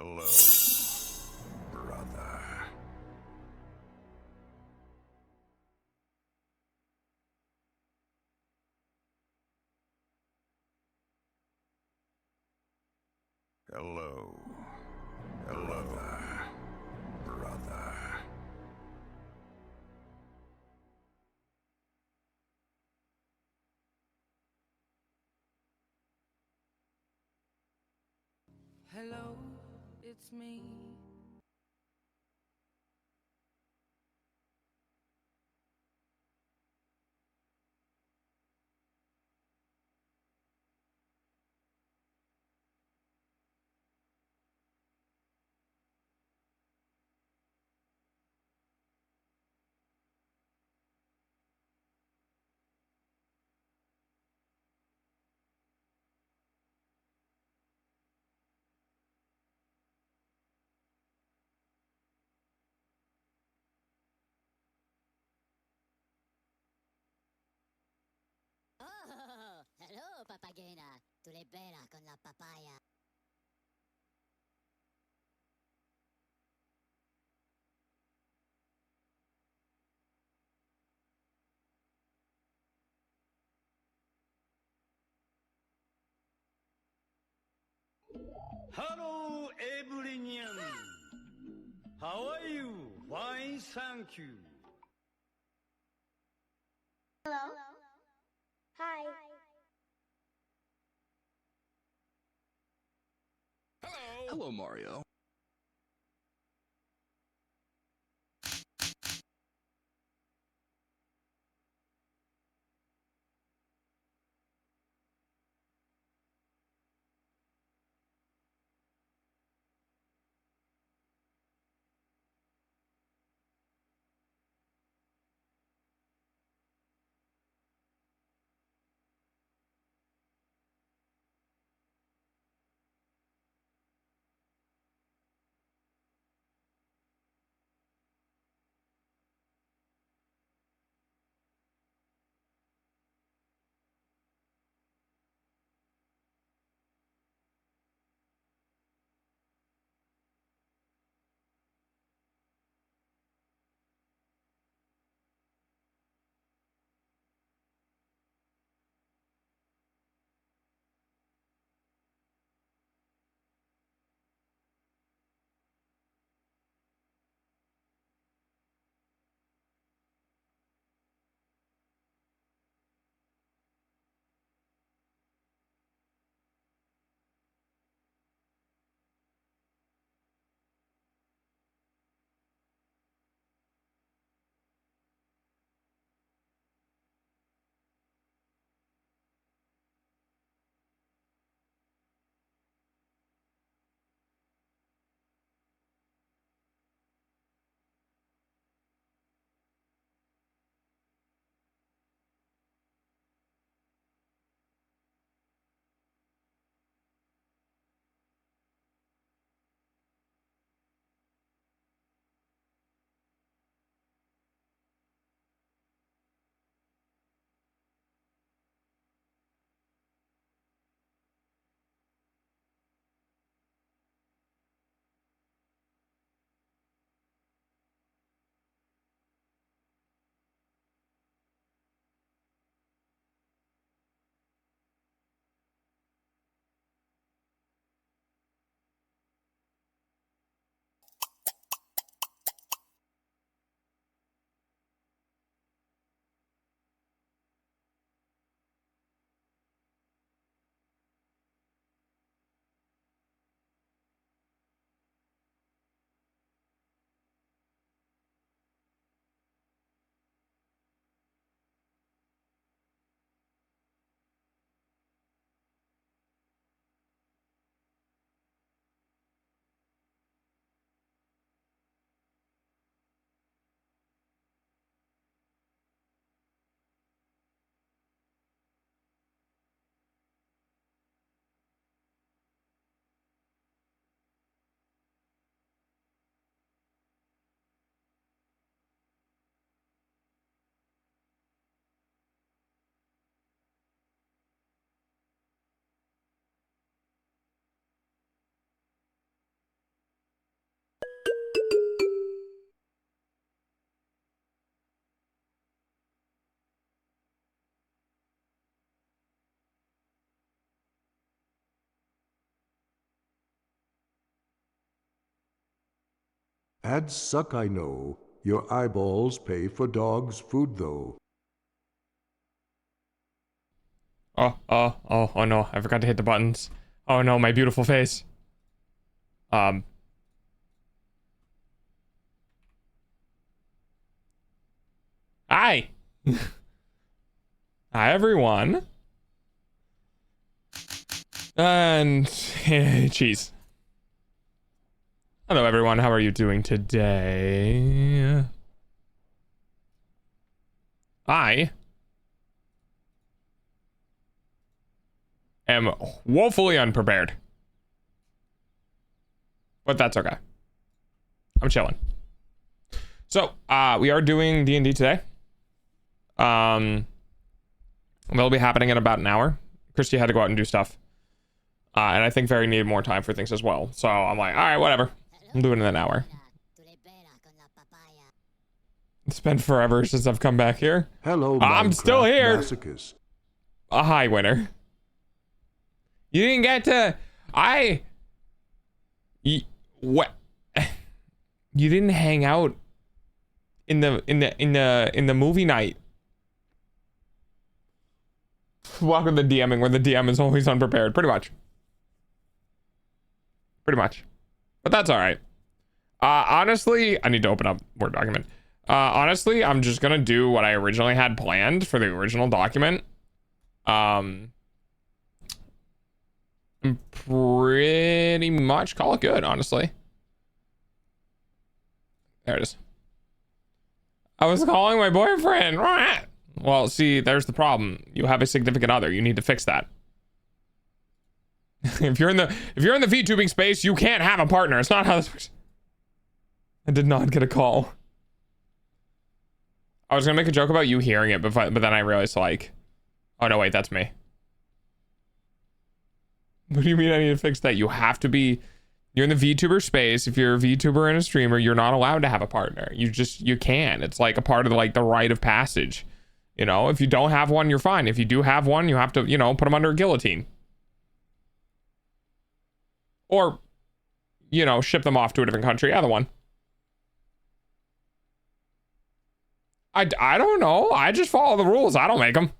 Hello, brother. Hello, brother. Hello, it's me. Oh, hello, papagena. Tu le bella con la papaya. Hello, everyone. How are you? Fine, thank you. Hello. Hi. Hello, Mario. Ads suck, I know. Your eyeballs pay for dogs' food, though. Oh no, I forgot to hit the buttons. Oh no, my beautiful face. Hi. Hi everyone. And jeez. Hello everyone, how are you doing today? I am woefully unprepared. But that's okay. I'm chilling. So, we are doing DnD today. They'll be happening in about an hour. Christy had to go out and do stuff. And I think Very needed more time for things as well. So I'm like, all right, whatever. I'm doing it in an hour. It's been forever since I've come back here. Hello, I'm still here. Masochist. A high winner. You didn't get to. What? You didn't hang out in the movie night. Welcome to DMing, where the DM is always unprepared. Pretty much. But that's all right. Honestly, I need to open up Word document. Honestly, I'm just gonna do what I originally had planned for the original document. Pretty much call it good, honestly. There it is. I was calling my boyfriend. Well, see, there's the problem. You have a significant other. You need to fix that. If you're in the VTubing space, you can't have a partner. It's not how this works. I did not get a call. I was gonna make a joke about you hearing it, but then I realized, like, oh no, wait, that's me. What do you mean I need to fix that? You have to be, you're in the VTuber space. If you're a VTuber and a streamer, you're not allowed to have a partner. You can. It's like a part of the rite of passage. You know, if you don't have one, you're fine. If you do have one, you have to, you know, put them under a guillotine. Or, you know, ship them off to a different country. Other one. I don't know. I just follow the rules. I don't make them.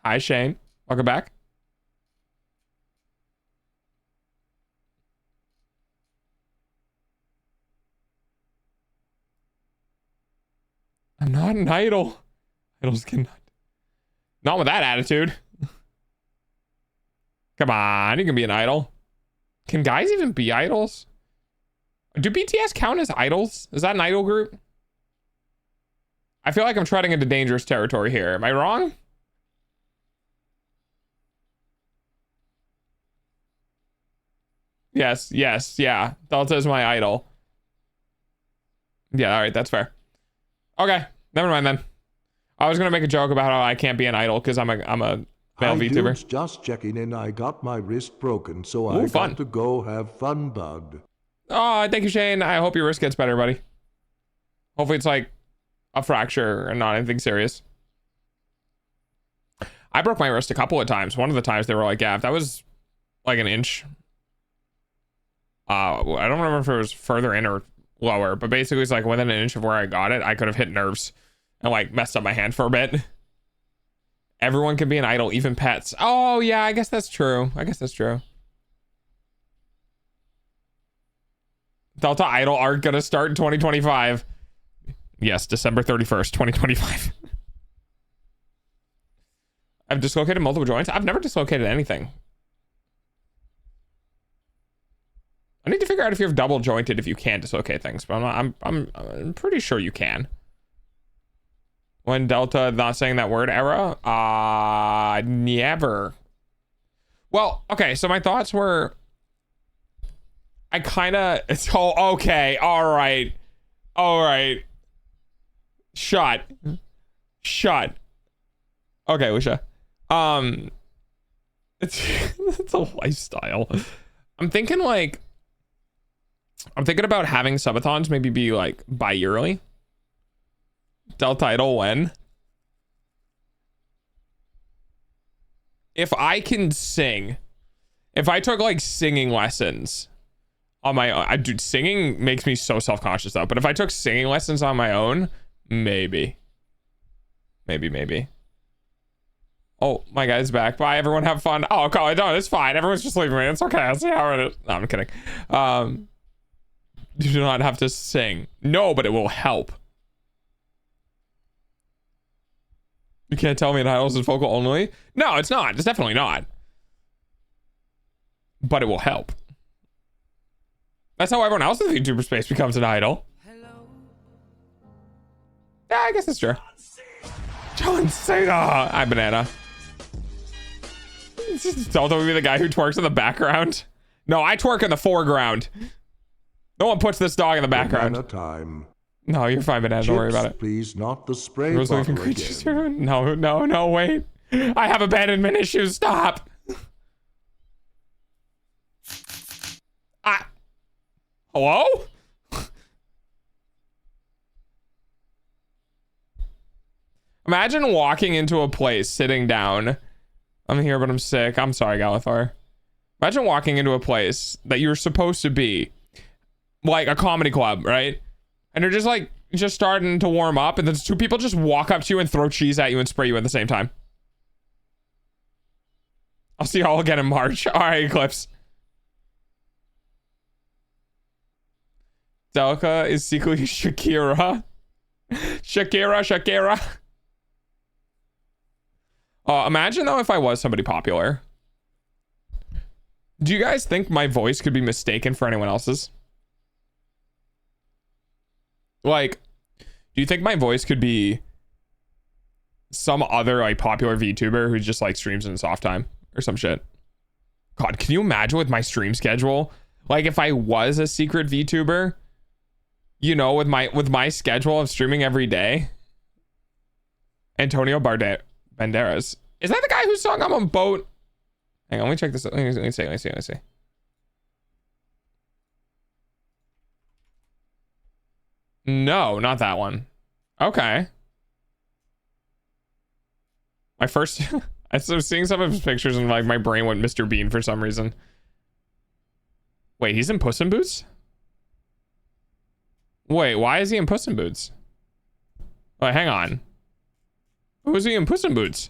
Hi, Shane. Welcome back. I'm not an idol. Idols cannot. Not with that attitude. Come on, you can be an idol. Can guys even be idols? Do BTS count as idols? Is that an idol group? I feel like I'm treading into dangerous territory here. Am I wrong? Yes, yeah. Delta is my idol. Yeah, all right, that's fair. Okay, never mind then. I was gonna make a joke about how I can't be an idol because I'm a male VTuber. Just checking in. I got my wrist broken, so I got to go have fun, bud. Oh, thank you, Shane. I hope your wrist gets better, buddy. Hopefully it's like a fracture and not anything serious. I broke my wrist a couple of times. One of the times they were like, yeah, if that was like an inch. I don't remember if it was further in or lower, but basically it's like within an inch of where I got it, I could have hit nerves and like messed up my hand for a bit. Everyone can be an idol, even pets. Oh yeah, I guess that's true. Delta Idol art gonna start in 2025. Yes, December 31st, 2025. I've dislocated multiple joints. I've never dislocated anything. I need to figure out if you're double jointed if you can dislocate things, but I'm pretty sure you can. When Delta not saying that word era, never. Well, okay, so my thoughts were, I kind of, it's all okay, all right. Shut. Okay, Wisha. It's a lifestyle. I'm thinking about having subathons maybe be like bi-yearly. Delta Idol when? If I can sing, if I took like singing lessons, on my own. Dude, singing makes me so self-conscious though. But if I took singing lessons on my own, maybe. Oh, my guy's back. Bye, everyone. Have fun. Oh, call it done. It's fine. Everyone's just leaving me. It's okay. I'll see how it is. No, I'm kidding. You do not have to sing. No, but it will help. You can't tell me an idol is vocal only. No, it's not. It's definitely not. But it will help. That's how everyone else in the YouTuber space becomes an idol. Hello. Yeah, I guess that's true. John Cena. Hi, Banana. Don't be the guy who twerks in the background. No, I twerk in the foreground. No one puts this dog in the background. Banana time. No, you're fine, Banana. Don't worry about it. Please, not the spray Rose bottle creatures. again. No, wait. I have abandonment issues. Stop. Hello? Imagine walking into a place, sitting down. I'm here, but I'm sick. I'm sorry, Galithar. Imagine walking into a place that you're supposed to be, like a comedy club, right? And you're just starting to warm up, and then two people just walk up to you and throw cheese at you and spray you at the same time. I'll see y'all again in March. All right, Eclipse. Delica is secretly Shakira. Shakira. Imagine though if I was somebody popular. Do you guys think my voice could be mistaken for anyone else's? Like, do you think my voice could be some other like popular VTuber who just like streams in soft time or some shit? God, can you imagine with my stream schedule? Like if I was a secret VTuber, you know, with my schedule of streaming every day. Antonio Banderas. Is that the guy who sung I'm on boat? Hang on, let me check this out. Let me see. No, not that one. Okay. My first I was seeing some of his pictures and like my brain went Mr. Bean for some reason. Wait, he's in Puss in Boots? Wait, why is he in Puss in Boots? Wait, hang on. Who is he in Puss in Boots?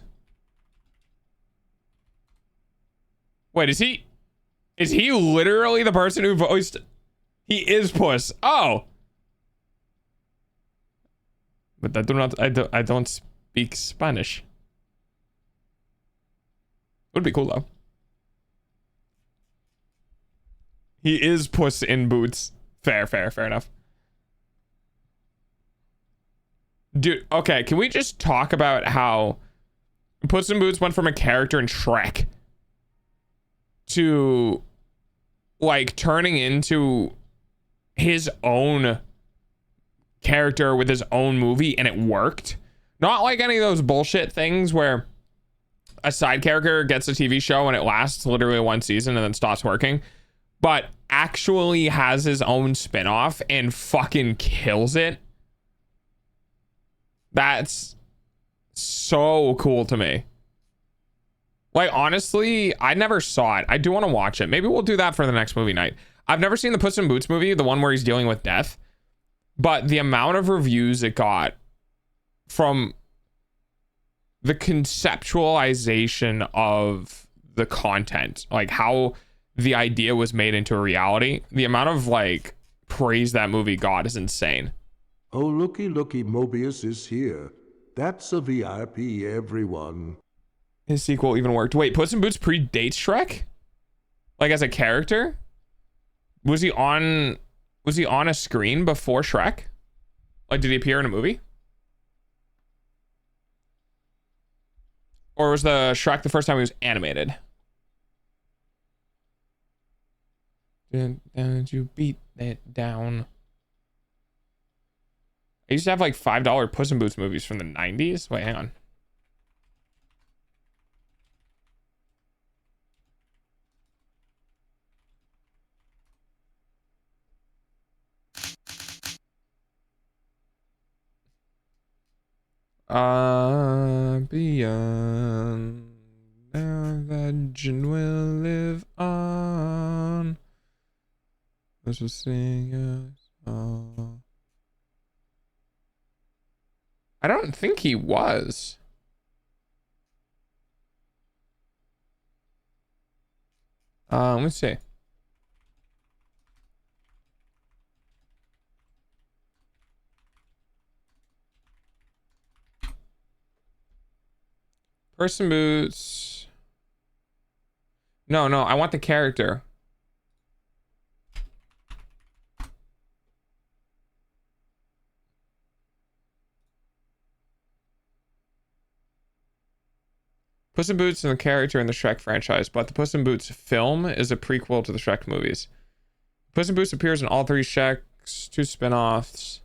Wait, is he literally the person who voiced? He is Puss. Oh. But I don't speak Spanish. Would be cool though. He is Puss in Boots. Fair enough. Dude, okay, can we just talk about how Puss in Boots went from a character in Shrek to like turning into his own character with his own movie, and it worked? Not like any of those bullshit things where a side character gets a TV show and it lasts literally one season and then stops working, but actually has his own spin-off and fucking kills it. That's so cool to me. Like, honestly, I never saw it. I do want to watch it. Maybe we'll do that for the next movie night. I've never seen the Puss in Boots movie, the one where he's dealing with death. But the amount of reviews it got from the conceptualization of the content, like how the idea was made into a reality, the amount of like praise that movie got is insane. Oh, looky, Mobius is here. That's a VIP, everyone. His sequel even worked. Wait, Puss in Boots predates Shrek? Like as a character? Was he on a screen before Shrek? Like, did he appear in a movie? Or was the Shrek the first time he was animated? Did you beat it down? I used to have like $5 Puss in Boots movies from the 90s. Wait, hang on. Beyond the legend will live on. Let's just sing. I don't think he was. Let's see. Puss in Boots. No, I want the character. Puss in Boots and the character in the Shrek franchise, but the Puss in Boots film is a prequel to the Shrek movies. Puss in Boots appears in all 3 Shreks, 2 spin-offs.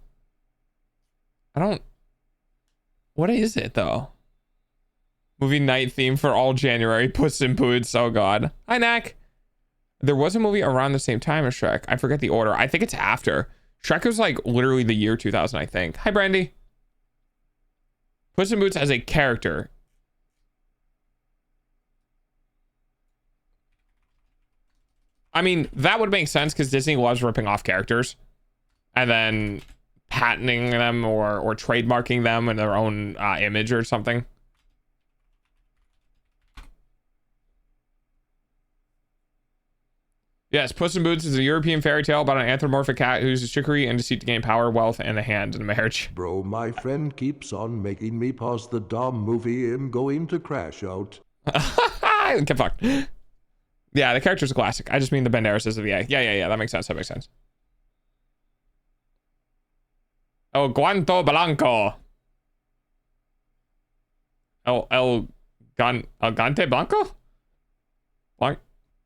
What is it, though? Movie night theme for all January. Puss in Boots. Oh, God. Hi, Knack. There was a movie around the same time as Shrek. I forget the order. I think it's after. Shrek was, like, literally the year 2000, I think. Hi, Brandy. Puss in Boots as a character. I mean, that would make sense because Disney loves ripping off characters and then patenting them or trademarking them in their own image or something. Yes, Puss in Boots is a European fairy tale about an anthropomorphic cat who uses trickery and deceit to gain power, wealth, and a hand in a marriage. Bro, my friend keeps on making me pause the dumb movie I'm going to crash out. Get fucked. Yeah, the character's a classic. I just mean the Banderas of the A. Yeah. That makes sense. El Guanto Blanco. El Gante Blanco?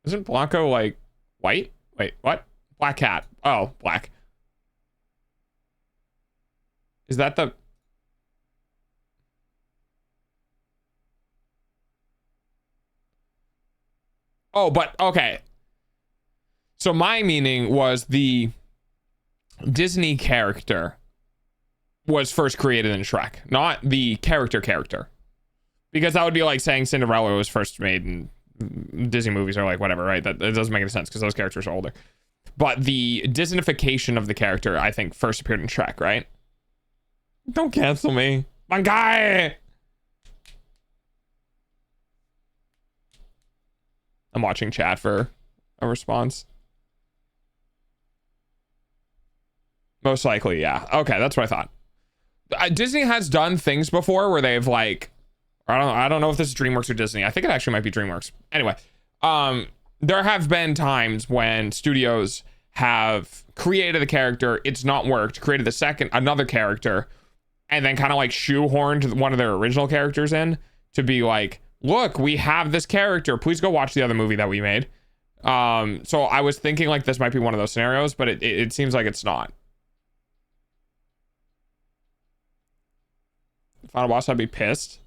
Isn't Blanco like white? Wait, what? Black cat. Oh, black. Is that the... Oh, but okay. So my meaning was the Disney character was first created in Shrek, not the character. Because that would be like saying Cinderella was first made in Disney movies or like whatever, right? That doesn't make any sense because those characters are older. But the Disneyfication of the character, I think, first appeared in Shrek, right? Don't cancel me. My guy! I'm watching chat for a response. Most likely, yeah. Okay, that's what I thought. Disney has done things before where they've like, I don't know if this is DreamWorks or Disney. I think it actually might be DreamWorks. Anyway, there have been times when studios have created a character, it's not worked, created another character, and then kind of like shoehorned one of their original characters in to be like, look, we have this character. Please go watch the other movie that we made. So I was thinking like this might be one of those scenarios, but it seems like it's not. Final boss, I'd be pissed.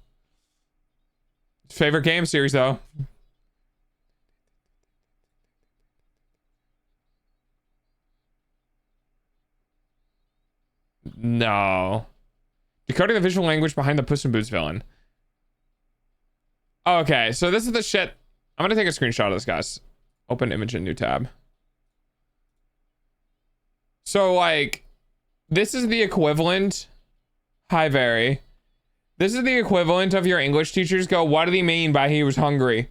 Favorite game series though. No. Decoding the visual language behind the Puss in Boots villain. Okay, so this is the shit. I'm gonna take a screenshot of this, guys. Open image in new tab. So like, this is the equivalent. Hi, Very. This is the equivalent of your English teachers go, what did he mean by he was hungry?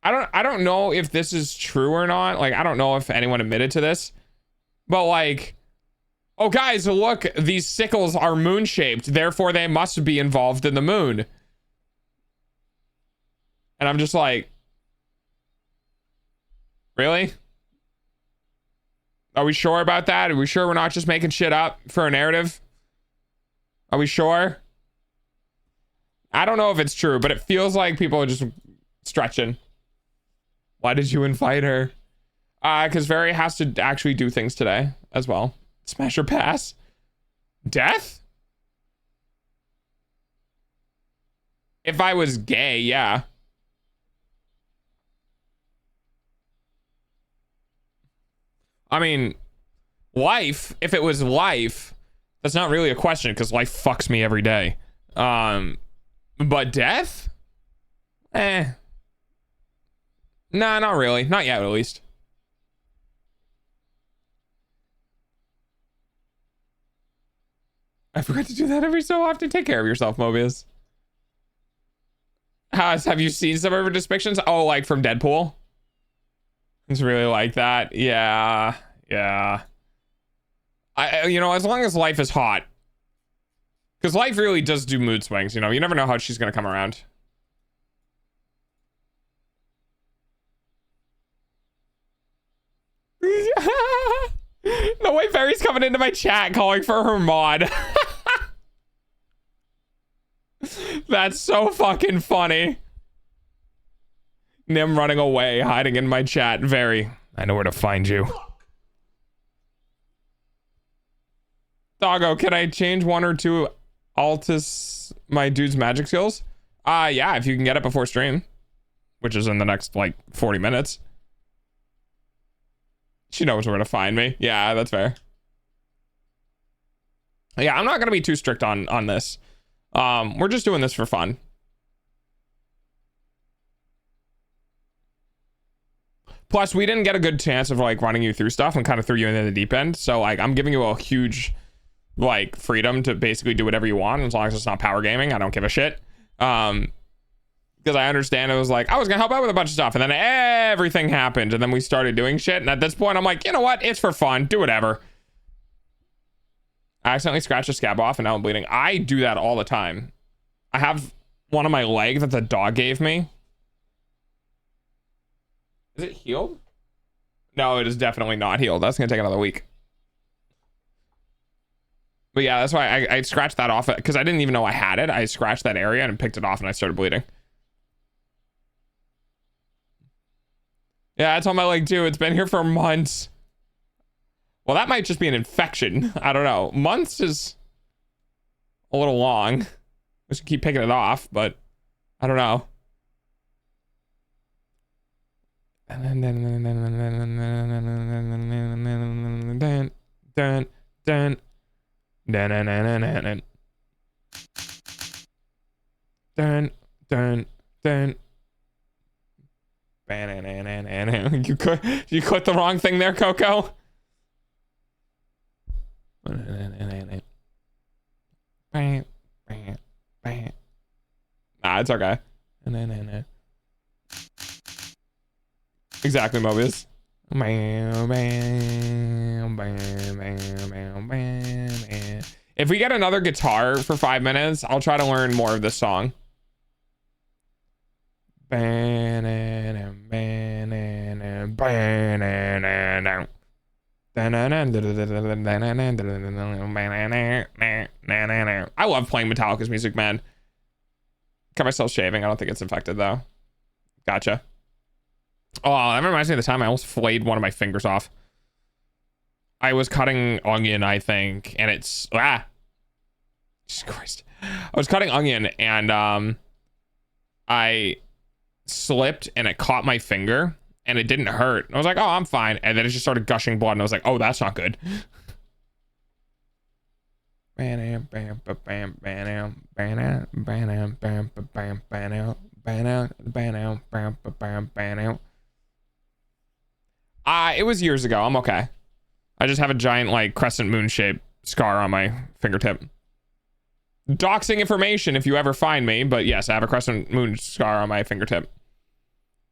I don't know if this is true or not. Like, I don't know if anyone admitted to this. But like, oh guys, look, these sickles are moon-shaped, therefore they must be involved in the moon. And I'm just like, really? Are we sure about that? Are we sure we're not just making shit up for a narrative? Are we sure? I don't know if it's true, but it feels like people are just stretching. Why did you invite her? Because Very has to actually do things today as well. Smash or pass? Death? If I was gay, yeah. I mean, life, if it was life, that's not really a question because life fucks me every day. But death? Nah, not really. Not yet, at least. I forgot to do that every so often. Take care of yourself, Mobius. Have you seen some of her depictions? Oh, like from Deadpool? It's really like that. Yeah. Yeah. You know, as long as life is hot. Because life really does do mood swings, you know? You never know how she's going to come around. No way Fairy's coming into my chat calling for her mod. That's so fucking funny. Nim running away, hiding in my chat. Very. I know where to find you. Doggo, can I change 1 or 2 Altus my dude's magic skills? Yeah, if you can get it before stream. Which is in the next, like, 40 minutes. She knows where to find me. Yeah, that's fair. Yeah, I'm not gonna be too strict on this. We're just doing this for fun. Plus, we didn't get a good chance of like running you through stuff and kind of threw you into the deep end. So like, I'm giving you a huge like freedom to basically do whatever you want as long as it's not power gaming. I don't give a shit. Because I understand it was like, I was gonna help out with a bunch of stuff and then everything happened and then we started doing shit. And at this point, I'm like, you know what? It's for fun. Do whatever. I accidentally scratched a scab off and now I'm bleeding. I do that all the time. I have one on my leg that the dog gave me. Is it healed? No, it is definitely not healed. That's gonna take another week. But yeah, that's why I scratched that off because I didn't even know I had it. I scratched that area and picked it off and I started bleeding. Yeah, it's on my leg too. It's been here for months. Well, that might just be an infection. I don't know. Months is a little long. We should keep picking it off, but I don't know. You clicked the wrong thing there, Coco. Nah, it's okay. Exactly, Mobius. If we get another guitar for 5 minutes, I'll try to learn more of this song. I love playing Metallica's music, man. Cut myself shaving. I don't think it's infected though. Gotcha. Oh, that reminds me of the time I almost flayed one of my fingers off. I was cutting onion, I think, and it's Jesus Christ. I was cutting onion and I slipped and it caught my finger. And it didn't hurt. I was like, oh, I'm fine. And then it just started gushing blood. And I was like, oh, that's not good. It was years ago. I'm okay. I just have a giant, like, crescent moon shaped scar on my fingertip. Doxing information if you ever find me. But yes, I have a crescent moon scar on my fingertip.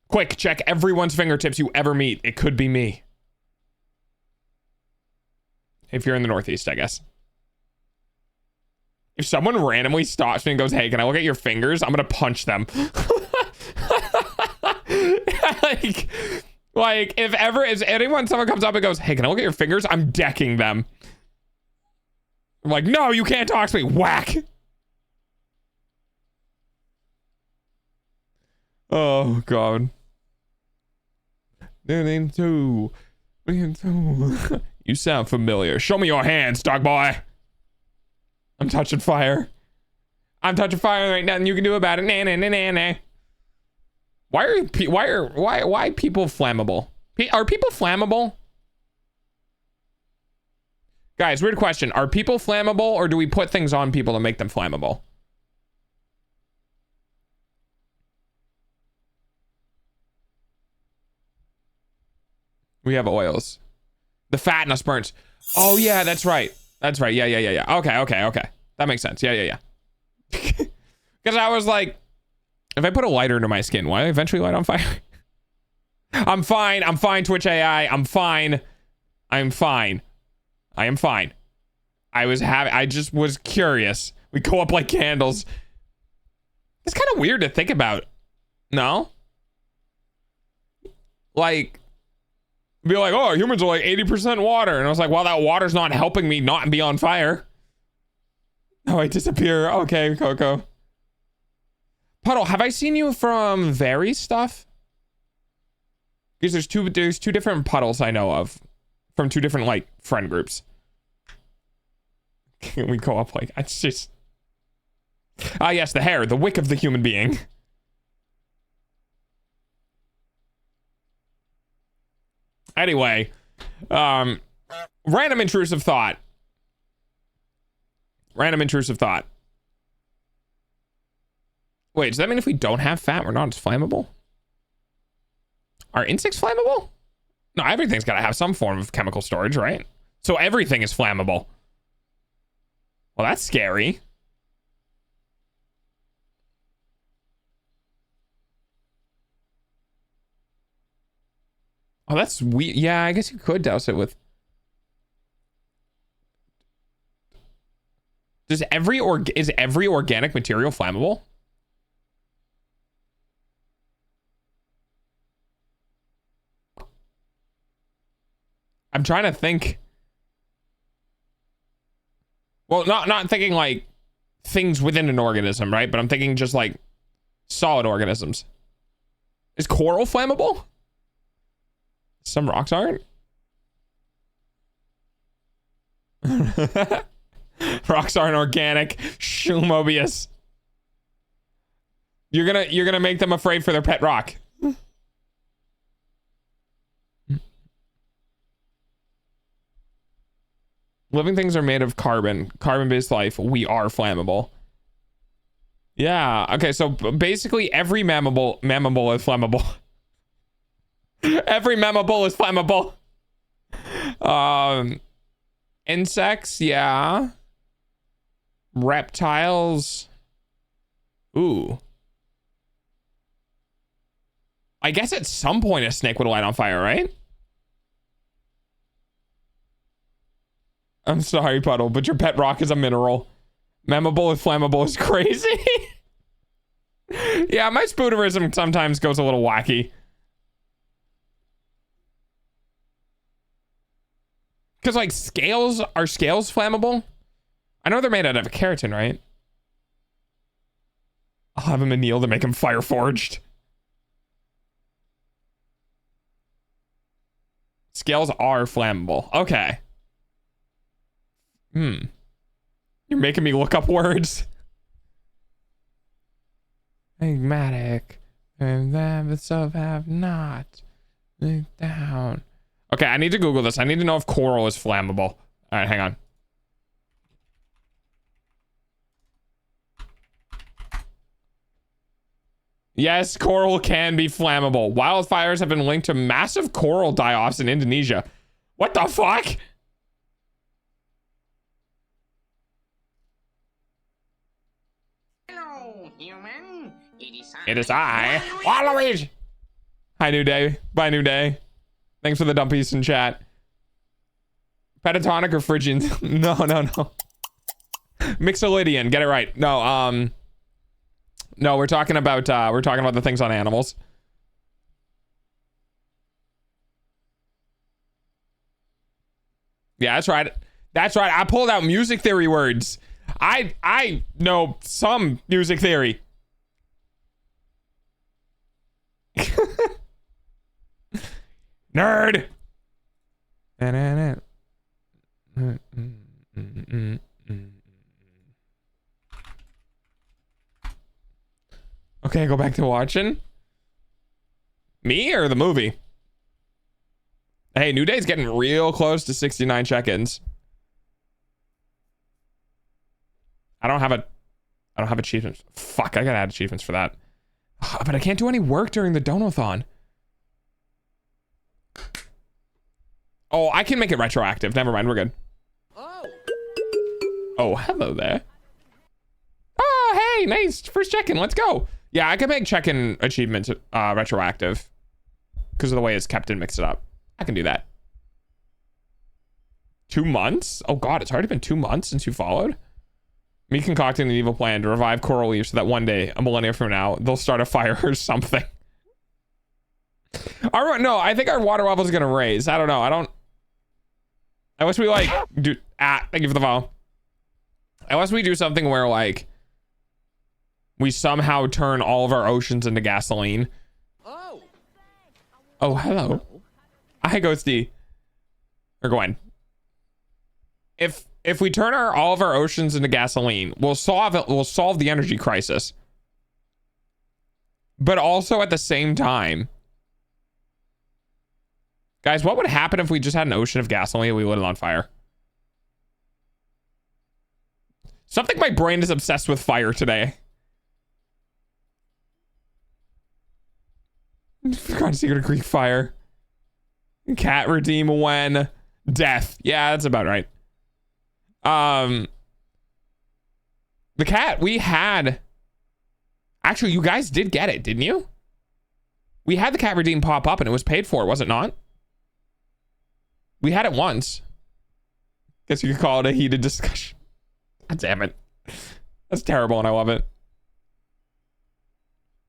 Quick, check everyone's fingertips you ever meet. It could be me. If you're in the Northeast, I guess. If someone randomly stops me and goes, hey, can I look at your fingers? I'm going to punch them. like, if someone comes up and goes, hey, can I look at your fingers? I'm decking them. I'm like, no, you can't talk to me. Whack. Oh, God. You sound familiar. Show me your hands, dog boy. I'm touching fire. I'm touching fire. Right, nothing you can do about it. Nah, nah, nah, nah, nah. Why people flammable? Are people flammable? Guys, weird question. Are people flammable or do we put things on people to make them flammable? We have oils. The fatness burns. Oh, yeah, that's right. That's right. Yeah. Okay. That makes sense. Yeah. Because I was like, if I put a lighter into my skin, will I eventually light on fire? I'm fine. I'm fine, Twitch AI. I'm fine. I'm fine. I am fine. I just was curious. We go up like candles. It's kind of weird to think about. No? Like, be like, oh, humans are like 80% water. And I was like, well, that water's not helping me not be on fire. Oh, I disappear. Okay, Coco. Puddle, have I seen you from Very stuff? Because there's two different Puddles I know of from two different like friend groups. Can we go up like, it's just, yes, the hair, the wick of the human being. Anyway, random intrusive thought. Wait, does that mean if we don't have fat, we're not as flammable? Are insects flammable? No, everything's got to have some form of chemical storage, right? So everything is flammable. Well, that's scary. Oh, that's weird. Yeah, I guess you could douse it with... Is every organic material flammable? I'm trying to think. Well, not thinking like things within an organism, right? But I'm thinking just like solid organisms. Is coral flammable? Some rocks aren't. Rocks aren't organic. Shoo, Mobius. You're gonna make them afraid for their pet rock. Living things are made of carbon-based life. We are flammable. Yeah. Okay. So basically, every mammal is flammable. Every mammal is flammable. Insects, yeah. Reptiles. Ooh. I guess at some point a snake would light on fire, right? I'm sorry, Puddle, but your pet rock is a mineral. Mammal is flammable is crazy. Yeah, my spoonerism sometimes goes a little wacky. Because, like, are scales flammable? I know they're made out of keratin, right? I'll have him anneal to make him fire forged. Scales are flammable. Okay. You're making me look up words. Enigmatic. And then the sub have not. Down. Okay, I need to Google this. I need to know if coral is flammable. All right, hang on. Yes, coral can be flammable. Wildfires have been linked to massive coral die-offs in Indonesia. What the fuck? Hello, human. It is I, Waluigi. Hi, New Day. Bye, New Day. Thanks for the dumpies in chat. Pentatonic or Phrygian? No. Mixolydian. Get it right. No, no, we're talking about the things on animals. Yeah, that's right. That's right. I pulled out music theory words. I know some music theory. Nerd. Okay, go back to watching. Me or the movie? Hey, New Day's getting real close to 69 check-ins. I don't have achievements. Fuck, I gotta add achievements for that. But I can't do any work during the Donathon. Oh, I can make it retroactive. Never mind, we're good. Oh, hello there. Hey, nice. First check-in. Let's go. Yeah, I can make check-in achievements retroactive because of the way it's kept and mixed it up. I can do that. 2 months? Oh God, it's already been 2 months since you followed. Me concocting an evil plan to revive coral reef so that one day, a millennia from now, they'll start a fire or something. No, I think our water level is gonna raise. I don't know. Unless we like do. Thank you for the follow. Unless we do something where like we somehow turn all of our oceans into gasoline. Oh, hello. Hi, Ghosty. Or Gwen. If we turn all of our oceans into gasoline, we'll solve the energy crisis. But also at the same time, guys, what would happen if we just had an ocean of gasoline and we lit it on fire? Something my brain is obsessed with fire today. Forgot to secret Greek fire. Cat redeem when death. Yeah, that's about right. The cat we had. Actually, you guys did get it, didn't you? We had the cat redeem pop up and it was paid for, was it not? We had it once. Guess you could call it a heated discussion. God damn it. That's terrible and I love it.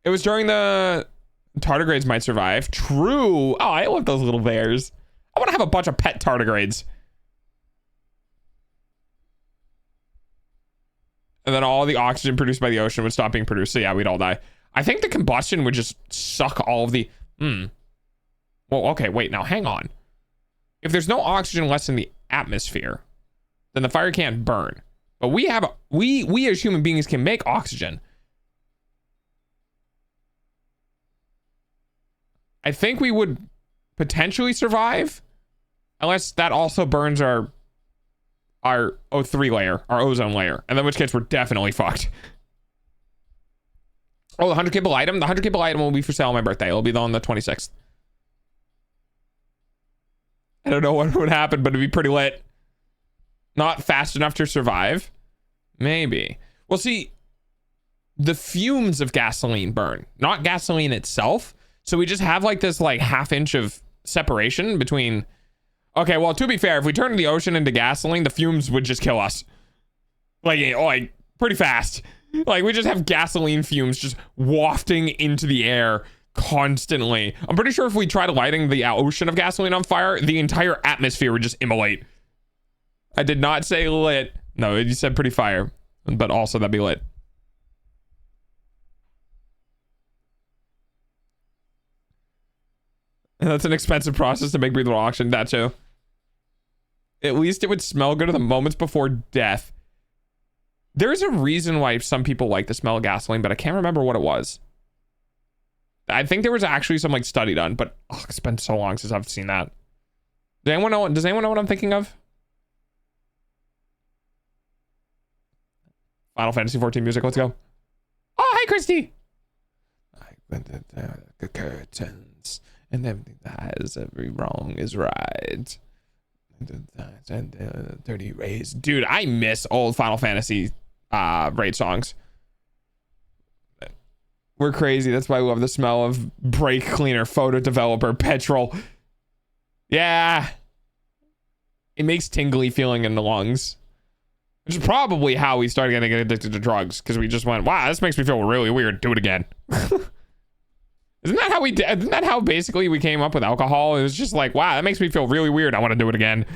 It was during the tardigrades might survive. True. Oh, I love those little bears. I want to have a bunch of pet tardigrades. And then all the oxygen produced by the ocean would stop being produced. So yeah, we'd all die. I think the combustion would just suck all of the... Well, okay, wait, now hang on. If there's no oxygen less in the atmosphere, then the fire can't burn. But we have... We as human beings can make oxygen. I think we would potentially survive. Unless that also burns our O3 layer, our ozone layer. And in which case we're definitely fucked. Oh, the 100 kibble item? The 100 kibble item will be for sale on my birthday. It'll be on the 26th. I don't know what would happen, but it'd be pretty lit. Not fast enough to survive? Maybe. Well, see, the fumes of gasoline burn, not gasoline itself. So we just have like this like ½ inch of separation between... Okay, well, to be fair, if we turned the ocean into gasoline, the fumes would just kill us. Like pretty fast. Like, we just have gasoline fumes just wafting into the air constantly. I'm pretty sure if we tried lighting the ocean of gasoline on fire, the entire atmosphere would just immolate. I did not say lit. No, you said pretty fire. But also that'd be lit. And that's an expensive process to make breathable oxygen. That too. At least it would smell good in the moments before death. There's a reason why some people like the smell of gasoline, but I can't remember what it was. I think there was actually some like study done, but it's been so long since I've seen that. Does anyone know what I'm thinking of? Final Fantasy 14 music, let's go. Oh, hi, Christy. I went the curtains and everything that has every wrong is right. And 30 rays. Dude, I miss old Final Fantasy raid songs. We're crazy. That's why we love the smell of brake cleaner, photo developer, petrol. Yeah. It makes tingly feeling in the lungs. Which is probably how we started getting addicted to drugs. Because we just went, wow, this makes me feel really weird. Do it again. Isn't that how basically we came up with alcohol? It was just like, wow, that makes me feel really weird. I want to do it again.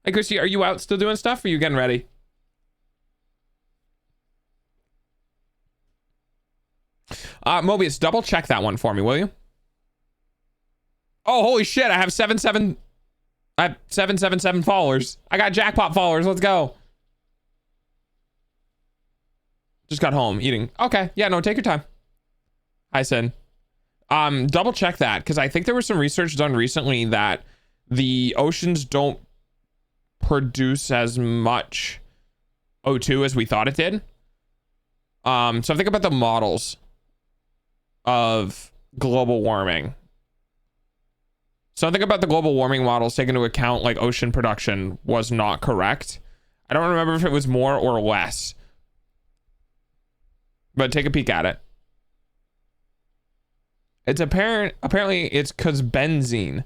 Hey, Christy, are you out still doing stuff? Or are you getting ready? Mobius, double check that one for me, will you? Oh, holy shit. I have 777 followers. I got jackpot followers. Let's go. Just got home eating. Okay. Yeah, no, take your time. Hi, Sin. Double check that because I think there was some research done recently that the oceans don't produce as much O2 as we thought it did. So think about the models of global warming. Something about the global warming models taking into account like ocean production was not correct. I don't remember if it was more or less. But take a peek at it. It's apparently it's because benzene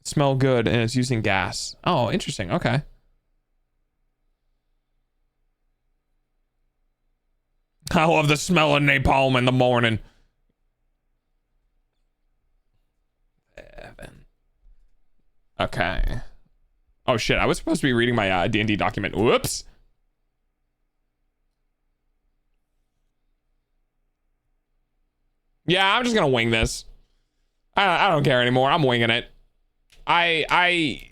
smell good and it's using gas. Oh, interesting. Okay. I love the smell of napalm in the morning. Okay. Oh shit, I was supposed to be reading my DnD document. Whoops. Yeah, I'm just gonna wing this. I don't care anymore. I'm winging it. I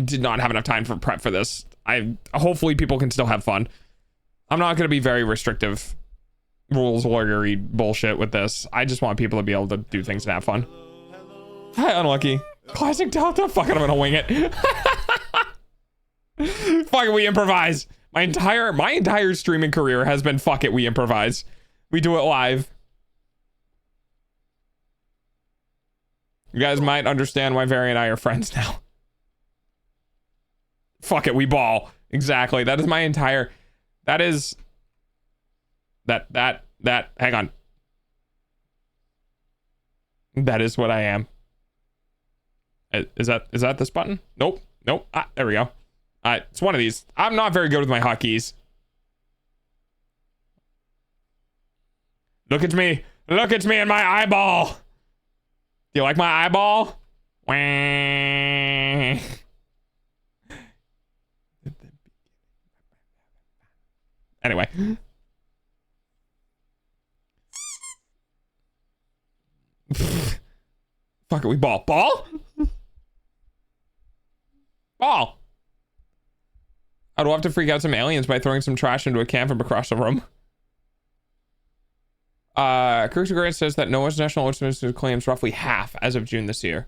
did not have enough time for prep for this. Hopefully people can still have fun. I'm not gonna be very restrictive rules lawyery bullshit with this. I just want people to be able to do things and have fun. Hi, unlucky. Classic Delta. Fuck it, I'm gonna wing it. Fuck it, we improvise. My entire streaming career has been fuck it, we improvise. We do it live. You guys might understand why Very and I are friends now. Fuck it, we ball. Exactly. That is my entire... That is... That... Hang on. That is what I am. Is that this button? Nope. Nope. Ah, there we go. It's one of these. I'm not very good with my hotkeys. Look at me. Look at me and my eyeball. Do you like my eyeball? Wah. Anyway. Fuck it, we ball. Ball? Ball. I'd love to freak out some aliens by throwing some trash into a can from across the room. Kirk Grant says that NOAA's National Ocean Institute claims roughly half as of June this year.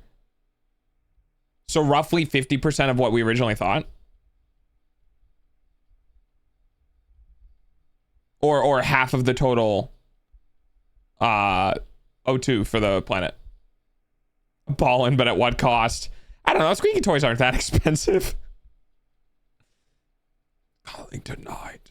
So roughly 50% of what we originally thought. Or half of the total O2 for the planet. Ballin', but at what cost? I don't know. Squeaky toys aren't that expensive. Calling tonight.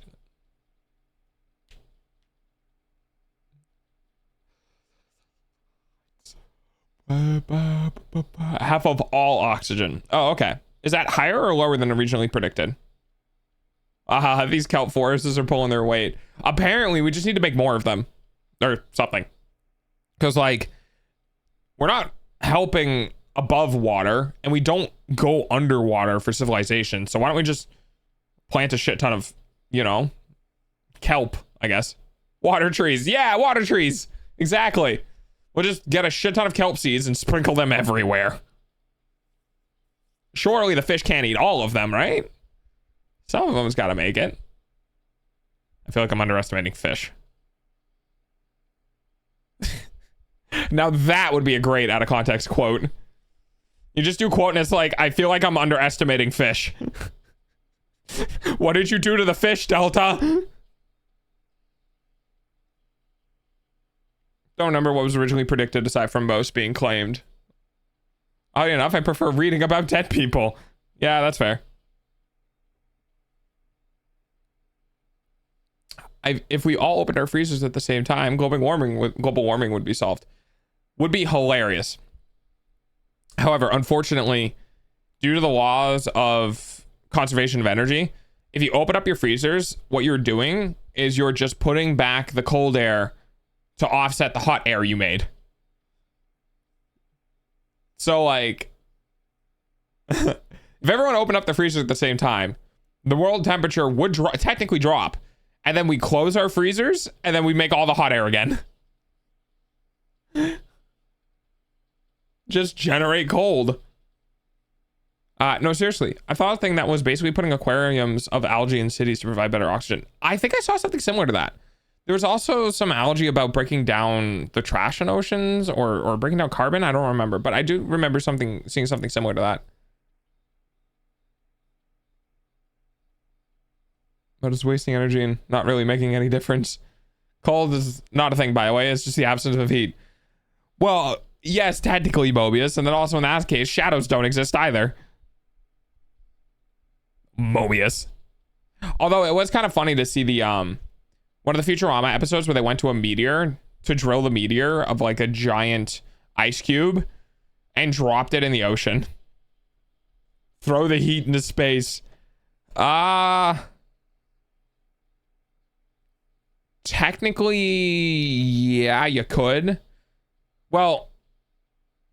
Half of all oxygen. Oh, okay. Is that higher or lower than originally predicted? These kelp forests are pulling their weight. Apparently, we just need to make more of them. Or something. Because, like, we're not helping above water, and we don't go underwater for civilization. So why don't we just plant a shit ton of, you know, kelp, I guess. Water trees. Yeah, water trees. Exactly. We'll just get a shit ton of kelp seeds and sprinkle them everywhere. Surely the fish can't eat all of them, right? Some of them's got to make it. I feel like I'm underestimating fish. Now that would be a great out of context quote. You just do quote and it's like, I feel like I'm underestimating fish. What did you do to the fish, Delta? Don't remember what was originally predicted aside from most being claimed. Oddly enough, I prefer reading about dead people. Yeah, that's fair. If we all opened our freezers at the same time, global warming would be solved. Would be hilarious. However, unfortunately, due to the laws of conservation of energy, if you open up your freezers, what you're doing is you're just putting back the cold air to offset the hot air you made. So, like, if everyone opened up the freezers at the same time, the world temperature would technically drop. And then we close our freezers, and then we make all the hot air again. Just generate cold. No, seriously. I thought a thing that was basically putting aquariums of algae in cities to provide better oxygen. I think I saw something similar to that. There was also some algae about breaking down the trash in oceans or breaking down carbon. I don't remember, but I do remember seeing something similar to that. But it's wasting energy and not really making any difference. Cold is not a thing, by the way. It's just the absence of heat. Well, yes, technically, Mobius. And then also in that case, shadows don't exist either. Mobius. Although it was kind of funny to see the one of the Futurama episodes where they went to a meteor to drill the meteor of like a giant ice cube and dropped it in the ocean. Throw the heat into space. Technically, yeah, you could. Well,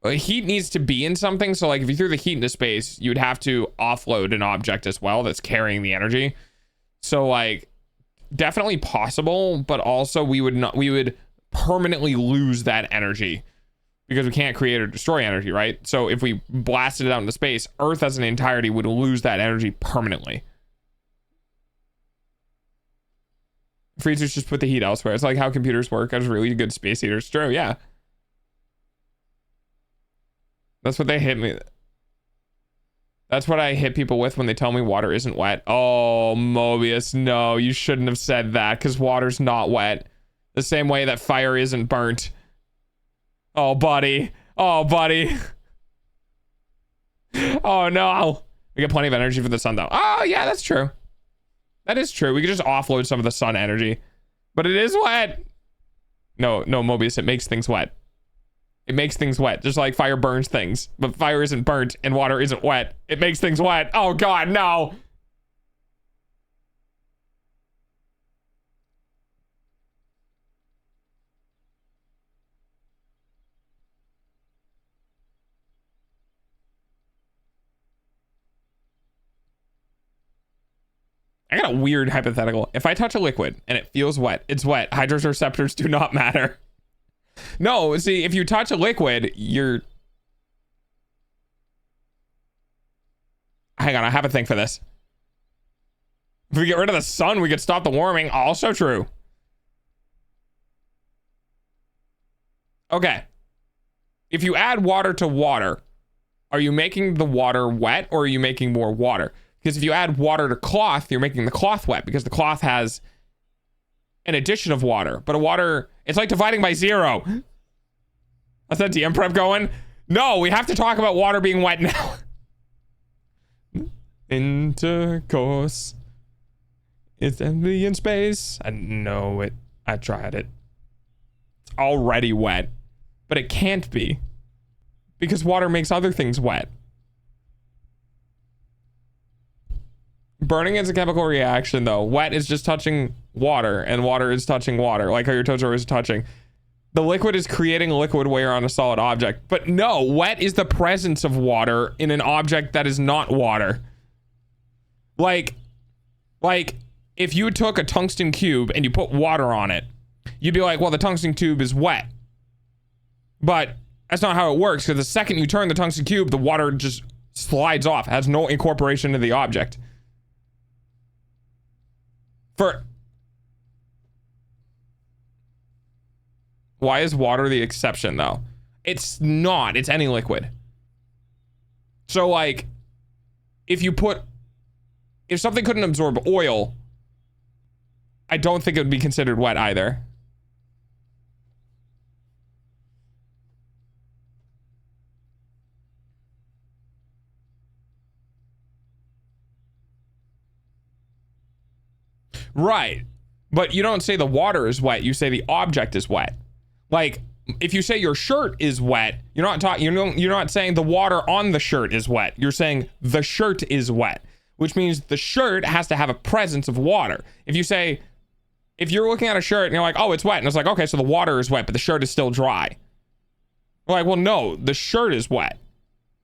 heat needs to be in something. So like if you threw the heat into space, you'd have to offload an object as well that's carrying the energy. So like definitely possible, but also we would permanently lose that energy because we can't create or destroy energy, right? So if we blasted it out into space, Earth as an entirety would lose that energy permanently. Freezers just put the heat elsewhere. It's like how computers work as really good space heaters. True, yeah. That's what they hit me. That's what I hit people with when they tell me water isn't wet. Oh, Mobius, no, you shouldn't have said that because water's not wet. The same way that fire isn't burnt. Oh, buddy. Oh, buddy. Oh, no. We get plenty of energy for the sun, though. Oh, yeah, that's true. That is true. We could just offload some of the sun energy. But it is wet. No, Mobius, it makes things wet. It makes things wet, just like fire burns things. But fire isn't burnt and water isn't wet. It makes things wet. Oh, God, no. I got a weird hypothetical. If I touch a liquid and it feels wet, it's wet. Hydro's receptors do not matter. No, see, if you touch a liquid, you're... Hang on, I have a thing for this. If we get rid of the sun, we could stop the warming. Also true. Okay. If you add water to water, are you making the water wet or are you making more water? Because if you add water to cloth, you're making the cloth wet because the cloth has an addition of water. But a water, it's like dividing by zero. That's that DM prep going? No, we have to talk about water being wet now. Intercourse. It's empty in space. I know it. I tried it. It's already wet. But it can't be. Because water makes other things wet. Burning is a chemical reaction, though. Wet is just touching water, and water is touching water, like how your toes are always touching. The liquid is creating a liquid where you're on a solid object. But no, wet is the presence of water in an object that is not water. Like, if you took a tungsten cube and you put water on it, you'd be like, well, the tungsten cube is wet. But that's not how it works, because the second you turn the tungsten cube, the water just slides off, has no incorporation into the object. Why is water the exception, though? It's not. It's any liquid. So, like, if something couldn't absorb oil, I don't think it would be considered wet either. Right. But you don't say the water is wet. You say the object is wet. Like, if you say your shirt is wet, you're not saying the water on the shirt is wet. You're saying the shirt is wet, which means the shirt has to have a presence of water. If you're looking at a shirt and you're like, oh, it's wet. And it's like, okay, so the water is wet, but the shirt is still dry. We're like, well, no, the shirt is wet.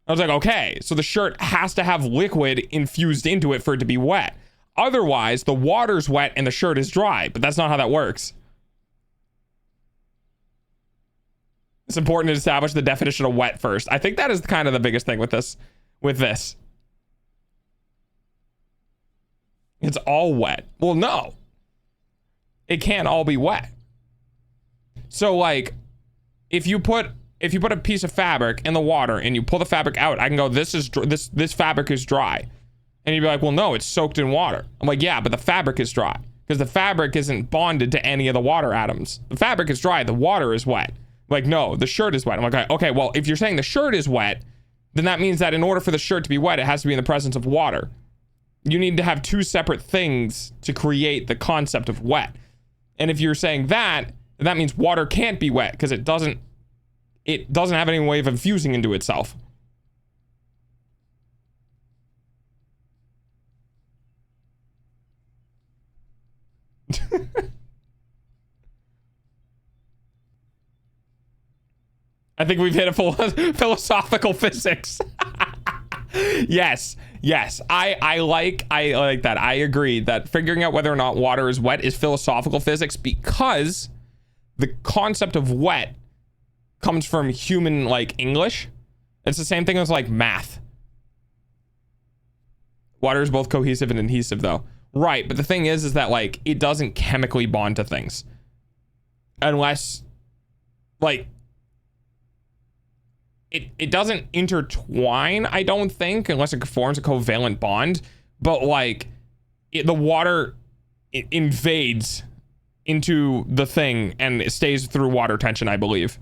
I was like, okay, so the shirt has to have liquid infused into it for it to be wet. Otherwise, the water's wet and the shirt is dry, but that's not how that works. It's important to establish the definition of wet first. I think that is kind of the biggest thing with this. It's all wet. Well, no. It can't all be wet. So, like, if you put a piece of fabric in the water and you pull the fabric out, I can go, this fabric is dry. And you'd be like, well, no, it's soaked in water. I'm like, yeah, but the fabric is dry because the fabric isn't bonded to any of the water atoms. The fabric is dry. The water is wet. Like, no, the shirt is wet. I'm like, okay, well, if you're saying the shirt is wet, then that means that in order for the shirt to be wet, it has to be in the presence of water. you need to have two separate things to create the concept of wet. And if you're saying that, that means water can't be wet because it doesn't have any way of infusing into itself. I think we've hit a philosophical physics. Yes. I like that. I agree that figuring out whether or not water is wet is philosophical physics because the concept of wet comes from human like English. It's the same thing as like math. Water is both cohesive and adhesive though. Right, but the thing is that like it doesn't chemically bond to things. Unless like it doesn't intertwine, I don't think, unless it forms a covalent bond. But like the water invades into the thing and it stays through water tension, I believe.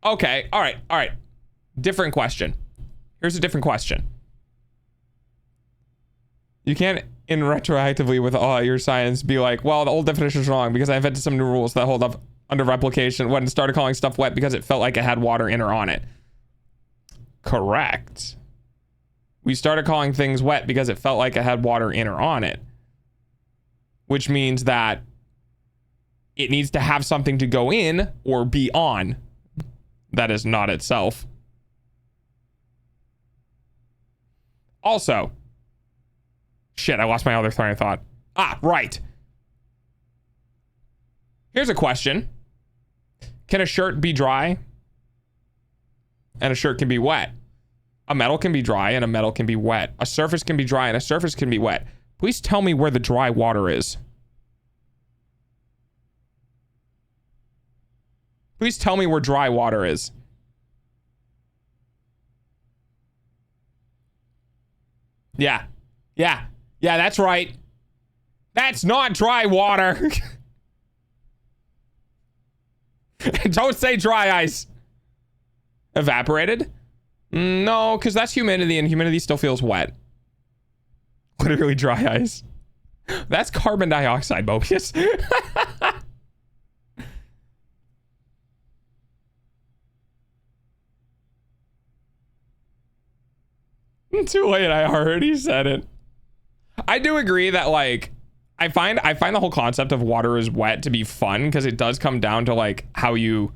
Okay, all right. Different question. Here's a different question. You can't in retroactively with all your science be like, well, the old definition is wrong because I invented some new rules that hold up under replication when it started calling stuff wet because it felt like it had water in or on it. Correct. We started calling things wet because it felt like it had water in or on it, which means that it needs to have something to go in or be on that is not itself. Also, shit, I lost my other train of thought. Right. Here's a question. Can a shirt be dry? And a shirt can be wet. A metal can be dry and a metal can be wet. A surface can be dry and a surface can be wet. Please tell me where the dry water is. Please tell me where dry water is. Yeah, that's right. That's not dry water. Don't say dry ice. Evaporated? No, because that's humidity and humidity still feels wet. Literally dry ice. That's carbon dioxide, Mobius. Too late, I already said it. I do agree that like I find the whole concept of water is wet to be fun because it does come down to like how you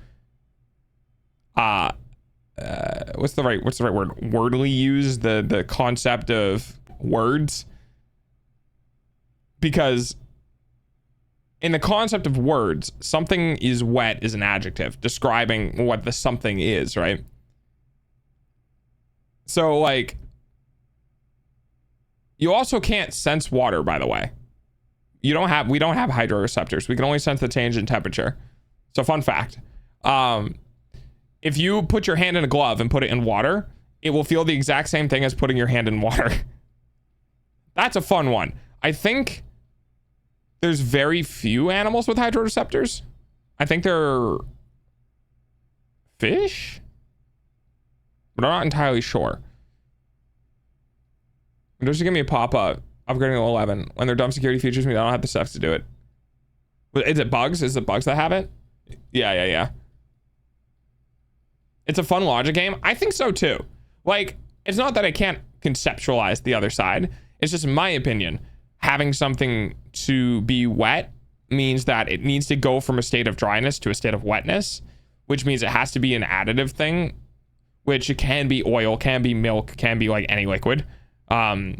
what's the right word? Wordly use the concept of words. Because in the concept of words, something is wet is an adjective describing what the something is, right? So like you also can't sense water, by the way. We don't have hydroreceptors. We can only sense the change in temperature. So fun fact. If you put your hand in a glove and put it in water, it will feel the exact same thing as putting your hand in water. That's a fun one. I think there's very few animals with hydroreceptors. I think they're fish, but I'm not entirely sure. Just give me a pop-up. Upgrading to 11. When their dumb security features mean I don't have the steps to do it. But is it bugs? Is it bugs that have it? Yeah. It's a fun logic game. I think so too. Like, it's not that I can't conceptualize the other side. It's just in my opinion, having something to be wet means that it needs to go from a state of dryness to a state of wetness, which means it has to be an additive thing, which it can be oil, can be milk, can be like any liquid. And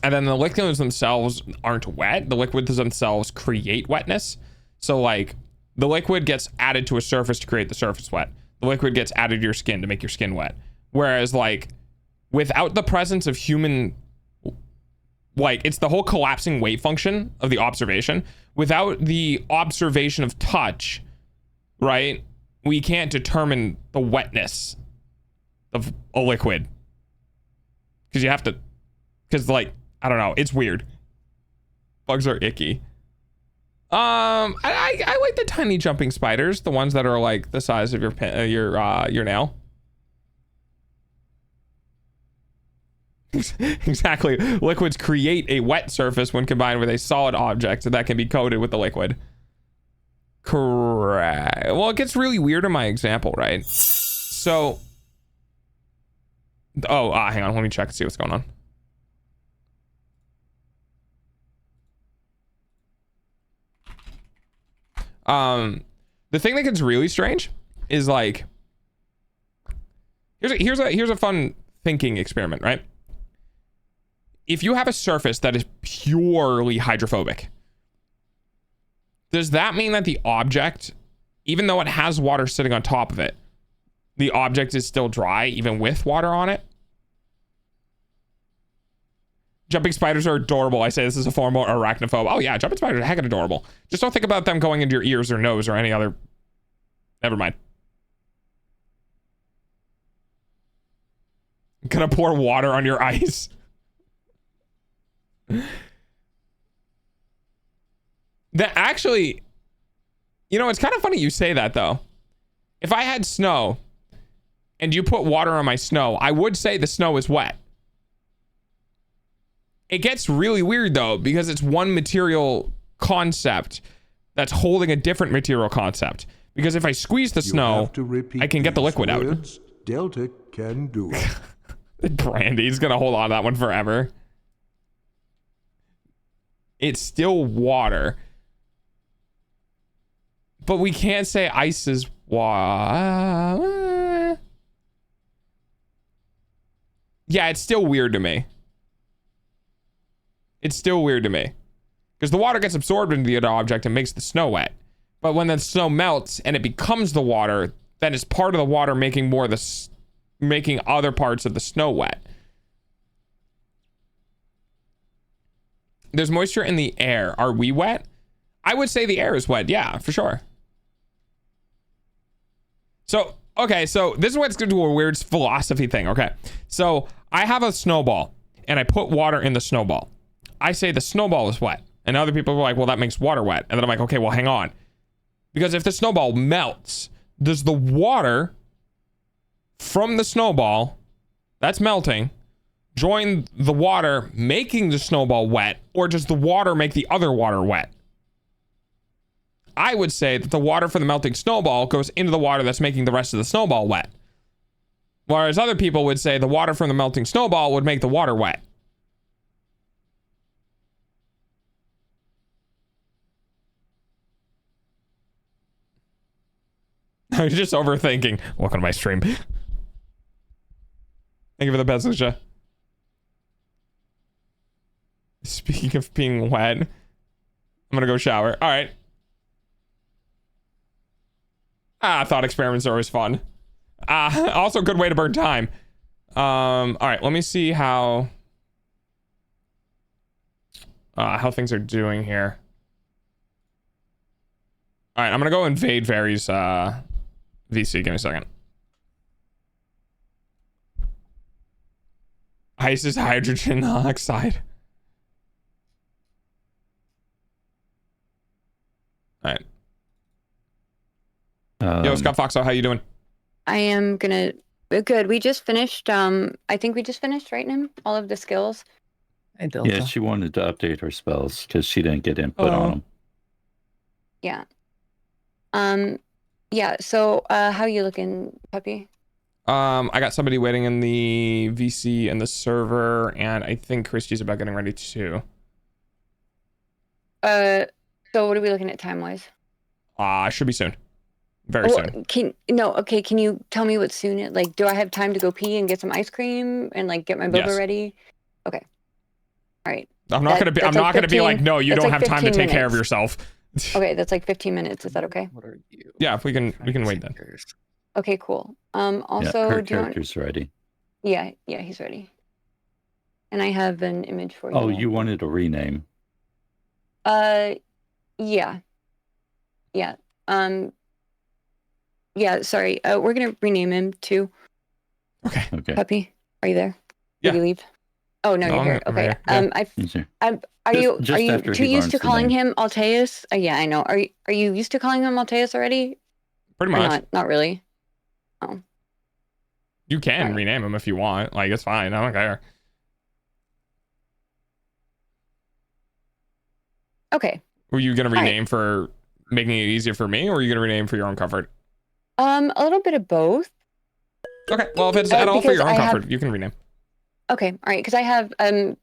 then the liquids themselves aren't wet. The liquids themselves create wetness. So like the liquid gets added to a surface to create the surface wet. The liquid gets added to your skin to make your skin wet. Whereas like without the presence of human, like it's the whole collapsing wave function of the observation. Without the observation of touch, right? We can't determine the wetness of a liquid. Because you have to, because like, I don't know, it's weird. Bugs are icky. I like the tiny jumping spiders, the ones that are like the size of your nail. Exactly. Liquids create a wet surface when combined with a solid object that can be coated with the liquid. Correct. Well, it gets really weird in my example, right? So, hang on. Let me check and see what's going on. The thing that gets really strange is like, here's a fun thinking experiment, right? If you have a surface that is purely hydrophobic, does that mean that the object, even though it has water sitting on top of it, the object is still dry even with water on it? Jumping spiders are adorable. I say this is a form of arachnophobe. Oh yeah, jumping spiders are heckin' adorable. Just don't think about them going into your ears or nose or any other. Never mind. I'm gonna pour water on your ice. That actually, you know, it's kind of funny you say that though. If I had snow and you put water on my snow, I would say the snow is wet. It gets really weird though, because it's one material concept that's holding a different material concept. Because if I squeeze the snow, I can get the liquid out. Delta can do it. Brandy's gonna hold on to that one forever. It's still water. But we can't say ice is water. Yeah, it's still weird to me. It's still weird to me. Because the water gets absorbed into the other object and makes the snow wet. But when the snow melts and it becomes the water, then it's part of the water making more of the making other parts of the snow wet. There's moisture in the air. Are we wet? I would say the air is wet. Yeah, for sure. So, okay, so this is what's going to do a weird philosophy thing. Okay, so I have a snowball and I put water in the snowball. I say the snowball is wet. And other people are like, well, that makes water wet. And then I'm like, okay, well, hang on. Because if the snowball melts, does the water from the snowball that's melting join the water making the snowball wet, or does the water make the other water wet? I would say that the water from the melting snowball goes into the water that's making the rest of the snowball wet. Whereas other people would say the water from the melting snowball would make the water wet. I'm just overthinking. Welcome to my stream. Thank you for the best, Lucia. Speaking of being wet, I'm gonna go shower. All right. Thought experiments are always fun. Also a good way to burn time. All right, let me see how things are doing here. All right, I'm gonna go invade Vary's VC. Give me a second. Ice is hydrogen oxide. All right. Yo, Scott Foxo, how you doing? I am gonna good. We just finished. I think we just finished, right, Nim? All of the skills. Hey, Delta. Yeah, she wanted to update her spells because she didn't get input on them. Yeah. Yeah. So, how you looking, Puppy? I got somebody waiting in the VC and the server, and I think Christy's about getting ready too. So what are we looking at time-wise? Should be soon. Very soon. Can you tell me what soon is? Like, do I have time to go pee and get some ice cream and like get my boba ready? Okay. All right. I'm not gonna be like, no, you don't have time to take care of yourself. Okay, that's like 15 minutes. Is that okay? What are you? Yeah, we can wait then. Okay, cool. Also, her character's ready. Yeah, he's ready. And I have an image for you. Oh, you wanted a rename? Yeah. Yeah, sorry. We're gonna rename him too. Okay. Okay. Puppy, are you there? Yeah. Did you leave? Oh no, No, you're here. I'm Okay. here. Yeah. He's here. Are you Just after too he used to learns the calling name. him Alteus? Yeah, I know. Are you used to calling him Alteus already? Pretty Or much. not really. Oh. You can Right. rename him if you want. Like, it's fine. I don't care. Okay. Were you gonna rename for making it easier for me, or are you gonna rename for your own comfort? A little bit of both. Okay. Well, if it's at all for because your own I comfort, have- you can rename. Okay, all right. Because I have a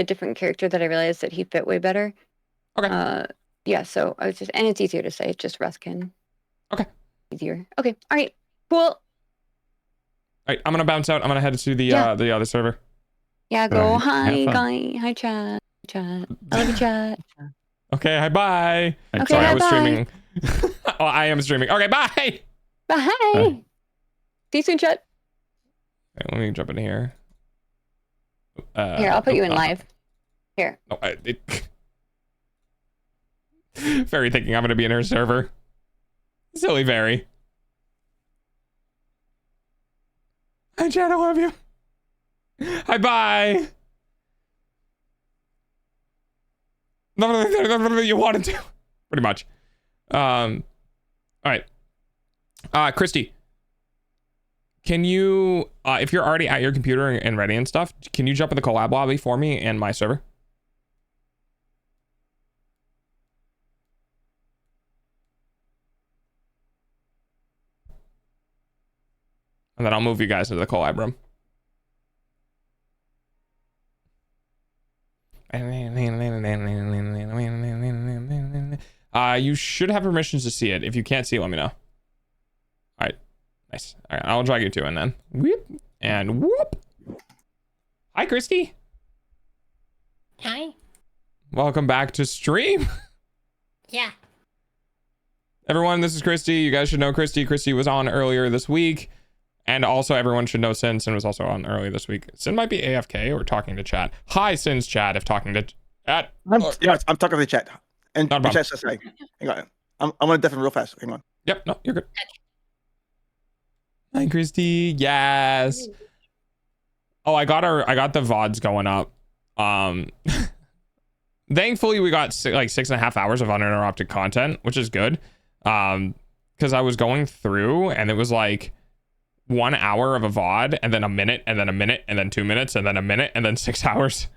different character that I realized that he fit way better. Okay. Yeah. So I was just, and it's easier to say. It's just Ruskin. Okay. Easier. Okay. All right. Cool. All right. I'm gonna bounce out. I'm gonna head to the other server. Yeah. Go. All right, Hi, have fun. guy. Hi, chat. Chat. I love you, chat. Okay. Hi. Bye. Okay, Sorry, I was bye. streaming. Oh, I am streaming. Okay. Bye. Bye. Bye. See you soon, chat. Okay, let me jump in here. Here, I'll put you in no, live. Here. No, Fairy thinking I'm gonna be in her server. Silly Fairy. Hi, Chad, I love you. Hi, bye. Nothing you wanted to. Pretty much. All right. Christy. Can you, if you're already at your computer and ready and stuff, can you jump in the collab lobby for me and my server? And then I'll move you guys into the collab room. You should have permissions to see it. If you can't see it, let me know. All right. Nice. All right, I'll drag you to it then. Whoop. And whoop. Hi, Christy. Hi. Welcome back to stream. Yeah. Everyone, this is Christy. You guys should know Christy. Christy was on earlier this week. And also, everyone should know Sin. Sin was also on earlier this week. Sin might be AFK or talking to chat. Hi, Sin's chat, if talking to chat. Yes, I'm talking to the chat. And Not a the problem. chat says, hey, hang on. I'm gonna deafen real fast. Hang on. Yep, no, you're good. Hi, Christy. Yes. Oh, I got the VODs going up. Thankfully, we got 6.5 hours of uninterrupted content, which is good. Because I was going through and it was like 1 hour of a VOD and then a minute and then a minute and then 2 minutes and then a minute and then 6 hours.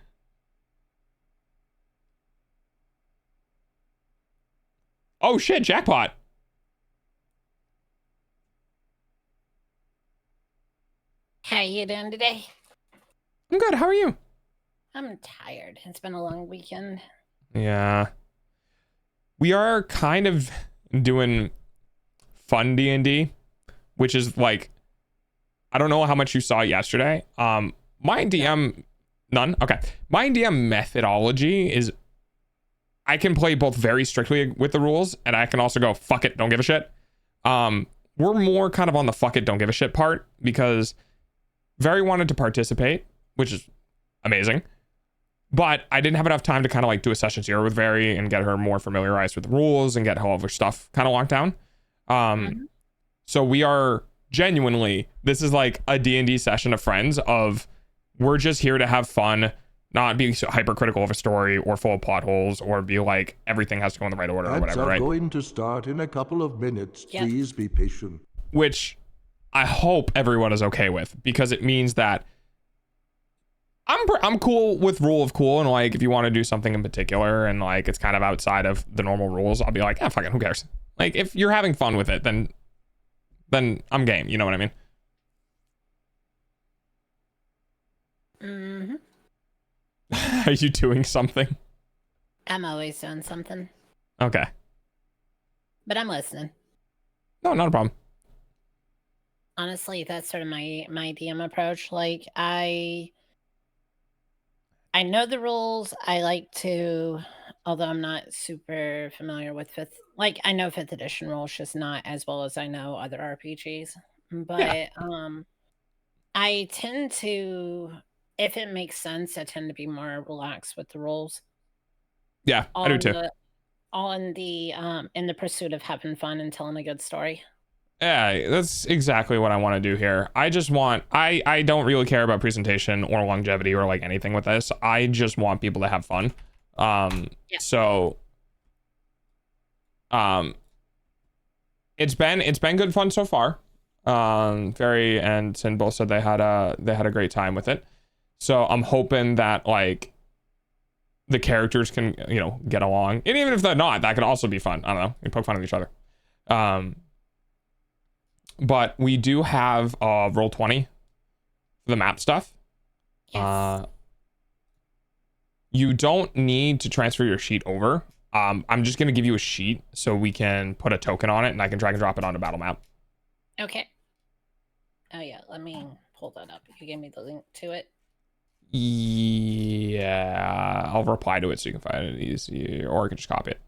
Oh shit, jackpot. How you doing today? I'm good. How are you? I'm tired. It's been a long weekend. Yeah. We are kind of doing fun D&D, which is like, I don't know how much you saw yesterday. My DM, none? Okay. My DM methodology is I can play both very strictly with the rules and I can also go, fuck it, don't give a shit. We're more kind of on the fuck it, don't give a shit part because Very wanted to participate, which is amazing. But I didn't have enough time to kind of like do a session 0 with Very and get her more familiarized with the rules and get all of her stuff kind of locked down. So we are genuinely, this is like a D&D session of friends of we're just here to have fun, not be so hypercritical of a story or full of plot holes or be like everything has to go in the right order or whatever, Ads are right? going to start in a couple of minutes. Please be patient. Which I hope everyone is okay with because it means that I'm cool with rule of cool, and like if you want to do something in particular and like it's kind of outside of the normal rules, I'll be like, yeah, fuck it, who cares? Like if you're having fun with it, then I'm game. You know what I mean? Mm-hmm. Are you doing something? I'm always doing something, Okay. but I'm listening. No, not a problem. Honestly, that's sort of my DM approach. Like I know the rules. I like to, although I'm not super familiar with I know 5th edition rules, just not as well as I know other RPGs. But I tend to, if it makes sense, I tend to be more relaxed with the rules. Yeah, I do too. All in the pursuit of having fun and telling a good story. Yeah, that's exactly what I want to do here. I just want, I don't really care about presentation or longevity or like anything with this. I just want people to have fun. So, it's been good fun so far. Very and Sin both said they had a great time with it. So I'm hoping that like the characters can, you know, get along. And even if they're not, that could also be fun. I don't know. We poke fun at each other. But we do have roll 20 for the map stuff. Yes. You don't need to transfer your sheet over. I'm just going to give you a sheet so we can put a token on it and I can drag and drop it onto battle map. Okay. Oh yeah, let me pull that up. You gave me the link to it. Yeah, I'll reply to it so you can find it easy, or I can just copy it.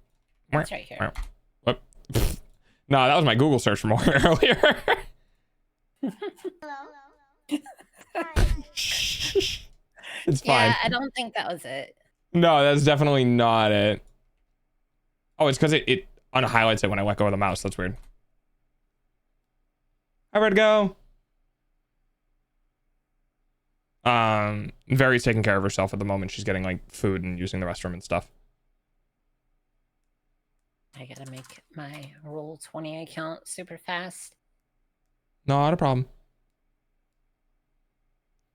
It's right here. Whoop. No, that was my Google search for more earlier. It's fine. Yeah, I don't think that was it. No, that's definitely not it. Oh, it's because it unhighlights it when I let go of the mouse. That's weird. Hi, where'd it go? Very's taking care of herself at the moment. She's getting like food and using the restroom and stuff. I gotta make my roll 20 account super fast. Not a problem.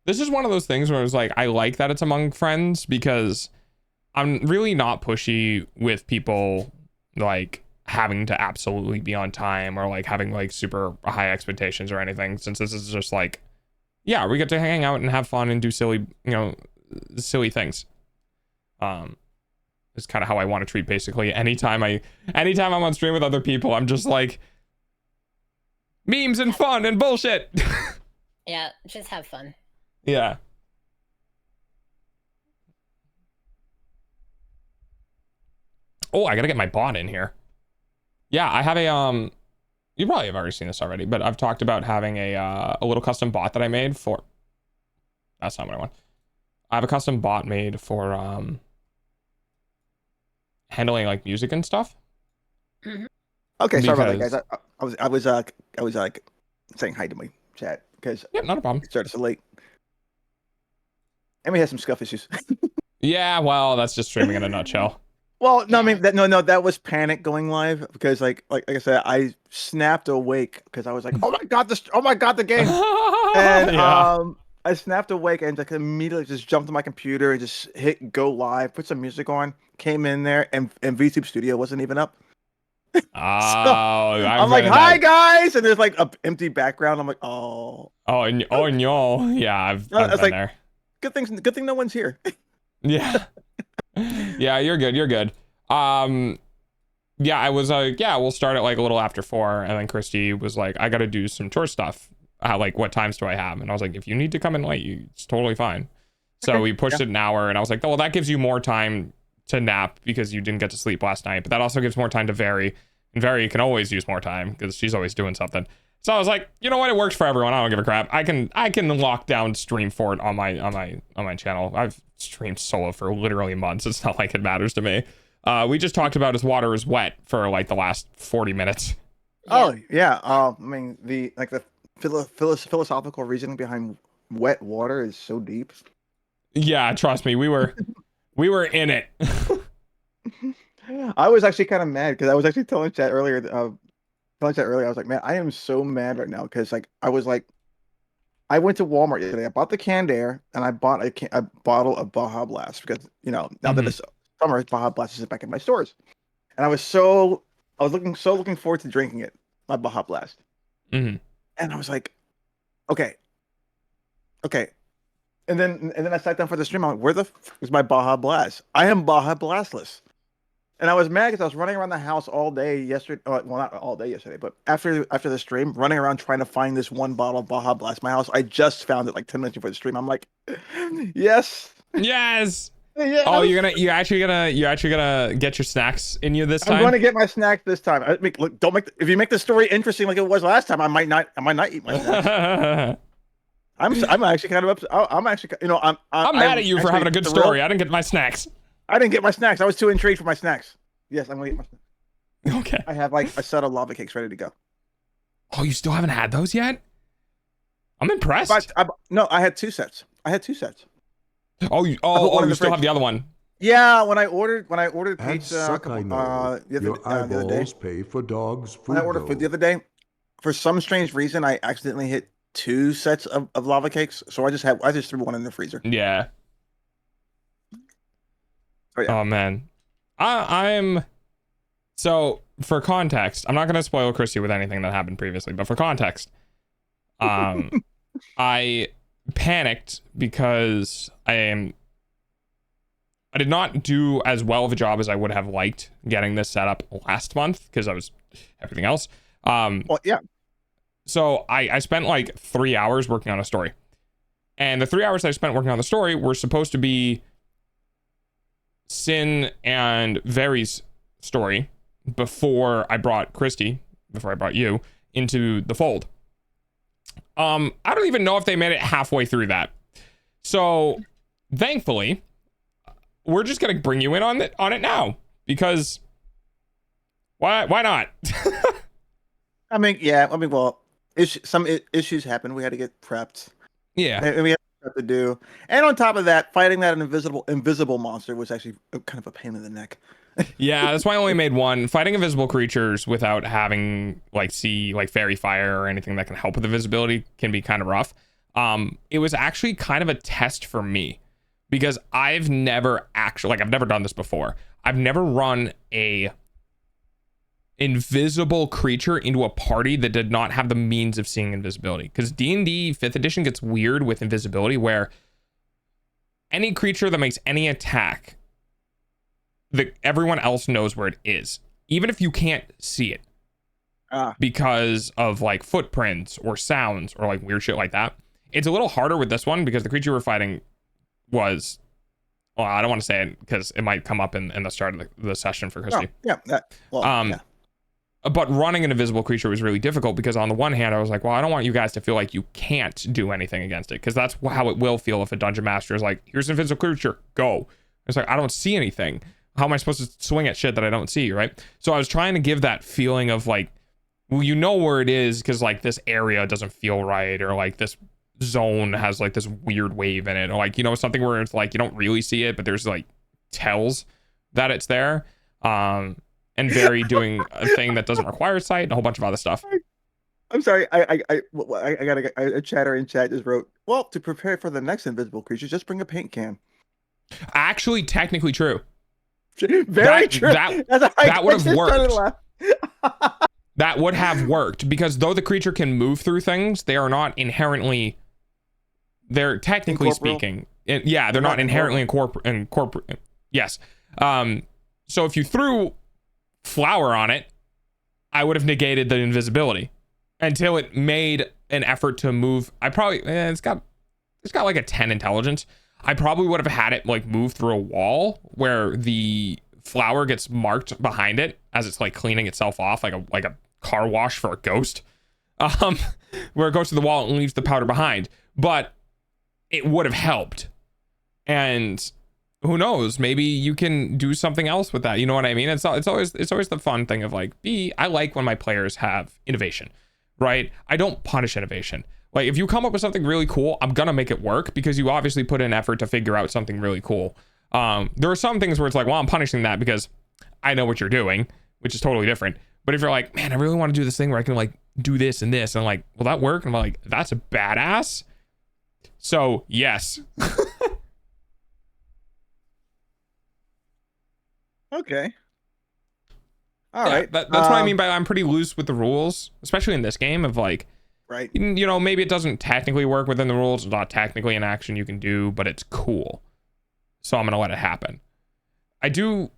This is one of those things where it's like, I like that it's among friends because I'm really not pushy with people like having to absolutely be on time or like having like super high expectations or anything, since this is just like, yeah, we get to hang out and have fun and do silly, you know, silly things. It's kind of how I want to treat basically anytime I'm on stream with other people. I'm just like memes and fun and bullshit. Yeah, just have fun. Yeah. Oh, I gotta get my bot in here. Yeah, I have a you probably have already seen this already, but I've talked about having a little custom bot that I made for. That's not what I want. I have a custom bot made for handling like music and stuff. Mm-hmm. Okay, sorry about that, guys. I was like saying hi to my chat because yeah, not a problem. It started so late, and we had some scuff issues. Yeah, well, that's just streaming in a nutshell. Well, no, I mean that was panic going live because like I said, I snapped awake because I was like, oh my god, the game, and yeah. I snapped awake and like immediately just jumped on my computer and just hit go live, put some music on, came in there, and VTube Studio wasn't even up. Oh, so I'm like, hi guys, and there's like an empty background. I'm like, no. Yeah, I've been like, there. Good thing no one's here. Yeah. Yeah, you're good. Yeah, I was like, yeah, we'll start at like a little after 4, and then Christy was like, I gotta do some tour stuff. Like, what times do I have? And I was like, if you need to come in late, it's totally fine. So we pushed it an hour, and I was like, oh, well, that gives you more time to nap because you didn't get to sleep last night, but that also gives more time to Vary, and Vary can always use more time because she's always doing something. So I was like, you know what, it works for everyone. I don't give a crap. I can lock down stream for it on my channel. I've streamed solo for literally months. It's not like it matters to me. We just talked about his water is wet for like the last 40 minutes. Oh yeah. I mean the philosophical reasoning behind wet water is so deep. Yeah, trust me, we were in it. I was actually kind of mad because I was actually telling chat earlier. I was like, man, I am so mad right now because like I went to Walmart yesterday. I bought the canned air and I bought a bottle of Baja Blast because now that it's summer, Baja Blast is back in my stores, and I was looking forward to drinking it, my Baja Blast, and I was like, okay, and then I sat down for the stream. I'm like, where the f is my Baja Blast? I am Baja Blastless. And I was mad because I was running around the house all day yesterday. Well, not all day yesterday, but after the stream, running around trying to find this one bottle of Baja Blast. My house, I just found it like 10 minutes before the stream. I'm like, yes. Yes. Oh, you actually gonna get your snacks in you this time? I'm going to get my snacks this time. If you make the story interesting like it was last time, I might not eat my snacks. I'm actually kind of upset. I'm actually, I'm mad at you for having a good story. I didn't get my snacks. I didn't get my snacks. I was too intrigued for my snacks. Yes, I'm gonna eat my snacks. Okay. I have like a set of lava cakes ready to go. Oh, you still haven't had those yet? I'm impressed. No, I had 2 sets. I had 2 sets. Oh, you still have the other one. Yeah, when I ordered And pizza suck, I know. Your the other day. eyeballs pay for dogs' food. When I ordered food the other day, for some strange reason, I accidentally hit 2 sets of lava cakes. So I just threw one in the freezer. Yeah. Oh, yeah. Oh man, I'm. So for context, I'm not going to spoil Christy with anything that happened previously, but for context, I panicked because I did not do as well of a job as I would have liked getting this set up last month because I was everything else. Well, yeah. So I spent like 3 hours working on a story, and the 3 hours I spent working on the story were supposed to be Sin and Very's story before I brought you into the fold. I don't even know if they made it halfway through that. So thankfully, we're just gonna bring you in on it now because why not? Well, some issues happened. We had to get prepped. Yeah, and we had stuff to do. And on top of that, fighting that invisible monster was actually kind of a pain in the neck. Yeah, that's why I only made one. Fighting invisible creatures without having fairy fire or anything that can help with the visibility can be kind of rough. It was actually kind of a test for me because I've never done this before. I've never run a invisible creature into a party that did not have the means of seeing invisibility, because D&D 5th edition gets weird with invisibility where any creature that makes any attack, everyone else knows where it is, even if you can't see it, because of like footprints or sounds or like weird shit like that. It's a little harder with this one because the creature we're fighting was, well, I don't want to say it because it might come up in the start of the session for Christy. But running an invisible creature was really difficult because on the one hand, I was like, well, I don't want you guys to feel like you can't do anything against it, because that's how it will feel if a dungeon master is like, here's an invisible creature, go. It's like, I don't see anything. How am I supposed to swing at shit that I don't see, right? So I was trying to give that feeling of like, well, you know where it is because like this area doesn't feel right, or like this zone has like this weird wave in it, or like, you know, something where it's like you don't really see it, but there's like tells that it's there. And Very doing a thing that doesn't require sight and a whole bunch of other stuff. I'm sorry. I got a chatter in chat just wrote, well, to prepare for the next invisible creature, just bring a paint can. Actually, technically true. Very true. That would have worked. That would have worked because though the creature can move through things, they are not inherently. They're technically speaking, they're not inherently incorporate. Yes. So if you threw flour on it, I would have negated the invisibility until it made an effort to move. I probably it's got like a 10 intelligence. I probably would have had it like move through a wall where the flour gets marked behind it as it's like cleaning itself off, like a car wash for a ghost, where it goes to the wall and leaves the powder behind. But it would have helped, and who knows, maybe you can do something else with that. You know what I mean? It's always the fun thing of like, I like when my players have innovation, right? I don't punish innovation. Like if you come up with something really cool, I'm gonna make it work because you obviously put in effort to figure out something really cool. There are some things where it's like, well, I'm punishing that because I know what you're doing, which is totally different. But if you're like, man, I really want to do this thing where I can like do this and this, and I'm like, will that work? And I'm like, that's a badass. So yes. Okay. All right. That's what I mean by I'm pretty loose with the rules, especially in this game of like, right. You know, maybe it doesn't technically work within the rules. It's not technically an action you can do, but it's cool. So I'm going to let it happen. I do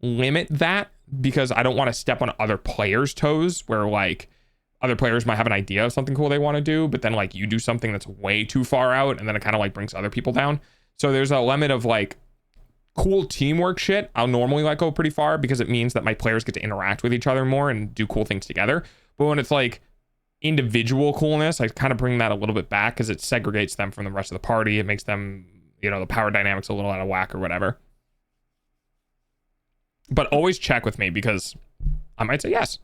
limit that because I don't want to step on other players' toes where like other players might have an idea of something cool they want to do, but then like you do something that's way too far out and then it kind of like brings other people down. So there's a limit of like cool teamwork shit. I'll normally let go pretty far because it means that my players get to interact with each other more and do cool things together. But when it's like individual coolness, I kind of bring that a little bit back because it segregates them from the rest of the party. It makes them, you know, the power dynamics a little out of whack or whatever. But always check with me because I might say yes.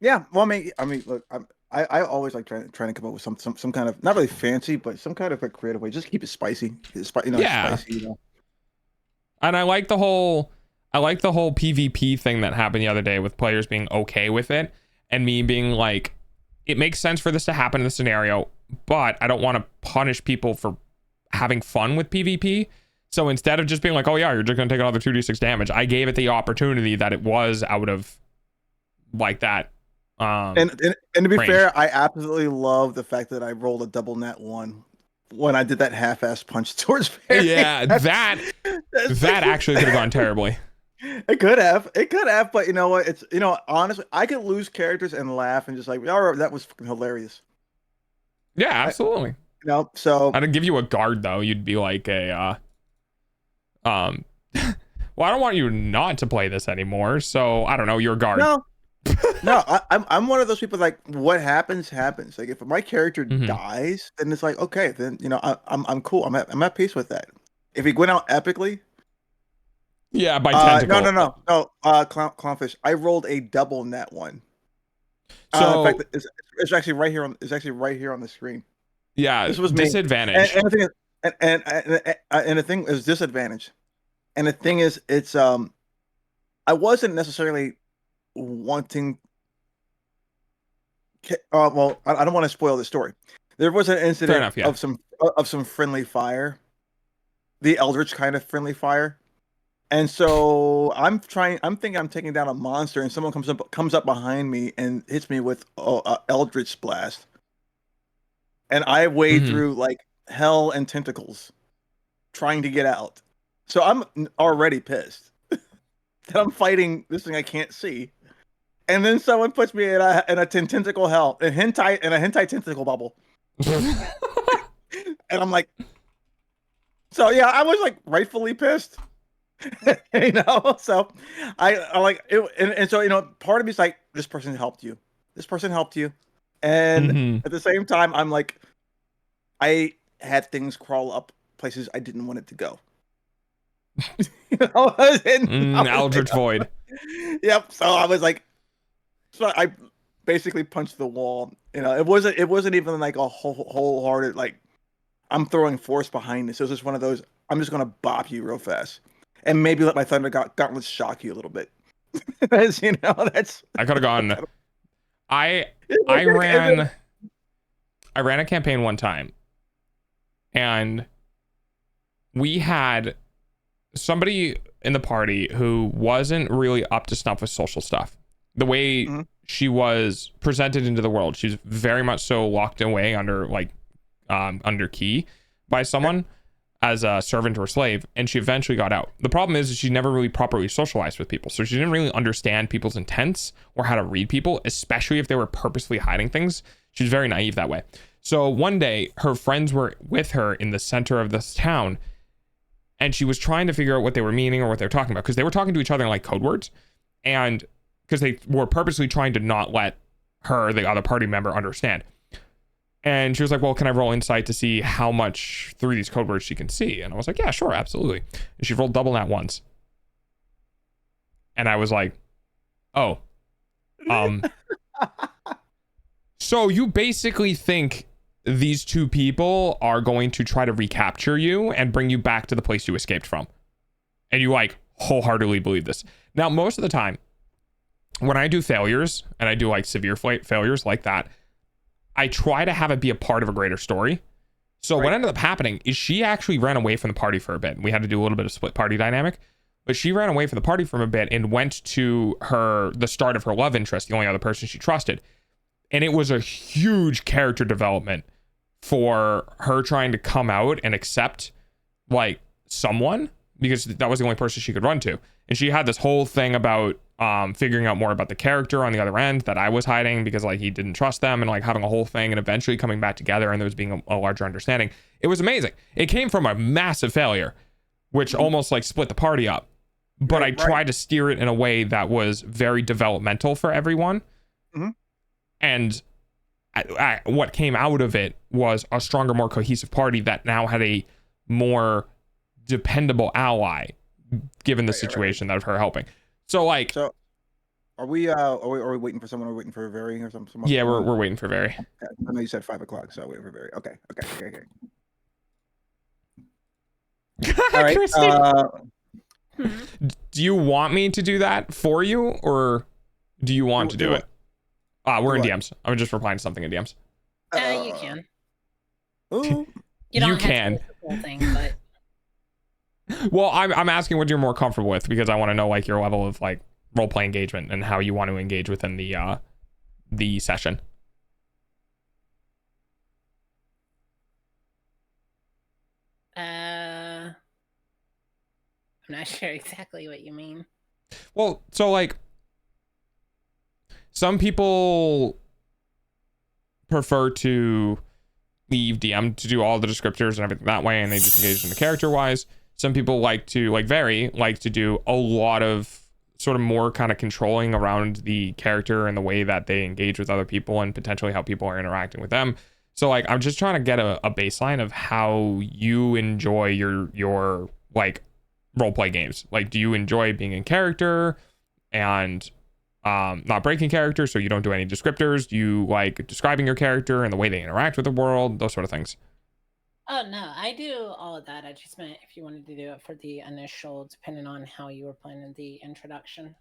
Yeah, well, look, I always like trying to come up with some kind of not really fancy, but some kind of like creative way. Just keep it spicy. Yeah. Spicy. And I like the whole PvP thing that happened the other day with players being okay with it, and me being like, it makes sense for this to happen in the scenario, but I don't want to punish people for having fun with PvP. So instead of just being like, oh yeah, you're just gonna take another 2d6 damage, I gave it the opportunity that it was out of like that. And to be fair, I absolutely love the fact that I rolled a double nat 1 when I did that half-ass punch towards Perry. Yeah, that actually could have gone terribly. It could have, but you know what? It's honestly, I could lose characters and laugh and just like, all right, that was fucking hilarious. Yeah, absolutely. So I didn't give you a guard though. You'd be like a well, I don't want you not to play this anymore. So I don't know, you're a guard. No, I'm one of those people like what happens. Like if my character dies, then it's like okay, then I'm cool. I'm at peace with that. If he went out epically, yeah, by tentacle. No, clownfish. I rolled a double nat 1. So in fact, it's actually right here on the screen. Yeah, this was disadvantage. And the thing is disadvantage, and the thing is it's I wasn't necessarily wanting well, I don't want to spoil the story. There was an incident of some friendly fire, the eldritch kind of friendly fire, and so I'm thinking I'm taking down a monster, and someone comes up behind me and hits me with a eldritch blast, and I wade through like hell and tentacles trying to get out. So I'm already pissed that I'm fighting this thing I can't see. And then someone puts me in a tentacle hell, a hentai tentacle bubble. And I'm like, so yeah, I was like rightfully pissed. So I like it, and so part of me is like, this person helped you. And at the same time, I'm like, I had things crawl up places I didn't want it to go. Eldritch Void. Yep. So I was like, so I basically punched the wall. It wasn't even like a wholehearted like I'm throwing force behind this. It was just one of those. I'm just gonna bop you real fast, and maybe let my thunder gauntlets shock you a little bit. That's I could have gone. I ran a campaign one time, and we had somebody in the party who wasn't really up to snuff with social stuff. The way she was presented into the world, she's very much so locked away under under key by someone as a servant or slave, and she eventually got out. The problem is she never really properly socialized with people, so she didn't really understand people's intents or how to read people, especially if they were purposely hiding things. She was very naive that way. So one day her friends were with her in the center of this town, and she was trying to figure out what they were meaning or what they were talking about, because they were talking to each other in like code words, and because they were purposely trying to not let her, the other party member, understand. And she was like, well, can I roll insight to see how much through these code words she can see? And I was like, yeah, sure, absolutely. And she rolled double nat once. And I was like, oh. So you basically think these two people are going to try to recapture you and bring you back to the place you escaped from. And you like wholeheartedly believe this. Now, most of the time, when I do failures, and I do like severe failures like that, I try to have it be a part of a greater story. So what ended up happening is she actually ran away from the party for a bit. We had to do a little bit of split party dynamic, but she ran away from the party for a bit and went to the start of her love interest, the only other person she trusted. And it was a huge character development for her trying to come out and accept like someone, because that was the only person she could run to. And she had this whole thing about figuring out more about the character on the other end that I was hiding, because like he didn't trust them, and like having a whole thing and eventually coming back together, and there was being a larger understanding. It was amazing. It came from a massive failure, which almost like split the party up. But I tried to steer it in a way that was very developmental for everyone. And what came out of it was a stronger, more cohesive party that now had a more dependable ally, given the situation that of her helping. So like, Are we waiting for someone? Are we waiting for Very or some? Yeah, we're waiting for Very. Okay. I know you said 5 o'clock, so wait for Very. Okay. All right. Do you want me to do that for you, or do you want to do it? We're in DMs. I'm just replying to something in DMs. You can. Ooh. You don't You have can. to do the whole thing, but Well, I'm asking what you're more comfortable with because I want to know like your level of like role play engagement and how you want to engage within the session. I'm not sure exactly what you mean. Well, so like some people prefer to leave DM to do all the descriptors and everything that way, and they just engage in the character wise. Some people like to like to do a lot of sort of more kind of controlling around the character and the way that they engage with other people and potentially how people are interacting with them. So like I'm just trying to get a baseline of how you enjoy your like role play games. Like, do you enjoy being in character and not breaking character, so you don't do any descriptors? Do you like describing your character and the way they interact with the world, those sort of things? Oh no, I do all of that. I just meant if you wanted to do it for the initial, depending on how you were planning the introduction.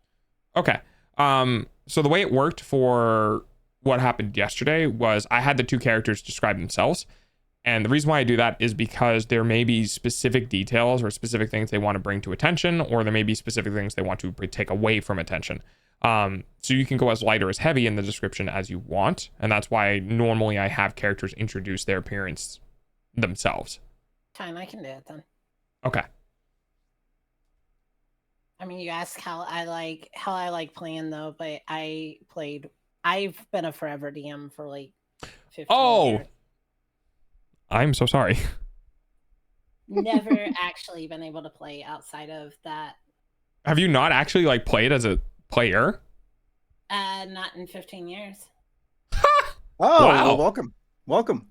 Okay. So the way it worked for what happened yesterday was I had the two characters describe themselves. And the reason why I do that is because there may be specific details or specific things they want to bring to attention, or there may be specific things they want to take away from attention. So you can go as light or as heavy in the description as you want. And that's why normally I have characters introduce their appearance themselves. Fine, I can do it then. Okay. I mean, you asked how I like playing though, but I've been a forever DM for like 15 years. I'm so sorry. Never actually been able to play outside of that. Have you not actually like played as a player? Not in 15 years. Oh, wow. Well, welcome.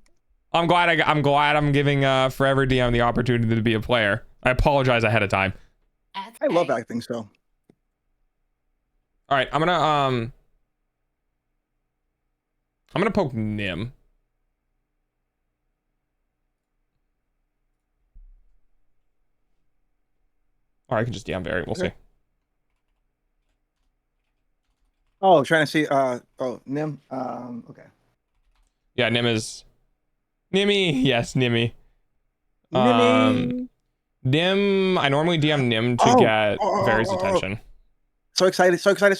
I'm glad I'm giving Forever DM the opportunity to be a player. I apologize ahead of time. I love acting, so. All right, I'm gonna poke Nim. Or I can just DM Very. We'll see. Oh, trying to see. Nim. Okay. Yeah, Nim is. Nimmy. Yes, Nimmy. Nim. I normally DM Nim to get Very's attention. So excited, so happy.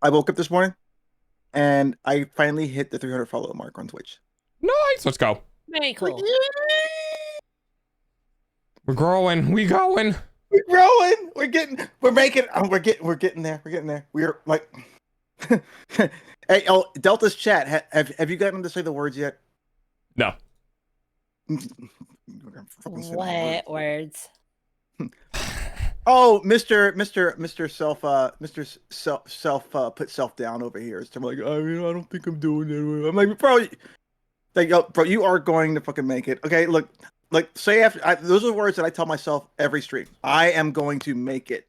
I woke up this morning and I finally hit the 300 follower mark on Twitch. Nice. Let's go. Very cool. We're growing. We're growing. We're getting there. We're like, hey, Delta's chat. Have you gotten him to say the words yet? No. What words? Oh, Mr. Self put self down over here. So I'm like, I don't think I'm doing it. I'm like, bro, you are going to fucking make it. Okay, look, say after those are the words that I tell myself every stream. I am going to make it.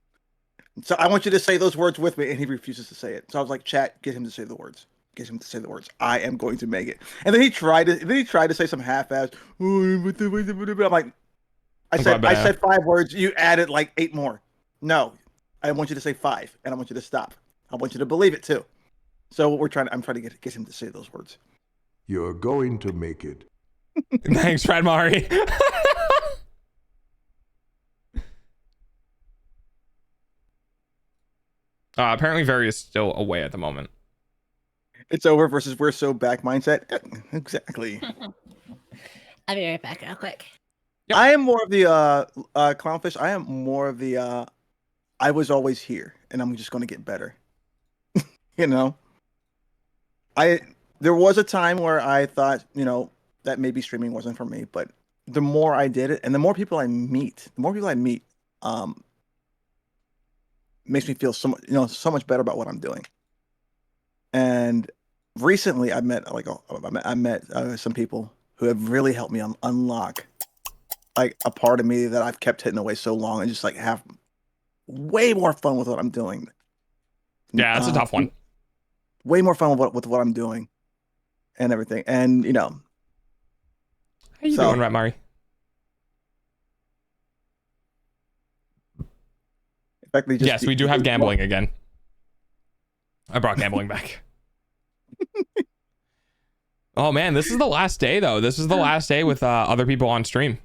So I want you to say those words with me, and he refuses to say it. So I was like, chat, get him to say the words. I am going to make it. And then he tried to say some half-ass. I'm like, I said 5 words. You added like 8 more. No, I want you to say 5, and I want you to stop. I want you to believe it too. So I'm trying to get him to say those words. You're going to make it. Thanks, Fred Mari. Apparently, Very is still away at the moment. It's over versus we're so back mindset. Exactly. I'll be right back real quick. Yep. I am more of the clownfish. I am more of the I was always here and I'm just going to get better. You know, there was a time where I thought, that maybe streaming wasn't for me, but the more I did it and the more people I meet, makes me feel so much better about what I'm doing. And recently I met some people who have really helped me unlock like a part of me that I've kept hidden away so long and just like have way more fun with what I'm doing. Yeah, it's a tough one. Way more fun with what I'm doing and everything. And how you doing, Rat Mari? In fact, yes, we do have gambling again. I brought gambling back. Oh man, this is the last day though. This is the last day with other people on stream.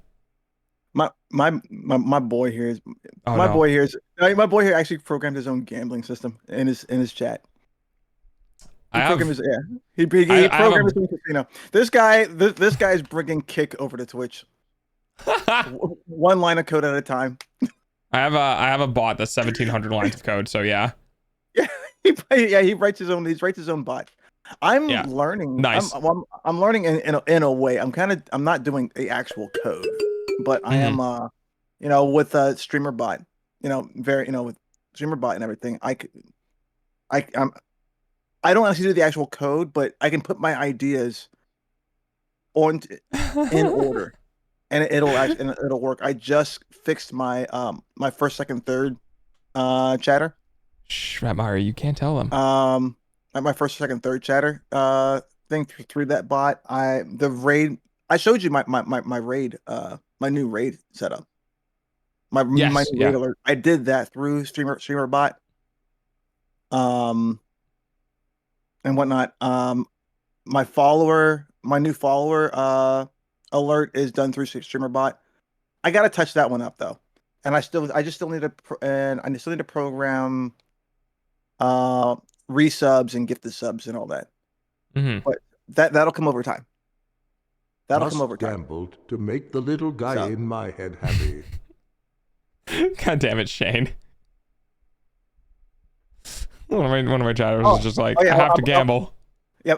My boy here is my boy here actually programmed his own gambling system in his chat. He programmed his own casino. This guy is bringing Kick over to Twitch. One line of code at a time. I have a bot that's 1,700 lines of code. So yeah. He writes his own bot. I'm learning. Nice. I'm learning in a way. I'm not doing the actual code, but I am with a streamer bot. With streamer bot and everything. I don't actually do the actual code, but I can put my ideas in order, and it'll work. I just fixed my my first, second, third chatter. Shh, Rat Mari, you can't tell them. My first, second, third chatter thing through that bot. I showed you my raid, my new raid setup. My new raid alert. I did that through streamer bot. And whatnot. My new follower alert is done through streamer bot. I gotta touch that one up though, and I still need to program resubs and gifted subs and all that. But that'll come over time. Gambled to make the little guy in my head happy. God damn it, Shane. One of my chatters was just like, I have to gamble.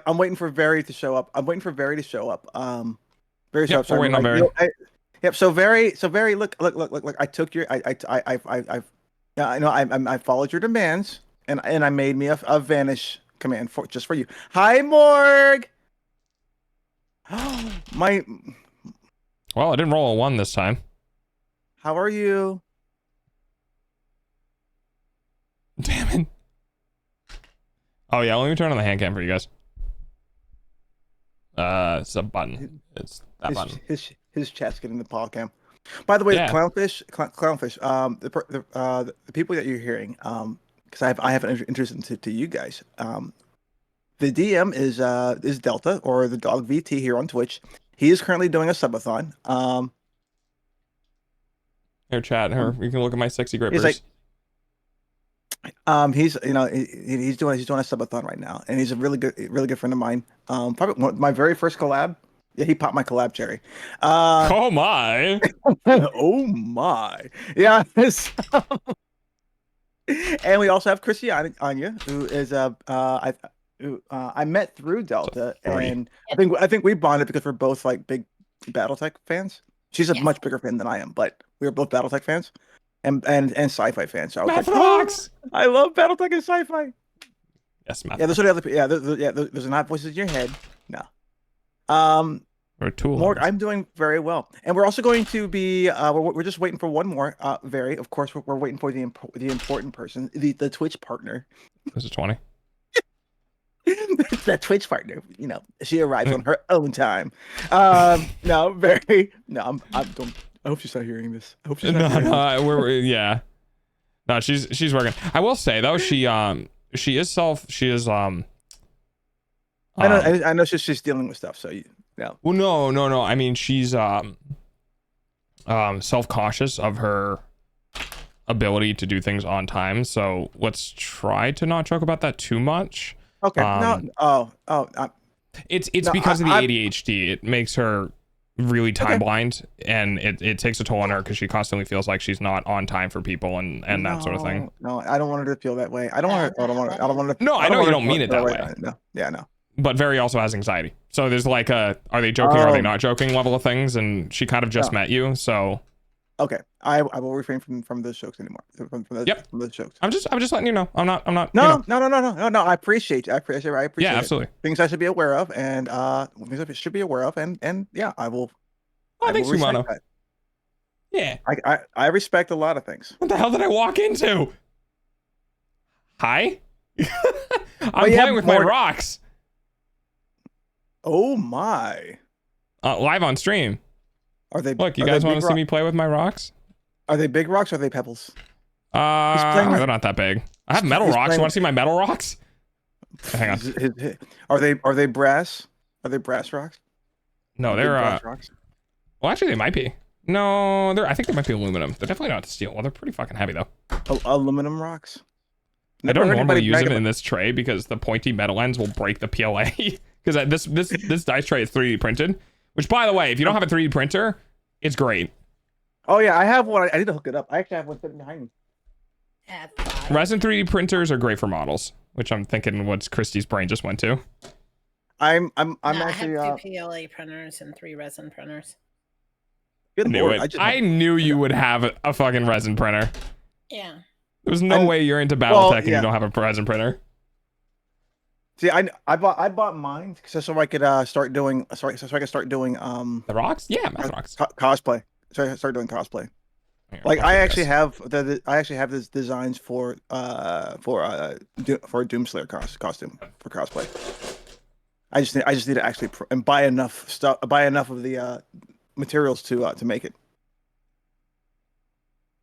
I'm waiting for Very to show up. Very to show up. Very yep, we're waiting on Very. So Very, look. I took your, I followed your demands, and I made me a vanish command just for you. Hi, Morg. Well, I didn't roll a 1 this time. How are you? Damn it. Oh yeah, let me turn on the hand cam for you guys. It's a button. It's that button. His chat's getting the paw cam. By the way, Clownfish. The people that you're hearing, because I have an interest into you guys. The DM is Delta, or the Dog VT here on Twitch. He is currently doing a SUB-A-THON. Here, chat. Here, you can look at my sexy grippers. He's doing a SUB-A-THON right now, and he's a really good friend of mine. Probably my very first collab. Yeah, he popped my collab cherry. Oh my! Oh my! Yeah. And we also have Christiana, who is I met through Delta, and I think we bonded because we're both like big BattleTech fans. She's a much bigger fan than I am, but we were both BattleTech fans. And sci-fi fans. So I was like, I love BattleTech and sci-fi. Yes, Matt. Yeah, there's other people. Yeah, there's not voices in your head. No. Or tool. More. I'm doing very well, and we're also going to be. We're just waiting for one more. Very, of course, we're waiting for the important person, the Twitch partner. This is 20. That Twitch partner. She arrives on her own time. No, very. No, I'm don't. I hope she's not hearing this. I hope she's not hearing this. Yeah. No, she's working. I will say though, she is I know she's dealing with stuff, so yeah. Well, no. I mean, she's self-cautious of her ability to do things on time. So let's try to not joke about that too much. Okay. It's because of the ADHD. It makes her really time blind, and it takes a toll on her because she constantly feels like she's not on time for people and that sort of thing. No, I don't want her to feel that way. I don't want her. No, I know you don't mean it that way. No, yeah, no. But Very also has anxiety, so there's like are they joking or are they not joking level of things, and she kind of just met you, so. Okay, I will refrain from those jokes anymore. From those jokes. I'm just letting you know. I'm not. No. I appreciate it. Yeah, absolutely. Things I should be aware of, and things I should be aware of, and yeah, I will. Oh, thanks, Rumano. Yeah. I respect a lot of things. What the hell did I walk into? Hi? I'm yeah, playing with my rocks. Oh my. Live on stream. Are they? Look, you guys want to see me play with my rocks? Are they big rocks or are they pebbles? They're not that big. I have metal rocks. You want to see my metal rocks? Hang on. Are they brass? Are they brass rocks? No, they're rocks? Well, actually, they might be. No, I think they might be aluminum. They're definitely not steel. Well, they're pretty fucking heavy though. Aluminum rocks. I don't normally use them in this tray because the pointy metal ends will break the PLA. Because this dice tray is 3D printed. Which, by the way, if you don't have a 3D printer, it's great. Oh yeah, I have one. I need to hook it up. I actually have one sitting behind me. Resin 3D printers are great for models, which I'm thinking what Christy's brain just went to. I'm No, actually. I have 2 PLA printers and 3 resin printers. I knew you would have a fucking resin printer. Yeah. There's no way you're into BattleTech and you don't have a resin printer. See, I bought mine so I could start doing the rocks. Yeah, math rocks. Cosplay. So I started doing cosplay. Like I actually have this designs for a Doomslayer costume for cosplay. I just need to actually and buy enough of the materials to make it.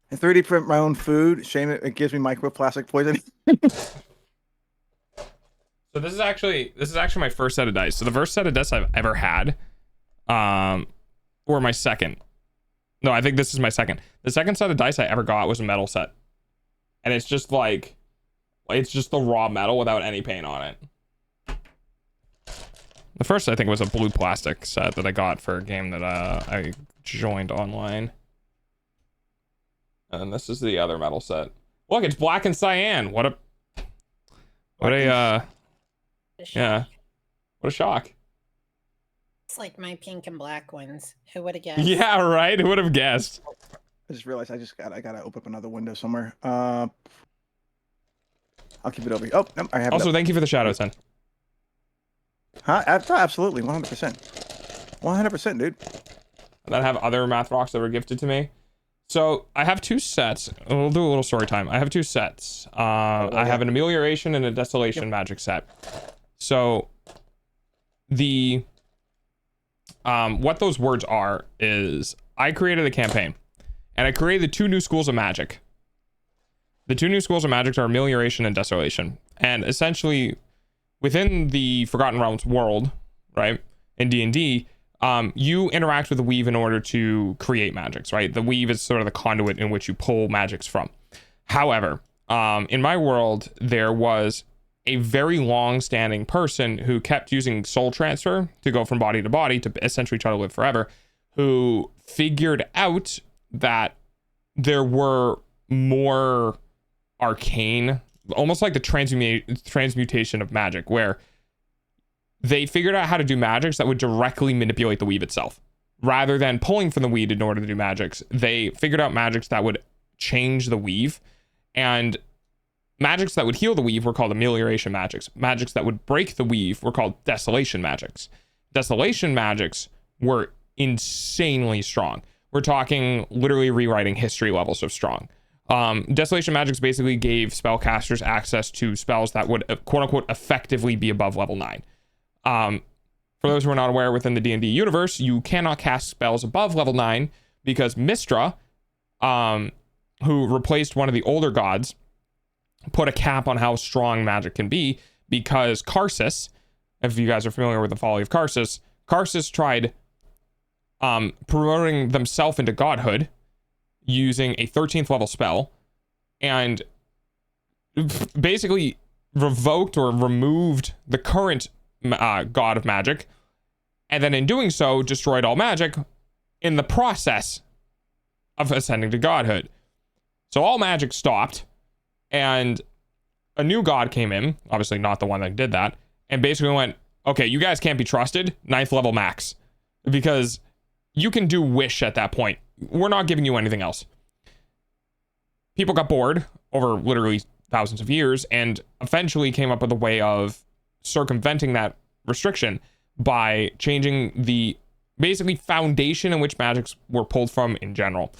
And 3D print my own food. Shame it gives me microplastic poisoning. So this is actually my first set of dice. So the first set of dice I've ever had, or my second. No, I think this is my second. The second set of dice I ever got was a metal set, and it's just like, it's just the raw metal without any paint on it. The first I think was a blue plastic set that I got for a game that I joined online. And this is the other metal set. Look, it's black and cyan. What a yeah. What a shock. It's like my pink and black ones. Who would have guessed? Yeah, right? Who would have guessed? I just realized I gotta open up another window somewhere. I'll keep it over here. Oh, no, I have also, thank you for the shadow, son. Huh? Absolutely, 100%. 100%, dude. And then I have other math rocks that were gifted to me. So I have 2 sets. We'll do a little story time. I have 2 sets. I have an amelioration and a desolation magic set. So the what those words are is I created a campaign and I created 2 new schools of magic. The 2 new schools of magic are amelioration and desolation. And essentially within the Forgotten Realms world, right, in D&D, you interact with the weave in order to create magics, right? The weave is sort of the conduit in which you pull magics from. However, in my world, there was a very long-standing person who kept using soul transfer to go from body to body to essentially try to live forever, who figured out that there were more arcane, almost like the transmutation of magic, where they figured out how to do magics that would directly manipulate the weave itself. Rather than pulling from the weave in order to do magics, they figured out magics that would change the weave, and magics that would heal the weave were called amelioration magics. Magics that would break the weave were called desolation magics. Desolation magics were insanely strong. We're talking literally rewriting history levels of strong. Desolation magics basically gave spellcasters access to spells that would quote unquote effectively be above level 9. For those who are not aware, within the D&D universe, you cannot cast spells above level 9 because Mistra, who replaced one of the older gods, put a cap on how strong magic can be, because Karsus, if you guys are familiar with the folly of Karsus tried promoting themselves into godhood using a 13th level spell, and basically revoked or removed the current god of magic, and then in doing so destroyed all magic in the process of ascending to godhood. So all magic stopped, and a new god came in, obviously not the one that did that, and basically went, okay, you guys can't be trusted, 9th level max, because you can do wish at that point. We're not giving you anything else. People got bored over literally thousands of years and eventually came up with a way of circumventing that restriction by changing the basically foundation in which magics were pulled from in general.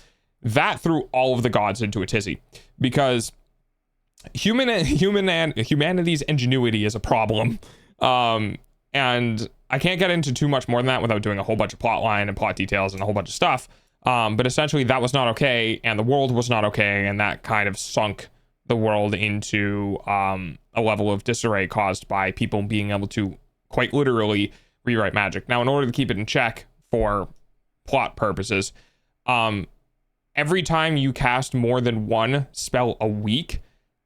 That threw all of the gods into a tizzy, because humanity's ingenuity is a problem. And I can't get into too much more than that without doing a whole bunch of plot line and plot details and a whole bunch of stuff. But essentially that was not okay, and the world was not okay, and that kind of sunk the world into a level of disarray caused by people being able to quite literally rewrite magic. Now, in order to keep it in check for plot purposes, every time you cast more than one spell a week,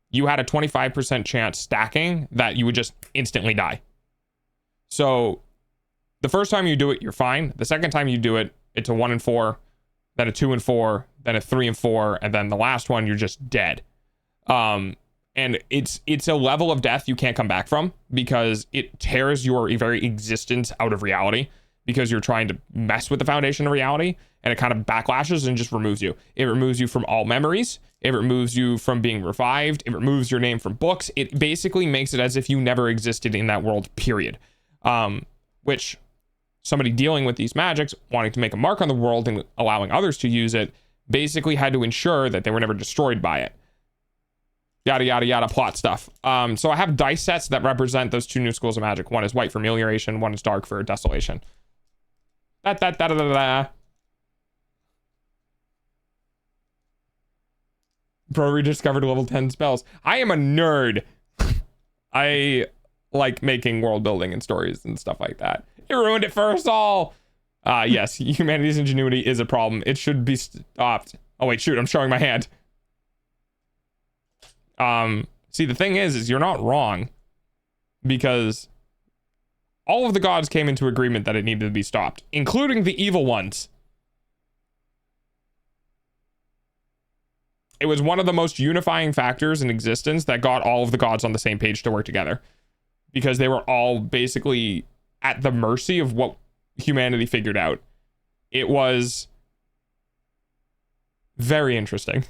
you had a 25% chance stacking that you would just instantly die. So the first time you do it, you're fine. The second time you do it, it's a 1 in 4, then a 2 in 4, then a 3 in 4, and then the last one, you're just dead. And it's a level of death you can't come back from, because it tears your very existence out of reality, because you're trying to mess with the foundation of reality, and it kind of backlashes and just removes you. It removes you from all memories. It removes you from being revived. It removes your name from books. It basically makes it as if you never existed in that world, period. Which somebody dealing with these magics, wanting to make a mark on the world and allowing others to use it, basically had to ensure that they were never destroyed by it. Yada, yada, yada, plot stuff. So I have dice sets that represent those two new schools of magic. One is white for amelioration, one is dark for desolation. Bro rediscovered level 10 spells. I am a nerd. I like making world building and stories and stuff like that. It ruined it for us all. Yes, humanity's ingenuity is a problem. It should be stopped. Oh wait, shoot, I'm showing my hand. See, the thing is you're not wrong, because all of the gods came into agreement that it needed to be stopped, including the evil ones. It was one of the most unifying factors in existence that got all of the gods on the same page to work together, because they were all basically at the mercy of what humanity figured out. It was very interesting.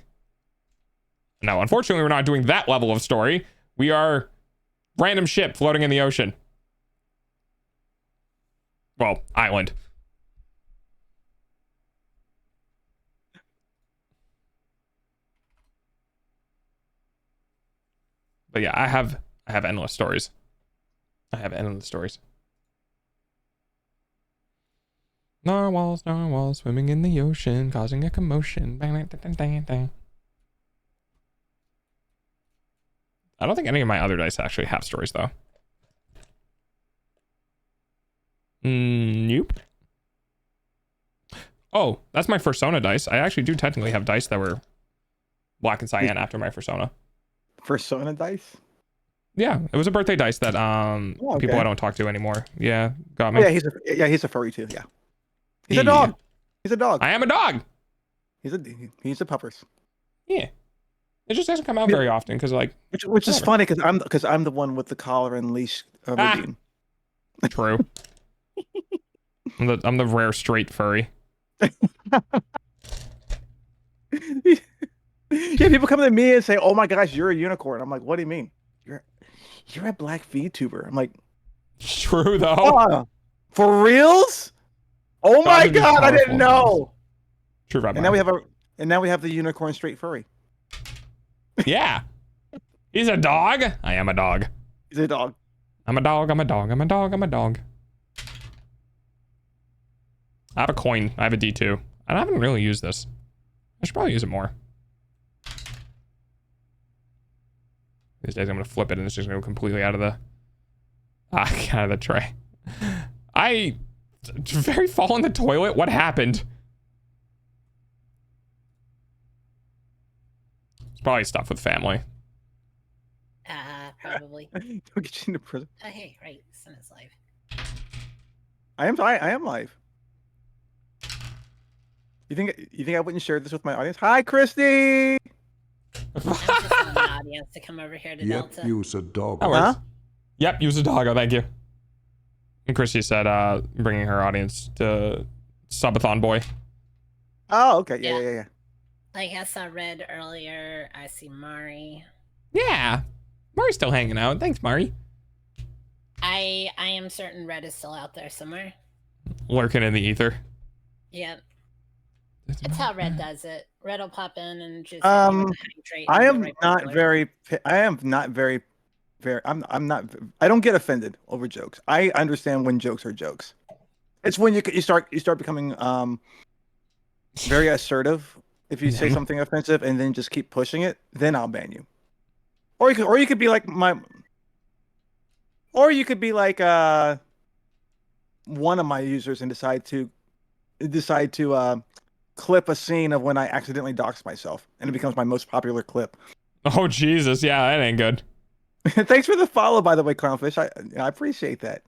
Now, unfortunately, we're not doing that level of story. We are random ship floating in the ocean. Well, island. But yeah, I have endless stories. I have endless stories. Narwhals, swimming in the ocean, causing a commotion. Bang, dang, dang, dang. I don't think any of my other dice actually have stories, though. Nope. Oh, that's my Persona dice. I actually do technically have dice that were black and cyan after my Persona. Persona dice? Yeah, it was a birthday dice that people I don't talk to anymore. Yeah, got me. Oh, yeah, he's a furry too. Yeah, he's a dog. He's a dog. I am a dog. He's a puppers. Yeah. It just doesn't come out very often, because like, which is funny, because I'm the one with the collar and leash regime. True. I'm the rare straight furry. Yeah, people come to me and say, "Oh my gosh, you're a unicorn." I'm like, "What do you mean? You're a black VTuber." I'm like, "True though." For reals? Oh my god, I didn't know. True, right? And now we have the unicorn straight furry. Yeah. He's a dog. I am a dog. He's a dog. I'm a dog. I'm a dog. I'm a dog. I'm a dog. I have a coin. I have a D2. I haven't really used this. I should probably use it more. These days I'm going to flip it and it's just going to go completely out of the... out of the tray. Very fall in the toilet? What happened? It's probably stuff with family. Probably. Don't get you into prison. Oh, hey, right. Son is live. I am live. You think I wouldn't share this with my audience? Hi, Christy. I'm just in the audience to come over here to Delta. Use a dog. Huh? Yep, use a doggo. Thank you. And Christy said, bringing her audience to SUB-A-THON boy. Oh, okay. Yeah. Like I saw Red earlier. I see Mari. Yeah. Mari's still hanging out. Thanks, Mari. I am certain Red is still out there somewhere. Lurking in the ether. Yep. It's how Red does it. Red will pop in and just I am not very. I'm not. I don't get offended over jokes. I understand when jokes are jokes. It's when you start becoming very assertive. If you say something offensive and then just keep pushing it, then I'll ban you. Or you could be like one of my users and decide to clip a scene of when I accidentally dox myself, and it becomes my most popular clip. Oh Jesus, yeah, that ain't good. Thanks for the follow, by the way, Clownfish. I appreciate that.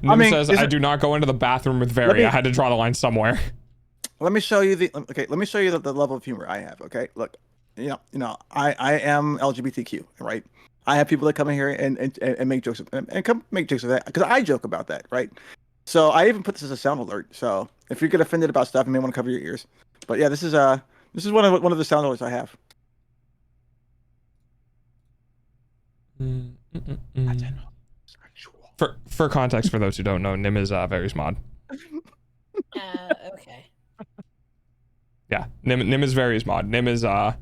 Nim says, I do not go into the bathroom with Very. I had to draw the line somewhere. Let me show you the level of humor I have. Okay, look, I am LGBTQ, right? I have people that come in here and make jokes and come make jokes of that because I joke about that, right? So I even put this as a sound alert. So if you get offended about stuff, you may want to cover your ears. But yeah, this is one of the sound alerts I have. For context, for those who don't know, Nim is Very's mod. Okay. Yeah, Nim is Very's mod. Nim is there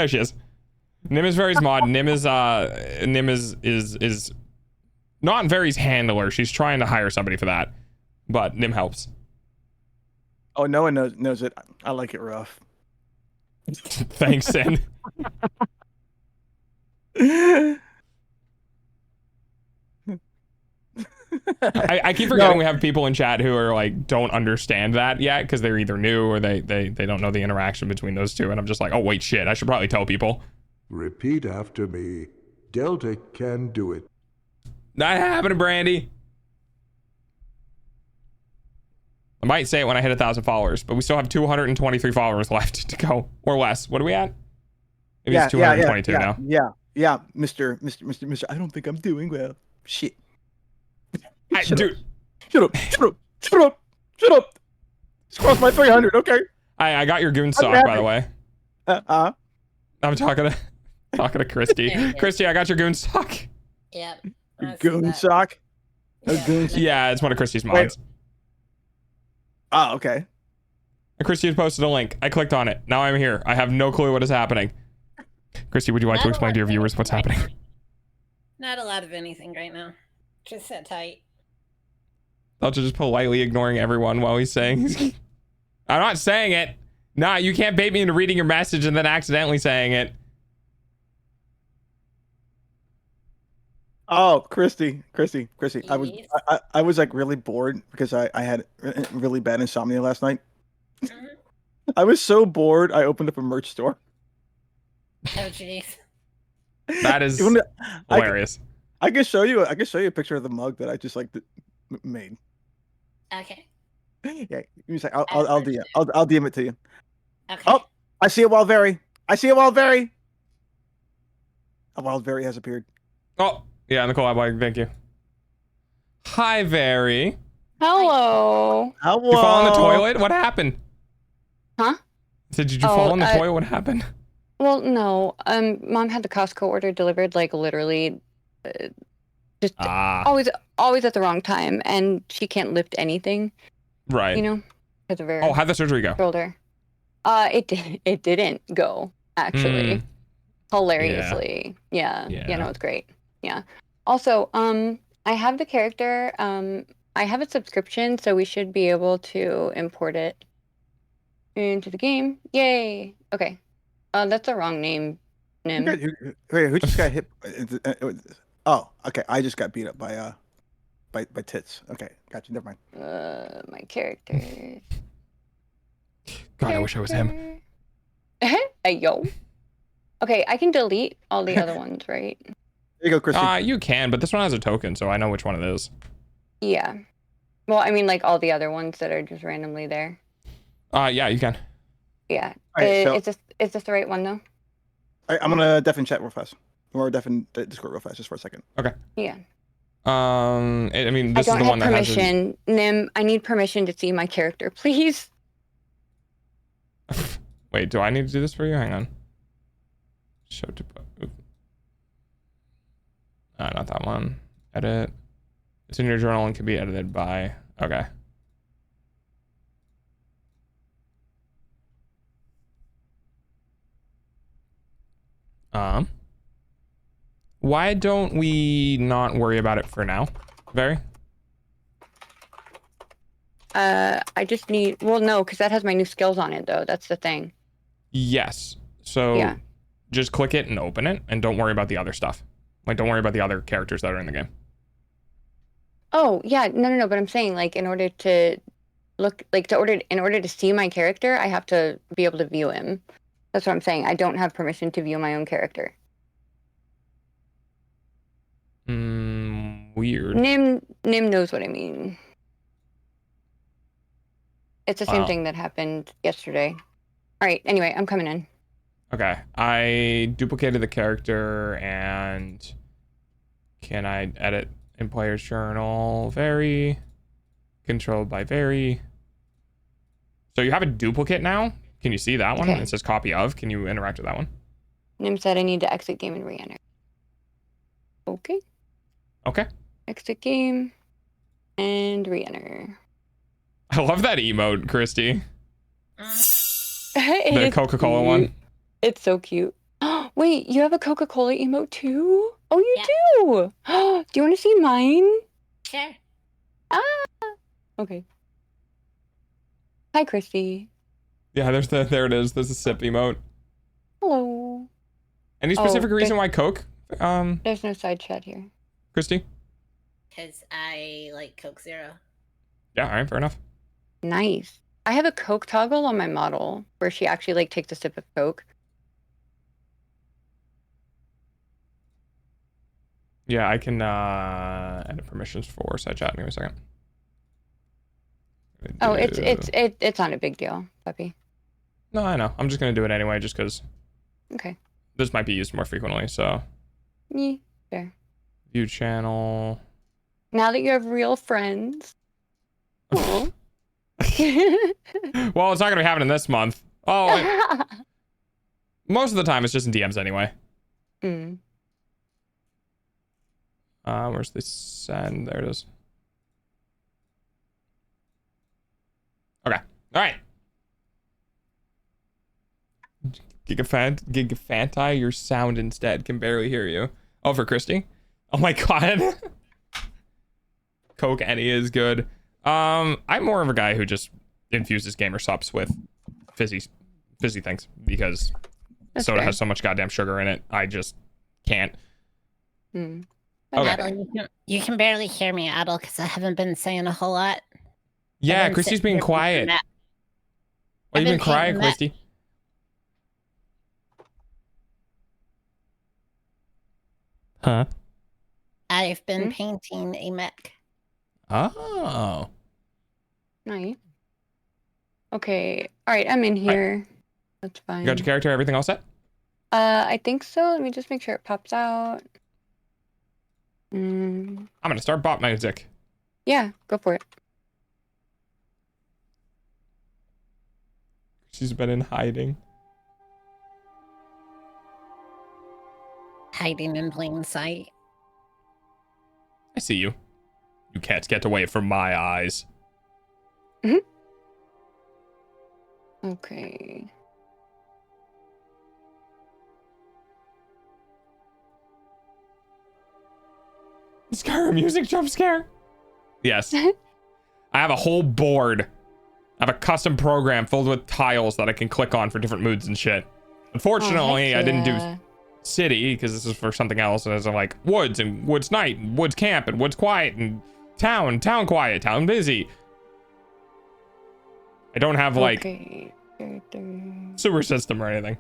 she is. Nim is Very's mod. Nim is not Very's handler. She's trying to hire somebody for that, but Nim helps. Oh, no one knows it. I like it rough. Thanks, Sin. I keep forgetting we have people in chat who are like don't understand that yet because they're either new or they don't know the interaction between those two, and I'm just like, oh wait, shit, I should probably tell people. Repeat after me. Delta can do it. Not happening, Brandy. I might say it when I hit 1,000 followers, but we still have 223 followers left to go, or less. What are we at? Maybe it's 222 now. Yeah, Mr. I don't think I'm doing well. Shit. Dude. Shut up. Just crossed my 300, okay? I got your goon sock, by the way. I'm talking to Christy. Christy, I got your goon sock. Yep. Goon sock? Yeah, it's one of Christy's mods. Oh, okay. And Christy had posted a link. I clicked on it. Now I'm here. I have no clue what is happening. Christy, would you like to explain to your viewers what's happening? Not a lot of anything right now. Just sit tight. I'll just politely ignoring everyone while he's saying I'm not saying it. Nah, you can't bait me into reading your message and then accidentally saying it. Oh, Christy. I was like really bored because I had really bad insomnia last night. I was so bored, I opened up a merch store. Oh, jeez. That is hilarious. I can show you a picture of the mug that I just like made. Okay. Yeah, I'll DM it to you. Okay. Oh, I see a wild Very. A wild Very has appeared. Oh, yeah, in the collab, thank you. Hi, Very. Hello. Hello. You fall in the toilet? What happened? Huh? Did you fall in the toilet? What happened? Well, no. Mom had the Costco order delivered, like literally, just always at the wrong time, and she can't lift anything. Right. You know, because of her. Oh, how'd the surgery go? Shoulder. It didn't go actually. Hilariously. Yeah. No, it's great. Yeah. Also, I have the character. I have a subscription, so we should be able to import it into the game. Yay. Okay. That's the wrong name. Nim. Wait, who just got hit? Oh, okay. I just got beat up by tits. Okay, gotcha. Never mind. My character. God, I wish I was him. Hey, yo. Okay, I can delete all the other ones, right? There you go, Christy. You can, but this one has a token, so I know which one it is. Yeah. Well, I mean, like all the other ones that are just randomly there. Yeah, you can. Yeah. Right, is this the right one though? I'm gonna deafen chat real fast, or deafen Discord real fast, just for a second. Okay. Yeah. I mean, this is the one that has. Permission, Nim. I need permission to see my character, please. Wait, do I need to do this for you? Hang on. Show to. Not that one. Edit. It's in your journal and can be edited by. Okay. Why don't we not worry about it for now? Very. I just need. Well, no, because that has my new skills on it, though. That's the thing. Yes. So yeah. Just click it and open it, and don't worry about the other stuff. Like, don't worry about the other characters that are in the game. Oh yeah, no. But I'm saying, like, in order to look, like, in order to see my character, I have to be able to view him. That's what I'm saying. I don't have permission to view my own character. Weird. Nim knows what I mean. It's the same thing that happened yesterday. All right. Anyway, I'm coming in. Okay. I duplicated the character, and can I edit in player's journal? Very. Controlled by very. So you have a duplicate now? Can you see that one? Okay. It says copy of. Can you interact with that one? Nim said I need to exit game and re-enter. Okay. Okay. Exit game and re-enter. I love that emote, Christy. The Coca-Cola one. It's so cute. Wait, you have a Coca-Cola emote too? Oh, you do? Do you want to see mine? Sure. Ah. Okay. Hi, Christy. Yeah, there it is. There's a sip emote. Hello. Any specific reason why Coke? There's no side chat here. Christy? Because I like Coke Zero. Yeah, all right, fair enough. Nice. I have a Coke toggle on my model where she actually like takes a sip of Coke. Yeah, I can edit permissions for side chat. Give me a second. Oh, it's not a big deal, puppy. No, I know. I'm just gonna do it anyway, just because. Okay. This might be used more frequently, so. Yeah, fair. View channel. Now that you have real friends. Well, it's not gonna be happening this month. Oh, most of the time it's just in DMs anyway. Where's the send? There it is. Okay. All right. Gigafanti, your sound instead can barely hear you. Oh, for Christy. Oh my god. Coke any is good. I'm more of a guy who just infuses gamer subs with fizzy things because soda has so much goddamn sugar in it. I just can't. Okay. Adel, you can barely hear me, Adel, because I haven't been saying a whole lot. Yeah, Christy's being quiet. Why you been quiet, Christy? Huh? I've been painting a mech. Oh. Nice. Okay. All right, I'm in here. That's fine. You got your character, everything all set? I think so. Let me just make sure it pops out. I'm gonna start bot music. Yeah, go for it. She's been in hiding. Hiding in plain sight. I see you. You can't get away from my eyes. Okay. Skyrim music jump scare. Yes. I have a whole board. I have a custom program filled with tiles that I can click on for different moods and shit. Unfortunately, I didn't do city because this is for something else. And it's like woods and woods night, and woods camp, and woods quiet, and town quiet, town busy. I don't have like sewer system or anything.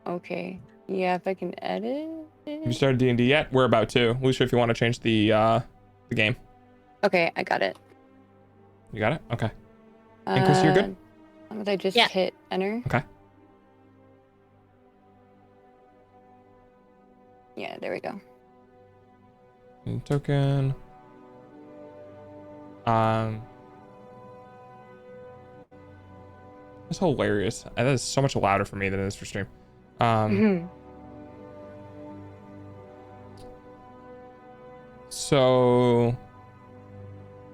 Okay. Yeah, if I can edit it. Have you started DnD yet? We're about to. Lucia, if you want to change the game. Okay, I got it. You got it? Okay. And Chris, you're good? I just hit enter. Okay. Yeah, there we go. And token. That's hilarious. That is so much louder for me than it is for stream. So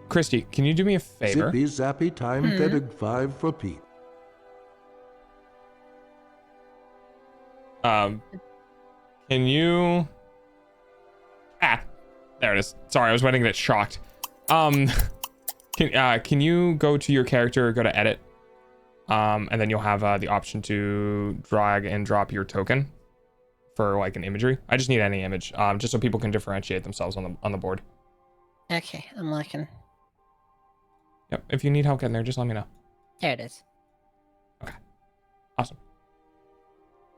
Christy, can you do me a favor? Zippy zappy time, Thedig 5 for Pete. Can you... there it is. Sorry, I was waiting to get shocked. Can you go to your character, go to edit, and then you'll have the option to drag and drop your token for like an imagery. I just need any image, just so people can differentiate themselves on the board. Okay, I'm looking. Yep. If you need help getting there, just let me know. There it is. Okay. Awesome.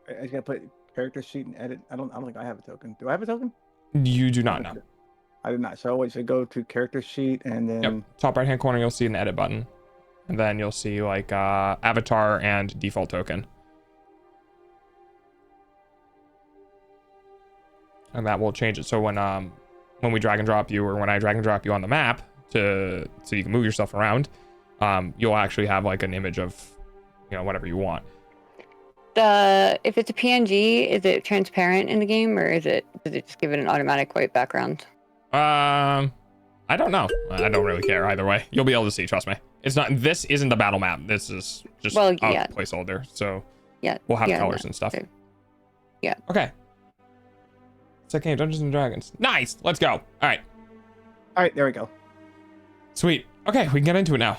I just gotta put character sheet and edit. I don't think I have a token. Do I have a token? You do not know. I did not. So I always go to character sheet and then. Yep. Top right hand corner, you'll see an edit button, and then you'll see like avatar and default token, and that will change it. So when we drag and drop you, or when I drag and drop you on the map so you can move yourself around, you'll actually have like an image of, whatever you want. If it's a PNG, is it transparent in the game, or does it just give it an automatic white background? I don't know. I don't really care either way. You'll be able to see, trust me. This isn't the battle map. This is just a placeholder. So yeah, we'll have colors and stuff. Yeah. Okay. Second game, Dungeons and Dragons. Nice. Let's go. All right, there we go. Sweet. Okay, we can get into it now.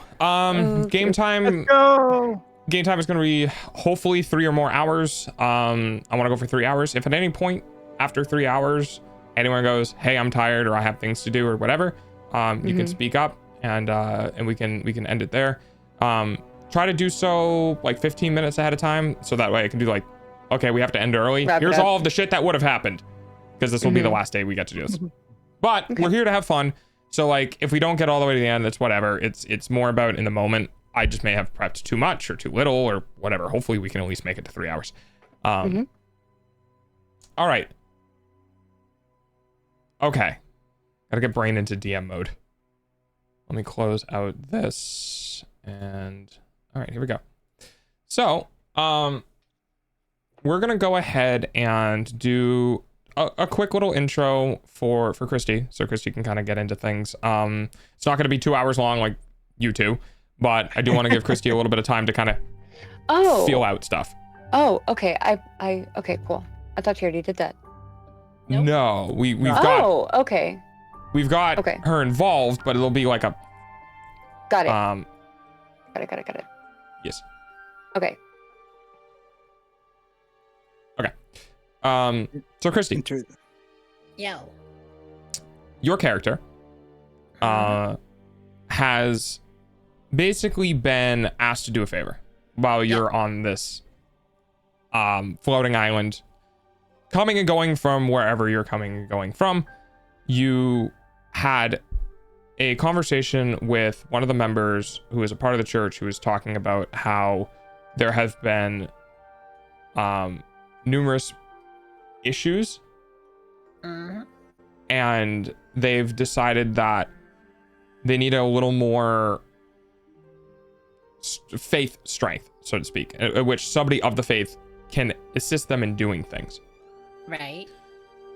Game time. Let's go. Game time is going to be hopefully 3 or more hours. I want to go for 3 hours. If at any point after 3 hours anyone goes, hey, I'm tired, or I have things to do, or whatever, you can speak up, and we can end it there. Try to do so like 15 minutes ahead of time, so that way I can do like, okay, we have to end early. Here's all of the shit that would have happened, because this will be the last day we get to do this. But we're here to have fun. So like, if we don't get all the way to the end, that's whatever. It's more about in the moment. I just may have prepped too much or too little or whatever. Hopefully we can at least make it to 3 hours. All right. Okay. Gotta get brain into DM mode. Let me close out this, and all right, here we go. So, we're gonna go ahead and do a quick little intro for Christy, so Christy can kind of get into things. It's not gonna be 2 hours long like you two, but I do want to give Christy a little bit of time to kind of feel out stuff. Oh, okay. Okay, cool. I thought you already did that. Nope. No, we've got. Oh, okay. We've got her involved, but it'll be like a. Got it. Got it. Yes. Okay. So Christy. Yo. Your character has basically been asked to do a favor while you're on this floating island, coming and going from wherever you're coming and going from. You had a conversation with one of the members who is a part of the church, who was talking about how there have been numerous issues, and they've decided that they need a little more faith strength, so to speak, at which somebody of the faith can assist them in doing things. Right.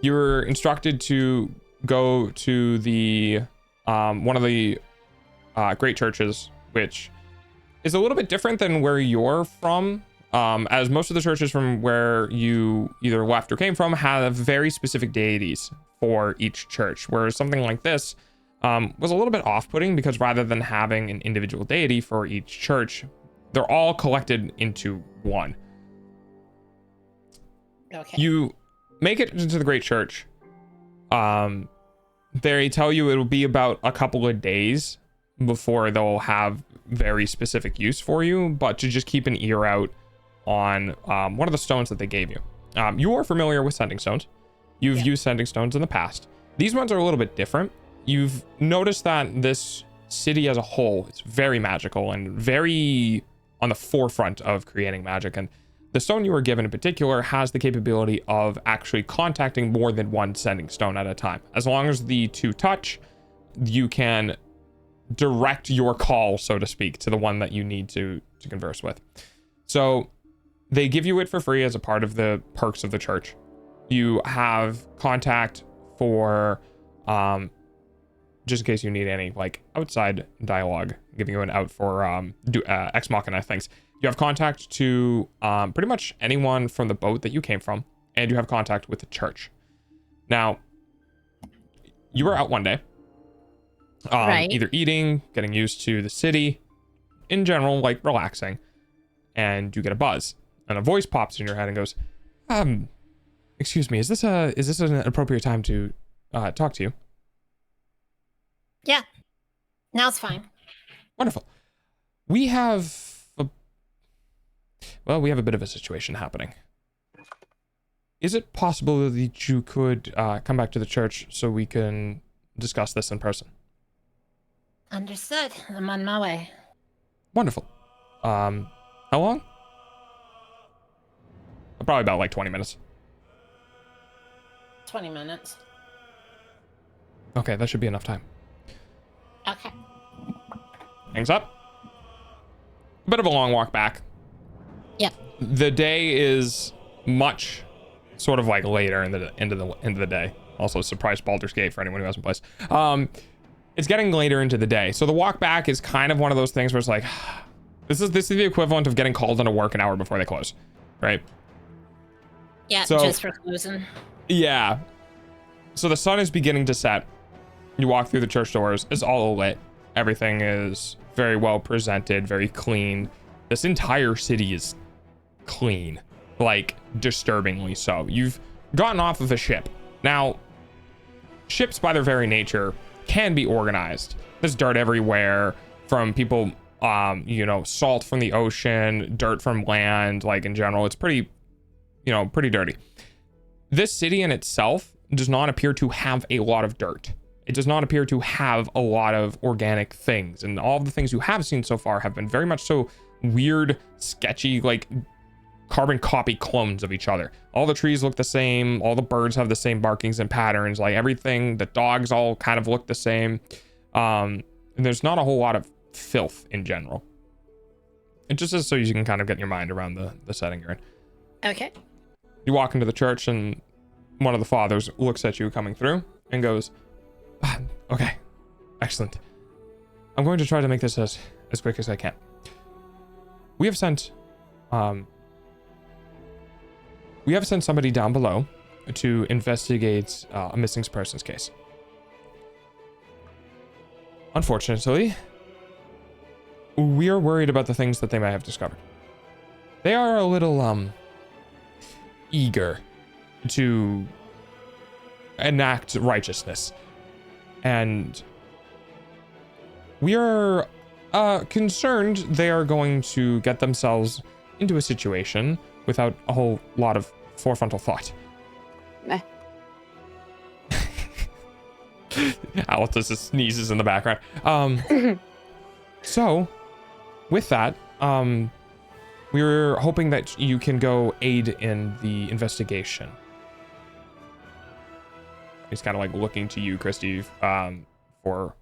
You're instructed to go to the one of the great churches, which is a little bit different than where you're from, as most of the churches from where you either left or came from have very specific deities for each church, whereas something like this was a little bit off-putting, because rather than having an individual deity for each church, they're all collected into one. Okay. You make it into the great church. They tell you it'll be about a couple of days before they'll have very specific use for you, but to just keep an ear out on one of the stones that they gave you. You are familiar with sending stones. You've used sending stones in the past. These ones are a little bit different. You've noticed that this city as a whole is very magical and very on the forefront of creating magic, and the stone you were given in particular has the capability of actually contacting more than one sending stone at a time. As long as the two touch, you can direct your call, so to speak, to the one that you need to converse with. So they give you it for free as a part of the perks of the church. You have contact for just in case you need any like outside dialogue, giving you an out for Ex Machina things. You have contact to pretty much anyone from the boat that you came from, and you have contact with the church. Now, you were out one day, Right. either eating, getting used to the city, in general, like relaxing, and you get a buzz, and a voice pops in your head and goes, excuse me, is this an appropriate time to talk to you? Yeah. Now it's fine. Wonderful. We have a bit of a situation happening. Is it possible that you could come back to the church so we can discuss this in person? Understood. I'm on my way. Wonderful. How long? Probably about like 20 minutes. 20 minutes. Okay, that should be enough time. Okay. Hangs up. A bit of a long walk back. Yeah. The day is much sort of like later in the end of the day. Also, surprise Baldur's Gate for anyone who hasn't played. It's getting later into the day, so the walk back is kind of one of those things where it's like, this is the equivalent of getting called into work an hour before they close, right? Yeah, So, just for closing. Yeah. So the sun is beginning to set. You walk through the church doors. It's all lit. Everything is very well presented, very clean. This entire city is clean, like disturbingly so. You've gotten off of a ship. Now, ships by their very nature can be organized. There's dirt everywhere from people, salt from the ocean, dirt from land, like in general. It's pretty dirty. This city in itself does not appear to have a lot of dirt. It does not appear to have a lot of organic things. And all of the things you have seen so far have been very much so weird, sketchy, like carbon copy clones of each other. All the trees look the same. All the birds have the same barkings and patterns. Like everything, the dogs all kind of look the same. And there's not a whole lot of filth in general. It just is so you can kind of get your mind around the setting you're in. Okay. You walk into the church and one of the fathers looks at you coming through and goes, okay, excellent. I'm going to try to make this as quick as I can. We have sent somebody down below to investigate a missing persons case. Unfortunately, we are worried about the things that they may have discovered. They are a little eager to enact righteousness, and we are concerned they are going to get themselves into a situation without a whole lot of forefrontal thought. Meh. Alice just sneezes in the background. So with that, we're hoping that you can go aid in the investigation. He's kind of like looking to you, Christy, for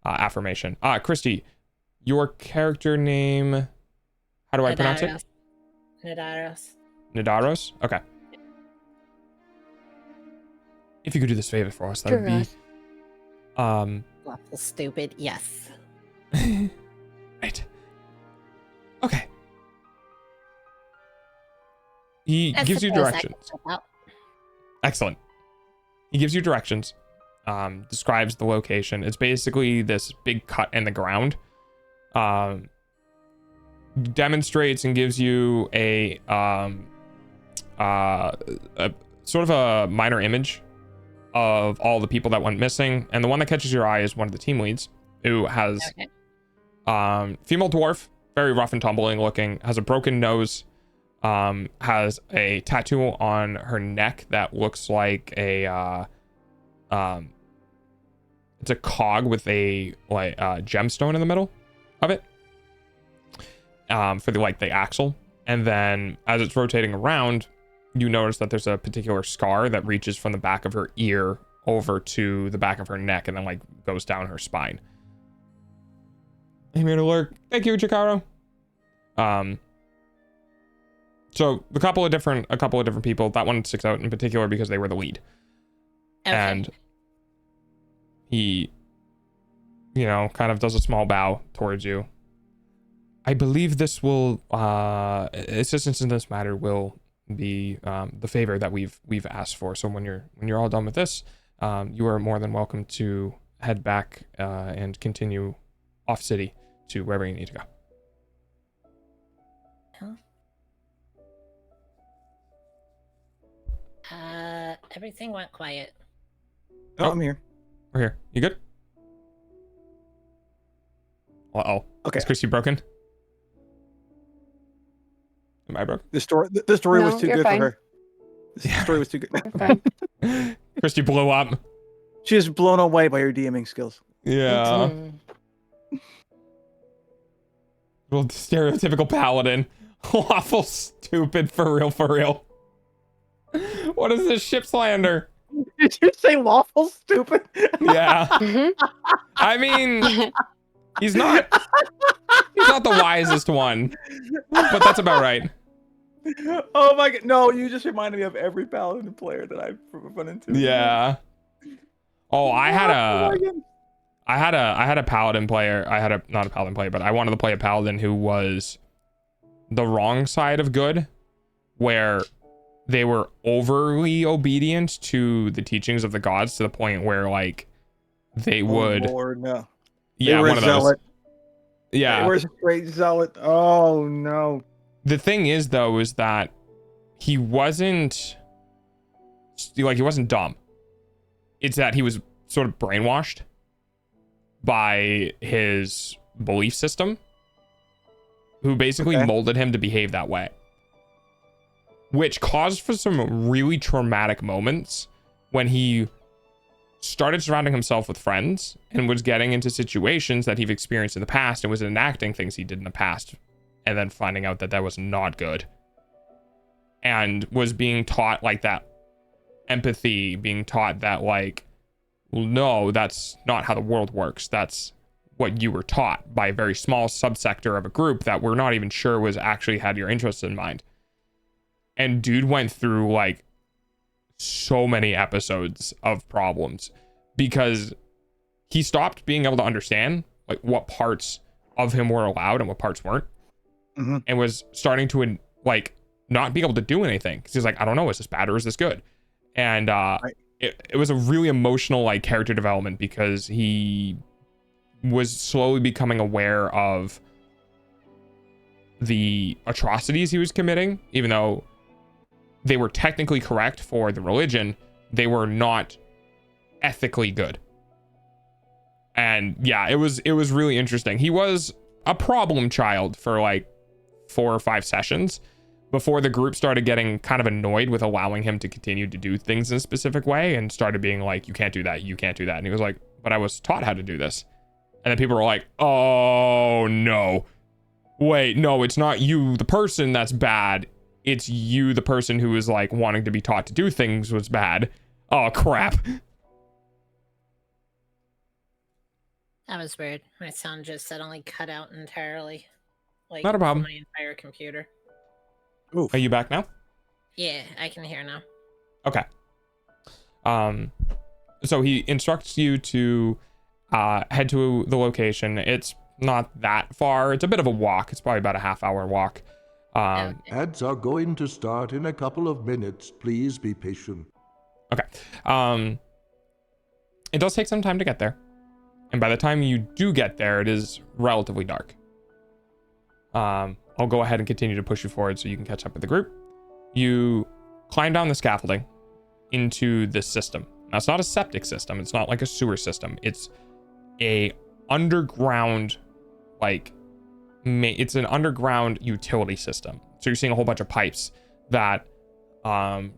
affirmation. Christy, your character name, how do I pronounce it? Nidaros? Okay. If you could do this favor for us, that would be... Awful stupid, yes. Right. Okay. He gives you directions. Excellent. He gives you directions, describes the location. It's basically this big cut in the ground. Demonstrates and gives you a sort of a minor image of all the people that went missing. And the one that catches your eye is one of the team leads, who has female dwarf, very rough and tumbling looking, has a broken nose, has a tattoo on her neck that looks like a it's a cog with a gemstone in the middle of it, for the axle. And then as it's rotating around, you notice that there's a particular scar that reaches from the back of her ear over to the back of her neck and then goes down her spine. I'm here to lurk. Thank you, Chikaro. So a couple of different people. That one sticks out in particular because they were the lead. Okay. And He, you know, kind of does a small bow towards you. I believe this will, assistance in this matter will be the favor that we've asked for. So when you're all done with this, you are more than welcome to head back and continue off city to wherever you need to go. Everything went quiet. Oh, I'm here. We're here. You good? Uh-oh. Okay. Is Christy broken? Am I broken? The story was too good fine. for her. The story was too good. Christy blew up. She was blown away by her DMing skills. Yeah. Well, stereotypical paladin. Awful stupid, for real. What is this ship slander? Did you say lawful stupid? Yeah. I mean, he's not the wisest one, but that's about right. Oh my god! No, you just reminded me of every paladin player that I've run into. Yeah. Oh, I had a paladin player. Not a paladin player, but I wanted to play a paladin who was the wrong side of good, where they were overly obedient to the teachings of the gods to the point where like they would. Lord, no. Yeah, one of those. Yeah. They were a straight zealot. Oh no. The thing is though, is that he wasn't dumb. It's that he was sort of brainwashed by his belief system, who basically molded him to behave that way, which caused for some really traumatic moments when he started surrounding himself with friends and was getting into situations that he'd experienced in the past and was enacting things he did in the past, and then finding out that that was not good, and was being taught like that empathy, being taught that like, well, no, that's not how the world works. That's what you were taught by a very small subsector of a group that we're not even sure was actually had your interests in mind. And dude went through like so many episodes of problems because he stopped being able to understand like what parts of him were allowed and what parts weren't, and was starting to like not be able to do anything because he's like, I don't know, is this bad or is this good? And it was a really emotional like character development because he was slowly becoming aware of the atrocities he was committing. Even though they were technically correct for the religion, they were not ethically good. And yeah, it was really interesting. He was a problem child for like 4 or 5 sessions before the group started getting kind of annoyed with allowing him to continue to do things in a specific way and started being like, you can't do that, you can't do that. And he was like, but I was taught how to do this. And then people were like, oh no, wait, no, it's not you, the person, that's bad. It's you, the person who is like wanting to be taught to do things was bad. Oh crap. That was weird. My sound just suddenly cut out entirely. Like, not a problem. My entire computer. Oof. Are you back now? Yeah, I can hear now. Okay. So he instructs you to head to the location. It's not that far. It's a bit of a walk. It's probably about a half-hour walk. Ads are going to start in a couple of minutes. Please be patient. Okay. It does take some time to get there. And by the time you do get there, it is relatively dark. I'll go ahead and continue to push you forward so you can catch up with the group. You climb down the scaffolding into this system. Now, it's not a septic system. It's not like a sewer system. It's a underground, like, it's an underground utility system. So you're seeing a whole bunch of pipes that,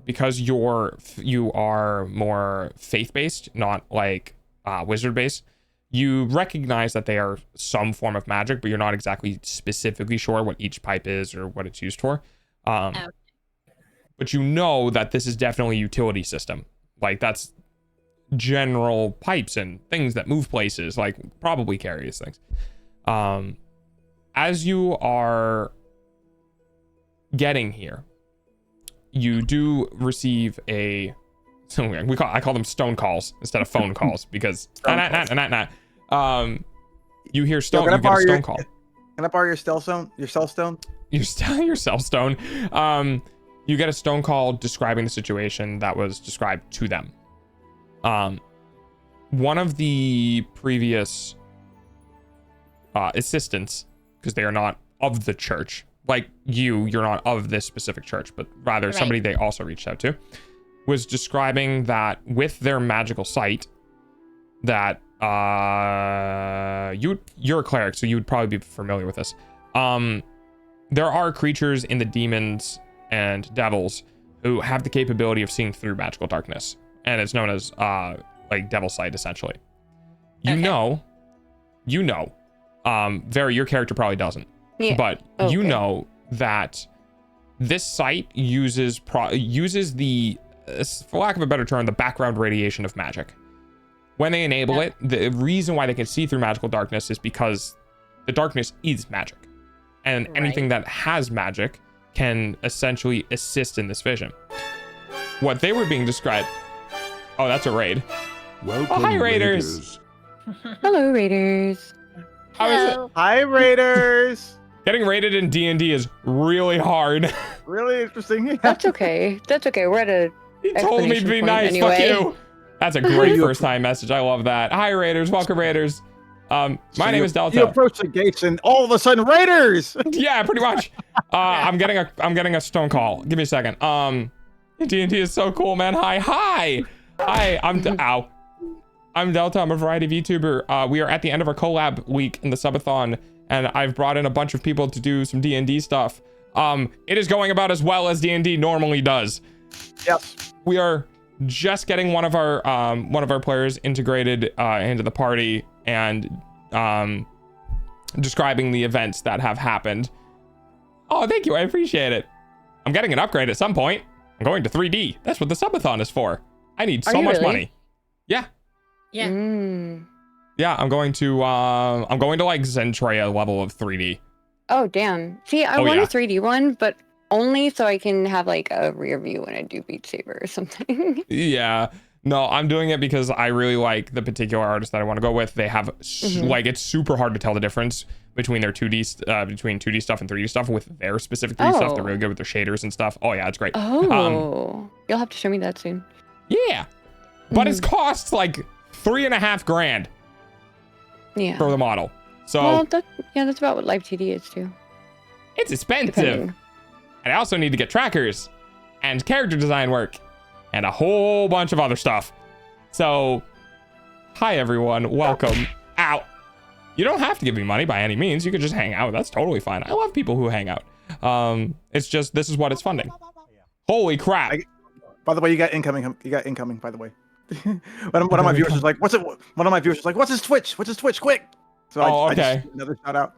because you are more faith-based, not like wizard-based, you recognize that they are some form of magic, but you're not exactly specifically sure what each pipe is or what it's used for. But you know that this is definitely a utility system. Like, that's general pipes and things that move places, like probably carry these things. As you are getting here, you do receive a So I call them stone calls instead of phone calls because you hear stone. You get a stone call. Can I borrow your cell stone? Your cell stone? Your cell stone. You get a stone call describing the situation that was described to them. One of the previous assistants, because they are not of the church, like you're not of this specific church, but rather somebody they also reached out to, was describing that with their magical sight, that you're a cleric, so you would probably be familiar with this. There are creatures in the demons and devils who have the capability of seeing through magical darkness, and it's known as like devil sight, essentially. You know, Very, your character probably doesn't, but you know that this sight uses the, for lack of a better term, the background radiation of magic. When they enable it, the reason why they can see through magical darkness is because the darkness is magic, and anything that has magic can essentially assist in this vision. What they were being described. Oh, that's a raid. Welcome, hi, Raiders. Hello, Raiders. How is it? Hi, Raiders. Getting raided in DnD is really hard. Really interesting. That's okay. That's okay. We're at a. He told me to be nice. Anyway. Fuck you. That's a great first time message. I love that. Hi, Raiders. Welcome, Raiders. My name is Delta. You approach the gates and all of a sudden, Raiders. Yeah, pretty much. I'm getting a stone call. Give me a second. D&D is so cool, man. Hi. I'm Delta. I'm a variety VTuber. We are at the end of our collab week in the SUB-A-THON, and I've brought in a bunch of people to do some D&D stuff. It is going about as well as D&D normally does. Yes. We are just getting one of our players integrated into the party and describing the events that have happened. Oh, thank you. I appreciate it. I'm getting an upgrade at some point. I'm going to 3D. That's what the SUB-A-THON is for. I need so much money. Yeah. Yeah. Yeah, I'm going to like Zentreya level of 3D. Oh, damn. See, I want a 3D one, but only so I can have like a rear view when I do Beat Saber or something. Yeah. No, I'm doing it because I really like the particular artist that I want to go with. They have like, it's super hard to tell the difference between their 2D between 2D stuff and 3D stuff with their specific 3D stuff. They're really good with their shaders and stuff. Oh yeah, it's great. Oh, you'll have to show me that soon. Yeah, but it costs like $3,500. Yeah. For the model. So well, that's about what Live TD is too. It's expensive. Depending. And I also need to get trackers and character design work and a whole bunch of other stuff. So, hi everyone, welcome. Ow. You don't have to give me money by any means. You could just hang out. That's totally fine. I love people who hang out. It's just, this is what it's funding. Holy crap. By the way, you got incoming. By the way. one of my viewers was like, "What's it?" One of my viewers was like, "What's his Twitch? What's his Twitch? Quick!" So I just, another shout out.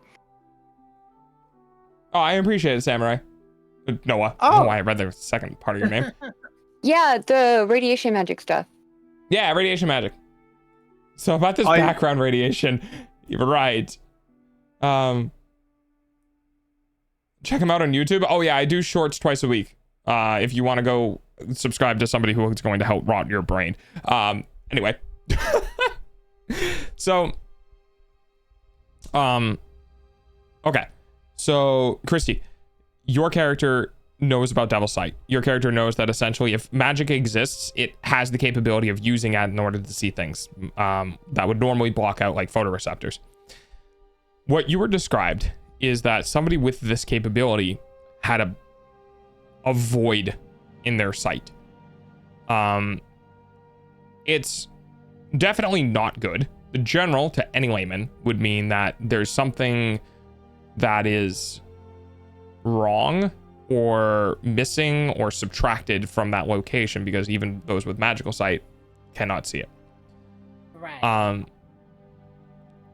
Oh, I appreciate it, Samurai. Noah. I don't know why I read the second part of your name. Yeah, the radiation magic stuff. Yeah, radiation magic. So about this background radiation, you're right. Check him out on YouTube. Oh yeah, I do shorts twice a week. If you want to go subscribe to somebody who is going to help rot your brain. Anyway. So, okay. So, Christy, your character knows about Devil Sight. Your character knows that essentially if magic exists, it has the capability of using it in order to see things that would normally block out like photoreceptors. What you were described is that somebody with this capability had a void in their sight. It's definitely not good. The general to any layman would mean that there's something that is wrong or missing or subtracted from that location, because even those with magical sight cannot see it. Right.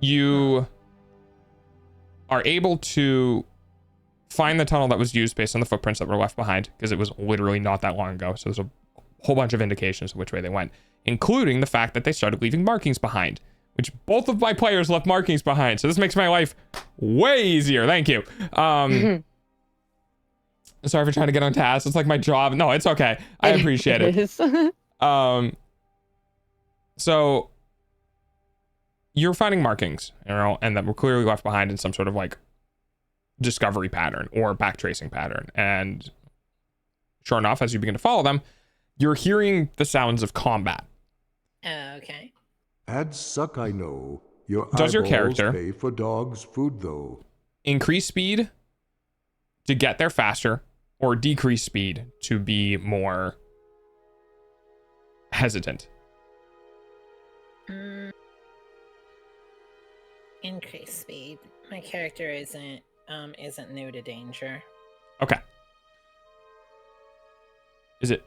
You are able to find the tunnel that was used based on the footprints that were left behind, because it was literally not that long ago. So there's a whole bunch of indications of which way they went, including the fact that they started leaving markings behind, which both of my players left markings behind. So this makes my life way easier. Thank you. Sorry for trying to get on task. It's like my job. No, it's okay. I appreciate it. So you're finding markings, and that were clearly left behind in some sort of like discovery pattern or backtracing pattern. And sure enough, as you begin to follow them, you're hearing the sounds of combat. Okay. Ads suck, I know. Your Does your eyeballs character pay for dog's food, though? increase speed to get there faster, or decrease speed to be more hesitant? Increase speed. My character isn't new to danger. Okay. Is it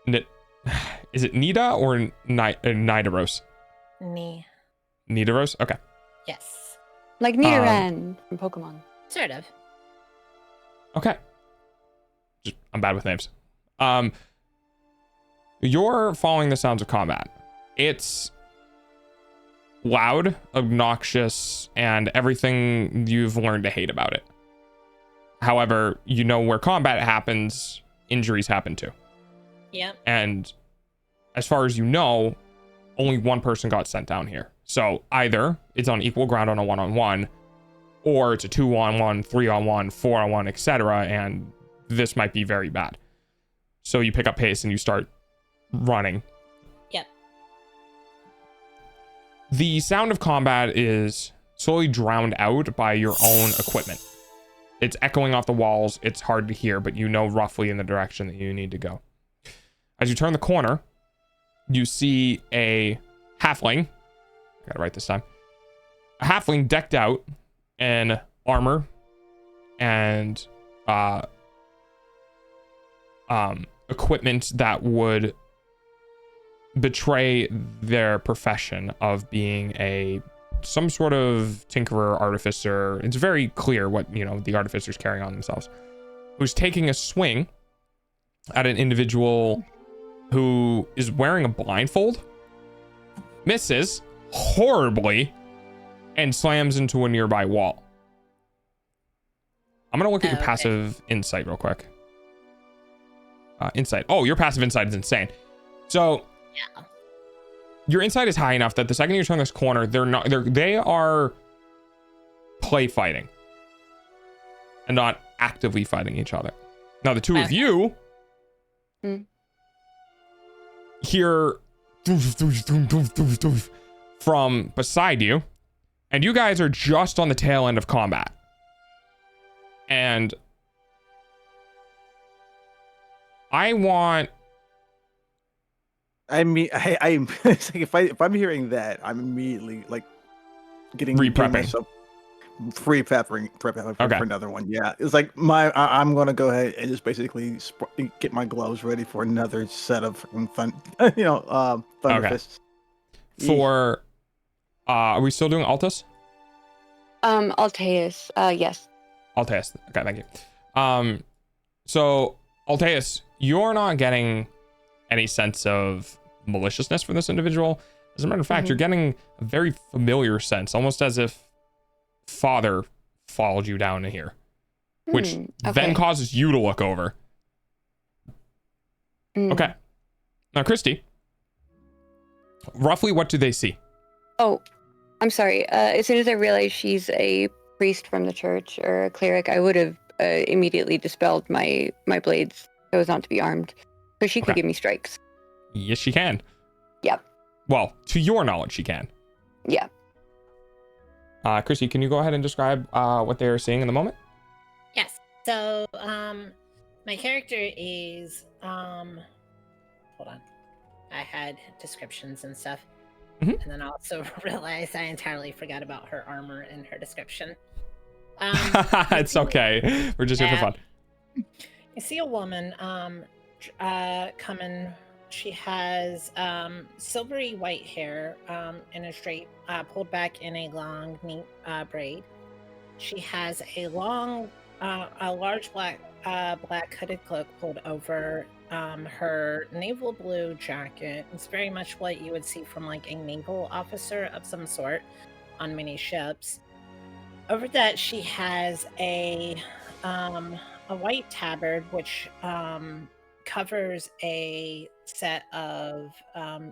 Nida or Nidaros? Nidaros? Okay. Yes. Like Nidoran from Pokemon. Sort of. Okay. I'm bad with names. You're following the sounds of combat. It's loud, obnoxious, and everything you've learned to hate about it. However, you know where combat happens, injuries happen too. Yep. And as far as you know, only one person got sent down here. So either it's on equal ground on a 1-on-1, or it's a 2-on-1, 3-on-1, 4-on-1, etc. And this might be very bad. So you pick up pace and you start running. Yep. The sound of combat is slowly drowned out by your own equipment. It's echoing off the walls. It's hard to hear, but you know roughly in the direction that you need to go. As you turn the corner, you see a halfling. Got it right this time. A halfling decked out in armor and equipment that would betray their profession of being some sort of tinkerer, artificer. It's very clear what, the artificers carrying on themselves. Who's taking a swing at an individual who is wearing a blindfold, misses horribly, and slams into a nearby wall. I'm going to look at your passive insight real quick. Insight. Oh, your passive insight is insane. So, yeah. Your insight is high enough that the second you turn this corner, they are play fighting and not actively fighting each other. Now, the two of you hear from beside you, and you guys are just on the tail end of combat. And I mean, if I'm hearing that, I'm immediately like getting myself prepping for another one. Yeah, it's like I'm gonna go ahead and just basically get my gloves ready for another set of thunder fists. For are we still doing Altus? Alteus, yes. Alteus. Okay, thank you. So Alteus, you're not getting any sense of maliciousness from this individual. As a matter of fact, you're getting a very familiar sense, almost as if Father followed you down to here, which then causes you to look over. Okay. Now, Christy, roughly what do they see? Oh, I'm sorry. As soon as I realized she's a priest from the church or a cleric, I would have immediately dispelled my blades so as not to be armed. So she could give me strikes. Yes, she can. Yep. Well, to your knowledge, she can. Yeah. Chrissy, can you go ahead and describe what they are seeing in the moment? Yes. So, my character is, hold on. I had descriptions and stuff. And then I also realized I entirely forgot about her armor in her description. It's okay. We're just here for fun. You see a woman coming. She has silvery white hair in a straight, pulled back in a long, neat braid. She has a large black hooded cloak pulled over her naval blue jacket. It's very much what you would see from like a naval officer of some sort on many ships. Over that, she has a white tabard, which covers a set of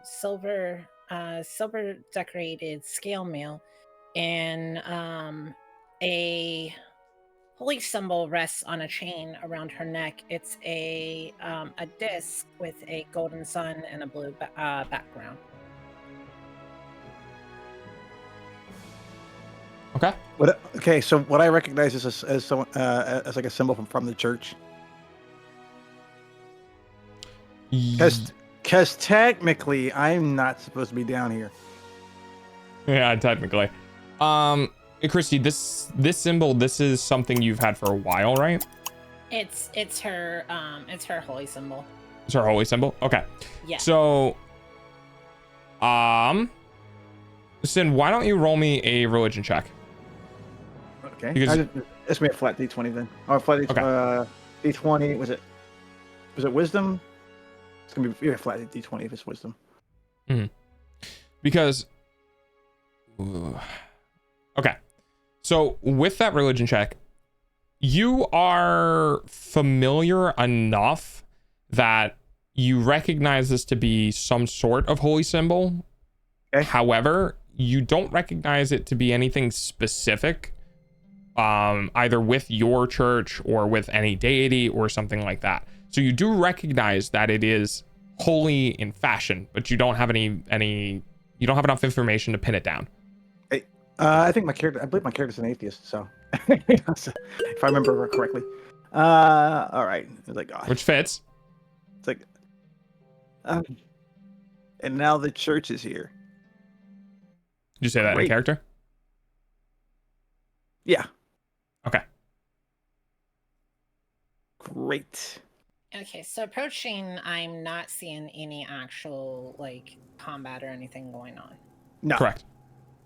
silver decorated scale mail, and a holy symbol rests on a chain around her neck. It's a disc with a golden sun and a blue background. Okay. Okay, so what I recognize as as like a symbol from the church. Because technically, I'm not supposed to be down here. Yeah, technically. Hey, Christy, this symbol, this is something you've had for a while, right? It's her holy symbol. It's her holy symbol? Okay. Yeah. So, Sin, why don't you roll me a religion check? Okay. Because, It's me a flat D20 then. Oh, flat D20. D20. Was it wisdom? It's gonna be a flat D20 if it's wisdom. Because. Okay. So with that religion check, you are familiar enough that you recognize this to be some sort of holy symbol. Okay. However, you don't recognize it to be anything specific, either with your church or with any deity or something like that. So you do recognize that it is holy in fashion, but you don't have you don't have enough information to pin it down. I believe my character's an atheist, so if I remember correctly. All right. It's like, gosh. Which fits. It's like, and now the church is here. Did you say that in character? Yeah. Okay. Great. Okay, so approaching, I'm not seeing any actual like combat or anything going on. No. Correct.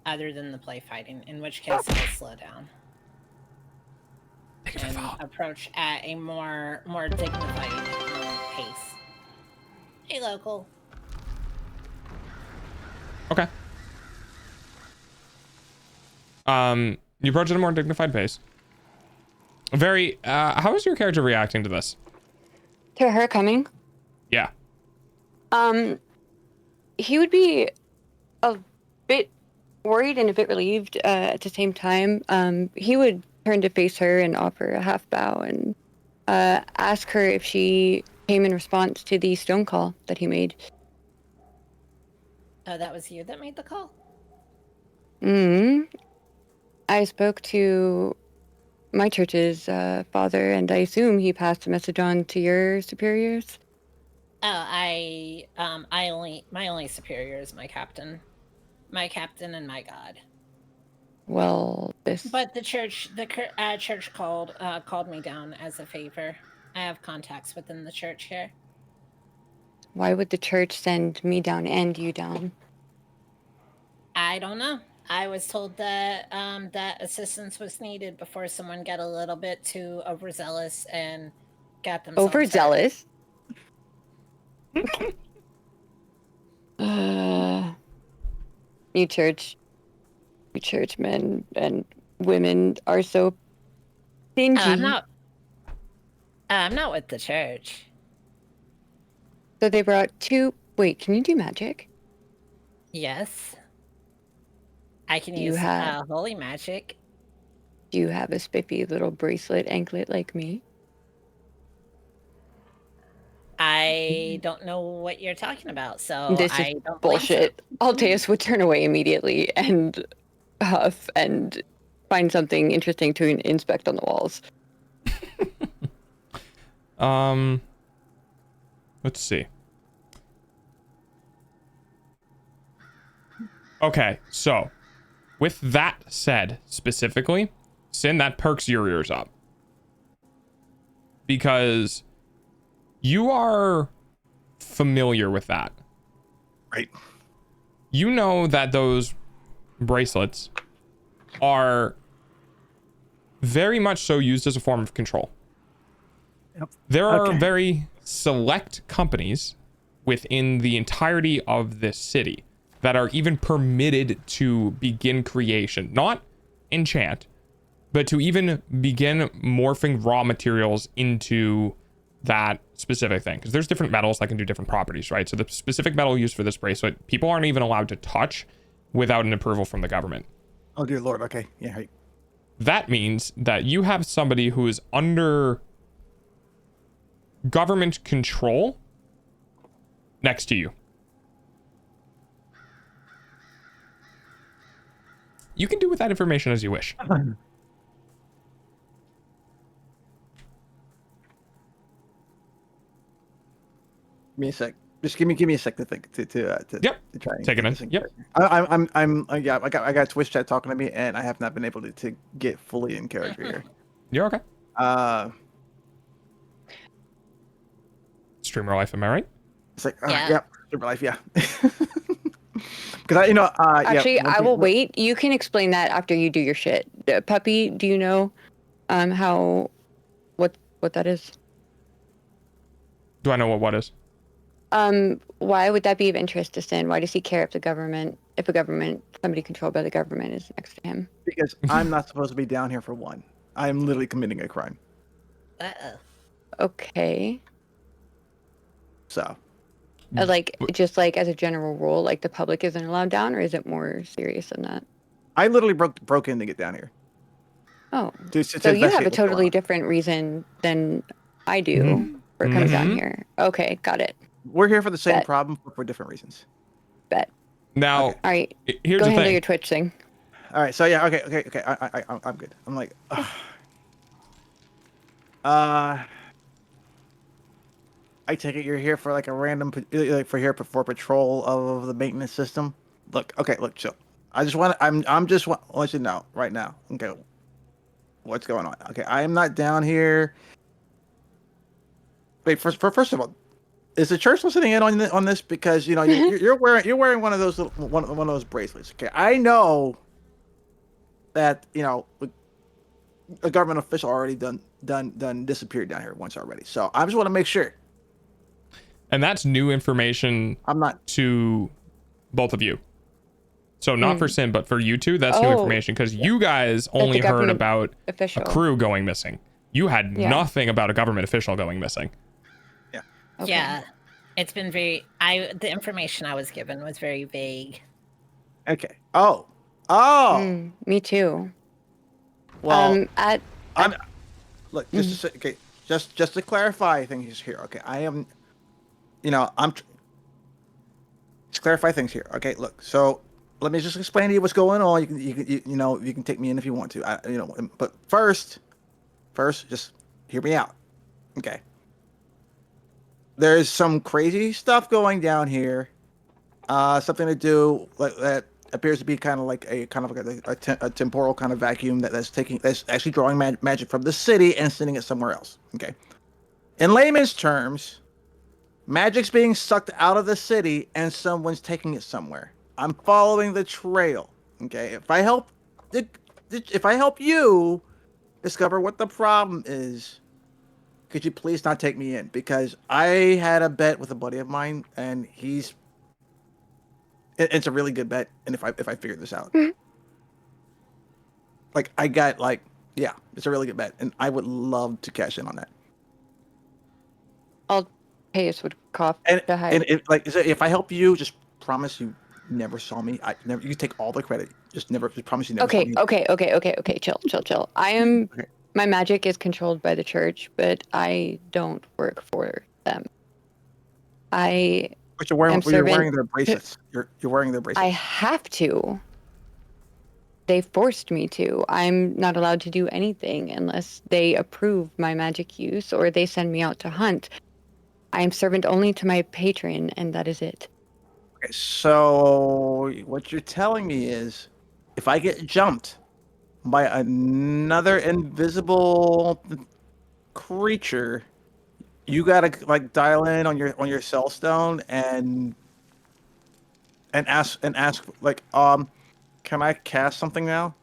Other than the play fighting, in which case I'll slow down and approach at a more dignified pace. Hey, local. Okay. You approach at a more dignified pace. Very. How is your character reacting to this? To her coming? Yeah. He would be a bit worried and a bit relieved at the same time. He would turn to face her and offer a half bow and ask her if she came in response to the stone call that he made. Oh, that was you that made the call? I spoke to my church's father, and I assume he passed the message on to your superiors. Oh, my only superior is my captain and my god. Well, But the church called me down as a favor. I have contacts within the church here. Why would the church send me down and you down? I don't know. I was told that that assistance was needed before someone got a little bit too overzealous and got themselves overzealous. You churchmen and women are so stingy. I'm not with the church. So they brought two. Wait, can you do magic? Yes. I can use holy magic. Do you have a spiffy little bracelet anklet like me? I don't know what you're talking about, so This I is don't bullshit. Alteus would turn away immediately and huff and find something interesting to inspect on the walls. Let's see. Okay, so with that said, specifically, Sin, that perks your ears up. Because you are familiar with that. Right. You know that those bracelets are very much so used as a form of control. Yep. There are very select companies within the entirety of this city that are even permitted to begin creation, not enchant, but to even begin morphing raw materials into that specific thing, because there's different metals that can do different properties, right? So the specific metal used for this bracelet, people aren't even allowed to touch without an approval from the government. Oh dear Lord. Okay. Yeah. Right. That means that you have somebody who is under government control next to you. You can do with that information as you wish. Give me a sec. Just give me a sec to think to try. And Taking get in. this in Yep. I'm yeah. I got Twitch chat talking to me, and I have not been able to get fully in character here. You're okay. Streamer life, am I right? It's like yeah, streamer life, yeah. Because Actually, yeah, I will wait. You can explain that after you do your shit. Puppy, do you know how what that is? Do I know what is? Why would that be of interest to Sin? Why does he care if somebody controlled by the government is next to him? Because I'm not supposed to be down here for one. I'm literally committing a crime. Okay. So. Just like as a general rule, like the public isn't allowed down, or is it more serious than that? I literally broke in to get down here. Oh. So you have a totally different reason than I do for coming down here. Okay, got it. We're here for the same problem, but for different reasons. Bet. Now, all right. Here's Go the handle thing. your Twitch thing. All right. So yeah. Okay. I'm good. I'm like. I take it you're here for like a random, like for patrol of the maintenance system. Look, chill. I'm just want to let you know right now. Okay, what's going on? Okay, I am not down here. Wait, first of all, is the church listening in on this? Because you're wearing one of those one of those bracelets. Okay, I know that a government official already done disappeared down here once already. So I just want to make sure. And that's new information. I'm not to both of you. So not for Sin, but for you two, that's new information because you guys only heard about a crew going missing. You had nothing about a government official going missing. Yeah. Okay. Yeah. It's been the information I was given was very vague. Okay. Oh. Me too. Well, look, just to clarify things here. Okay, I am, let's clarify things here. Okay, look, so let me just explain to you what's going on. You can take me in if you want to. But first, just hear me out. Okay. There's some crazy stuff going down here. Something to do like that. Appears to be kind of like a temporal kind of vacuum that's actually drawing magic from the city and sending it somewhere else. Okay. In layman's terms, magic's being sucked out of the city and someone's taking it somewhere. I'm following the trail. Okay. If I help you discover what the problem is, could you please not take me in? Because I had a bet with a buddy of mine, and it's a really good bet, and if I figure this out, it's a really good bet, and I would love to cash in on that. I'll pay us with cough to hide. And if I help you, just promise you never saw me. You take all the credit. Just promise you never saw me. Okay. Chill. My magic is controlled by the church, but I don't work for them. But you're wearing their bracelets. You're wearing their bracelets. I have to. They forced me to. I'm not allowed to do anything unless they approve my magic use or they send me out to hunt. I am servant only to my patron, and that is it. Okay, so what you're telling me is, if I get jumped by another invisible creature, you gotta dial in on your cell stone and ask can I cast something now?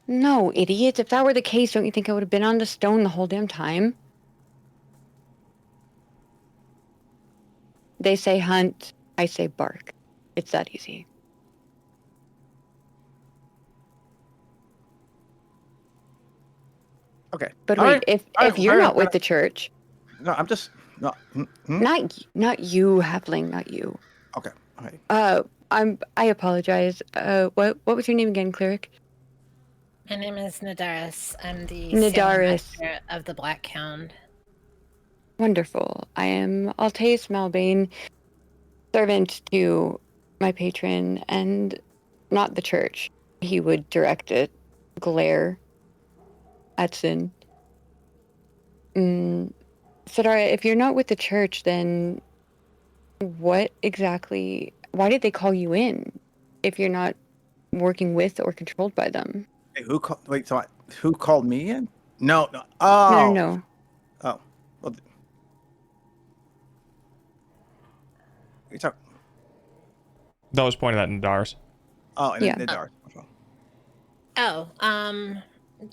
No, idiot. If that were the case, don't you think I would have been on the stone the whole damn time? They say hunt, I say bark. It's that easy. Okay. But wait, if you're not with the church, No, I'm just no. Not you, halfling, not you. Okay. Okay. I apologize. What was your name again, cleric? My name is Nadaris. I'm the Nadaris. Sailing Master of the Black Hound. Wonderful. I am Altaeus Malbane, servant to my patron, and not the church. He would direct a glare at Sin. Sidara, if you're not with the church, then what exactly? Why did they call you in if you're not working with or controlled by them? Hey, who called me in? No. Oh. No. Oh. Well, you talk. That was pointed at Nadaris. Oh, and Yeah. Nadaris.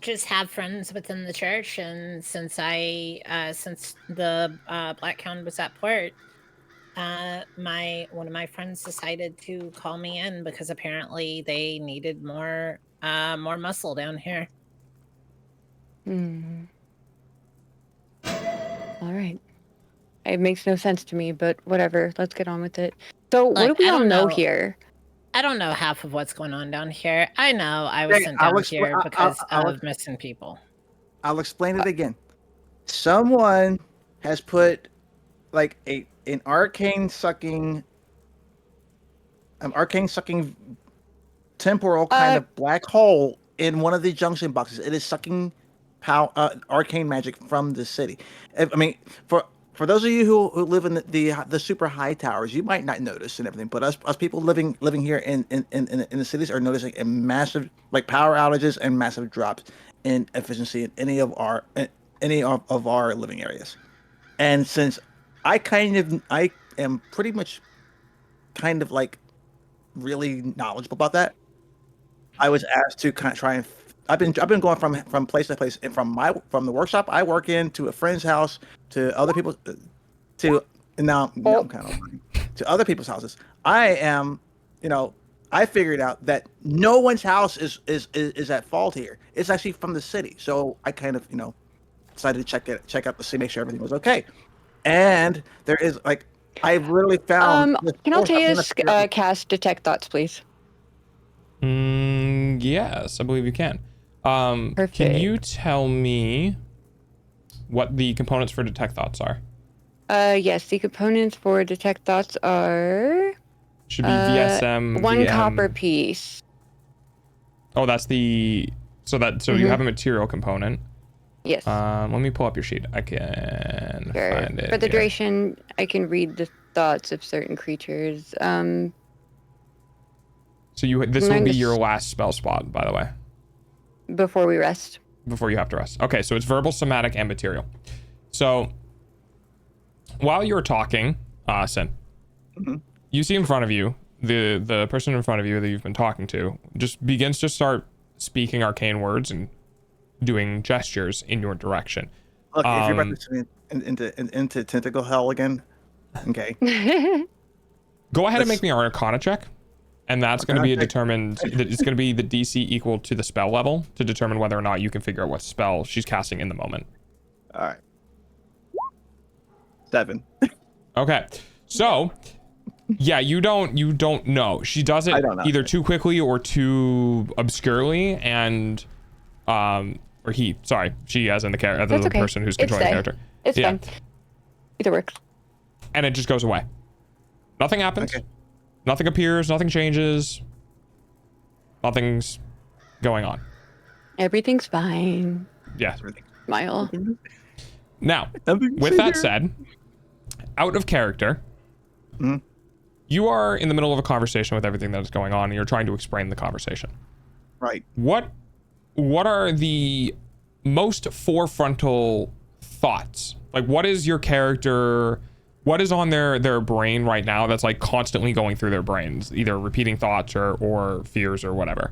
Just have friends within the church, and since the Black Hound was at port, one of my friends decided to call me in because apparently they needed more muscle down here. All right. It makes no sense to me, but whatever. Let's get on with it. So, what do we all know here? I don't know half of what's going on down here. I know I was sent down here because of missing people. I'll explain it again. Someone has put like an arcane sucking temporal kind of black hole in one of the junction boxes. It is sucking arcane magic from the city. I mean, for those of you who live in the super high towers, you might not notice and everything, but us people living here in the cities are noticing a massive power outages and massive drops in efficiency in any of our living areas. And since I am pretty much kind of really knowledgeable about that, I was asked to kind of try and I've been going from place to place, and from the workshop I work in to a friend's house to other people's now I'm kind of to other people's houses. I figured out that no one's house is at fault here. It's actually from the city. So I kind of decided to check out to see, make sure everything was okay. And there is I've literally found. Can Altaeus cast Detect Thoughts, please? Yes, I believe you can. Perfect. Can you tell me what the components for Detect Thoughts are? Yes, the components for Detect Thoughts are... Should be VSM, one VM. copper piece. Oh, that's the... So you have a material component. Yes. Let me pull up your sheet. I can find it. For the here. duration, I can read the thoughts of certain creatures. So this will be your last spell spot, by the way. Before we rest. Before you have to rest. Okay, so it's verbal, somatic, and material. So while you're talking, Sin, you see in front of you, the person in front of you that you've been talking to just begins to start speaking arcane words and doing gestures in your direction. Look, if you're about to turn into tentacle hell again, okay. Go ahead and make me an Arcana check. And that's going to be determined. It's going to be the DC equal to the spell level to determine whether or not you can figure out what spell she's casting in the moment. All right. 7. Okay. So, yeah, you don't know. She does it either too quickly or too obscurely, and or he. Sorry, she as in the character, the person who's controlling the character. It's fine. Either works. And it just goes away. Nothing happens. Okay. Nothing appears, nothing changes, nothing's going on. Everything's fine. Yeah. Smile. Now, with that said, out of character, you are in the middle of a conversation with everything that is going on, and you're trying to explain the conversation. Right. What are the most forefrontal thoughts? What is your character... What is on their brain right now that's constantly going through their brains, either repeating thoughts or fears or whatever?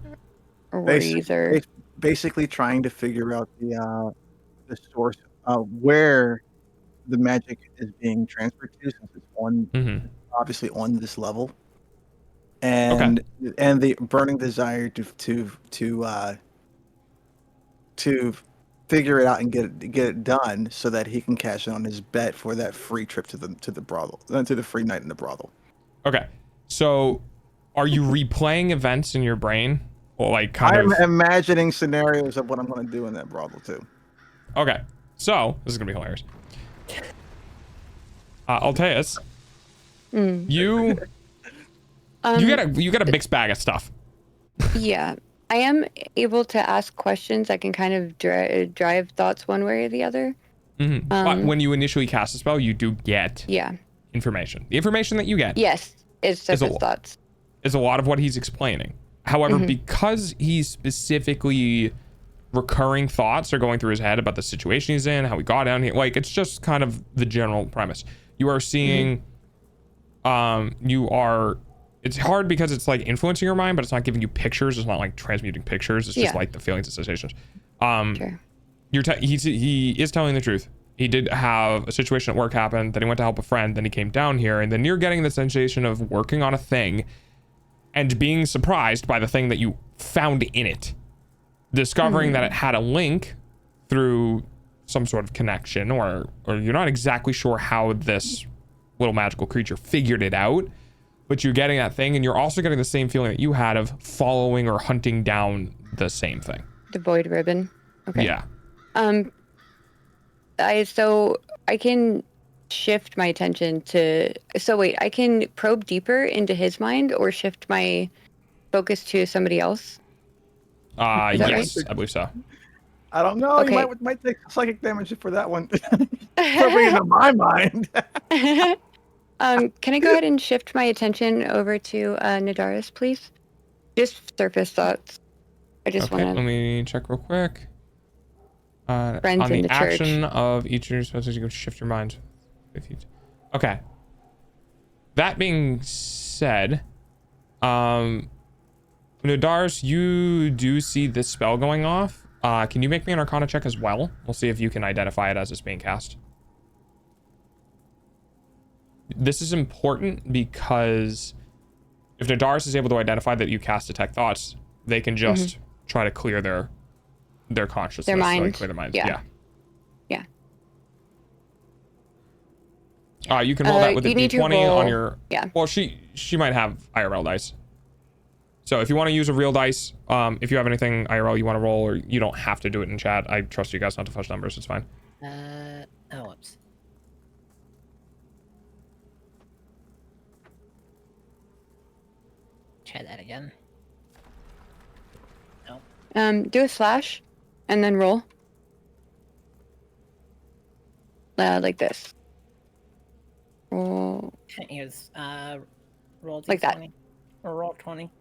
Or worries or basically trying to figure out the source of where the magic is being transferred to, since it's on obviously on this level, and the burning desire to figure it out and get it done so that he can cash in on his bet for that free trip to the brothel, to the free night in the brothel. Okay, so are you replaying events in your brain, or like I'm imagining scenarios of what I'm going to do in that brothel too. Okay, so this is gonna be hilarious. Alteus, you got a mixed bag of stuff. Yeah, I am able to ask questions that can kind of drive thoughts one way or the other. But when you initially cast a spell, you do get information. The information that you get, is surface thoughts. Is a lot of what he's explaining. However, because he's specifically recurring thoughts are going through his head about the situation he's in, how he got down here, like it's just kind of the general premise. You are seeing, it's hard because it's like influencing your mind, but it's not giving you pictures. It's not like transmuting pictures. It's just like the feelings and sensations. Sure. He is telling the truth. He did have a situation at work happen, then he went to help a friend, then he came down here, and then you're getting the sensation of working on a thing and being surprised by the thing that you found in it. Discovering that it had a link through some sort of connection, or you're not exactly sure how this little magical creature figured it out, but you're getting that thing, and you're also getting the same feeling that you had of following or hunting down the same thing. The void ribbon. Okay. Yeah. I can shift my attention to. So wait, I can probe deeper into his mind or shift my focus to somebody else. Yes, right? I believe so. I don't know. Okay. You might take psychic damage for that one. Probably into my mind. Can I go ahead and shift my attention over to Nadaris, please? Just surface thoughts. I just want to. Let me check real quick. Friends on in the the action church. of each of your spells, you can shift your mind. Okay. That being said, Nadaris, you do see this spell going off. Can you make me an Arcana check as well? We'll see if you can identify it as it's being cast. This is important because if Nadaris is able to identify that you cast Detect Thoughts, they can just try to clear their consciousness. Their mind. Clear their minds. Yeah. You can roll that with a D20 on your. Yeah. Well, she might have IRL dice. So if you want to use a real dice, if you have anything IRL you want to roll, or you don't have to do it in chat. I trust you guys not to fudge numbers. It's fine. Whoops. Try that again. No. Do a slash, and then roll. Like this. Roll. Can't use roll D20. Like that. Or roll 20.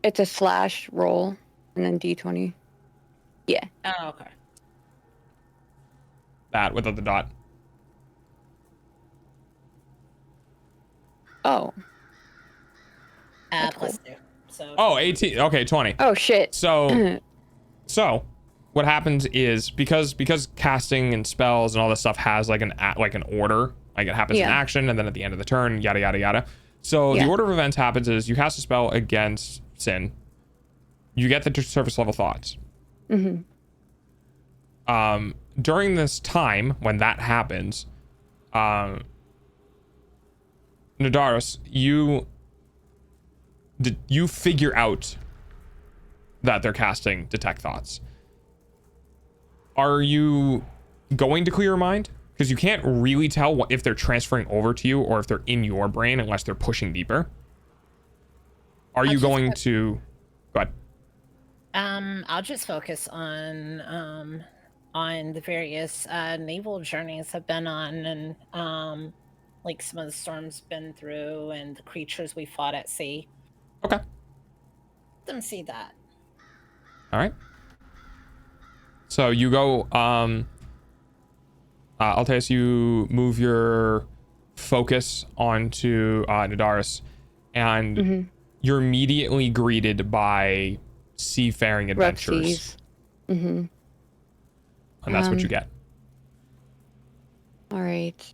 It's a slash roll, and then D20. Yeah. Oh, okay. That without the dot. Oh. Plus 2. So. Oh, 18. Okay, 20. Oh shit. So what happens is because casting and spells and all this stuff has like an order, like it happens in action and then at the end of the turn, yada yada yada. So the order of events happens is you cast a spell against Sin, you get the surface level thoughts. During this time when that happens, Nadaris, you figure out that they're casting Detect Thoughts. Are you going to clear your mind? Because you can't really tell if they're transferring over to you or if they're in your brain unless they're pushing deeper. Are you going to... Go ahead. I'll just focus on the various naval journeys I've been on, and like some of the storms been through and the creatures we fought at sea. Okay. Let them see that. All right. So you go, Alteus, you move your focus onto Nadaris, and you're immediately greeted by seafaring adventures. And that's what you get. All right.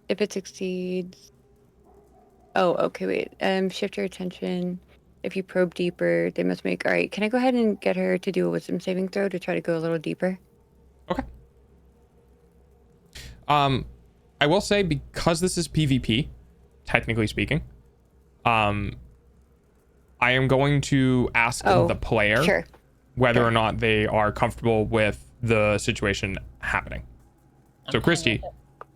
If it succeeds... Oh, okay, wait. Shift your attention. If you probe deeper, they must make... All right, can I go ahead and get her to do a wisdom saving throw to try to go a little deeper? Okay. I will say, because this is PvP, technically speaking, I am going to ask the player whether or not they are comfortable with the situation happening. So, Christy,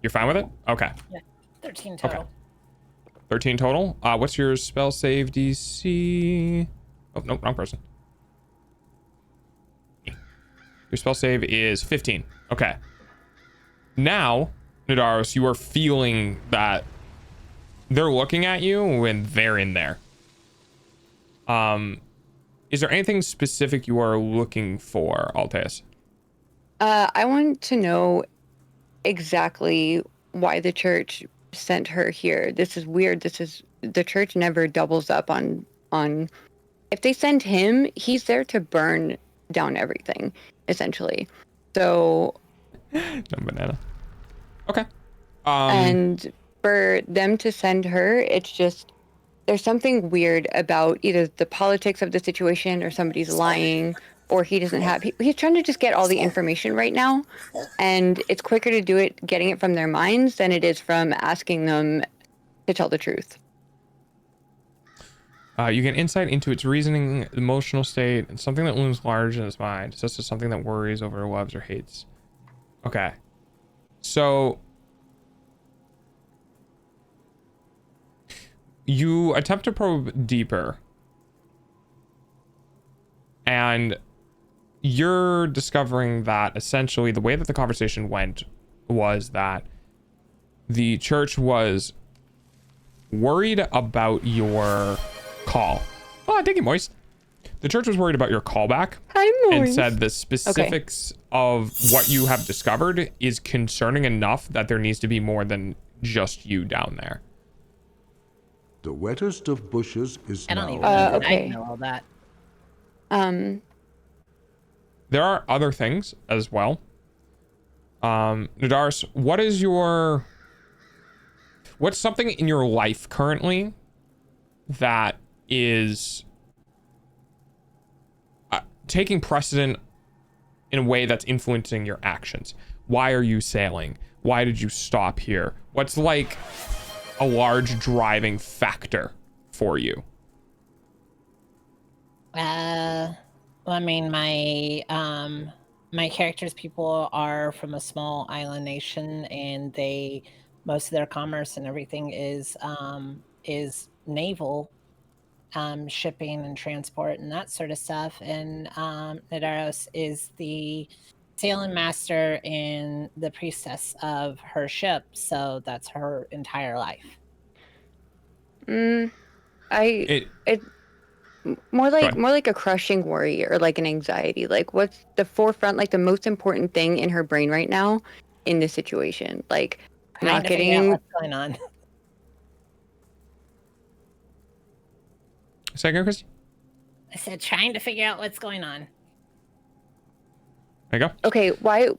you're fine with it? Okay. Yeah. 13 total. Okay. 13 total. What's your spell save DC? Oh, no, wrong person. Your spell save is 15. Okay. Now, Nadaros, you are feeling that they're looking at you when they're in there. Is there anything specific you are looking for, Alteus? I want to know exactly why the church sent her here. This is weird. The church never doubles up on if they send him, he's there to burn down everything, essentially. So no banana. Okay. And for them to send her, it's just there's something weird about either the politics of the situation or somebody's lying or he doesn't have he's trying to just get all the information right now, and it's quicker to do it getting it from their minds than it is from asking them to tell the truth. You get insight into its reasoning, emotional state, and something that looms large in its mind, such as something that worries over, loves, or hates. Okay. So you attempt to probe deeper, and you're discovering that essentially the way that the conversation went was that the church was worried about your call. Oh, thank you, Moist. The church was worried about your callback. Hi, Moist. And said the specifics of what you have discovered is concerning enough that there needs to be more than just you down there. The wettest of bushes is I don't now. even know that I okay. know all that. There are other things as well. Nadaris, what's something in your life currently that is taking precedent in a way that's influencing your actions? Why are you sailing? Why did you stop here? What's like a large driving factor for you? Well, I mean, my character's people are from a small island nation, and most of their commerce and everything is naval, shipping and transport and that sort of stuff. And Nadaros is the sailing master and the priestess of her ship, so that's her entire life. More like a crushing worry or like an anxiety. Like, what's the forefront, like the most important thing in her brain right now in this situation? Like, not getting what's going on. Second, Christy? I said trying to figure out what's going on. There you go. Okay, why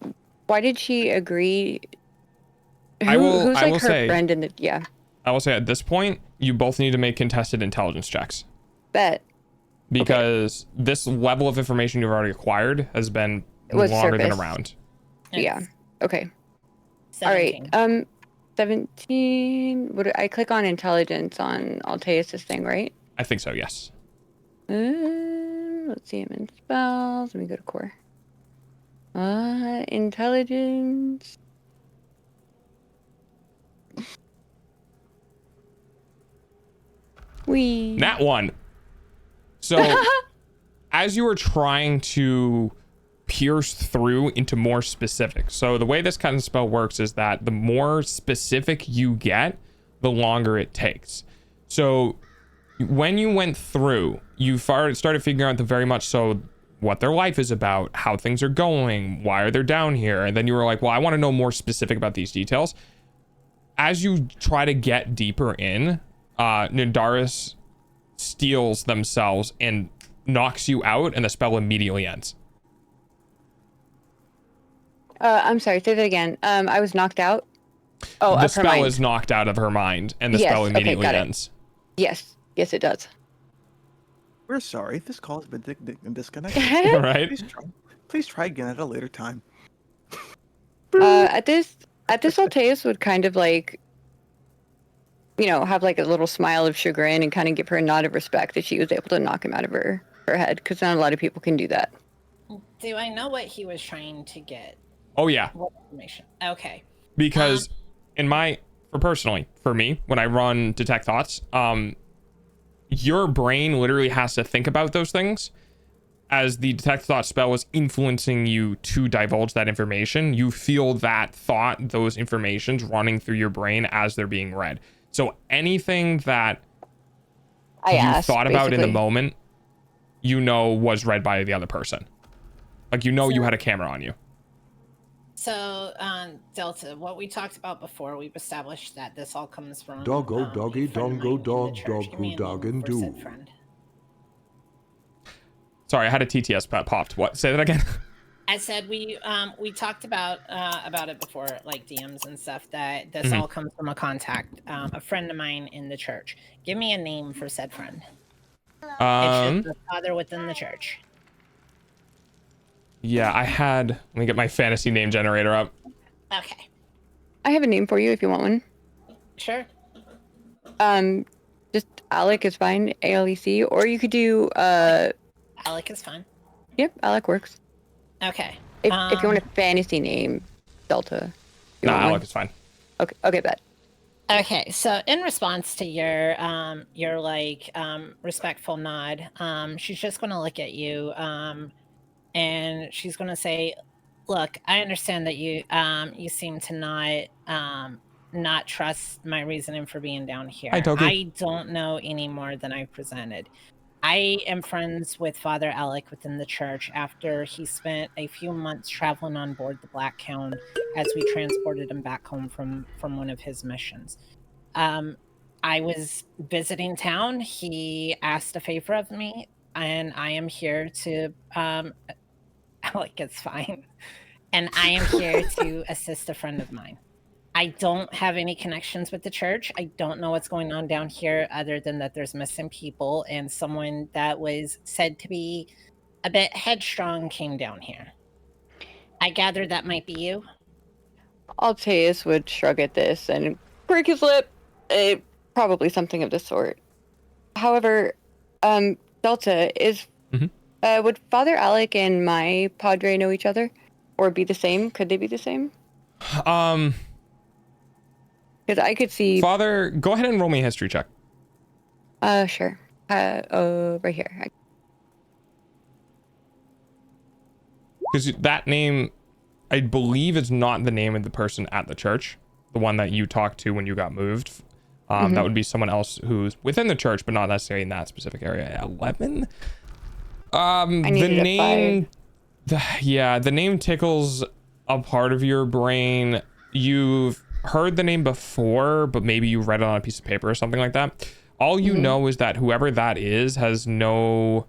did she agree? Who's like her friend in the I will say at this point, you both need to make contested intelligence checks. Bet. Because this level of information you've already acquired has been longer than around. Yeah. Okay. 17. All right. 17. I click on intelligence on Alteus' thing, right? I think so, yes. Let's see him in spells. Let me go to core. Intelligence. Nat 1. So, as you were trying to pierce through into more specific. So, the way this kind of spell works is that the more specific you get, the longer it takes. So, when you went through, you started figuring out the very much so what their life is about, how things are going, why are they down here, and then you were like, well, I want to know more specific about these details. As you try to get deeper in, Nadaris steals themselves and knocks you out, and the spell immediately ends. I'm sorry, say that again. I was knocked out. Oh, the spell is knocked out of her mind, and the spell immediately ends. Yes, it does. We're sorry. This call has been disconnected. Right? Please try again at a later time. At this, Alteus would kind of like, have like a little smile of chagrin and kind of give her a nod of respect that she was able to knock him out of her head, because not a lot of people can do that. Do I know what he was trying to get? Oh yeah. What information? Okay. Because for me, when I run Detect Thoughts, your brain literally has to think about those things. As the Detect Thought spell is influencing you to divulge that information, you feel that thought, those informations running through your brain as they're being read. So anything that you thought about in the moment, was read by the other person. Like, you had a camera on you. So, Delta, what we talked about before, we've established that this all comes from Doggo, doggy, dongo, dog, doggo, dog, and do. Sorry, I had a TTS popped. What? Say that again. I said we talked about it before, like DMs and stuff, that this all comes from a contact, a friend of mine in the church. Give me a name for said friend. It's just the father within the church. Yeah, let me get my fantasy name generator up. Okay. I have a name for you if you want one. Sure. Just Alec is fine, ALEC, or you could do Alec is fine. Yep, Alec works. Okay. If you want a fantasy name, Delta. No, Alec is fine. Okay, bet. Okay, so in response to your respectful nod, she's just gonna look at you, and she's gonna say, "Look, I understand that you seem to not trust my reasoning for being down here. Hi, Toki. I don't know any more than I presented. I am friends with Father Alec within the church after he spent a few months traveling on board the Black Hound as we transported him back home from one of his missions. I was visiting town. He asked a favor of me, and I am here to Alec, it's fine. And I am here to assist a friend of mine. I don't have any connections with the church. I don't know what's going on down here other than that there's missing people and someone that was said to be a bit headstrong came down here. I gather that might be you. Alteus would shrug at this and break his lip. Probably something of the sort. However, Delta, would Father Alec and my Padre know each other? Or be the same? Could they be the same? Because I could see... Father, go ahead and roll me a history check. Sure. Right here. Because that name, I believe, is not the name of the person at the church. The one that you talked to when you got moved. That would be someone else who's within the church, but not necessarily in that specific area. 11? The name tickles a part of your brain. You've heard the name before, but maybe you read it on a piece of paper or something like that. All you know is that whoever that is has no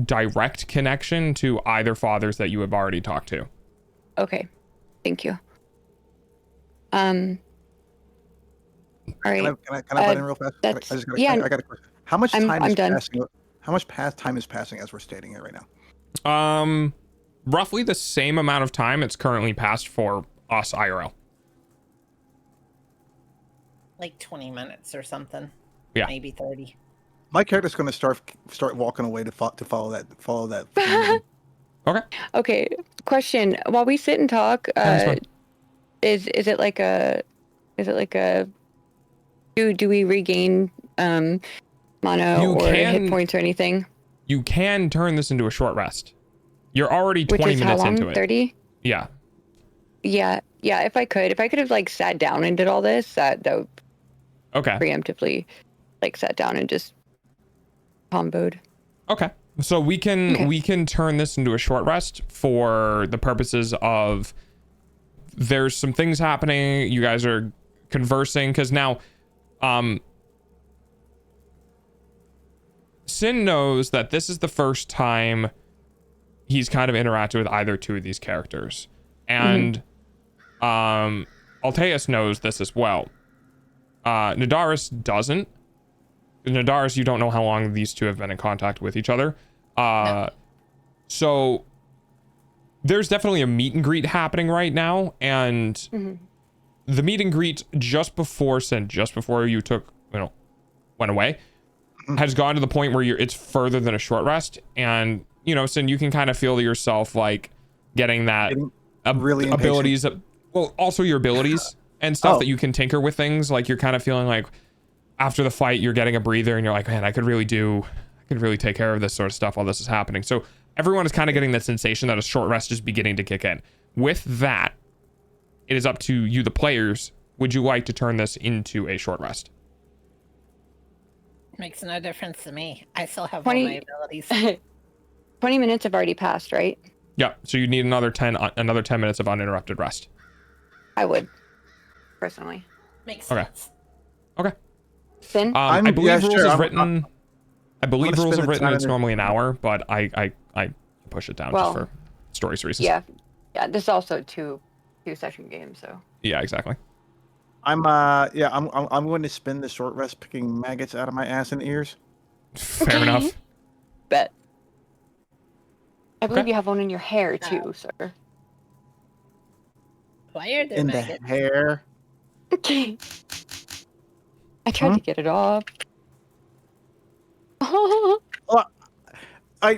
direct connection to either fathers that you have already talked to. Okay, thank you. All right. Can I butt in real fast? I got a question. How much time is passing? How much time is passing as we're stating it right now? Roughly the same amount of time it's currently passed for us IRL. Like 20 minutes or something. Yeah. Maybe 30. My character's going to start walking away to follow that. Okay. Question: while we sit and talk, is it like a do we regain mana or hit points or anything? You can turn this into a short rest. You're already 20 minutes into it. 30? Yeah. Yeah. If I could have like sat down and did all this, that would preemptively like sat down and just comboed. Okay. So we can turn this into a short rest for the purposes of there's some things happening. You guys are conversing because now Sin knows that this is the first time he's kind of interacted with either two of these characters. And Alteus knows this as well. Nadaris doesn't. Nadaris, you don't know how long these two have been in contact with each other. No. So there's definitely a meet and greet happening right now, and the meet and greet just before you took, went away, has gone to the point where it's further than a short rest, and Sin, you can kind of feel yourself like getting that really abilities, also your abilities and stuff that you can tinker with things. Like you're kind of feeling like after the fight, you're getting a breather, and you're like, man, I could really take care of this sort of stuff while this is happening. So everyone is kind of getting that sensation that a short rest is beginning to kick in. With that, it is up to you, the players. Would you like to turn this into a short rest? Makes no difference to me. I still have all my abilities. 20 minutes have already passed, right? Yeah. So you need another 10 minutes of uninterrupted rest. I would, personally. Makes sense. Okay. Sin? I believe rules is written. I believe rules have written it's normally an hour, but I push it down just for stories reasons. Yeah. This is also two session game, so. Yeah, exactly. I'm going to spend the short rest picking maggots out of my ass and ears. Fair enough. Bet. I believe you have one in your hair too, sir. Why are there in maggots? the hair? Okay. I tried to get it off.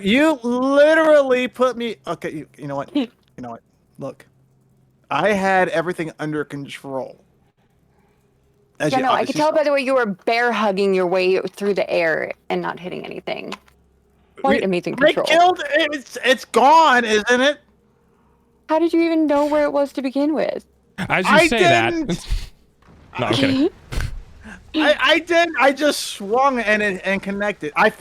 You literally put me. Okay, you know what? You know what? Look, I had everything under control. I could tell by the way you were bear hugging your way through the air and not hitting anything. Quite amazing control. It's gone, isn't it? How did you even know where it was to begin with? As you say that. No, I'm kidding. I did. I just swung and connected. I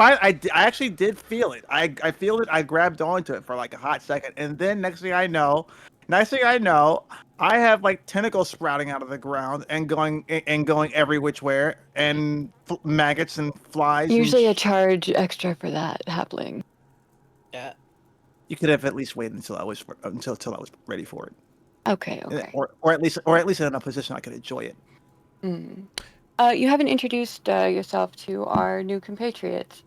actually did feel it. I feel it. I grabbed onto it for like a hot second, and then next thing I know, I have like tentacles sprouting out of the ground and going every which way, and maggots and flies. Usually a charge extra for that happening. Yeah. You could have at least waited until I was ready for it. Okay. Or at least in a position I could enjoy it. You haven't introduced yourself to our new compatriots,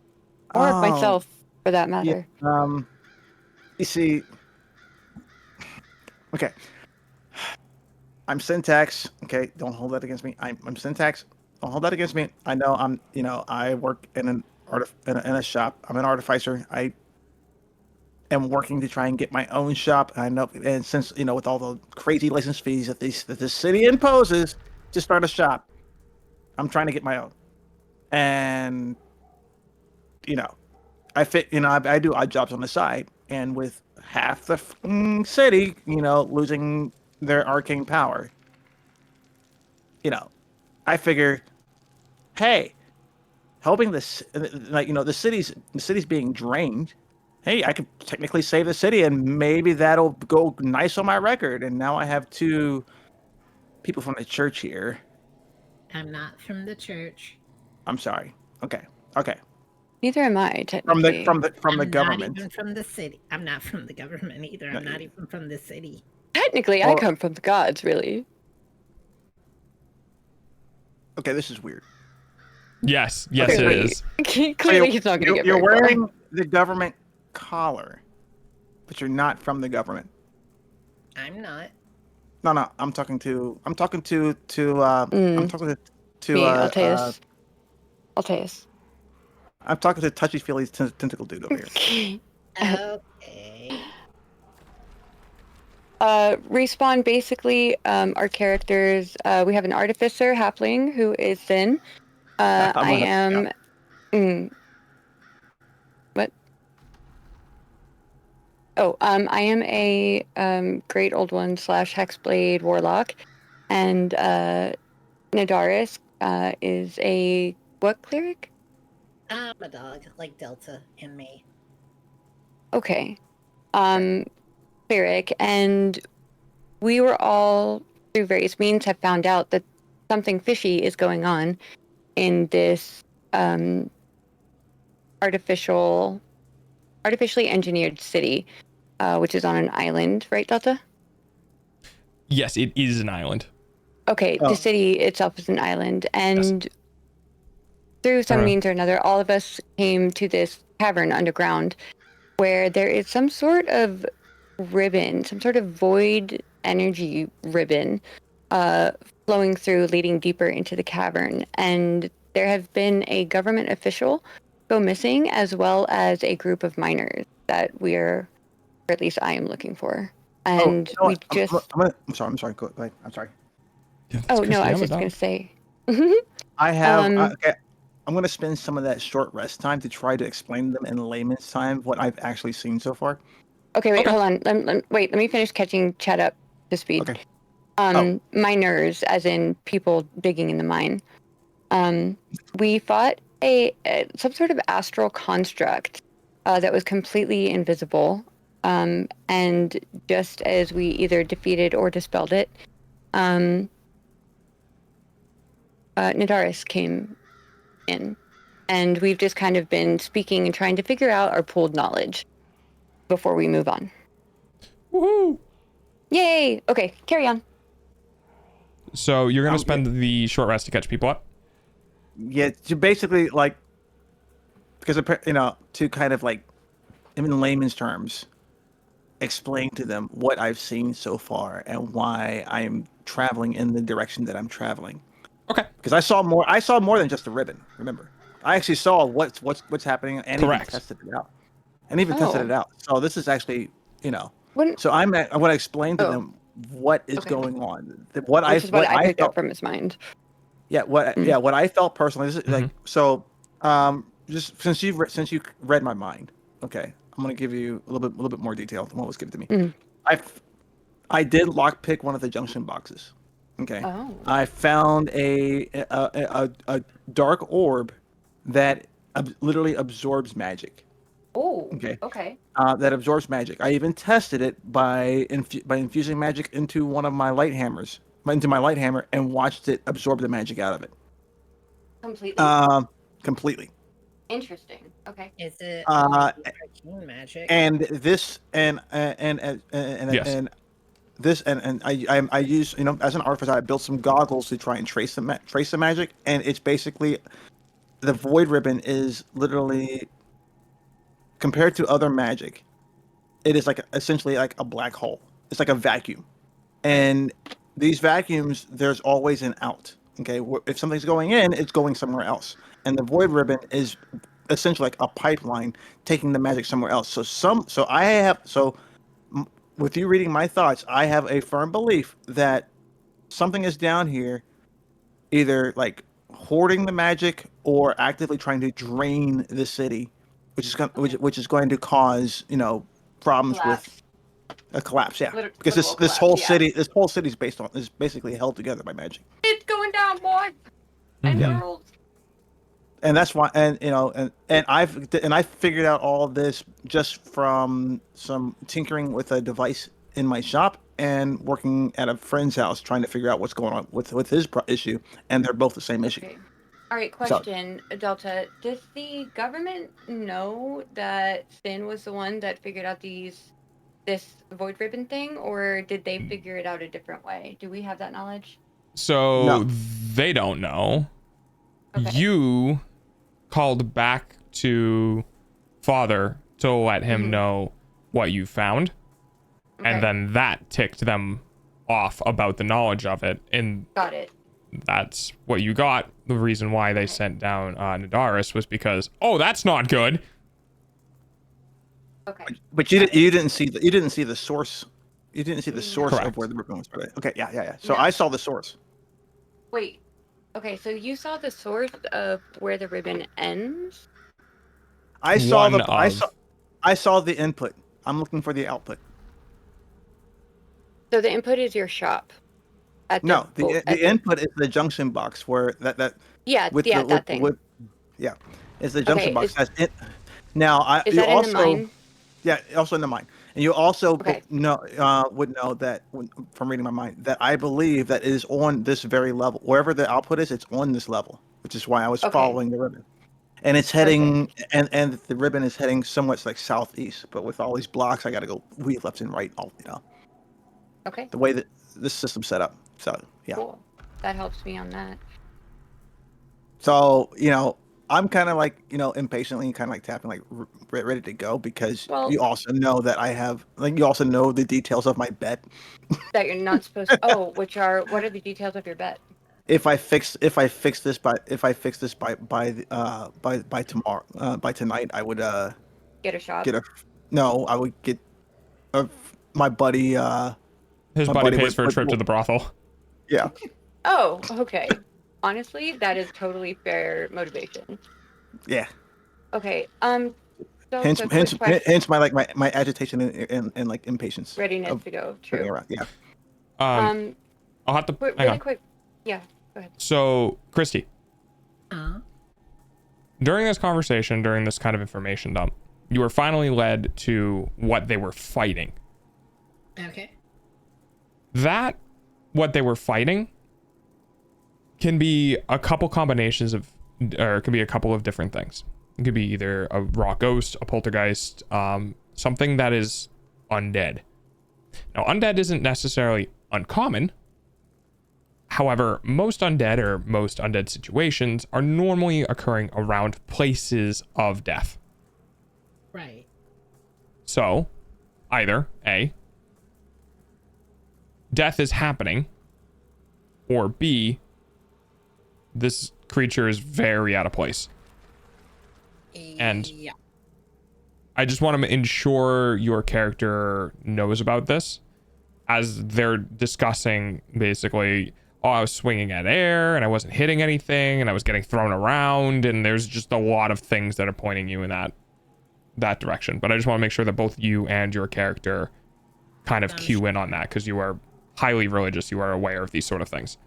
or myself, for that matter. Yeah, you see, okay, I'm Syntax. Okay, don't hold that against me. I'm Syntax. Don't hold that against me. I know I work in a shop. I'm an artificer. I am working to try and get my own shop. I know, and since with all the crazy license fees that this city imposes to start a shop, I'm trying to get my own. And I do odd jobs on the side, and with half the city, losing their arcane power, I figure, hey, helping this, the city's being drained. Hey, I could technically save the city, and maybe that'll go nice on my record. And now I have two people from the church here. I'm not from the church. I'm sorry. Okay. Neither am I, technically. From the I'm government. not even from the city. I'm not from the government either. I'm not even from the city. Technically, I come from the gods, really. Okay, this is weird. Yes, it is. Clearly, he's not going to get. You're wearing the government collar, but you're not from the government. I'm not. No. I'm talking to. Me, Alteus. I'm talking to touchy feely tentacle dude over here. Okay. Respawn, basically, our characters, we have an artificer halfling who is Sin. I am... What? Oh, I am a Great Old One / Hexblade Warlock. And Nadaris is a... What cleric? I'm a dog, like Delta and me. Okay. Cleric, and we were all, through various means, have found out that something fishy is going on in this artificially engineered city, which is on an island, right, Delta? Yes, it is an island. Okay, the city itself is an island, and through some means or another, all of us came to this cavern underground where there is some sort of ribbon, some sort of void energy ribbon flowing through, leading deeper into the cavern. And there have been a government official go missing, as well as a group of miners that we're, or at least I am looking for. And we just... I'm sorry. Go ahead. I'm sorry. Oh, no, I was just going to say... I have... okay. I'm going to spend some of that short rest time to try to explain to them in layman's time what I've actually seen so far. Okay, wait, hold on. Let me finish catching Chet up to speed. Okay. Miners, as in people digging in the mine. We fought some sort of astral construct that was completely invisible. And just as we either defeated or dispelled it, Nadaris came in. And we've just kind of been speaking and trying to figure out our pooled knowledge before we move on. Woohoo! Yay! Okay, carry on. So you're gonna spend the short rest to catch people up? Yeah, to basically because to kind of in layman's terms, explain to them what I've seen so far and why I'm traveling in the direction that I'm traveling. Okay. Because I saw more than just a ribbon. Remember, I actually saw what's happening and even tested it out. Tested it out. So this is actually, so I want to explain to them what is going on. What I picked up from his mind. Yeah, what I felt personally. This is just since you read my mind, okay, I'm gonna give you a little bit more detail than what was given to me. I did lockpick one of the junction boxes. Okay. Oh. I found a dark orb that literally absorbs magic. Oh. Okay. Okay. That absorbs magic. I even tested it by infusing magic into one of my light hammers, and watched it absorb the magic out of it. Completely. Completely. Interesting. Okay. Is it arcane magic? And this and this and I use as an artificer, I built some goggles to try and trace the magic, and it's basically the void ribbon is literally, compared to other magic, it is essentially like a black hole. It's like a vacuum, and these vacuums, there's always an out. Okay, if something's going in, it's going somewhere else, and the void ribbon is essentially like a pipeline taking the magic somewhere else. With you reading my thoughts, I have a firm belief that something is down here, either hoarding the magic or actively trying to drain the city, which is going to cause problems with a collapse. Yeah, because this whole city is basically held together by magic. It's going down, boy. And that's why, and I figured out all this just from some tinkering with a device in my shop and working at a friend's house trying to figure out what's going on with his issue, and they're both the same issue. All right, question, Delta. Does the government know that Finn was the one that figured out this void ribbon thing, or did they figure it out a different way? Do we have that knowledge? So they don't know. Okay. You called back to Father to let him know what you found, and then that ticked them off about the knowledge of it, and got it. That's what you got. The reason why they sent down Nadaris was because, that's not good. Okay. But you didn't see the source. You didn't see the source Correct. of where the ribbon was put. Okay, yeah. So I saw the source. Wait. Okay, so you saw the source of where the ribbon ends? I saw the input. I'm looking for the output. So the input is your shop. The input is the junction box where that thing. It's the junction box. That's it. Now is that in the mine? Yeah, also in the mine. And you also would know that from reading my mind that I believe that it is on this very level. Wherever the output is, it's on this level, which is why I was following the ribbon. And it's heading, and the ribbon is heading somewhat southeast. But with all these blocks, I got to go left and right. Okay. The way that this system's set up. So yeah. Cool. That helps me on that. So I'm kind of like, impatiently kind of like tapping, like ready to go because Well, you also know that I have, like, you also know the details of my bet. that you're not supposed to. Oh, what are the details of your bet? If I fix this by tomorrow, by tonight, I would Get a shop. I would get my buddy. His My buddy buddy pays for a trip to the brothel. Yeah. Oh, okay. Honestly, that is totally fair motivation. Yeah. Okay. So Hence, quick hence, question. hence my my agitation and like impatience. Readiness to go. True. Around. Yeah. I'll have to really quick. Yeah. Go ahead. So, Christy. During this conversation, during this kind of information dump, you were finally led to what they were fighting. Okay. That, what they were fighting, can be a couple combinations of, or it could be a couple of different things. It could be either a raw ghost, a poltergeist, something that is undead. Now, undead isn't necessarily uncommon. However, most undead or most undead situations are normally occurring around places of death. Right. So, either A, death is happening, or B, this creature is very out of place. And yeah. I just want to ensure your character knows about this as they're discussing basically, oh, I was swinging at air and I wasn't hitting anything and I was getting thrown around, and there's just a lot of things that are pointing you in that direction. But I just want to make sure that both you and your character kind of cue in on that, because you are highly religious. You are aware of these sort of things.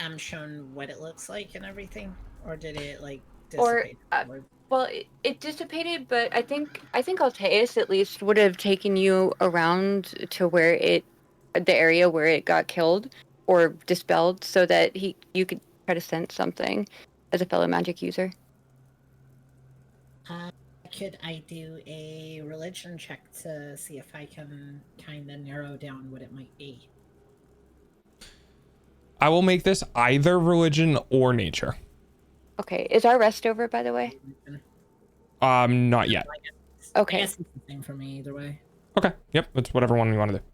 I'm shown what it looks like and everything, or did it like dissipate? Well, it dissipated, but I think Alteus at least would have taken you around to the area where it got killed or dispelled, so that you could try to sense something as a fellow magic user. Could I do a religion check to see if I can kind of narrow down what it might be? I will make this either religion or nature. Okay, is our rest over, by the way? Not yet. Okay. I guess it's the same for me either way. Okay, yep, it's whatever one you want to do.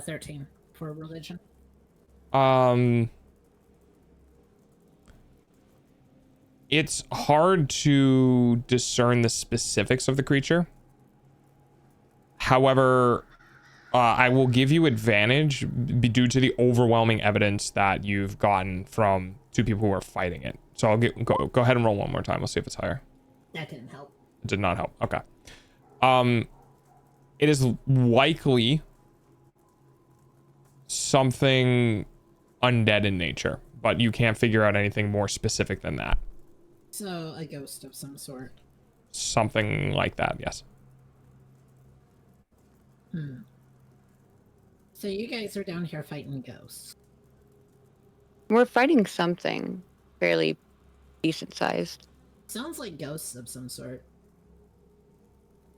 13 for religion. It's hard to discern the specifics of the creature. However, I will give you advantage due to the overwhelming evidence that you've gotten from two people who are fighting it. So I'll go ahead and roll one more time. Let's see if it's higher. That didn't help. It did not help. Okay. It is likely something undead in nature, but you can't figure out anything more specific than that. So a ghost of some sort. Something like that, yes. So you guys are down here fighting ghosts. We're fighting something fairly decent sized. Sounds like ghosts of some sort.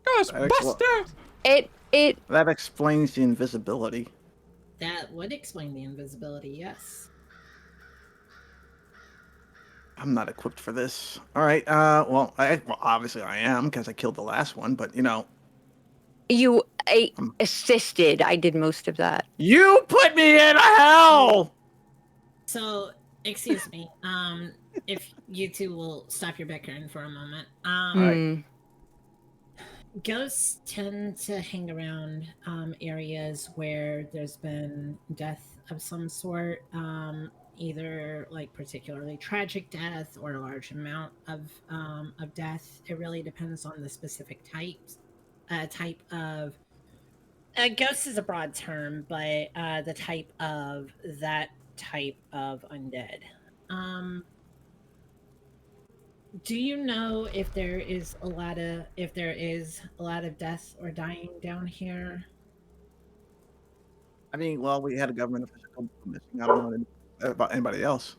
Ghostbusters! That explains the invisibility. That would explain the invisibility, yes. I'm not equipped for this. All right. Well, obviously I am, because I killed the last one. But You assisted. I did most of that. You put me in hell. So, excuse me. If you two will stop your bickering for a moment. Ghosts tend to hang around areas where there's been death of some sort, either like particularly tragic death or a large amount of death. It really depends on the specific type of ghost is a broad term, but the type of that type of undead. Do you know if there is a lot of death or dying down here? I mean, well, we had a government official missing. I don't know about anybody else.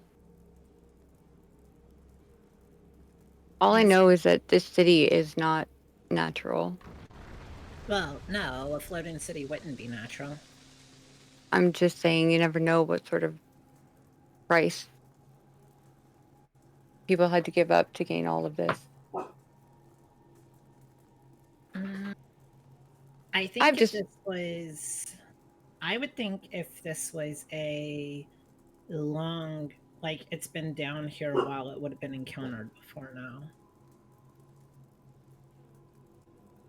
All I know is that this city is not natural. Well, no, a floating city wouldn't be natural. I'm just saying you never know what sort of price people had to give up to gain all of this. I think this was... I would think if this was a long... Like, it's been down here a while, it would have been encountered before now.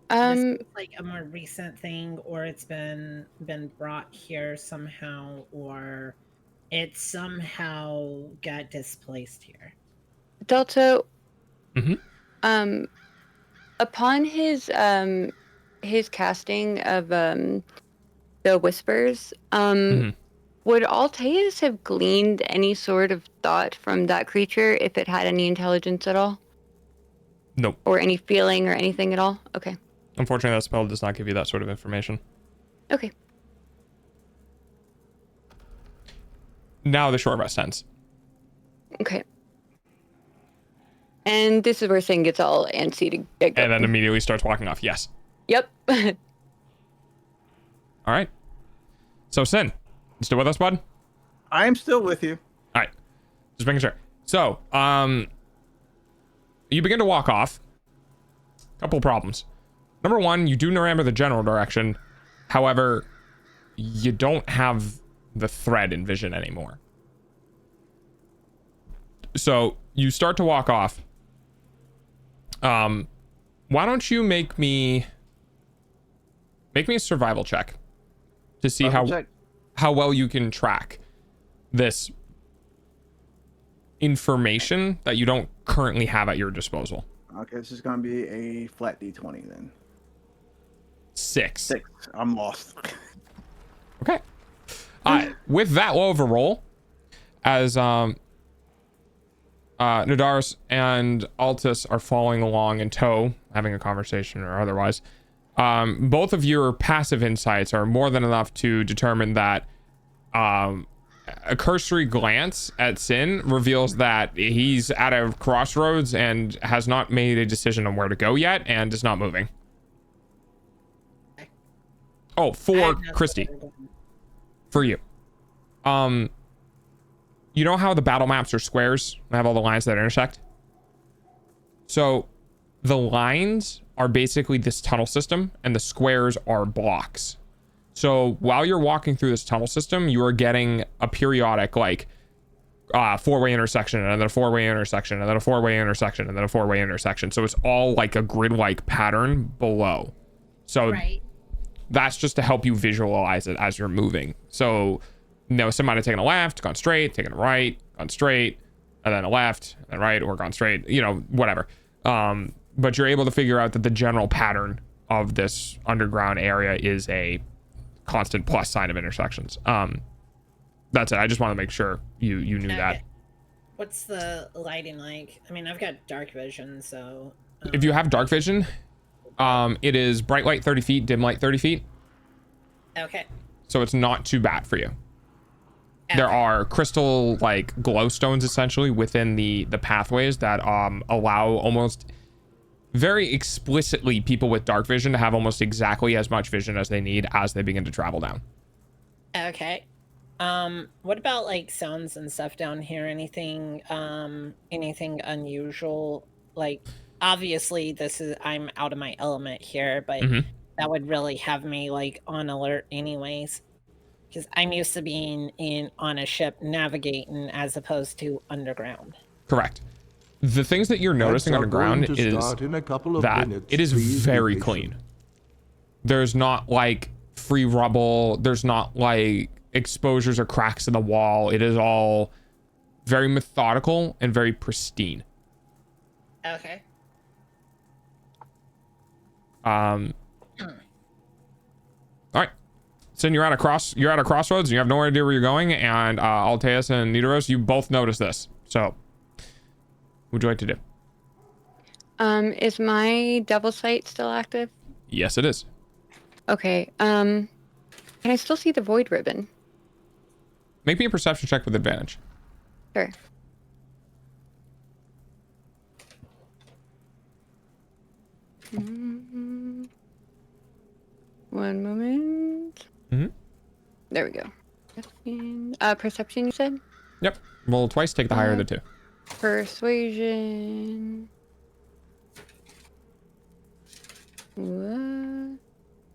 This is like a more recent thing, or it's been brought here somehow, or it somehow got displaced here. Delta, Mm-hmm. Upon his casting of the whispers, would Alteus have gleaned any sort of thought from that creature if it had any intelligence at all? Nope. Or any feeling or anything at all? Okay. Unfortunately, that spell does not give you that sort of information. Okay. Now the short rest ends. Okay. And this is where Sin gets all antsy to get going. And then immediately starts walking off. Yes. Yep. All right. So Sin, you still with us, bud? I am still with you. All right. Just making sure. So, you begin to walk off. Couple problems. Number one, you do remember the general direction. However, you don't have the thread in vision anymore. So you start to walk off. Why don't you make me a survival check to see how well you can track this information that you don't currently have at your disposal. Okay, this is gonna be a flat D20 then. 6. I'm lost. Okay. With that low of a roll, as Nadaris and Altus are following along in tow, having a conversation or otherwise, both of your passive insights are more than enough to determine that a cursory glance at Sin reveals that he's at a crossroads and has not made a decision on where to go yet and is not moving. Oh, for Christy. For you. You know how the battle maps are squares? They have all the lines that intersect? So the lines are basically this tunnel system and the squares are blocks. So while you're walking through this tunnel system, you are getting a periodic like four-way intersection and then a four-way intersection and then a four-way intersection and then a four-way intersection. So it's all like a grid-like pattern below. So that's just to help you visualize it as you're moving. So some might have taken a left, gone straight, taken a right, gone straight, and then a left, and then right, or gone straight, whatever. But you're able to figure out that the general pattern of this underground area is a constant plus sign of intersections. That's it. I just want to make sure you knew that. What's the lighting like? I mean, I've got dark vision, so... If you have dark vision, it is bright light 30 feet, dim light 30 feet. Okay. So it's not too bad for you. Okay. There are crystal, like, glowstones, essentially, within the pathways that allow almost... very explicitly people with dark vision to have almost exactly as much vision as they need as they begin to travel down. Okay. What about like sounds and stuff down here? Anything unusual? Like, obviously I'm out of my element here, but that would really have me like on alert anyways. Because I'm used to being on a ship navigating as opposed to underground. Correct. The things that you're noticing underground is that it is very clean. There's not like free rubble. There's not like exposures or cracks in the wall. It is all very methodical and very pristine. Okay. All right. So you're at a crossroads and you have no idea where you're going, and Alteus and Nidoros, you both notice this. So what would you like to do? Is my double sight still active? Yes, it is. Okay. Can I still see the void ribbon? Make me a perception check with advantage. Sure. One moment. There we go. Perception, you said? Yep. Roll twice, take the higher of the two. Persuasion. What?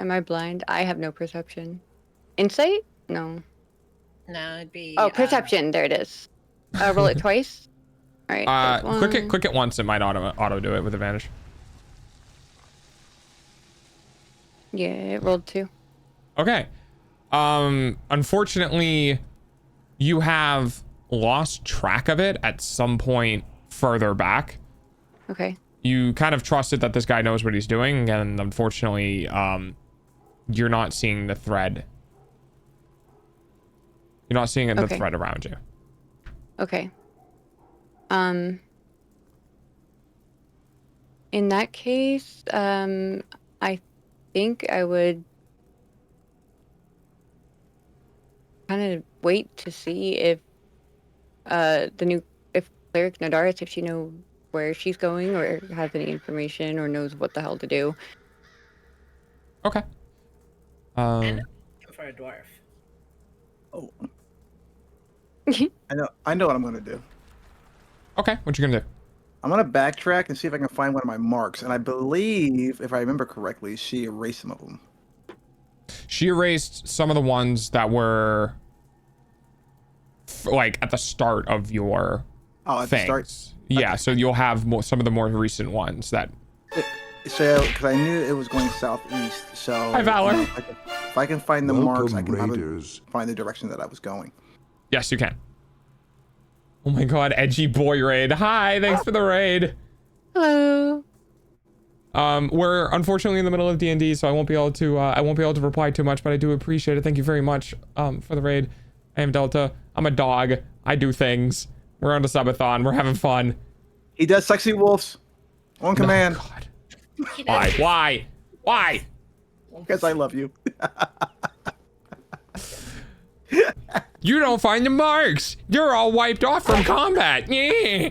Am I blind? I have no perception. Insight? No. No, it'd be. Oh, perception. There it is. Roll it twice. All right. Click it once. It might auto do it with advantage. Yeah, it rolled 2. Okay. Unfortunately, you have lost track of it at some point further back. Okay. You kind of trusted that this guy knows what he's doing, and unfortunately, you're not seeing the thread. You're not seeing the thread around you. Okay. In that case, I think I would kind of wait to see if if Cleric Nadaris, if she knows where she's going or has any information or knows what the hell to do. Okay. And for a dwarf. Oh. I know what I'm gonna do. Okay, what you gonna do? I'm gonna backtrack and see if I can find one of my marks. And I believe, if I remember correctly, she erased some of them. She erased some of the ones that were like at the start of your at things. the start. Yeah, so you'll have some of the more recent ones that. So, because I knew it was going southeast, so Hi, Valor. If I can find the marks, I can probably find the direction that I was going. Yes, you can. Oh my god, edgy boy raid. Hi, thanks for the raid. Hello. We're unfortunately in the middle of DnD, so I won't be able to reply too much, but I do appreciate it. Thank you very much for the raid. I am Delta. I'm a dog. I do things. We're on a SUB-A-THON. We're having fun. He does sexy wolves on command. Oh, God. Why? Because I love you. You don't find the marks. You're all wiped off from combat. Yeah.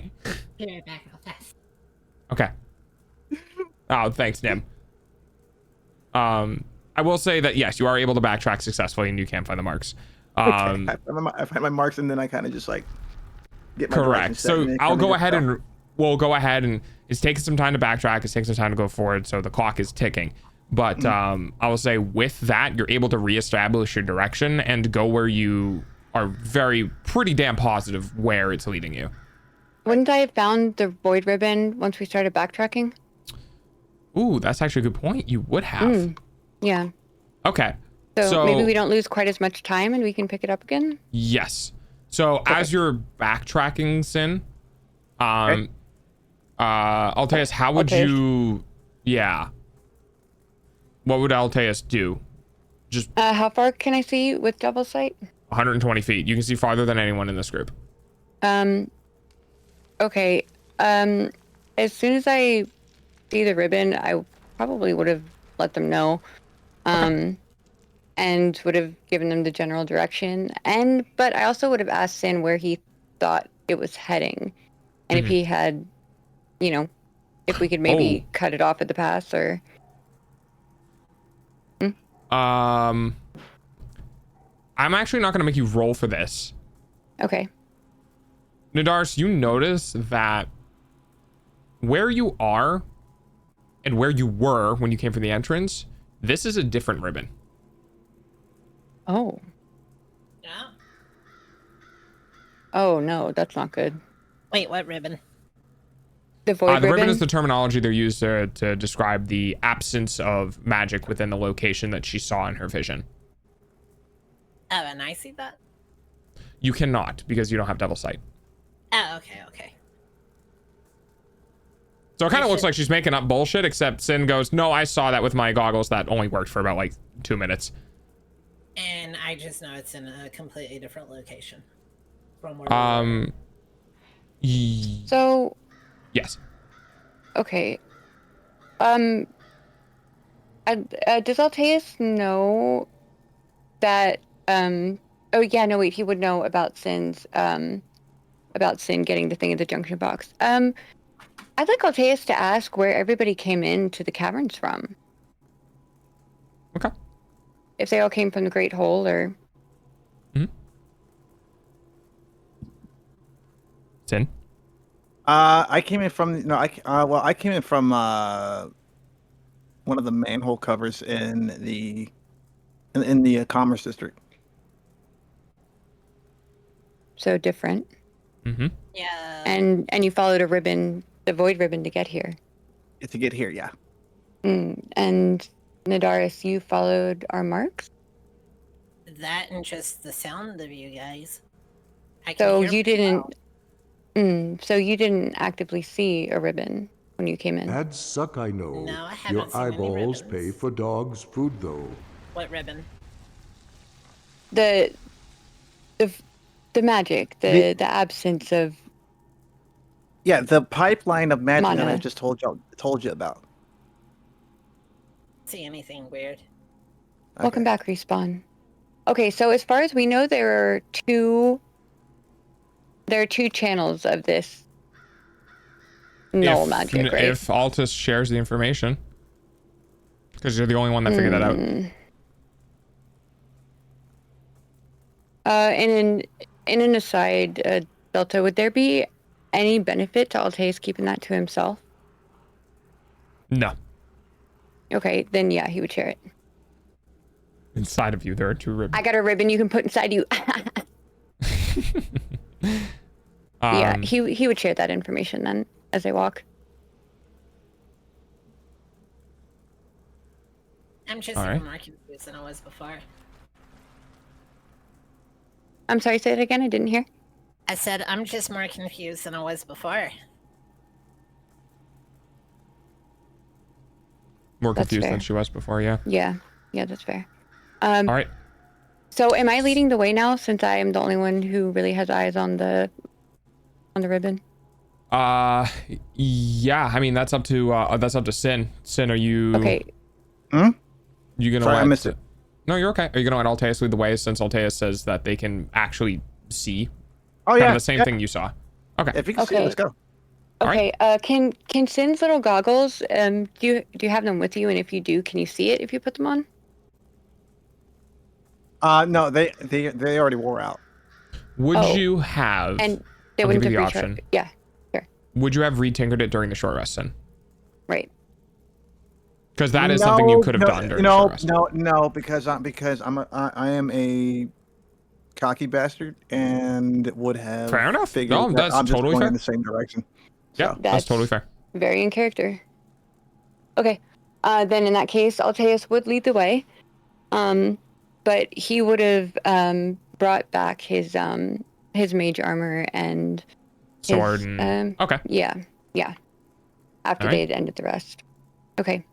Okay. Oh, thanks, Nim. I will say that yes, you are able to backtrack successfully, and you can find the marks. Okay. I find my marks, and then I kind of just like get my correct. So I'll go ahead and we'll go ahead and it's taking some time to backtrack. It's taking some time to go forward, so the clock is ticking. But I will say with that, you're able to reestablish your direction and go where you are pretty damn positive where it's leading you. Wouldn't I have found the void ribbon once we started backtracking? Ooh, that's actually a good point. You would have. Yeah. Okay. So maybe we don't lose quite as much time and we can pick it up again? Yes. So as you're backtracking, Sin, Alteus, how would you... Yeah. What would Alteus do? Just... how far can I see with double sight? 120 feet. You can see farther than anyone in this group. Okay. As soon as I see the ribbon, I probably would have let them know. And would have given them the general direction. But I also would have asked Sin where he thought it was heading. And if he had, if we could maybe cut it off at the pass or... I'm actually not going to make you roll for this. Okay. Nadaris, you notice that where you are and where you were when you came from the entrance, this is a different ribbon. Oh. Yeah. Oh, no, that's not good. Wait, what ribbon? The void ribbon? The ribbon is the terminology they're used to describe the absence of magic within the location that she saw in her vision. Oh, and I see that? You cannot, because you don't have double sight. Oh, okay. So it kind of looks like she's making up bullshit, except Sin goes, no, I saw that with my goggles. That only worked for about 2 minutes. And I just know it's in a completely different location from where So... Yes. Okay. Does Alteus know that, oh yeah, no, wait, he would know about Sin getting the thing in the junction box. I'd like Alteus to ask where everybody came into the caverns from. Okay. If they all came from the Great Hole or... Sin? I came in from I came in from one of the manhole covers in the Commerce District. So different. Mm-hmm. Yeah. And you followed a ribbon, the void ribbon, to get here. To get here, yeah. And Nadaris, you followed our marks? That and just the sound of you guys. So you didn't. So you didn't actively see a ribbon when you came in. That'd suck, I know. No, I haven't Your seen any eyeballs ribbons. pay for dog's food, though. What ribbon? The magic, the absence of. Yeah, the pipeline of magic that I Mana. just told you about. See anything weird? Welcome back, Respawn. Okay, so as far as we know, there are two channels of this null magic, right? If Altus shares the information, because you're the only one that figured that out. In an aside, Delta, would there be any benefit to Altaeus keeping that to himself? No. Okay, then yeah, he would share it. Inside of you, there are 2 ribbons. I got a ribbon you can put inside you. Yeah, he would share that information then as they walk. I'm just All even right. more confused than I was before. I'm sorry, say it again. I didn't hear. I said I'm just more confused than I was before. More That's confused fair. than she was before, yeah. Yeah, that's fair. All right. So am I leading the way now, since I am the only one who really has eyes on the ribbon? Yeah. I mean, that's up to Sin. Sin, are you? Okay. You gonna? Sorry, I missed it. No, you're okay. Are you gonna let Altaeus lead the way, since Altaeus says that they can actually see? Oh Kind yeah, of the same thing you saw. Okay. If you can see it, let's go. Okay. Can Sin's little goggles? Do you have them with you? And if you do, can you see it if you put them on? No, they already wore out. Would you have? And they I'll wouldn't give you have the option. Yeah. Sure. Would you have retinkered it during the short rest, Sin? Right. Because that is something you could have done during the short rest. No, because I am a cocky bastard and would have Fair enough. figured No, that that's I'm just totally going fair. in the same direction. Yeah, that's totally fair. Very in character. Okay. Then in that case, Altaeus would lead the way. But he would have brought back his mage armor and Sword his, and okay. Yeah. After All they right. had ended the rest. Okay.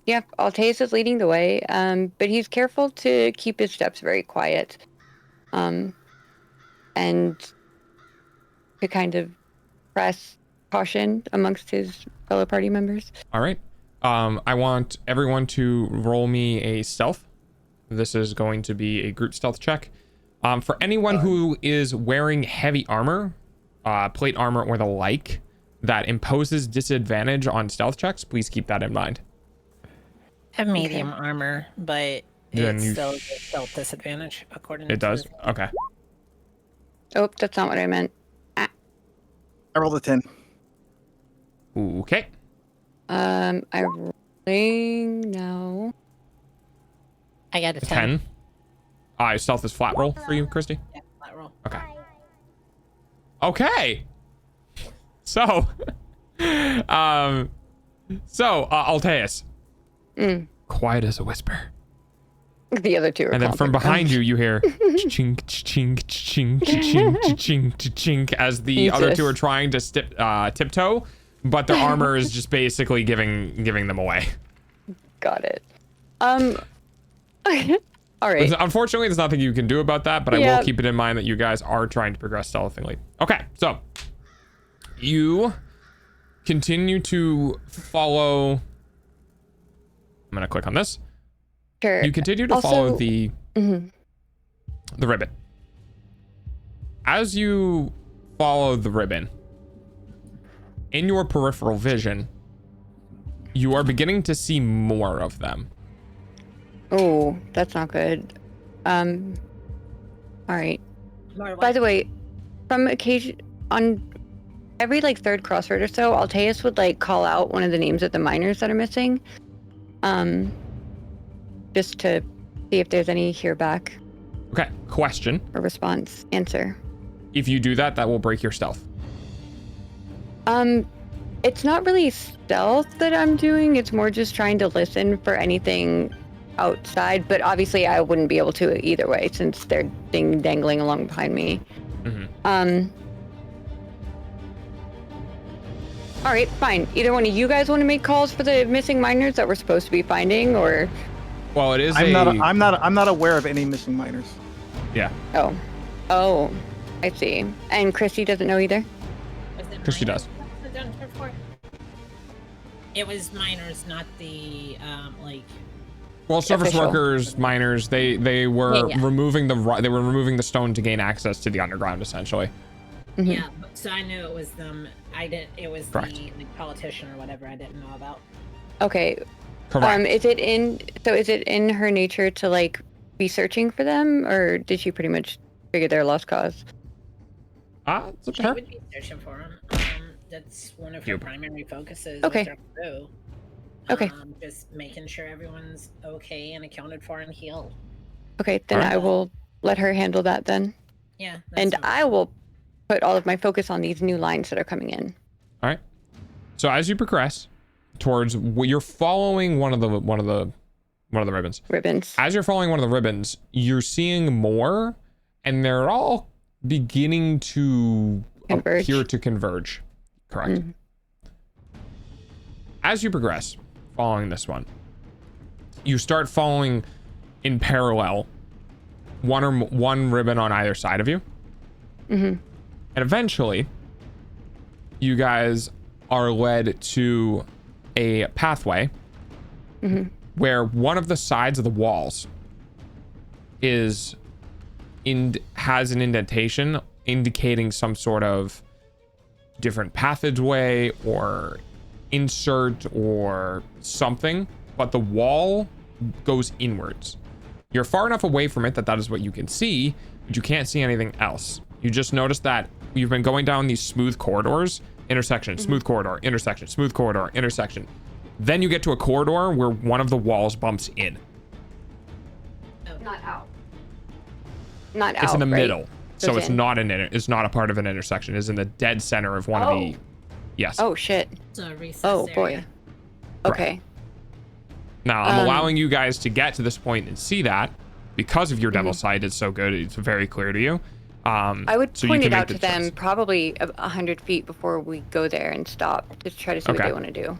Yeah, Altaeus is leading the way. But he's careful to keep his steps very quiet. And to kind of press caution amongst his fellow party members. All right. I want everyone to roll me a stealth. This is going to be a group stealth check. For anyone who is wearing heavy armor, plate armor or the like, that imposes disadvantage on stealth checks, please keep that in mind. I have medium armor, but Then it's you still a stealth disadvantage according to It does? this. Okay. Oh, that's not what I meant. I rolled a 10. Okay. I'm rolling now. I got a 10. Stealth is flat roll for you, Christy? Yeah, flat roll. Okay. Okay. So, Altaeus. Quiet as a whisper. The other two are And then from clumping. behind you, you hear chink, chink, chink, chink, chink, chink, as the other two Jesus. are trying to tiptoe, but their armor is just basically giving them away. Got it. All right. Unfortunately, there's nothing you can do about that, but I Yeah. will keep it in mind that you guys are trying to progress stealthily. Okay, so you continue to follow. I'm gonna click on this. Sure. You continue to Also- follow the Mhm. ribbon. As you follow the ribbon, in your peripheral vision, you are beginning to see more of them. Oh, that's not good. All right. More By what? the way, from occasion on every like third crossword or so, Alteus would like call out one of the names of the miners that are missing, just to see if there's any here back. Okay. Question. Or response. Answer. If you do that, that will break your stealth. It's not really stealth that I'm doing. It's more just trying to listen for anything outside. But obviously, I wouldn't be able to either way since they're dangling along behind me. Mm-hmm. All right, fine. Either one of you guys want to make calls for the missing miners that we're supposed to be finding, or? Well, it is. I'm not aware of any missing miners. Yeah. Oh, I see. And Christy doesn't know either. Christy does. It was miners, not the like. Well, service Official. workers, miners, they were Yeah. removing the stone to gain access to the underground, essentially. Mm-hmm. Yeah, so I knew it was them. It was Correct. the like, politician or whatever I didn't know about. Okay. Correct. Is it in her nature to like be searching for them, or did she pretty much figure their lost cause? It's up to I her. would be searching for him. That's one of her Yep. primary focuses. Okay. With her crew. Okay. Just making sure everyone's okay and accounted for and healed. Okay, then Alright. I will let her handle that then. Yeah. And I will put all of my focus on these new lines that are coming in. All right. So as you progress towards, you're following one of the ribbons. As you're following one of the ribbons, you're seeing more, and they're all beginning to appear to converge. Correct. Mm. As you progress, following this one, you start following in parallel one ribbon on either side of you. Mm-hmm. And eventually, you guys are led to a pathway where one of the sides of the walls has an indentation indicating some sort of different passageway or insert or something, but the wall goes inwards. You're far enough away from it that is what you can see, but you can't see anything else. You just notice that you've been going down these smooth corridors, intersection, smooth corridor, intersection, smooth corridor, intersection. Then you get to a corridor where one of the walls bumps in. Not out. Not out. It's in the right? middle. So it's in. not it's not a part of an intersection. It's in the dead center of one of the. Yes. Oh shit. So a recess Oh area. boy. Okay. Now I'm allowing you guys to get to this point and see that because of your devil sight. It's so good. It's very clear to you. I would so point you it can out make to the them choice. probably 100 feet before we go there and stop. Just try to see what Okay. they want to do.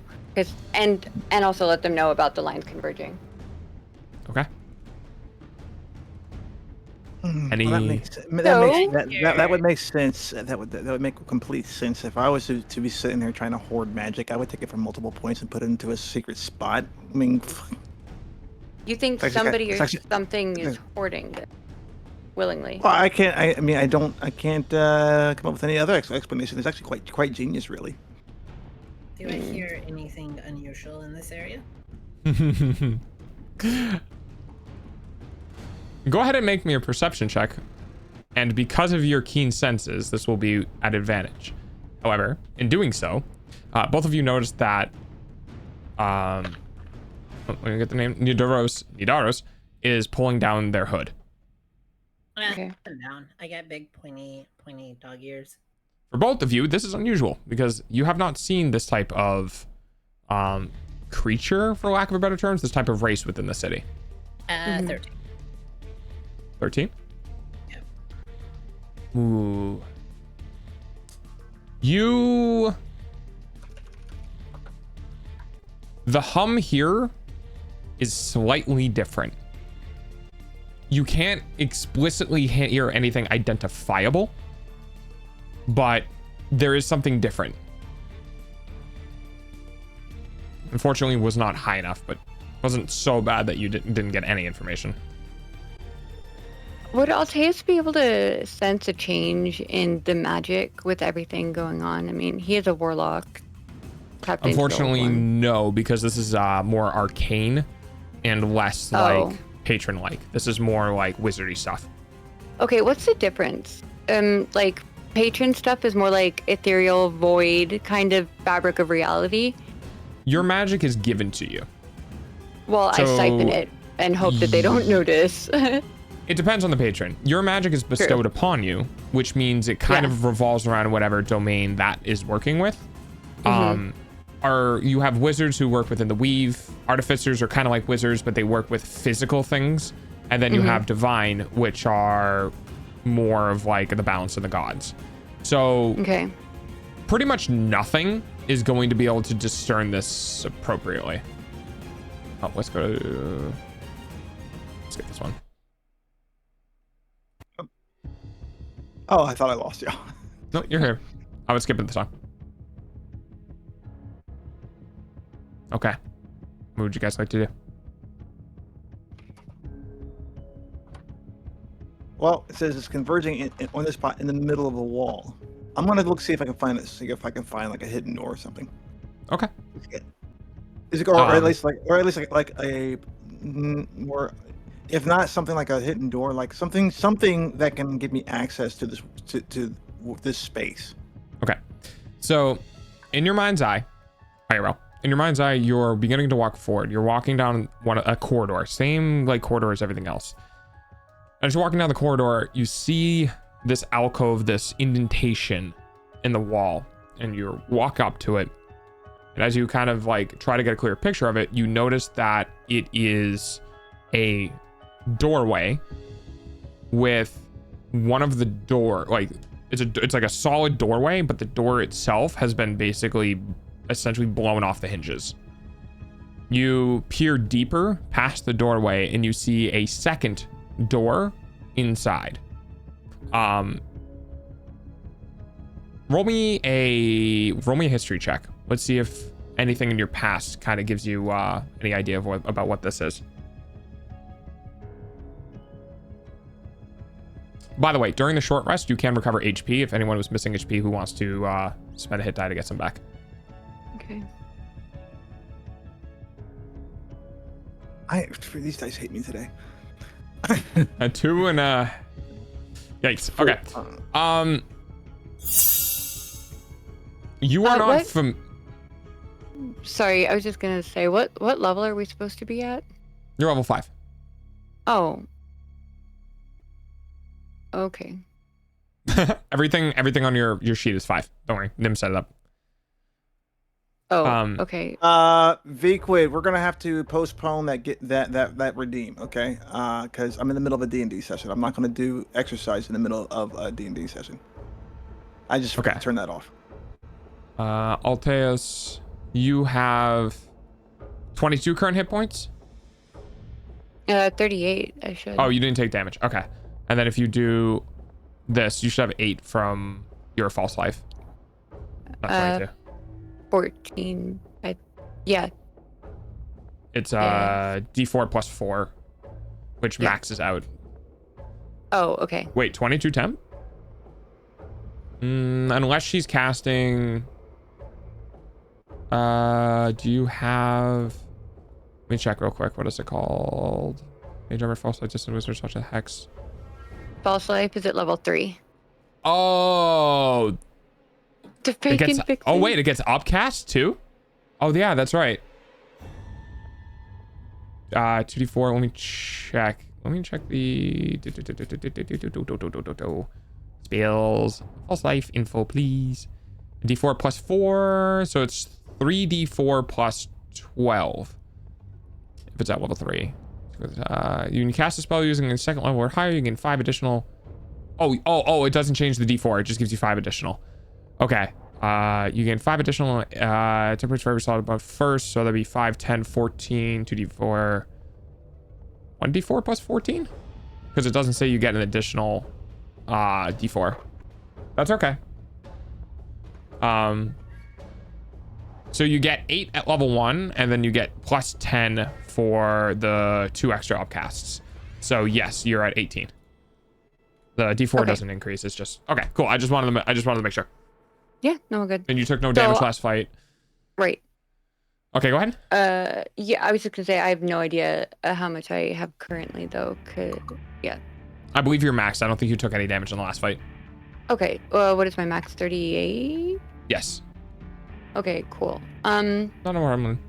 And also let them know about the lines converging. Okay. Any? Well, that would make sense. That would make complete sense. If I was to be sitting there trying to hoard magic, I would take it from multiple points and put it into a secret spot. I mean, You think It's actually- somebody it's or actually- something is hoarding it willingly? well, I can't. I can't come up with any other explanation. It's actually quite genius, really. Do I hear anything unusual in this area? Go ahead and make me a perception check. And because of your keen senses, this will be at advantage. However, in doing so, both of you noticed that let me get the name. Nidaros is pulling down their hood. Okay. I'm down. I got big pointy dog ears. For both of you, this is unusual because you have not seen this type of creature, for lack of a better terms, this type of race within the city. 13. 13? Yep. Ooh. The hum here is slightly different. You can't explicitly hear anything identifiable, but there is something different. Unfortunately, it was not high enough, but wasn't so bad that you didn't get any information. Would Alteus be able to sense a change in the magic with everything going on? I mean, he is a warlock. Unfortunately, no, because this is more arcane and less like patron-like. This is more like wizardy stuff. Okay, what's the difference? Like patron stuff is more like ethereal void kind of fabric of reality. Your magic is given to you. Well, I siphon it and hope that they don't notice. It depends on the patron. Your magic is bestowed upon you, which means it kind of revolves around whatever domain that is working with. You have wizards who work within the weave. Artificers are kind of like wizards, but they work with physical things. And then you have divine, which are more of like the balance of the gods. So pretty much nothing is going to be able to discern this appropriately. Oh, let's get this one. Oh, I thought I lost you. No, you're here. I was skipping the song. Okay. What would you guys like to do? Well, it says it's converging on this spot in the middle of a wall. I'm gonna look, see if I can find it. See if I can find like a hidden door or something. Okay. Is it, or at least like a more, if not something like a hidden door, like something that can give me access to this space. Okay. So, in your mind's eye, in your mind's eye, you're beginning to walk forward. You're walking down a corridor, same like corridor as everything else. And as you're walking down the corridor, you see this alcove, this indentation in the wall, and you walk up to it. And as you kind of like try to get a clear picture of it, you notice that it is a doorway with one of the door, like it's like a solid doorway, but the door itself has been essentially blown off the hinges. You peer deeper past the doorway and you see a second door inside. Roll me a history check. Let's see if anything in your past kind of gives you any idea of about what this is. By the way, during the short rest, you can recover HP if anyone was missing HP who wants to spend a hit die to get some back. Okay. These dice hate me today. A 2 and a... Yikes. Okay. You are not from... Sorry, I was just gonna say, what level are we supposed to be at? You're level 5. Oh. Okay. everything on your sheet is 5. Don't worry. Nim set it up. Oh, okay. V-Quid, we're gonna have to postpone that redeem, okay? Because I'm in the middle of a D&D session. I'm not gonna do exercise in the middle of a D&D session. I just forgot to turn that off. Alteus, you have 22 current hit points? 38, I should. Oh, you didn't take damage. Okay. And then if you do this, you should have 8 from your false life. Not 22. 14. Yeah. It's D4 plus 4, which maxes out. Oh, okay. Wait, 22 temp? Unless she's casting... do you have... Let me check real quick. What is it called? Mage Armor, False Light, Distant Wizard, such a Hex. False Life is at level 3. Oh... Oh wait, it gets upcast too? Oh yeah, that's right. 2d4, let me check the spells. False life info, please. D4 plus 4, so it's 3d4 plus 12 if it's at level 3. You can cast a spell using a second level or higher. You gain 5 additional. Oh, it doesn't change the d4, it just gives you 5 additional. Okay. You gain 5 additional temperatures for every slot above first, so that'd be 5, 10, 14, 2d4, 1d4 plus 14? Because it doesn't say you get an additional d4. That's okay. So you get 8 at level 1, and then you get plus 10 for the 2 extra upcasts. So yes, you're at 18. The d4 doesn't increase. It's just okay. Cool. I just wanted to make sure. Yeah, no, good. And you took no damage last fight. Right. Okay, go ahead. Yeah, I was just gonna say I have no idea how much I have currently though. Yeah. I believe you're maxed. I don't think you took any damage in the last fight. Okay. What is my max? 38? Yes. Okay, cool. Not a problem.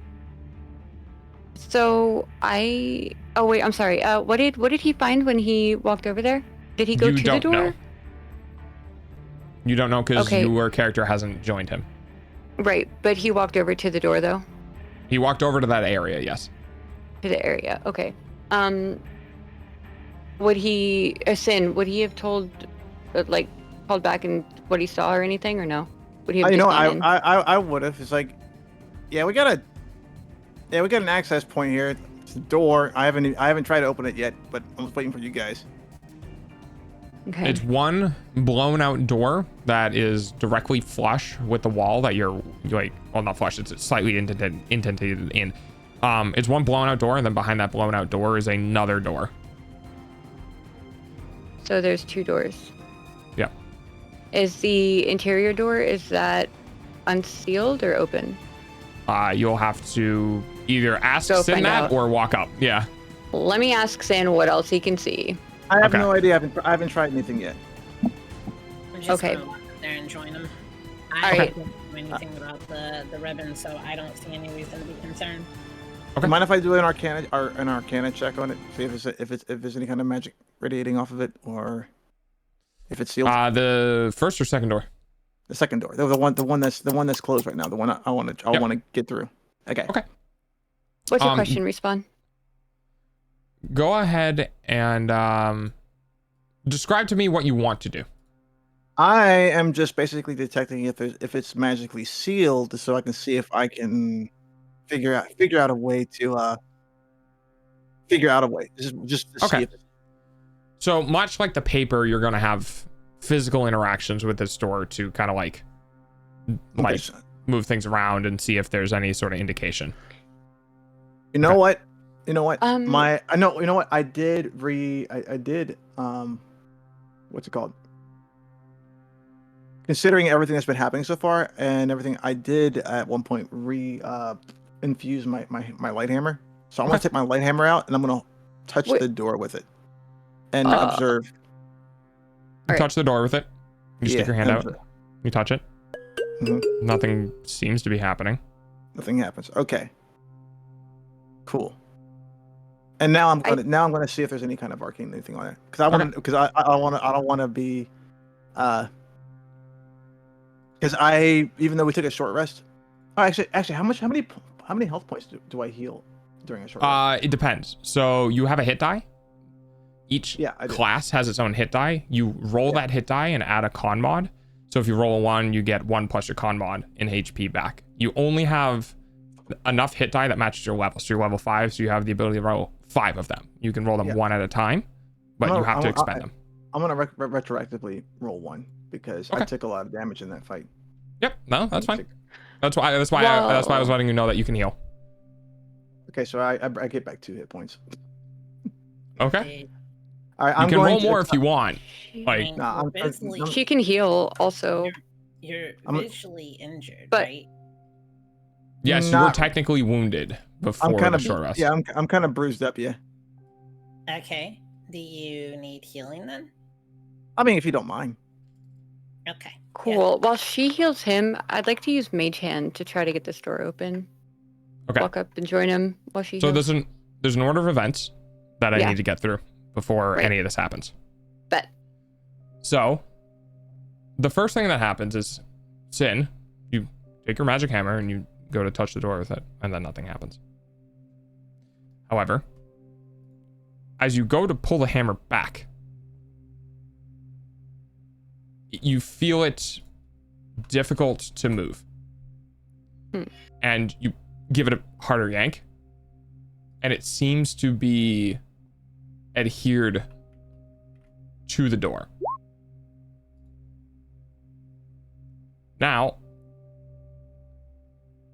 So oh wait, I'm sorry. What did he find when he walked over there? Did he go to the door? Know. You don't know because Okay. your character hasn't joined him. Right, but he walked over to the door though. He walked over to that area, yes. To the area. Okay. Would he have told, like, called back and what he saw or anything, or no? Would he have? I would have. It's like, yeah, we got an access point here. It's the door. I haven't tried to open it yet, but I'm just waiting for you guys. Okay. It's one blown out door that is directly flush with the wall that you're like, well, not flush, it's slightly indented in. It's one blown out door, and then behind that blown out door is another door. So there's 2 doors. Yeah. Is the interior door, is that unsealed or open? You'll have to either ask Go Sin find that out. or walk up. Yeah. Let me ask Sin what else he can see. I have Okay. no idea. I haven't tried anything yet. I'm just Okay. gonna walk up there and join them. All I right. don't know anything about the ribbon, so I don't see any reason to be concerned. Okay. Mind if I do an arcana check on it? See if there's any kind of magic radiating off of it, or if it's sealed. The first or second door? The second door. The one that's closed right now. The one I want to get through. Okay. Okay. What's your question, Respawn? Go ahead and describe to me what you want to do. I am just basically detecting if it's magically sealed, so I can see if I can figure out a way to just to Okay. see if it's, So much like the paper, you're going to have physical interactions with this door to kind of like move things around and see if there's any sort of indication. You know what? You know what? Um, You know what? I did what's it called? Considering everything that's been happening so far and everything, I did at one point infuse my light hammer. So I'm gonna take my light hammer out and I'm gonna touch the door with it and observe. You touch the door with it. You stick your hand out. observe. You touch it. Mm-hmm. Nothing seems to be happening. Nothing happens. Okay. Cool. And now I'm gonna see if there's any kind of arcane anything on it, because I want because I don't want to be because even though we took a short rest. Oh, actually, how many health points do I heal during a short rest? It depends. So you have a hit die. Each class has its own hit die. You roll that hit die and add a con mod. So if you roll a 1, you get 1 plus your con mod in HP back. You only have enough hit die that matches your level. So you're level 5, so you have the ability to roll 5 of them. You can roll them 1 at a time, but you have to expend them. I'm gonna retroactively roll 1 because I took a lot of damage in that fight. Yep, no, that's fine. That's why I was letting you know that you can heal. Okay, so I get back 2 hit points. Okay. All right, you can roll more if you want. Like, she can heal also. You're visually injured, but, right? Yes, you were technically wounded before the short rest. Yeah, I'm kind of bruised up. Yeah. Okay. Do you need healing then? I mean, if you don't mind. Okay. Cool. While she heals him, I'd like to use Mage Hand to try to get this door open. Okay. Walk up and join him while she So heals. there's an order of events that I need to get through before any of this happens. Bet. So the first thing that happens is, Sin, you take your magic hammer and you go to touch the door with it, and then nothing happens. However, as you go to pull the hammer back, you feel it difficult to move. And you give it a harder yank, and it seems to be adhered to the door. Now,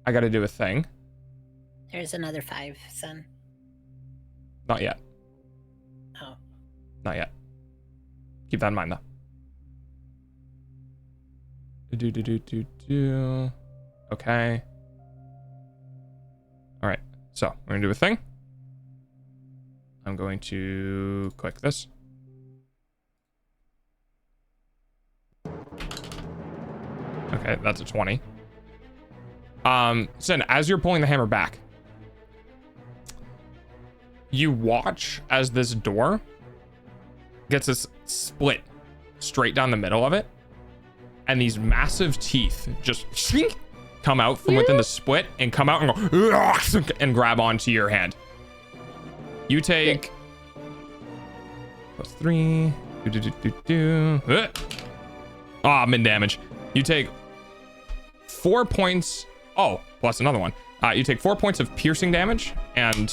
I gotta do a thing. There's another 5, son. Not yet. Oh. Not yet. Keep that in mind, though. Okay. All right. So we're gonna do a thing. I'm going to click this. Okay, that's a 20. Sin, as you're pulling the hammer back, you watch as this door gets this split straight down the middle of it, and these massive teeth just come out from within the split and come out and go and grab onto your hand. You take +3. Min damage. You take 4 points. Oh, plus another one. You take 4 points of piercing damage and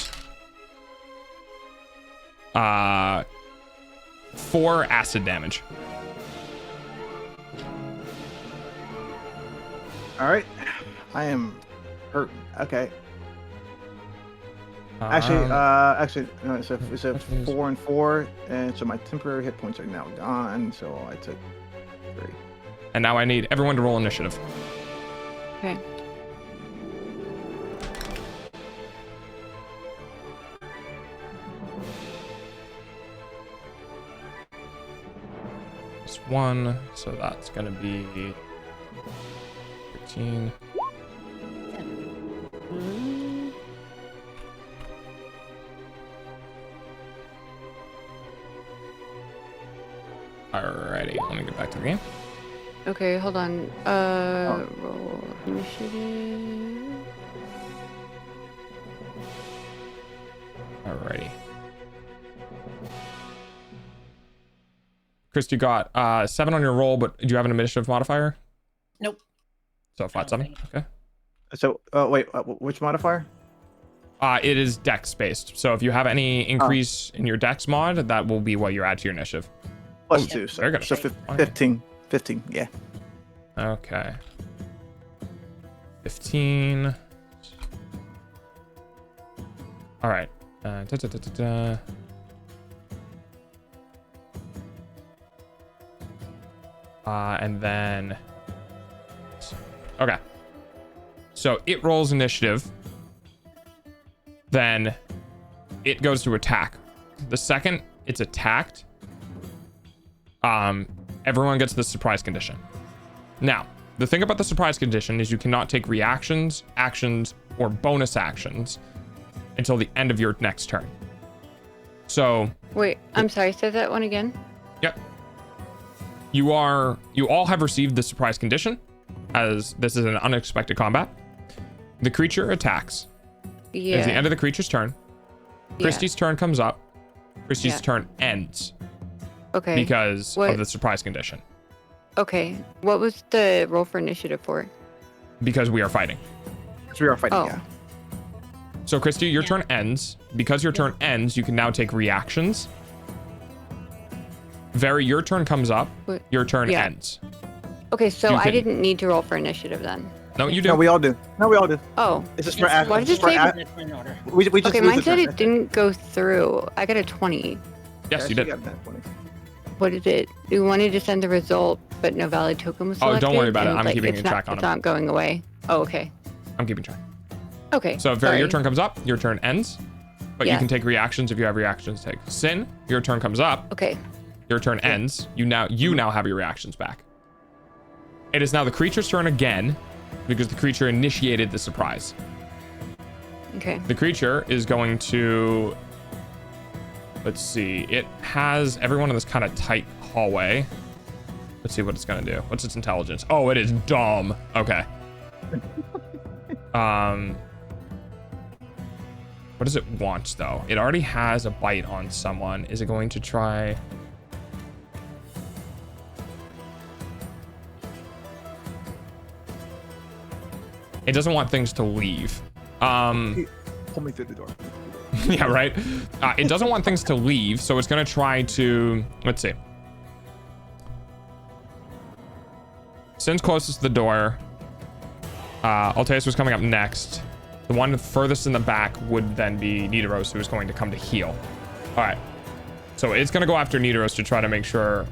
4 acid damage. All right, I am hurt. Okay. Actually, no, it's a 4 and 4, and so my temporary hit points are now gone. So I took 3. And now I need everyone to roll initiative. Okay. It's 1, so that's gonna be 13. Alrighty, let me get back to the game. Okay, hold on. Roll initiative. Alrighty. Chris, you got 7 on your roll, but do you have an initiative modifier? Nope. So flat 7. Okay. So wait, which modifier? It is dex based. So if you have any increase in your dex mod, that will be what you add to your initiative. +2. So, very good. So 15. 15. Yeah. Okay. 15. All right. And then. Okay. So it rolls initiative. Then it goes to attack. The second it's attacked, everyone gets the surprise condition. Now, the thing about the surprise condition is you cannot take reactions, actions, or bonus actions until the end of your next turn. So... Wait, I'm sorry, say that one again. Yep. You all have received the surprise condition, as this is an unexpected combat. The creature attacks. Yeah. At the end of the creature's turn. Christy's turn comes up. Christy's turn ends. Okay. Because of the surprise condition. Okay. What was the roll for initiative for? Because we are fighting. Because we are fighting, yeah. So, Christy, your turn ends. Because your turn ends, you can now take reactions. Very, your turn comes up. Your turn ends. Okay, so I didn't need to roll for initiative then. No, you do. No, we all do. No, we all do. Oh. It's just for action. Why did you say? We just okay, mine said it didn't go through. I got a 20. Yes, you did. What is it? We wanted to send the result, but no valid token was selected. Oh, don't worry about it. I'm keeping track on it. It's not going away. Oh, okay. I'm keeping track. Okay. So, Vera, your turn comes up. Your turn ends. But you can take reactions if you have reactions to take. Sin, your turn comes up. Okay. Your turn ends. You now have your reactions back. It is now the creature's turn again, because the creature initiated the surprise. Okay. The creature is going to... Let's see. It has everyone in this kind of tight hallway. Let's see what it's going to do. What's its intelligence? Oh, it is dumb. Okay. What does it want, though? It already has a bite on someone. Is it going to try... It doesn't want things to leave. Pull me through the door. Yeah, right? It doesn't want things to leave, so it's going to try to... Let's see. Sin's closest to the door. Alteus was coming up next. The one furthest in the back would then be Nidoros, who is going to come to heal. All right. So it's going to go after Nidoros to try to make sure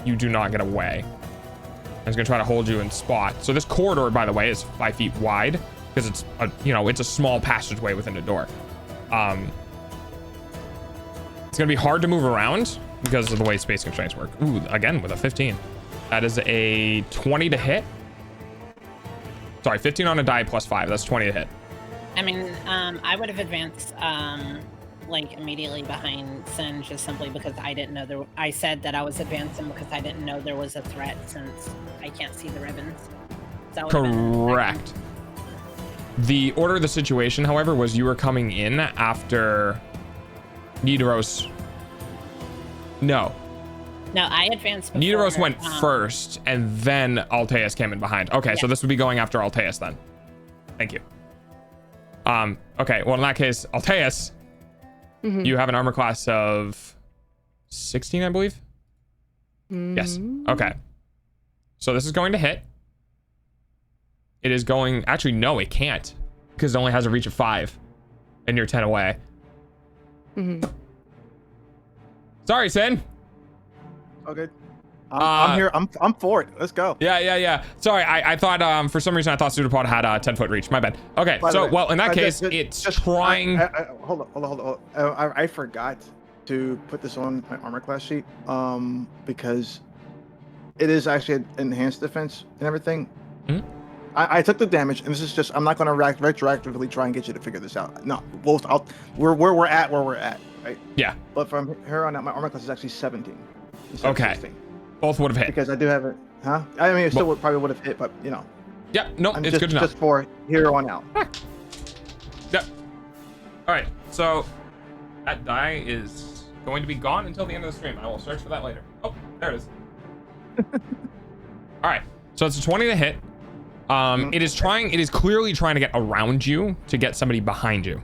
you do not get away. And it's going to try to hold you in spot. So this corridor, by the way, is 5 feet wide because it's it's a small passageway within a door. It's going to be hard to move around because of the way space constraints work. Ooh, again with a 15. That is a 20 to hit. Sorry, 15 on a die plus 5. That's 20 to hit. I mean, I would have advanced like immediately behind Sin just simply because I didn't know I said that I was advancing because I didn't know there was a threat since I can't see the ribbons. So Correct. The order of the situation, however, was you were coming in after Nidoros. No, I advanced before. Nidoros went first, and then Alteus came in behind. Okay, so this would be going after Alteus then. Thank you. Okay, well, in that case, Alteus, you have an armor class of 16, I believe? Yes. Okay. So this is going to hit. It is going... Actually, no, it can't. Because it only has a reach of 5. And you're 10 away. Sorry, Sin. Okay. I'm here. I'm for it. Let's go. Yeah. Sorry, I thought for some reason I thought Pseudopod had a 10-foot reach. My bad. Okay, so well in that case, it's trying. Hold on. I forgot to put this on my armor class sheet. Because it is actually enhanced defense and everything. I took the damage, and this is just. I'm not going to retroactively try and get you to figure this out. No, both. We're where we're at, right? Yeah. But from here on out, my armor class is actually 17. Okay. 16. Both would have hit. Because I do have it, huh? I mean, it still probably would have hit, but you know. Yeah, no, it's good enough. Just for here on out. Yep. All right, so that die is going to be gone until the end of the stream. I will search for that later. Oh, there it is. All right, so it's a 20 to hit. It is clearly trying to get around you to get somebody behind you.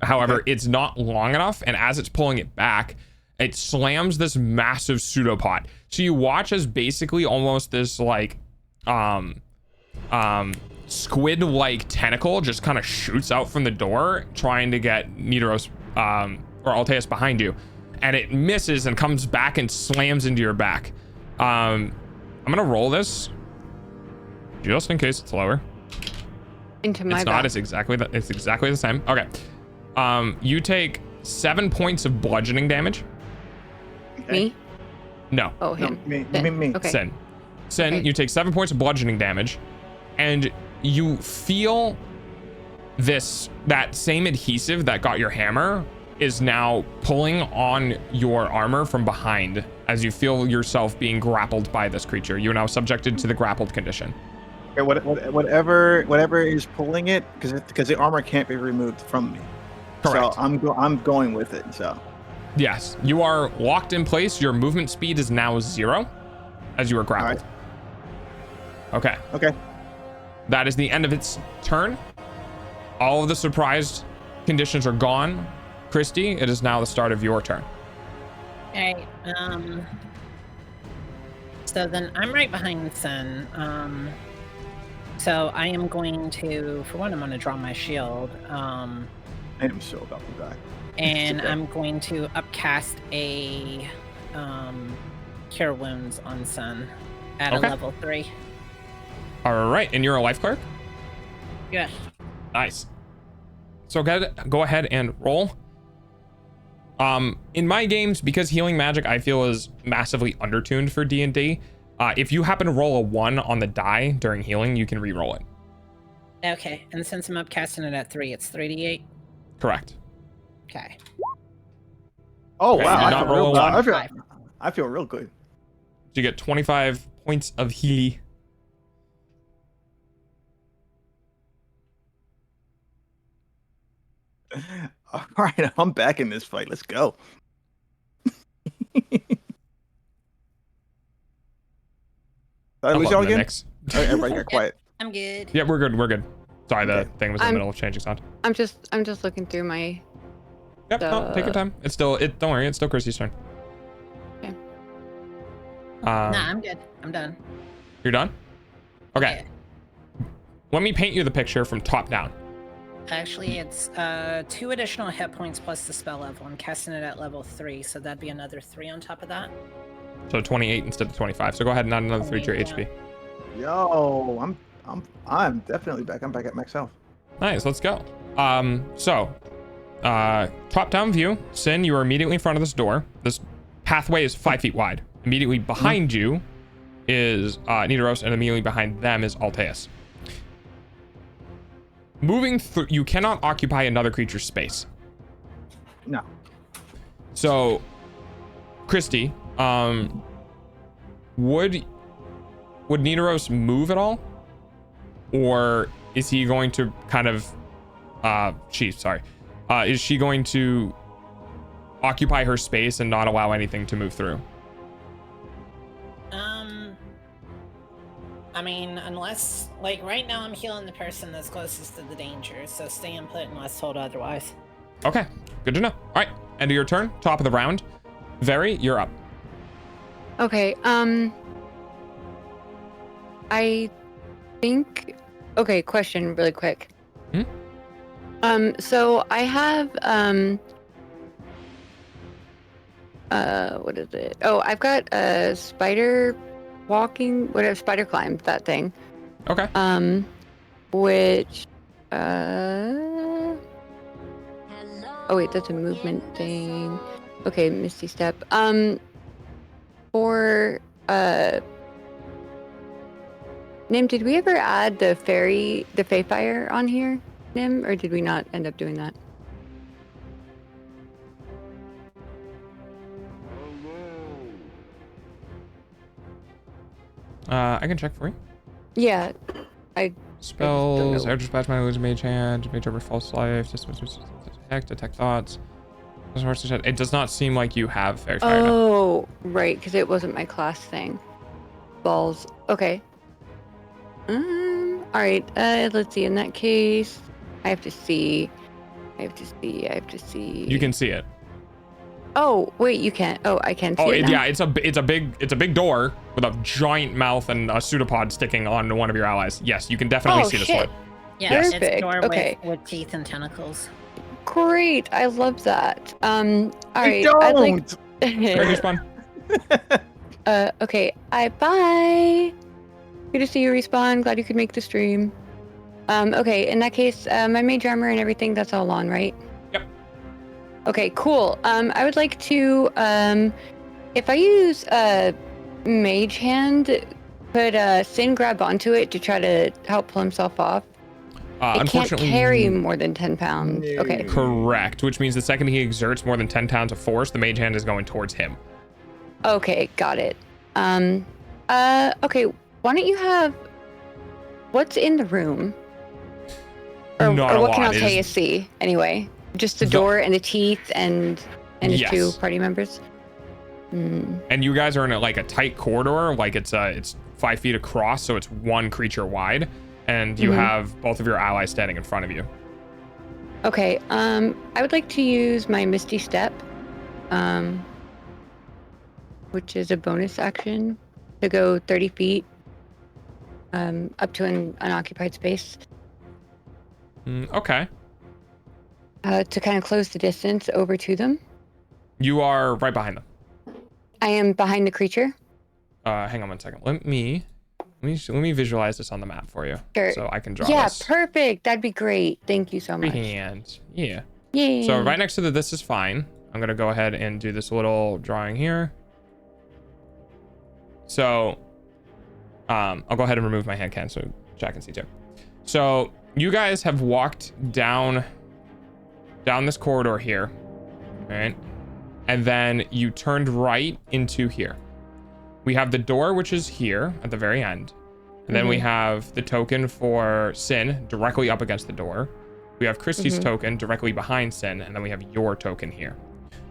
However, it's not long enough, and as it's pulling it back, it slams this massive pseudopod. So you watch as basically almost this like squid-like tentacle just kind of shoots out from the door, trying to get Nidoros or Alteus behind you, and it misses and comes back and slams into your back. I'm gonna roll this just in case it's lower. Into my back. It's not. It's exactly the same. Okay. You take 7 points of bludgeoning damage. Me? No. Oh, him. No, me. Okay. Sin. Okay. You take 7 points of bludgeoning damage, and you feel that same adhesive that got your hammer is now pulling on your armor from behind as you feel yourself being grappled by this creature. You are now subjected to the grappled condition. Okay, whatever is pulling it, because the armor can't be removed from me. Correct. So I'm going with it. So. Yes, you are locked in place. Your movement speed is now 0 as you are grappled. Right. Okay. That is the end of its turn. All of the surprised conditions are gone. Christy, it is now the start of your turn. Okay. So then I'm right behind Sin. So I am going to, for one, I'm going to draw my shield. I am so about to die. And I'm going to upcast a Cure Wounds on Sun at a level 3. All right, and you're a life cleric? Yes. Nice. So go ahead and roll. In my games, because healing magic I feel is massively undertuned for D&D, if you happen to roll a 1 on the die during healing, you can re-roll it. Okay, and since I'm upcasting it at 3, it's 3d8? Correct. Okay. Oh, wow. I feel real good. You get 25 points of healing. All right, I'm back in this fight. Let's go. Did I lose y'all again? Everybody got quiet. I'm good. Yeah, we're good. Sorry, the thing was in the middle of changing sound. I'm just looking through my. Yep, no, take your time. Don't worry, it's still Chrissy's turn. Okay. Nah, I'm good. I'm done. You're done? Okay. Yeah. Let me paint you the picture from top down. Actually, it's 2 additional hit points plus the spell level. I'm casting it at level 3, so that'd be another 3 on top of that. So 28 instead of 25. So go ahead and add another 3 to your HP. Yo, I'm definitely back. I'm back at max health. Nice, let's go. Top down view. Sin, you are immediately in front of this door. This pathway is 5 feet wide. Immediately behind you is Nidoros, and immediately behind them is Alteus. moving through, you cannot occupy another creature's space. No. So, Christy, would Nidoros move at all? Or is he going to kind of, is she going to occupy her space and not allow anything to move through? I mean, unless, like, right now I'm healing the person that's closest to the danger, so stay in put unless told otherwise. Okay, good to know. All right, end of your turn, top of the round. Very, you're up. Okay, I think, okay, question really quick. So I have, what is it? Oh, I've got a spider walking, whatever, spider climb, that thing. Okay. Which, oh wait, that's a movement thing. Okay, Misty Step. For, Nim, did we ever add the Fey Fire on here, Nim, or did we not end up doing that? I can check for you. Yeah, Spells, air dispatch, my lose mage hand, mage over false life, detect thoughts. It does not seem like you have Fairy Fire. Oh, right, because it wasn't my class thing. Balls. Okay. All right. Let's see. In that case, I have to see. You can see it. Oh, wait, you can't. Oh, I can see it now. Yeah, it's a big door with a giant mouth and a pseudopod sticking on one of your allies. Yes, you can definitely see this one. Yeah, Perfect. it's a door Okay. with teeth and tentacles. Great. I love that. All right. Don't. I'd like. Respawn. Okay. Bye. Good to see you, Respawn. Glad you could make the stream. Okay. In that case, my mage armor and everything, that's all on, right? Yep. Okay, cool. I would like to, if I use mage hand, could Sin grab onto it to try to help pull himself off? It can't Unfortunately, carry more than 10 pounds. Okay. Correct, which means the second he exerts more than 10 pounds of force, the mage hand is going towards him. Okay, got it. Okay, why don't you have, what's in the room? Or what can Altea see, anyway? Just the door and the teeth and his two party members? And you guys are in a tight corridor, like it's 5 feet across, so it's one creature wide, and you have both of your allies standing in front of you. Okay, I would like to use my Misty Step, which is a bonus action to go 30 feet up to an unoccupied space. Okay. To kind of close the distance over to them. You are right behind them. I am behind the creature. Hang on one second. Let me visualize this on the map for you. Sure. So I can draw Yeah, this. perfect. That'd be great. Thank you so much. Freehand. Yeah. Yay. So right next to the this is fine. I'm gonna go ahead and do this little drawing here. So I'll go ahead and remove my hand can so Jack can see too. So you guys have walked down this corridor here, right? And then you turned right into here. We have the door, which is here at the very end. And then we have the token for Sin directly up against the door. We have Christie's token directly behind Sin, and then we have your token here.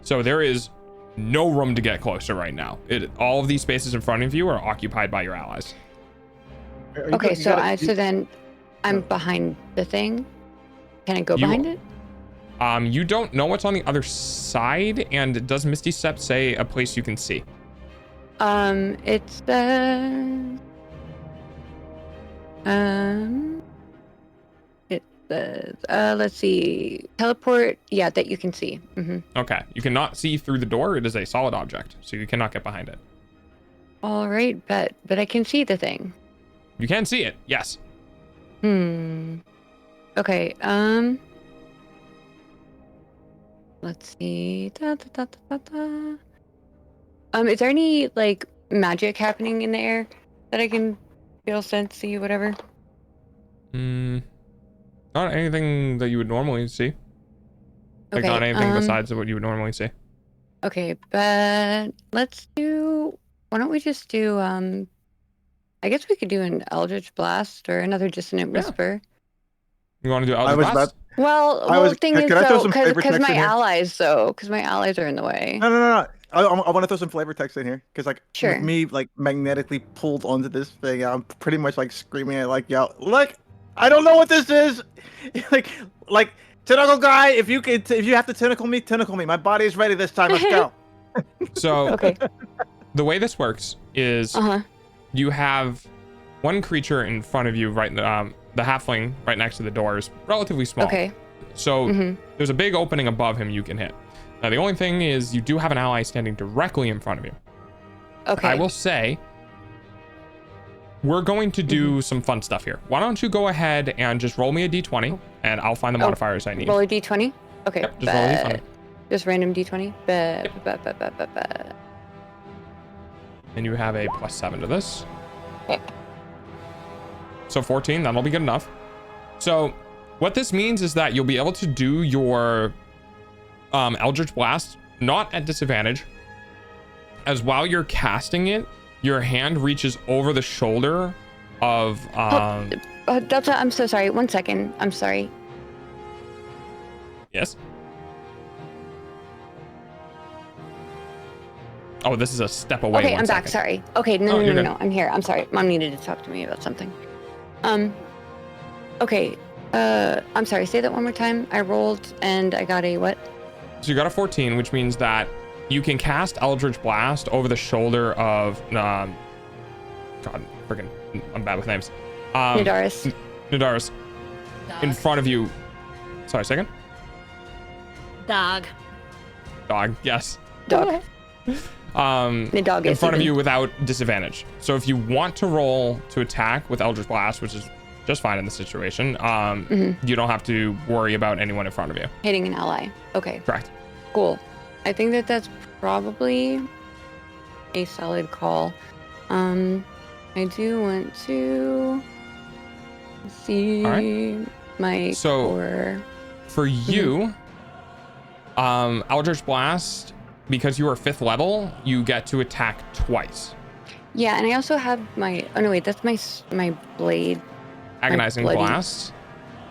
So there is no room to get closer right now. All of these spaces in front of you are occupied by your allies. Okay, so then I'm behind the thing. Can I go behind it? You don't know what's on the other side, and does Misty Step say a place you can see? It's the let's see, teleport. Yeah, that you can see. Okay, you cannot see through the door. It is a solid object, so you cannot get behind it. All right, but I can see the thing. You can see it, yes. Okay. Let's see. Is there any magic happening in the air that I can feel, sense, see, whatever? Not anything that you would normally see. Like Okay, not anything besides what you would normally see. Okay, but let's do. Why don't we just do? I guess we could do an Eldritch Blast or another Dissonant Whisper. You want to do Eldritch Blast? Well, thing is can I throw though, some flavor because text my in here? because my allies are in the way. No. I want to throw some flavor text in here because like Sure. with me like magnetically pulled onto this thing, I'm pretty much like screaming at like, yo, look, I don't know what this is. like tentacle guy, if you have to tentacle me. My body is ready this time. Let's go. So Okay. the way this works is you have one creature in front of you, right? The halfling right next to the door is relatively small. Okay. So there's a big opening above him you can hit. Now the only thing is you do have an ally standing directly in front of you. Okay. I will say we're going to do some fun stuff here. Why don't you go ahead and just roll me a d20 and I'll find the modifiers I need. Roll a d20. Okay. Yep, just roll a d20. Just random d20. And you have a +7 to this. Okay. So 14, that'll be good enough. So what this means is that you'll be able to do your Eldritch Blast not at disadvantage, as while you're casting it, your hand reaches over the shoulder of Delta, I'm so sorry. 1 second. I'm sorry. Yes. Oh, this is a step away. Okay, one I'm second. back. Sorry. Okay, no, you're good. I'm here. I'm sorry. Mom needed to talk to me about something. Okay. I'm sorry. Say that one more time. I rolled and I got a what? So you got a 14, which means that you can cast Eldritch Blast over the shoulder of God, freaking, I'm bad with names. Nadaris. Nadaris. In front of you. Sorry, second. Dog. Yes. Dog. In front of you without disadvantage. So if you want to roll to attack with Eldritch Blast, which is just fine in this situation, you don't have to worry about anyone in front of you. Hitting an ally. Okay. Correct. Cool. I think that's probably a solid call. I do want to see my core. For you, Eldritch Blast, because you are 5th level, you get to attack twice. Yeah, and I also have my. Oh no, wait, that's my blade. Agonizing Blast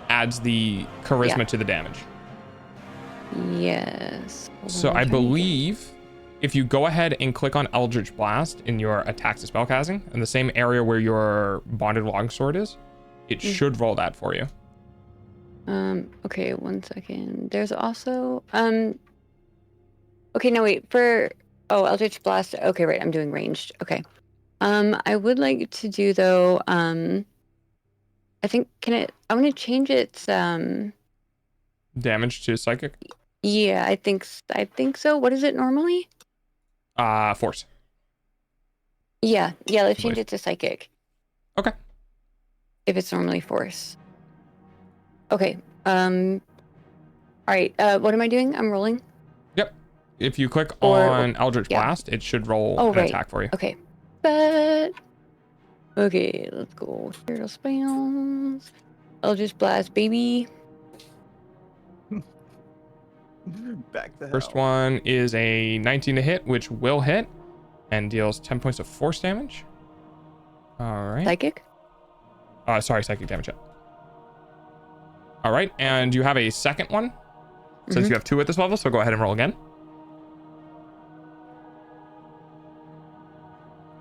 adds the charisma to the damage. Yes. So I believe if you go ahead and click on Eldritch Blast in your attacks to spellcasting, in the same area where your bonded longsword is, it should roll that for you. Okay, 1 second. There's also okay, no wait, for Eldritch Blast. Okay, right, I'm doing ranged. Okay. I would like to do though, I think I want to change its damage to psychic? Yeah, I think so. What is it normally? Force. Yeah, let's change it to psychic. Okay. If it's normally force. Okay. All right. What am I doing? I'm rolling. Yep. If you click on Eldritch Blast, it should roll an attack for you. Okay. But okay, let's go. Spiritual spells. Eldritch Blast, baby. Back to First one is a 19 to hit, which will hit and deals 10 points of force damage. All right. Psychic? Sorry, psychic damage. All right, and you have a second one since you have 2 at this level, so go ahead and roll again.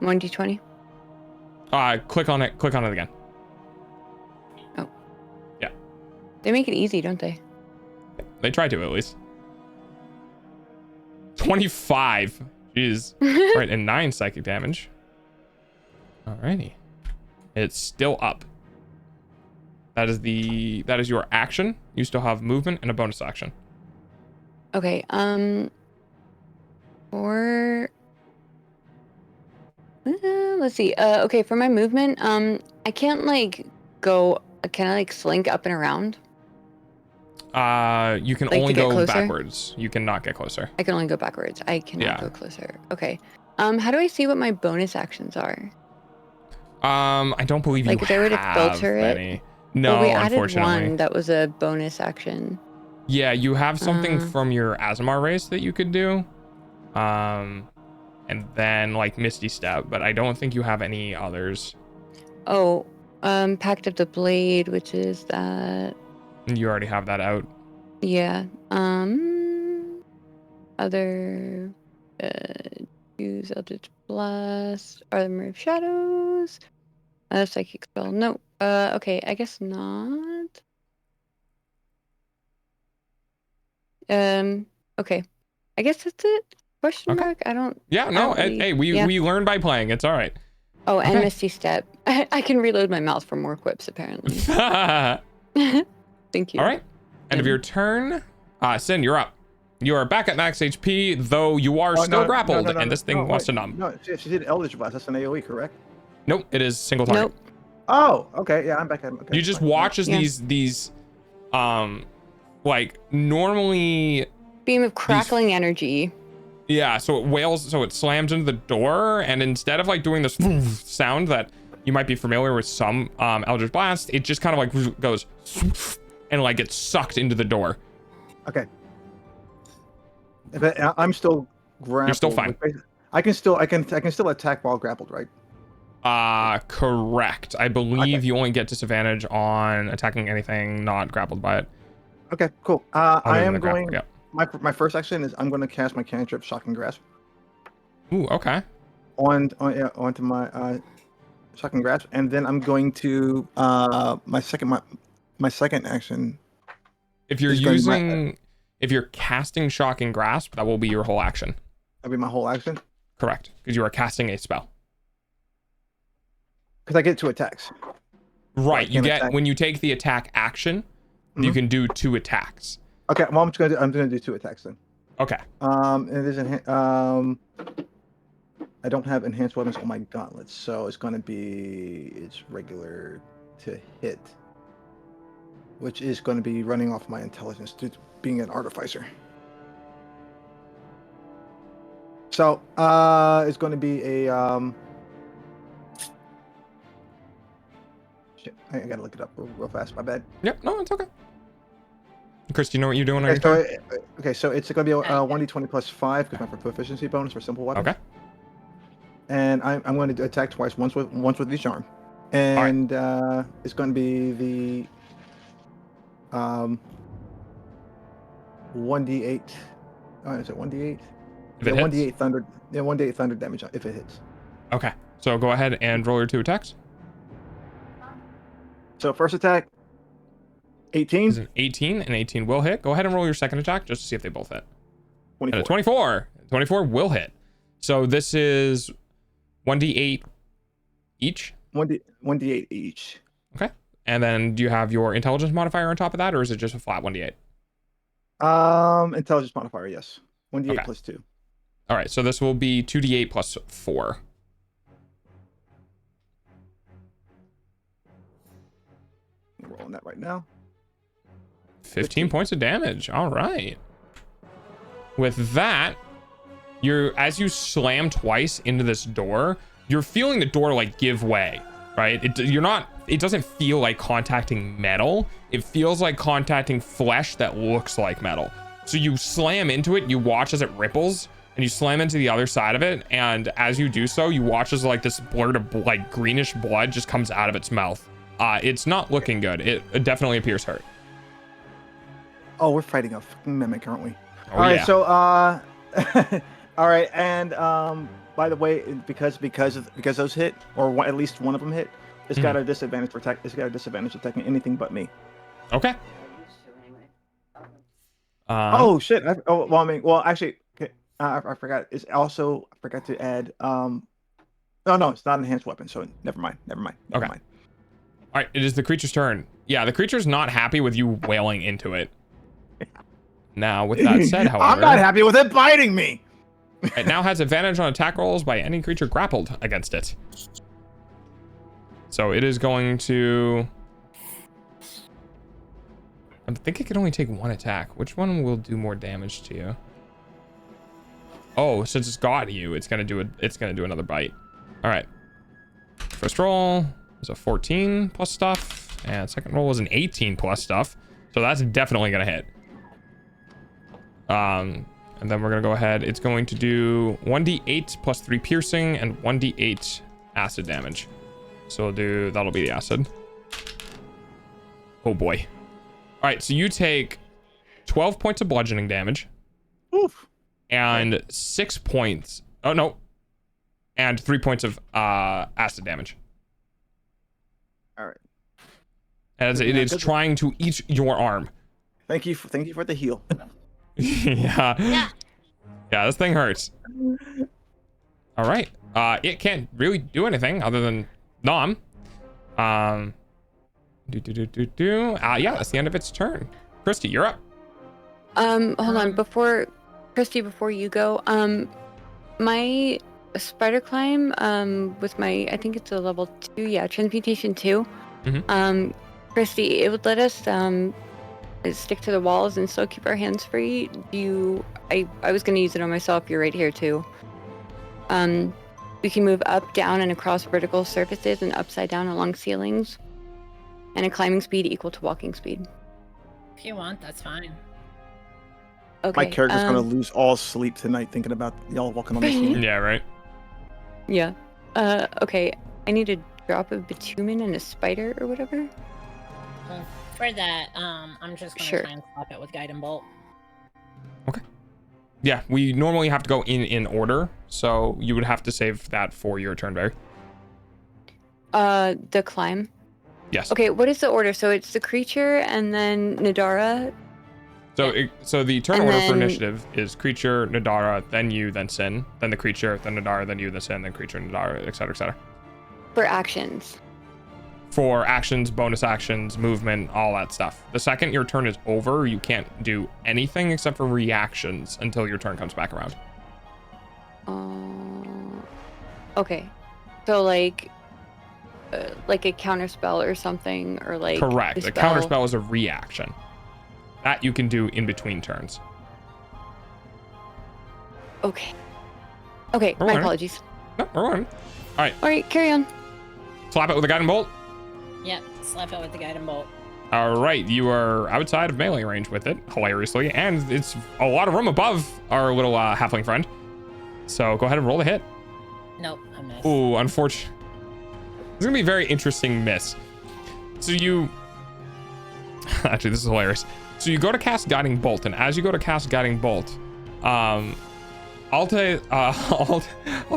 1d20. Click on it again. Oh. Yeah. They make it easy, don't they? They try to, at least. 25. Jeez. Right, and 9 psychic damage. Alrighty. It's still up. That is your action. You still have movement and a bonus action. Okay, let's see. Okay, for my movement, I can't go. Can I slink up and around? You can only go backwards. You cannot get closer. I can only go backwards. I cannot go closer. Okay. How do I see what my bonus actions are? I don't believe you if I were to have filter any. No, well, we added unfortunately. one that was a bonus action. Yeah, you have something from your Azamar race that you could do. And then like Misty Step, but I don't think you have any others. Oh, Pact of the Blade, which is that. You already have that out. Yeah. Other use Eldritch Blast, Armor of Shadows, Psychic Spell. No. Okay, I guess not. Okay. I guess that's it. Question mark? I don't. Yeah, no. Really, Hey, we learn by playing. It's all right. Oh, and Misty Step. I can reload my mouth for more quips, apparently. Thank you. All right. End of your turn. Sin, you're up. You are back at max HP, though you are still grappled, and this thing wants to numb. No, she did Eldritch Blast. That's an AoE, correct? Nope, it is single target. Nope. Oh, okay. Yeah, I'm back at. Okay, You just watch as these, like normally. Beam of crackling energy. Yeah, so it wails, so it slams into the door, and instead of like doing this sound that you might be familiar with some Eldritch Blast, it just kind of like goes and like gets sucked into the door. Okay. I'm still grappled. You're still fine. I can still attack while grappled, right? Correct. I believe you only get disadvantage on attacking anything not grappled by it. Okay, cool. I am going. Yeah. My first action is I'm going to cast my cantrip Shocking Grasp. Ooh, okay. Onto my Shocking Grasp, and then I'm going to my second action. If you're casting Shocking Grasp, that will be your whole action. That'll be my whole action. Correct, because you are casting a spell. Because I get 2 attacks. Right, you get when you take the attack action, you can do 2 attacks. Okay, well I'm gonna do 2 attacks then. Okay. And there's I don't have enhanced weapons on my gauntlets, so it's regular to hit, which is going to be running off my intelligence due to being an artificer. So it's going to be a shit. I gotta look it up real fast. My bad. Yep. No, it's okay. Chris, do you know what you're doing on your turn? Okay, so it's going to be a 1d20 plus 5 because my proficiency bonus for simple weapons. Okay. And I'm going to attack twice, once with each arm, and it's going to be the 1d8. Oh, is it 1d8? If it hits? 1d8 thunder. Yeah, 1d8 thunder damage if it hits. Okay, so go ahead and roll your 2 attacks. So first attack, 18. Is an 18, and 18 will hit. Go ahead and roll your second attack just to see if they both hit. 24. 24. 24 will hit. So this is 1d8 each. 1d8 each. Okay. And then do you have your intelligence modifier on top of that, or is it just a flat 1d8? Intelligence modifier, yes. 1d8 plus 2. All right, so this will be 2d8 plus 4. I'm rolling that right now. 15 points of damage. All right. With that, as you slam twice into this door, you're feeling the door like give way, right? It doesn't feel like contacting metal. It feels like contacting flesh that looks like metal. So you slam into it, you watch as it ripples, and you slam into the other side of it. And as you do so, you watch as like this blurt of like greenish blood just comes out of its mouth. It's not looking good. It definitely appears hurt. Oh, we're fighting a fucking mimic, aren't we? Oh, all right, yeah. so all right, and by the way, because those hit, or at least one of them hit, it's got a disadvantage for attack. It's got a disadvantage attacking anything but me. Okay. Oh shit! Actually, okay, I forgot. It's also I forgot to add. No, it's not an enhanced weapon. So never mind. All right, it is the creature's turn. Yeah, the creature's not happy with you wailing into it. Now, with that said, however, I'm not happy with it biting me. It now has advantage on attack rolls by any creature grappled against it. So it is going to... I think it can only take 1 attack. Which one will do more damage to you? Oh, since it's got you, it's gonna do another bite. All right. First roll is a 14 plus stuff. And second roll was an 18 plus stuff. So that's definitely going to hit. And then we're going to go ahead. It's going to do 1d8 plus 3 piercing and 1d8 acid damage. So that'll be the acid. Oh boy. All right, so you take 12 points of bludgeoning damage. Oof. And 6 points. Oh no. And 3 points of acid damage. All right. As it is trying to eat your arm. Thank you for the heal. Yeah, this thing hurts. All right. It can't really do anything other than nom. Yeah, that's the end of its turn. Christy, you're up. Hold on, Christy, before you go, my spider climb, with my, I think it's a level 2, yeah, transmutation 2. Christy, it would let us stick to the walls and still keep our hands free. I was gonna use it on myself. You're right here too. We can move up, down, and across vertical surfaces and upside down along ceilings, and a climbing speed equal to walking speed. If you want, that's fine. Okay. My character's gonna lose all sleep tonight thinking about y'all walking on the ceiling. Yeah, right. Yeah. Okay. I need a drop of bitumen and a spider or whatever. For that, I'm just gonna try and slap it with guiding bolt. Okay. Yeah, we normally have to go in order, so you would have to save that for your turn, Barry. The climb. Yes. Okay, what is the order? So it's the creature and then Nadara. So the turn order for initiative is creature, Nadara, then you, then Sin, then the creature, then Nadara, then you, then Sin, then creature, Nadara, etc., etc. For actions. For actions, bonus actions, movement, all that stuff. The second your turn is over, you can't do anything except for reactions until your turn comes back around. Okay. So like a counter spell or something, or like correct. A counter spell is a reaction that you can do in between turns. Okay. Okay. My apologies. No, we're on. All right. Carry on. Slap it with a guiding bolt. Yep, slap it with the guiding bolt. All right, you are outside of melee range with it, hilariously, and it's a lot of room above our little halfling friend. So go ahead and roll the hit. Nope, I missed. Ooh, unfortunate. It's gonna be a very interesting miss. So you, actually, this is hilarious. So you go to cast Guiding Bolt, and as you go to cast Guiding Bolt, Altair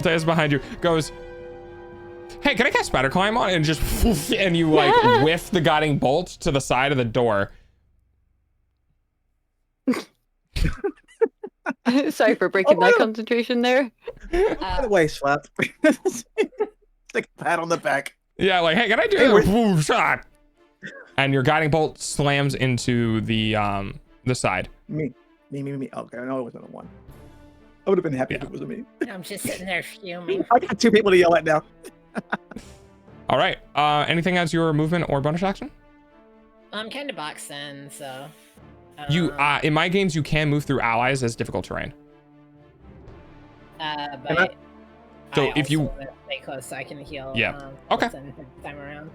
is behind you, goes, hey, can I cast Spider Climb on? And just, and you like whiff the Guiding Bolt to the side of the door. Sorry for breaking my concentration there. By the way, slap. Like a pat on the back. Yeah, like, hey, can I do a shot? And your Guiding Bolt slams into the side. Me. Okay, I know it wasn't a 1. I would have been happy if it was me. I'm just sitting there fuming. I got 2 people to yell at now. All right. Anything as your movement or bonus action? I'm kind of boxed in, so. You in my games you can move through allies as difficult terrain. But so if you stay close, so I can heal. Yeah. Okay. Time around.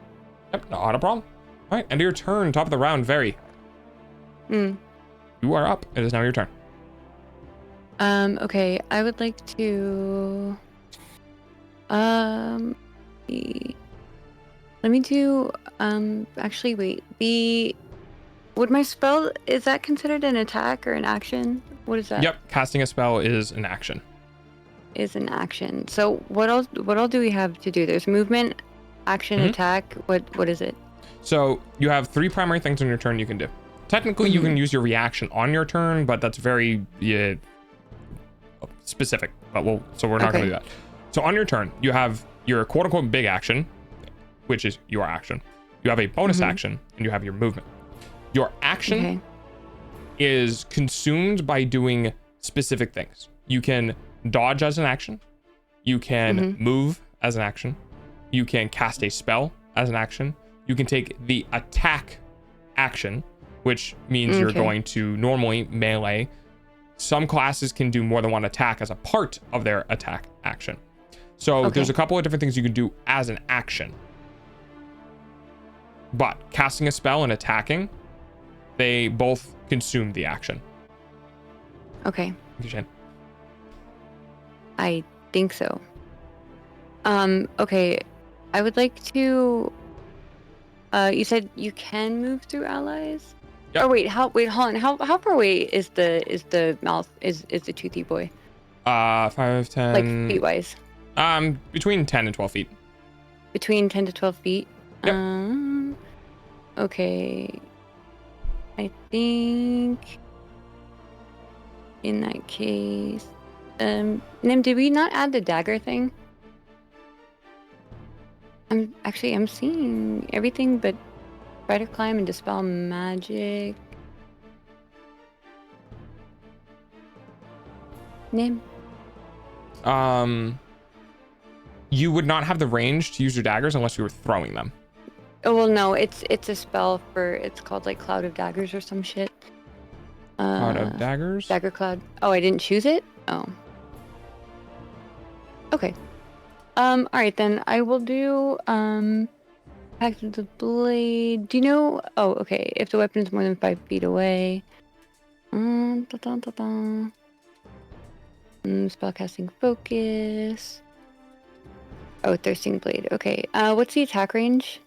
Yep. Not a problem. All right. End of your turn. Top of the round. Very. You are up. It is now your turn. Okay. I would like to. Let me do. Actually, wait. Would my spell, is that considered an attack or an action? What is that? Yep. Casting a spell is an action. Is an action. So what else do we have to do? There's movement, action, attack. What is it? So you have 3 primary things on your turn you can do. Technically, you can use your reaction on your turn, but that's very specific. But we're not going to do that. So on your turn, you have your quote unquote big action, which is your action. You have a bonus action, and you have your movement. Your action is consumed by doing specific things. You can dodge as an action. You can move as an action. You can cast a spell as an action. You can take the attack action, which means you're going to normally melee. Some classes can do more than one attack as a part of their attack action. So there's a couple of different things you can do as an action. but casting a spell and attacking, they both consume the action. Okay. You can. I think so. Okay. I would like to. You said you can move through allies. Yep. Oh wait, hold on. How far away is the mouth? Is the toothy boy? 5, 10. Like feet wise. Between 10 and 12 feet. Between 10 to 12 feet. Yep. Okay. I think. In that case, Nim, did we not add the dagger thing? I'm seeing everything but spider climb and dispel magic. Nim. You would not have the range to use your daggers unless you were throwing them. Oh well, no, it's a spell for, it's called like Cloud of Daggers or some shit. Cloud of Daggers? Dagger Cloud. Oh, I didn't choose it? Oh. Okay. Alright then, I will do, Pact of the Blade. Do you know, oh, okay, if the weapon is more than 5 feet away. Spellcasting Focus. Oh, Thirsting Blade, okay. What's the attack range?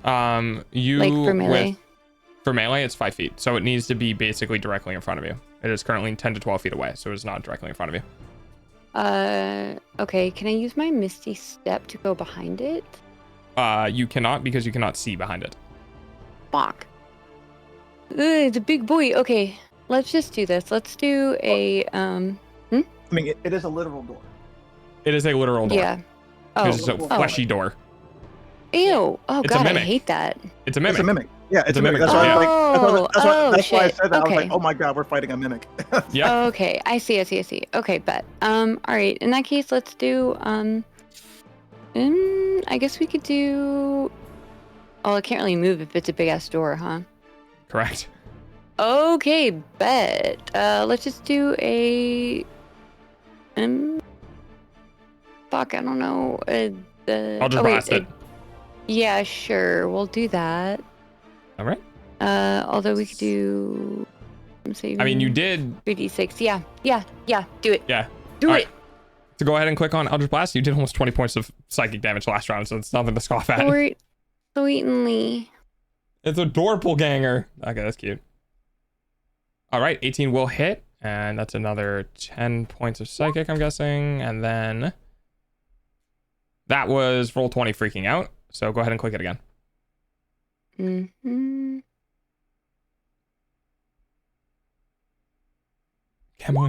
You, like for melee? For melee, it's 5 feet, so it needs to be basically directly in front of you. It is currently 10 to 12 feet away, so it's not directly in front of you. Okay, can I use my Misty Step to go behind it? You cannot, because you cannot see behind it. Fuck. Ugh, it's a big boy. Okay, let's just do this. Let's do a, I mean, it is a literal door. It is a literal door. Yeah. Oh. It's a fleshy door. Ew. Oh It's a god, I mimic. hate that. It's a mimic. It's a mimic. Yeah, it's a mimic. mimic. That's why, Yeah. that's why I said that. Okay. I was like, oh my god, we're fighting a mimic. Yeah. Okay, I see. Okay, bet. Alright, in that case, let's do, I guess we could do, oh, it can't really move if it's a big ass door, huh? Correct. Okay, bet. Let's just do a, fuck, I don't know. I'll just blast it. Yeah, sure, we'll do that. All right. Although we could do, I mean, you did 3d6. Yeah, do it. Yeah. Do All it. right. So go ahead and click on Eldritch Blast. You did almost 20 points of psychic damage last round, so it's nothing to scoff at. Sweetly. It's a doppelganger. Okay, that's cute. All right, 18 will hit, and that's another 10 points of psychic, I'm guessing. And then that was roll 20 freaking out. So go ahead and click it again. Camoing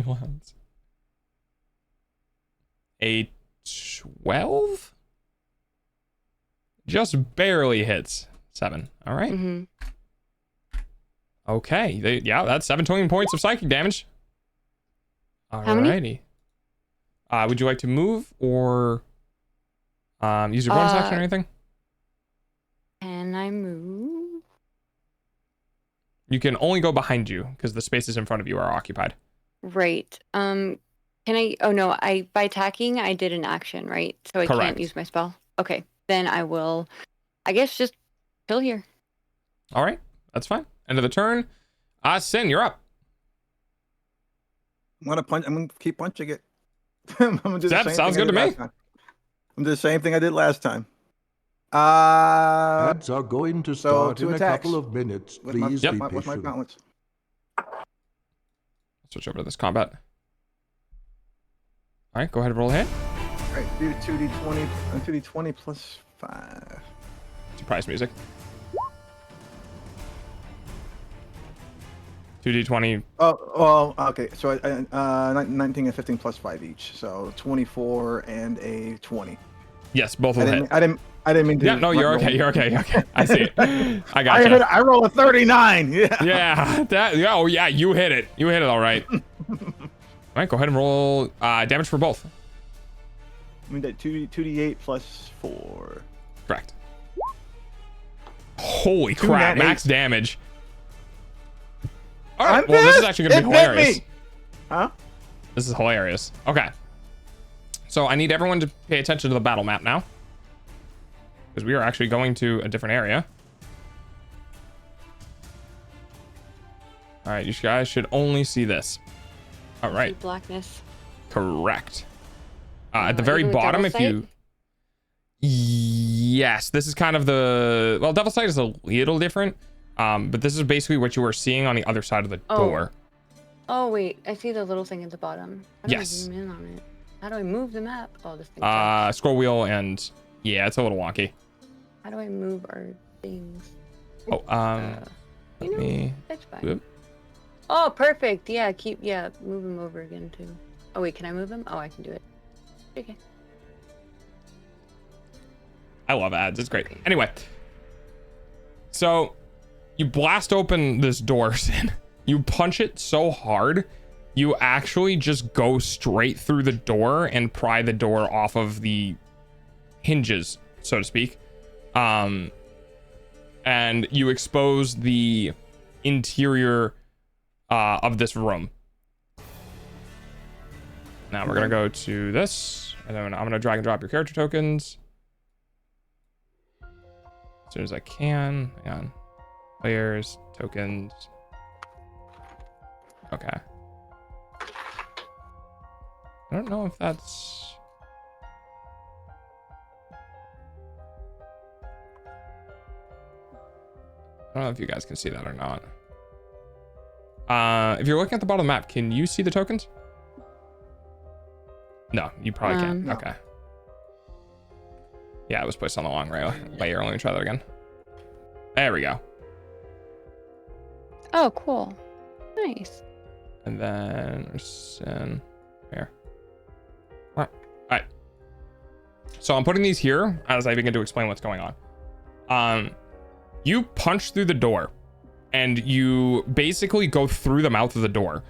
Lands. A 12? Just barely hits 7. All right. Okay. Yeah, that's 17 points of psychic damage. Alrighty. Would you like to move or use your bonus action or anything? Can I move? You can only go behind you because the spaces in front of you are occupied. Right. Can I? Oh no, by attacking I did an action, right? So I can't use my spell. Okay, then I will, I guess, just chill here. All right, that's fine. End of the turn. Sin, you're up. I'm gonna keep punching it. I'm gonna do the same Sounds thing good to I me. did last time. I'm doing the same thing I did last time. Ads are going to start two in attacks. a couple of minutes. With Please be with my patient. gauntlets. Switch over to this combat. All right, go ahead and roll a hit. All right, do 2d20 and 2d20 plus 5. Surprise music. 2d20. Oh, well, okay. So 19 and 15 plus 5 each. So 24 and a 20. Yes, both will hit. I didn't mean to. Yeah, no, you're okay. You're okay. You're okay. I see it. I got you. I roll a 39. Yeah. Yeah. Oh, yeah. You hit it. You hit it. All right. All right. Go ahead and roll damage for both. I mean that 2d8 plus 4. Correct. Holy crap! Max damage. All right. Well, this is actually going to be hilarious. Huh? This is hilarious. Okay. So I need everyone to pay attention to the battle map now, because we are actually going to a different area. All right, you guys should only see this. All right. Blackness. Correct. At the very bottom, if you... Yes, this is kind of the... Well, Devil's Sight is a little different. But this is basically what you were seeing on the other side of the door. Oh, wait. I see the little thing at the bottom. How do I zoom in on it? How do I move the map? Oh, this thing. Scroll wheel and... Yeah, it's a little wonky. How do I move our things? Oh, let me... That's fine. Whoop. Oh, perfect. Yeah, move them over again, too. Oh, wait, can I move them? Oh, I can do it. Okay. I love ads. It's great. Okay. Anyway. So, you blast open this door, Sin. You punch it so hard, you actually just go straight through the door and pry the door off of the hinges, so to speak. And you expose the interior of this room. Now we're gonna go to this, and then I'm gonna drag and drop your character tokens as soon as I can. Hang on. Players, tokens. Okay. I don't know if that's... I don't know if you guys can see that or not. If you're looking at the bottom of the map, can you see the tokens? No, you probably can't. No. Okay. Yeah, it was placed on the long layer. Let me try that again. There we go. Oh, cool. Nice. And then here. All right. So I'm putting these here as I begin to explain what's going on. You punch through the door and you basically go through the mouth of the door.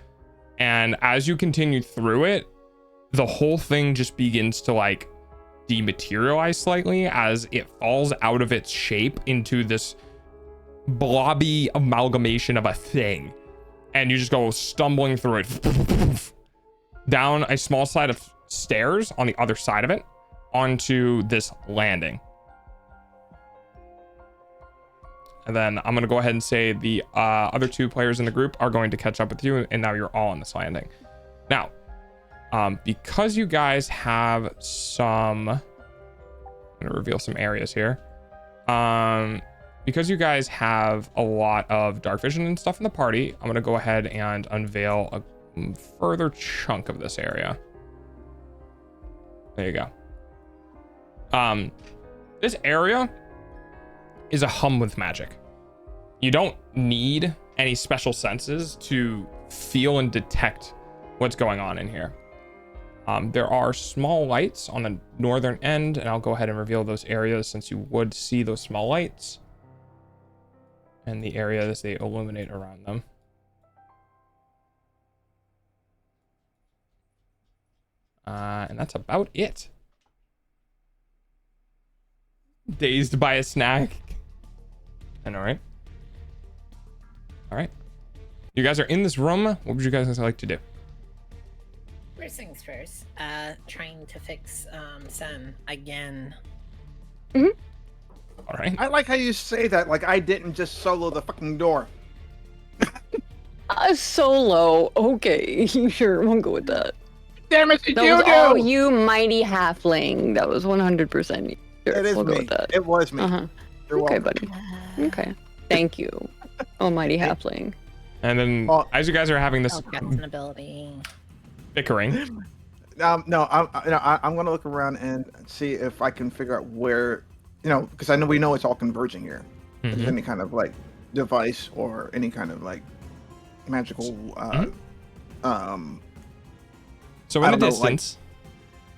And as you continue through it, the whole thing just begins to like dematerialize slightly as it falls out of its shape into this blobby amalgamation of a thing. And you just go stumbling through it down a small side of stairs on the other side of it onto this landing. And then I'm going to go ahead and say the other two players in the group are going to catch up with you, and now you're all on this landing. Now, because you guys have some... I'm going to reveal some areas here. Because you guys have a lot of dark vision and stuff in the party, I'm going to go ahead and unveil a further chunk of this area. There you go. This area is a hum with magic. You don't need any special senses to feel and detect what's going on in here. There are small lights on the northern end, and I'll go ahead and reveal those areas since you would see those small lights and the areas they illuminate around them. And that's about it. Dazed by a snack. And all right. You guys are in this room. What would you guys like to do? First things first. Trying to fix Sen again. Mm-hmm. All right. I like how you say that. Like I didn't just solo the fucking door. Solo. Okay, sure. We'll go with that. Damn it! Did That you was do? all you, mighty halfling. That was 100%. Sure, It is we'll me. go with that. It was me. You're Okay, welcome. buddy. Okay. Thank you, almighty halfling. And then, as you guys are having this an ability. bickering, No, I'm gonna look around and see if I can figure out where, because I know we know it's all converging here. If there's any kind of like device or any kind of like magical. So in the distance,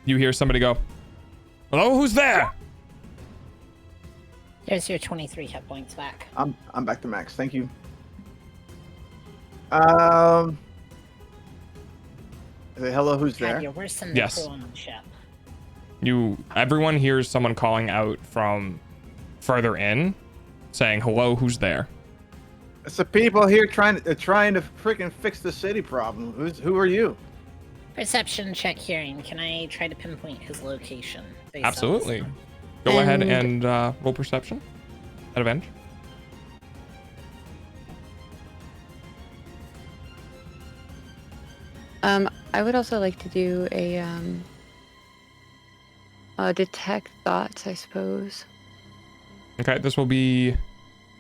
you hear somebody go, "Hello, who's there?" There's your 23 hit points back. I'm back to max. Thank you. Say hello, who's there? You're worse than the crew on the ship. Everyone hears someone calling out from further in, saying, "Hello, who's there?" It's the people here trying to freaking fix the city problem. Who are you? Perception check hearing. Can I try to pinpoint his location? Absolutely. Go ahead and roll perception at advantage. I would also like to do a detect thoughts, I suppose. Okay, this will be...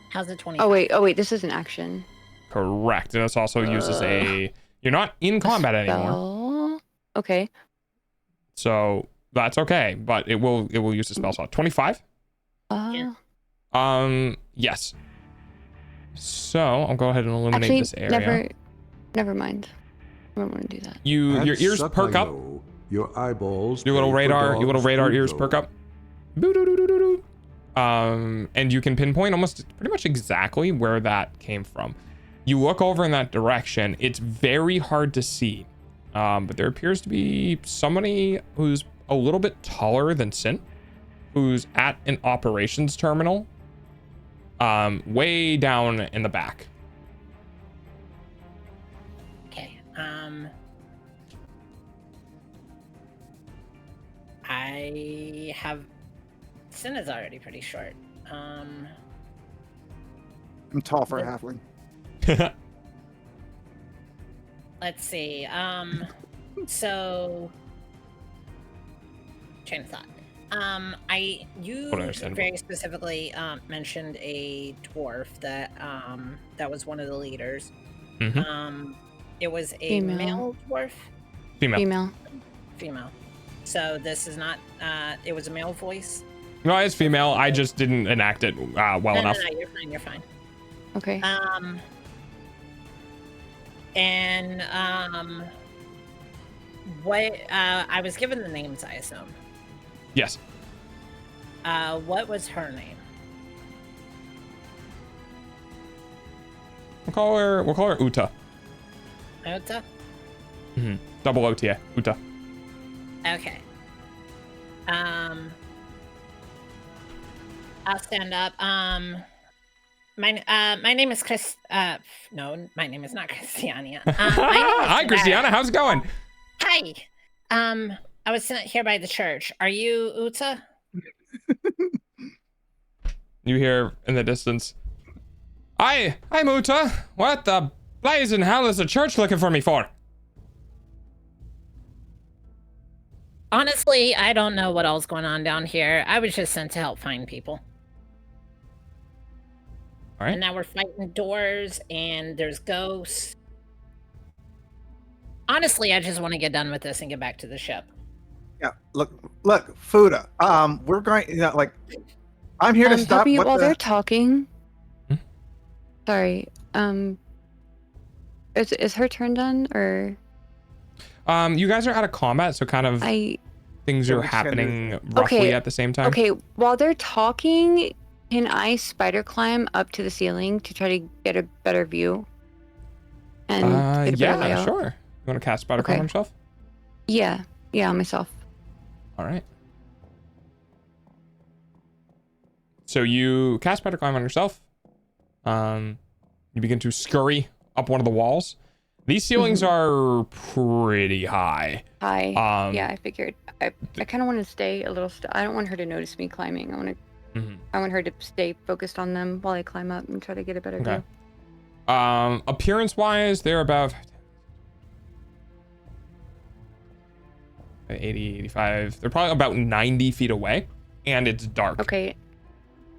How's it 20? Oh wait, this is an action. Correct, and this also uses a... You're not in combat anymore. Spell? Okay. So that's okay, but it will use the spell slot. 25? Yes. So I'll go ahead and eliminate actually, this area. Never mind. I don't want to do that. Your ears perk up. Your eyeballs. Your little radar ears perk up. Boo-doo-doo-doo-doo-doo. And you can pinpoint almost pretty much exactly where that came from. You look over in that direction. It's very hard to see, but there appears to be somebody who's a little bit taller than Sin, who's at an operations terminal, way down in the back. Okay. I have... Sin is already pretty short. I'm tall for a halfling. Let's see. So... Train of thought. You very specifically mentioned a dwarf that was one of the leaders. Mm-hmm. It was a male dwarf? Female. So this is not, it was a male voice? No, it's female. I just didn't enact it well enough. No, you're fine. Okay. What, I was given the names, I assume. Yes. What was her name? We'll call her Uta. Uta? Mm-hmm. Double OTA. Uta. Okay. I'll stand up. My name is Chris. No, my name is not Christiania. Hi, Christiana. How's it going? Hi. I was sent here by the church. Are you Uta? You hear in the distance. I'm Uta. What the blazing hell is the church looking for me for? Honestly, I don't know what all's going on down here. I was just sent to help find people. All right. And now we're fighting doors, and there's ghosts. Honestly, I just want to get done with this and get back to the ship. Yeah, look, Fuda. We're going. I'm here to stop. While they're talking. Sorry. Is her turn done or? You guys are out of combat, so kind of things are happening roughly at the same time. Okay, while they're talking, can I spider climb up to the ceiling to try to get a better view? And yeah, sure. You want to cast spider climb on yourself? Yeah, on myself. All right. So you cast spider climb on yourself. You begin to scurry up one of the walls. These ceilings are pretty high. Yeah, I figured. I kind of want to stay a little. I don't want her to notice me climbing. I want her to stay focused on them while I climb up and try to get a better view. Appearance-wise, they're about 80, 85. They're probably about 90 feet away, and it's dark. Okay.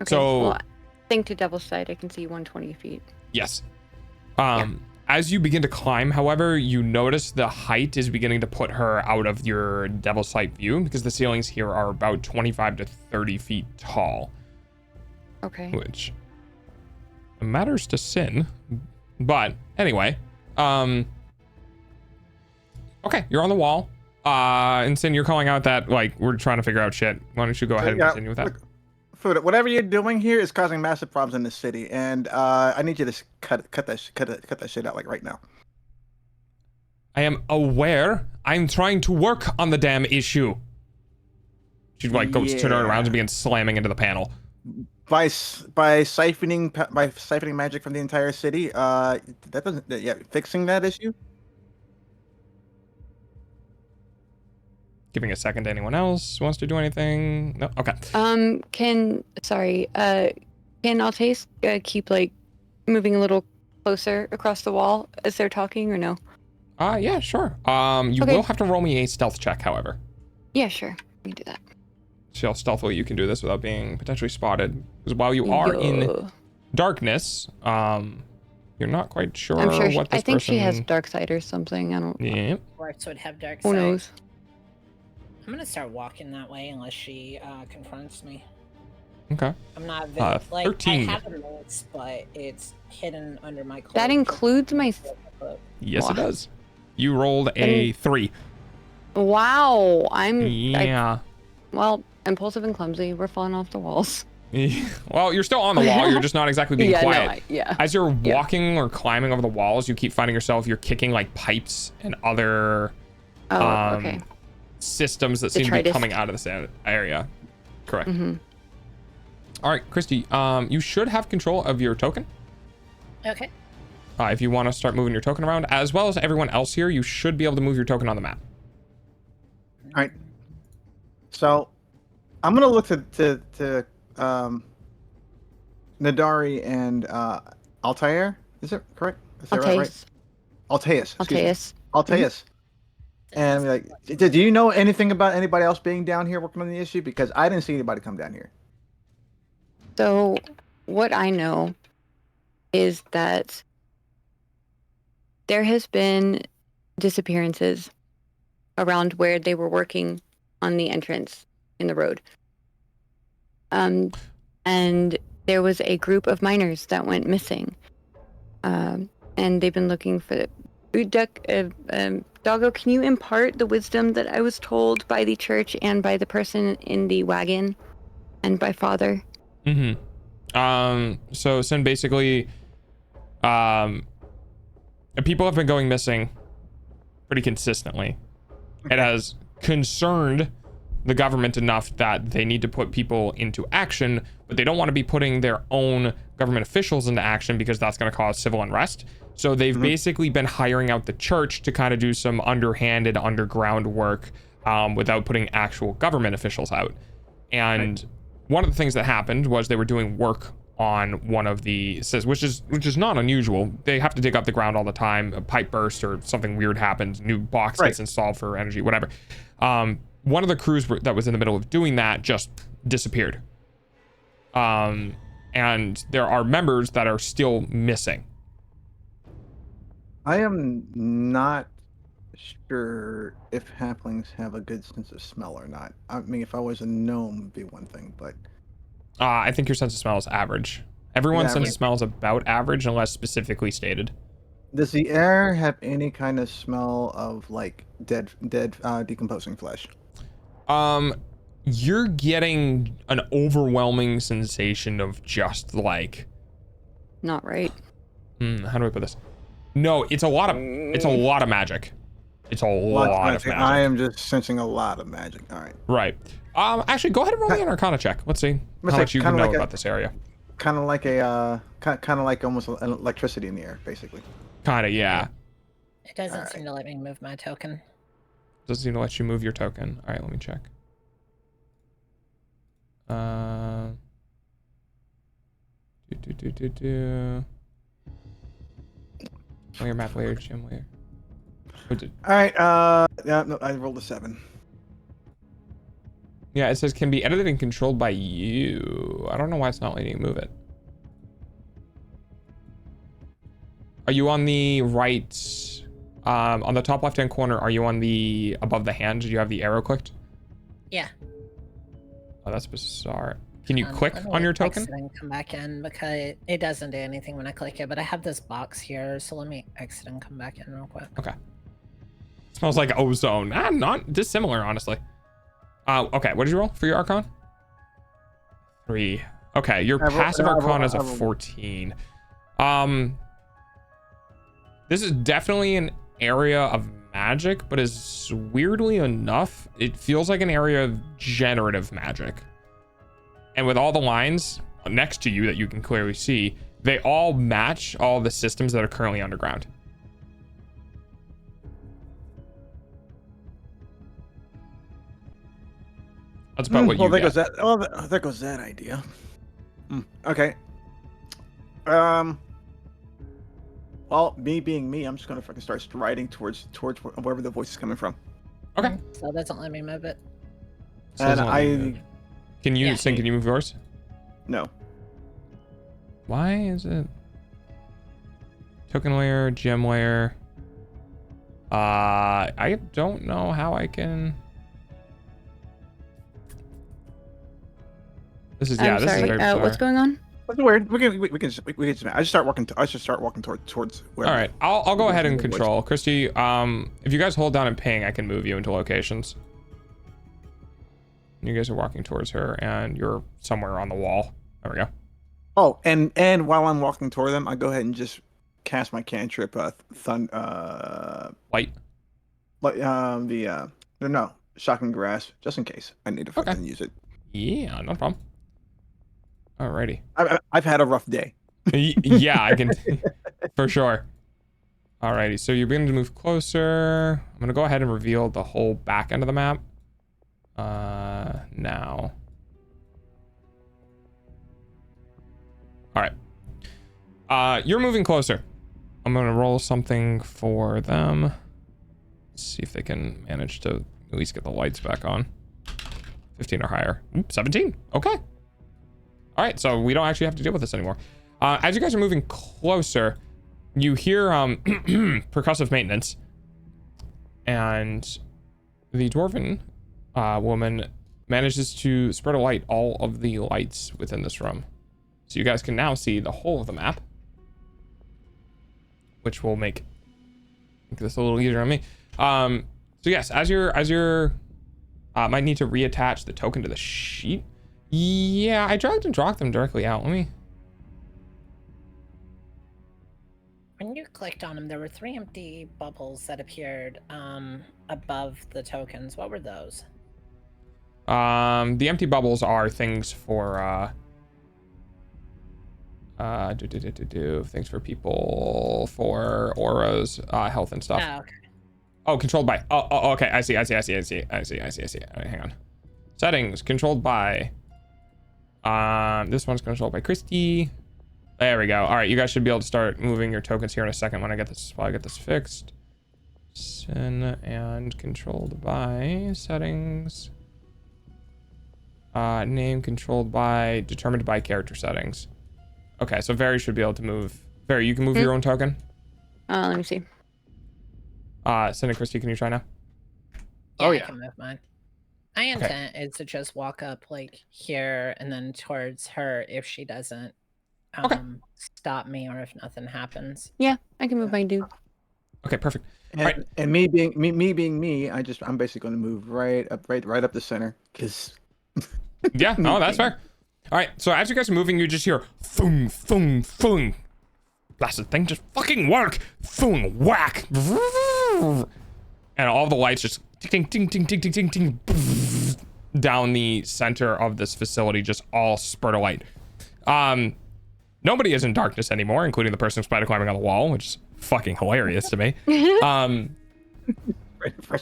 So, well, I think to Devil's Sight, I can see 120 feet. Yes. As you begin to climb, however, you notice the height is beginning to put her out of your Devil's Sight view because the ceilings here are about 25 to 30 feet tall. Okay. Which matters to Sin. But anyway, okay, you're on the wall. And Sin, you're calling out that, we're trying to figure out shit. Why don't you go ahead and continue with that? Look, Fuda, whatever you're doing here is causing massive problems in this city, and I need you to cut that shit out right now. I am aware. I'm trying to work on the damn issue. She goes turn around and begins slamming into the panel. By siphoning magic from the entire city. That doesn't. Fixing that issue. Giving a second to anyone else who wants to do anything. No. Okay. Can Altace keep moving a little closer across the wall as they're talking, or no? Yeah, sure. You will have to roll me a stealth check, however. Yeah, sure. We can do that. See how stealthily you can do this without being potentially spotted. Because while you are in darkness, you're not quite sure I'm sure what this I think person... she has dark sight or something. I don't. Yeah. Dwarfs would have dark Who sight. knows? I'm gonna start walking that way unless she confronts me. Okay. I'm not like 13. I have a mace, but it's hidden under my cloak. That includes my. Yes, it does. You rolled a 3. Wow, Yeah. Well, impulsive and clumsy. We're falling off the walls. Well, you're still on the wall. You're just not exactly being quiet. No, As you're walking or climbing over the walls, you keep finding yourself, you're kicking like pipes and other okay. systems that seem to be coming out of this area. Correct. All right, Christy, you should have control of your token. Okay. If you want to start moving your token around, as well as everyone else here, you should be able to move your token on the map. All right. So, I'm gonna look to Nadari and Altair. Is it correct? Is that right? Altaeus. Altaeus. And I'm like, do you know anything about anybody else being down here working on the issue? Because I didn't see anybody come down here. So, what I know is that there has been disappearances around where they were working on the entrance in the road. And there was a group of miners that went missing. And they've been looking for Doggo, can you impart the wisdom that I was told by the church and by the person in the wagon and by Father? So Sin, basically, people have been going missing pretty consistently. It has concerned the government enough that they need to put people into action, but they don't want to be putting their own government officials into action because that's going to cause civil unrest. So they've basically been hiring out the church to kind of do some underhanded underground work without putting actual government officials out. And one of the things that happened was they were doing work on one of the, which is not unusual. They have to dig up the ground all the time. A pipe burst or something weird happens. New box gets installed for energy, whatever. One of the crews that was in the middle of doing that just disappeared. And there are members that are still missing. I am not sure if halflings have a good sense of smell or not. I mean, if I was a gnome, it'd be one thing, but... I think your sense of smell is average. Everyone's sense of smell is about average unless specifically stated. Does the air have any kind of smell of, like, dead decomposing flesh? You're getting an overwhelming sensation of just, like... Not right. How do I put this? No, it's a lot of magic. It's a lot of magic. I am just sensing a lot of magic. All right. Right. Actually, go ahead and roll me an Arcana check. Let's see how much you know about this area. Kind of like almost an electricity in the air, basically. Kind of, yeah. It doesn't seem to let me move my token. Doesn't seem to let you move your token. All right, let me check. Layer map, layer gym, layer. All right. Yeah, no, I rolled a 7. Yeah, it says can be edited and controlled by you. I don't know why it's not letting you move it. Are you on the right? On the top left-hand corner, are you on the above the hand? Did you have the arrow clicked? Yeah. Oh, that's bizarre. Can you click on your token? Exit and come back in because it doesn't do anything when I click it, but I have this box here, so let me exit and come back in real quick. Okay. Smells like ozone. Not dissimilar, honestly. Okay, what did you roll for your Arcana? 3. Okay, your passive Arcana is a 14. This is definitely an area of magic, but is weirdly enough, it feels like an area of generative magic. And with all the lines next to you that you can clearly see, they all match all the systems that are currently underground. That's about what you there get. goes that. Oh, there goes that idea. Okay. Well, me being me, I'm just gonna fucking start striding towards wherever the voice is coming from. Okay. So it doesn't let me move it. So And doesn't let me move. Can you Can you move yours? No. Why is it token layer, gem layer? I don't know how I can. This is I'm this sorry. is very bizarre. What's going on? That's weird. We can just. I just start walking. I should start walking towards. Wherever. All right, I'll go ahead and control. Christy, if you guys hold down and ping, I can move you into locations. You guys are walking towards her, and you're somewhere on the wall. There we go. Oh, and while I'm walking toward them, I go ahead and just cast my cantrip. Light. No, shocking grasp, just in case I need to fucking use it. Yeah, no problem. Alrighty. I've had a rough day. Yeah, I can, for sure. Alrighty, so you're beginning to move closer. I'm gonna go ahead and reveal the whole back end of the map. Now. Alright. You're moving closer. I'm gonna roll something for them. See if they can manage to at least get the lights back on. 15 or higher. 17. Okay. All right, so we don't actually have to deal with this anymore. As you guys are moving closer, you hear percussive maintenance, and the dwarven woman manages to spread a light all of the lights within this room, so you guys can now see the whole of the map, which will make this a little easier on me. So yes, as you're might need to reattach the token to the sheet. Yeah, I dragged and dropped them directly out. Let me. When you clicked on them, there were 3 empty bubbles that appeared above the tokens. What were those? The empty bubbles are things for things for people, for auras, health and stuff. Oh, okay. Oh, controlled by. Oh, okay. I see. All right, hang on. Settings controlled by. This one's controlled by Christy. There we go. All right, you guys should be able to start moving your tokens here in a second when I get this. While I get this fixed. Sin and controlled by settings. Name controlled by, determined by character settings. Okay, so Very should be able to move. Very, you can move your own token. Let me see. Sin and Christy, can you try now? Yeah, I can move mine. My intent is to just walk up like here and then towards her if she doesn't stop me or if nothing happens. Yeah, I can move my dude. Okay, perfect. And me being me, I'm basically going to move right up the center because. Yeah, no, that's fair. All right, so as you guys are moving, you just hear thung, thung, thung. Blasted thing, just fucking work. Thung, whack. And all the lights just ting, ting, ting, ting, ting, ting, ting, down the center of this facility, just all spurt of light. Nobody is in darkness anymore, including the person spider climbing on the wall, which is fucking hilarious to me. And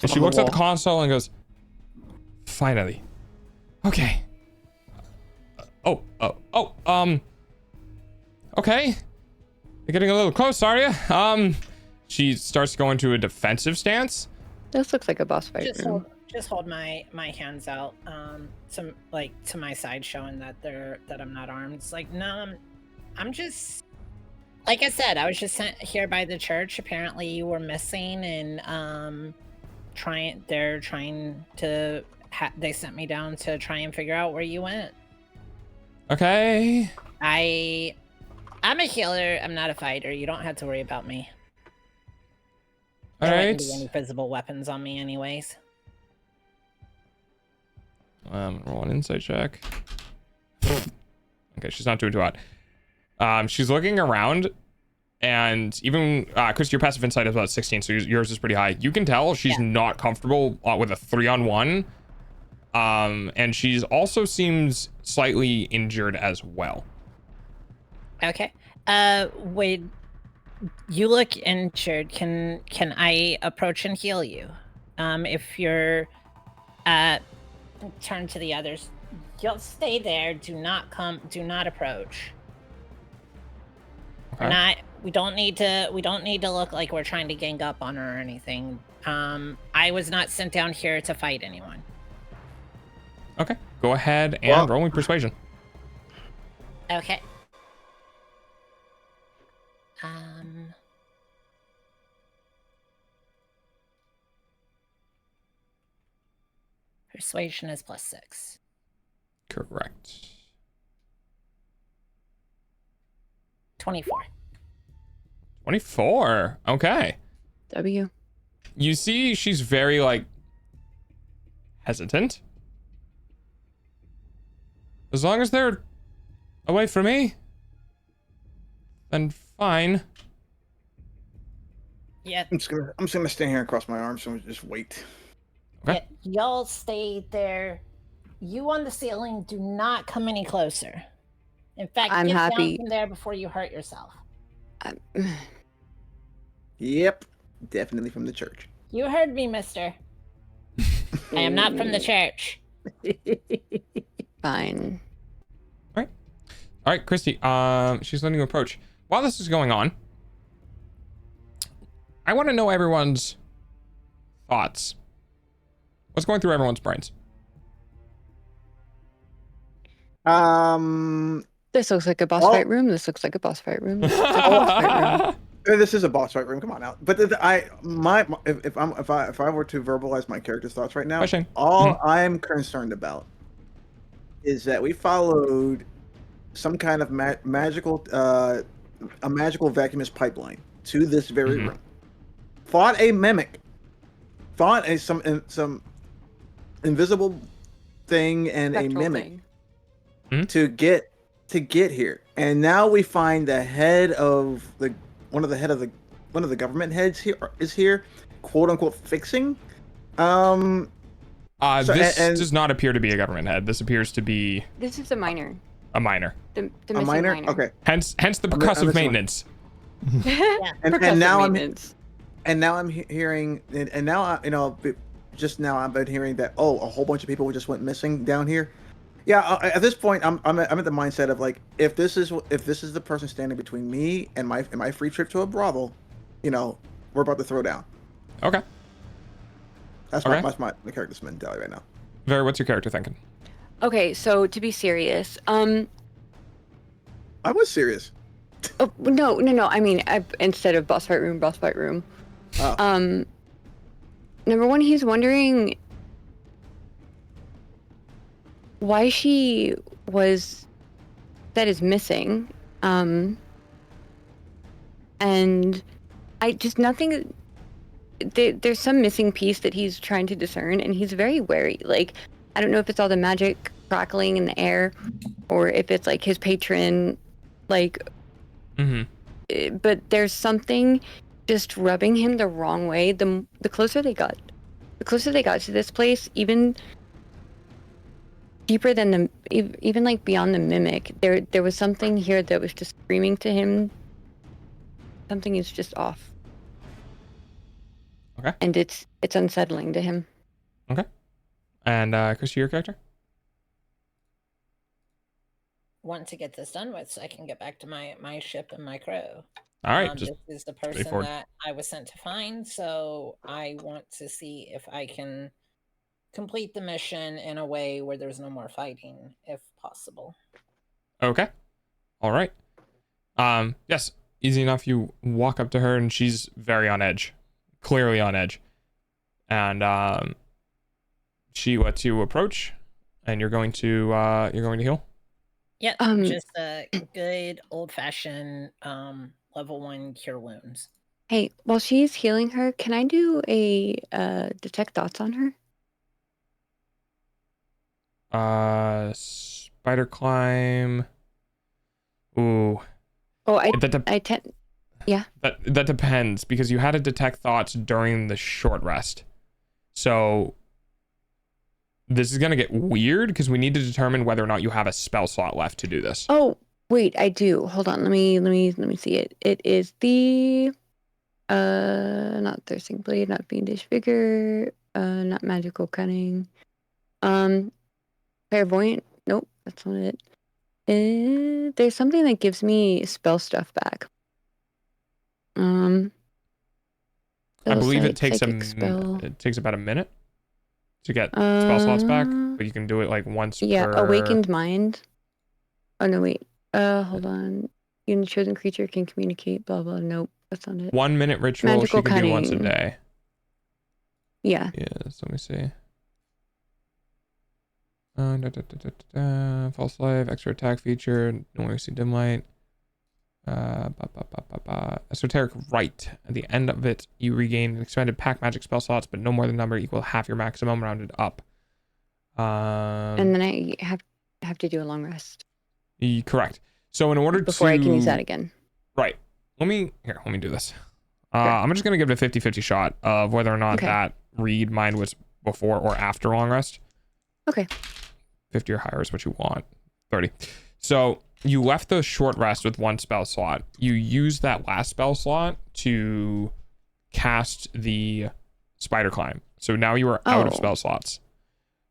she looks at the console and goes, finally. Okay. Okay. You're getting a little close, are you? She starts to go into a defensive stance. This looks like a boss fight. Just hold my hands out, some like to my side, showing that I'm not armed. It's like, no, I'm just, like I said, I was just sent here by the church. Apparently, you were missing, and they sent me down to try and figure out where you went. Okay. I'm a healer. I'm not a fighter. You don't have to worry about me. All There right. wouldn't be any visible weapons on me, anyways. Roll an insight check. Okay, she's not doing too hot. She's looking around, and even Chris, your passive insight is about 16, so yours is pretty high. You can tell she's not comfortable with a 3-on-1. And she's also seems slightly injured as well. Okay. Wait. You look injured. Can I approach and heal you? If you're turn to the others. You'll stay there. Do not approach. Okay. We don't need to look like we're trying to gang up on her or anything. I was not sent down here to fight anyone. Okay, go ahead and roll me persuasion. Okay. Persuasion is +6. Correct. 24. 24. Okay. W. You see, she's very like hesitant. As long as they're away from me, then fine. Yeah. I'm just gonna stand here and cross my arms and just wait. Okay. Yeah, y'all stay there. You on the ceiling, do not come any closer. In fact, I'm get happy. down from there before you hurt yourself. Yep, definitely from the church. You heard me, mister. I am not from the church. Fine. All right, Christy. She's letting you approach. While this is going on, I want to know everyone's thoughts. What's going through everyone's brains? This looks like a boss fight room. This looks like a boss fight room. This looks like a boss fight room. This is a boss fight room. Come on now. But if I were to verbalize my character's thoughts right now, all I'm concerned about is that we followed some kind of magical vacuumous pipeline to this very room. Fought a mimic. Fought some invisible thing and Spectral a mimic thing. to get here, and now we find the head of one of the government heads here, quote unquote, fixing. This does not appear to be a government head. This appears to be. This is a minor. A minor. The missing minor. Okay. Hence the percussive maintenance. And now I'm hearing, and now just now I've been hearing that a whole bunch of people just went missing down here. Yeah, at this point I'm at the mindset of like, if this is the person standing between me and my free trip to a brothel, we're about to throw down. Okay. That's my character's mentality right now. Very, what's your character thinking? Okay, so to be serious, I was serious. Oh, no. I mean, instead of boss fight room. Oh. Number one, he's wondering why she that is missing. And I just nothing. There's some missing piece that he's trying to discern, and he's very wary. Like, I don't know if it's all the magic crackling in the air, or if it's like his patron, like. But there's something just rubbing him the wrong way. The closer they got to this place, even deeper than even like beyond the mimic, there was something here that was just screaming to him. Something is just off. Okay. And it's unsettling to him. Okay. And Christy, your character? Want to get this done with so I can get back to my ship and my crew. All right. This is the person that I was sent to find, so I want to see if I can complete the mission in a way where there's no more fighting, if possible. Okay. All right. Yes, easy enough. You walk up to her and she's very on edge, clearly on edge, and she lets you approach, and you're going to heal. Yeah, just a good old-fashioned level 1 cure wounds. Hey, while she's healing her, can I do a detect thoughts on her? Spider climb. Ooh. Oh, yeah. That depends, because you had to detect thoughts during the short rest. So this is gonna get weird because we need to determine whether or not you have a spell slot left to do this. Oh, wait, I do. Hold on. Let me see it. It is the not thirsting blade, not fiendish vigor, not magical cunning. Clairvoyant. Nope, that's not it. There's something that gives me spell stuff back. Um, I believe it Spell takes Sight, Psychic Spell. it takes about a minute to get spell slots back, but you can do it like once Yeah, per... Awakened Mind. Oh no, wait. Hold on. You and the chosen creature can communicate. Blah blah. Nope, that's not it. 1 minute ritual Magical she can do once a cunning. day. Yeah. Yes, let me see. False life, extra attack feature, noisy dim light. Esoteric Rite. At the end of it, you regain an expanded pack magic spell slots, but no more than number equal half your maximum rounded up. And then I have to do a long rest. Correct. So in order before I can use that again. Right. Let me do this. I'm just gonna give it a 50-50 shot of whether or not that read mind was before or after long rest. Okay. 50 or higher is what you want. 30. So you left the short rest with 1 spell slot. You used that last spell slot to cast the spider climb. So now you are out of spell slots.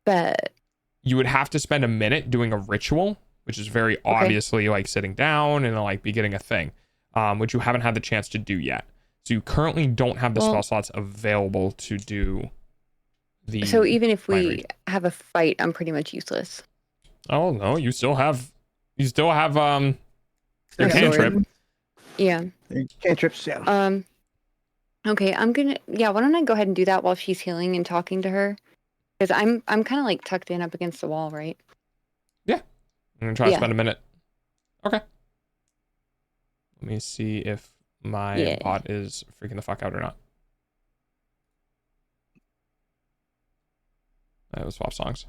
Bet. You would have to spend a minute doing a ritual, which is very obviously like sitting down and like beginning a thing, which you haven't had the chance to do yet. So you currently don't have the spell slots available to do the... So even if we have a fight, I'm pretty much useless. Oh no, you still have your cantrip. Yeah. Cantrips, yeah. Okay, I'm gonna why don't I go ahead and do that while she's healing and talking to her? Because I'm kind of like tucked in up against the wall, right? Yeah. I'm gonna try to spend a minute. Okay. Let me see if my bot is freaking the fuck out or not. Let's swap songs.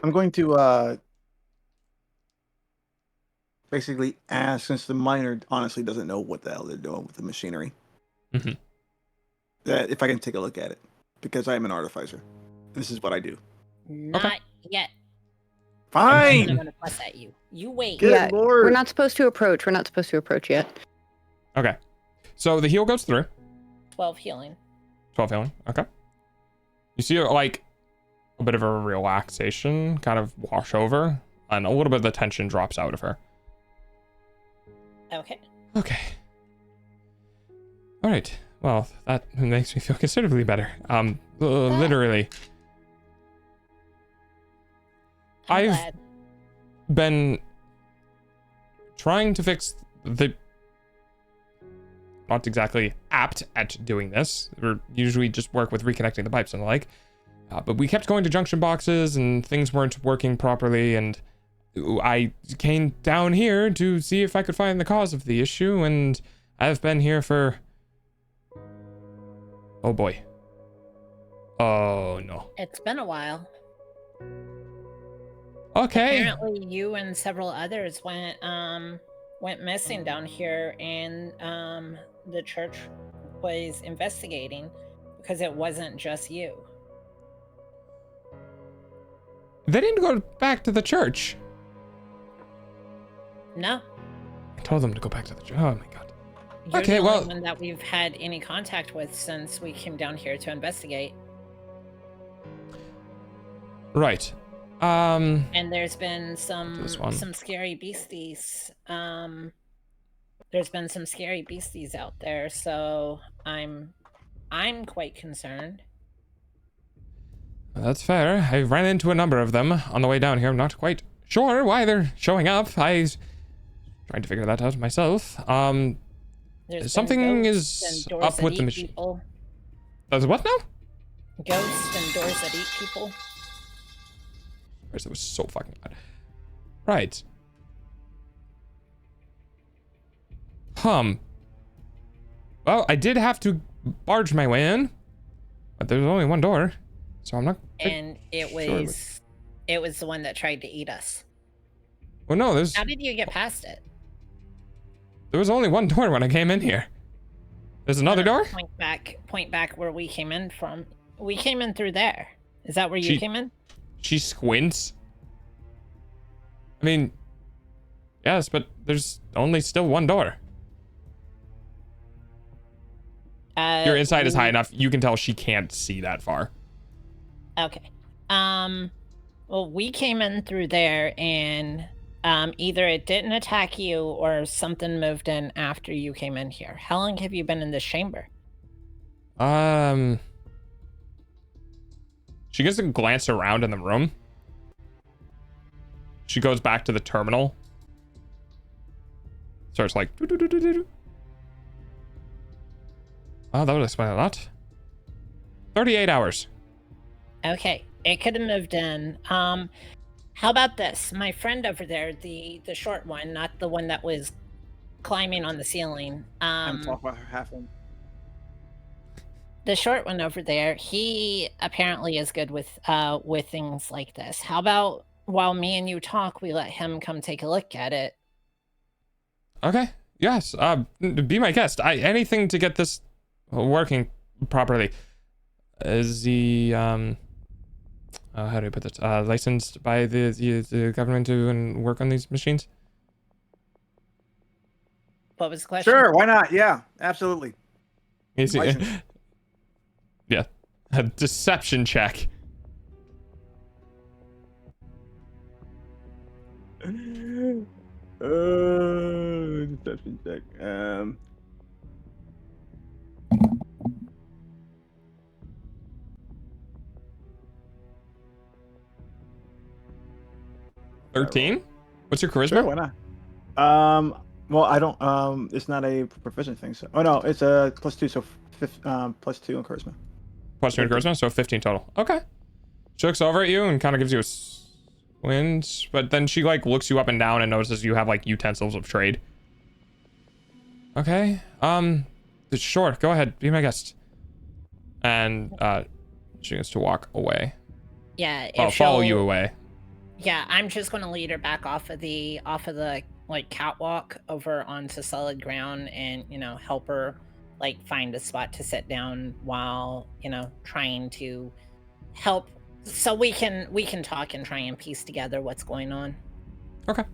I'm going to basically ask, since the miner honestly doesn't know what the hell they're doing with the machinery, that if I can take a look at it, because I am an artificer. This is what I do. Not yet. Fine. I'm gonna fuss at you. You wait. Good Lord. We're not supposed to approach. We're not supposed to approach yet. Okay. So the heal goes through. 12 healing. 12 healing. Okay. You see like a bit of a relaxation kind of wash over, and a little bit of the tension drops out of her. Okay. Okay. All right. Well, that makes me feel considerably better. Literally. I've been trying to fix the... Not exactly apt at doing this. We usually just work with reconnecting the pipes and the like. But we kept going to junction boxes and things weren't working properly, and I came down here to see if I could find the cause of the issue, and I've been here for... Oh boy. Oh no. It's been a while. Okay. Apparently you and several others went missing down here, and the church was investigating because it wasn't just you. They didn't go back to the church. No. I told them to go back to the church. Oh my god. You're Okay, the well... only one that we've had any contact with since we came down here to investigate. Right. And there's been some scary beasties. There's been some scary beasties out there, so I'm quite concerned. That's fair. I ran into a number of them on the way down here. I'm not quite sure why they're showing up. I tried to figure that out myself. Something is up with the machine. There's what now? Ghosts and doors that eat people. That was so fucking bad. Right. Well, I did have to barge my way in, but there's only one door, so I'm not. And it was the one that tried to eat us. Well, no, there's. How did you get past it? There was only one door when I came in here. There's another door? Point back where we came in from. We came in through there. Is that where you came in? She squints. I mean, yes, but there's only still one door. Your insight is high enough. You can tell she can't see that far. Okay. Well, we came in through there, and Either it didn't attack you or something moved in after you came in here. How long have you been in this chamber? She gets a glance around in the room. She goes back to the terminal. Starts like, doo-doo-doo-doo-doo. Oh, that would explain a lot. 38 hours. Okay, it could have moved in. How about this? My friend over there, the short one, not the one that was climbing on the ceiling. I'm talking about her halfling. The short one over there, he apparently is good with things like this. How about while me and you talk, we let him come take a look at it? Okay. Yes. Be my guest. Anything to get this working properly. Is he how do I put this? Licensed by the government to work on these machines? What was the question? Sure, why not? Yeah, absolutely. Is he, yeah. A deception check. Deception check. $13? What's your charisma? Sure, why not? Well, I don't. It's not a proficient thing. So, oh no, it's a +2, so +2 in charisma. +2 in charisma, so 15 total. Okay. She looks over at you and kind of gives you a squint, but then she like looks you up and down and notices you have like utensils of trade. Okay. Sure. Go ahead. Be my guest. And she gets to walk away. Yeah. I'll follow you away. Yeah, I'm just going to lead her back off of the like catwalk over onto solid ground, and help her like find a spot to sit down while trying to help, so we can talk and try and piece together what's going on. Okay.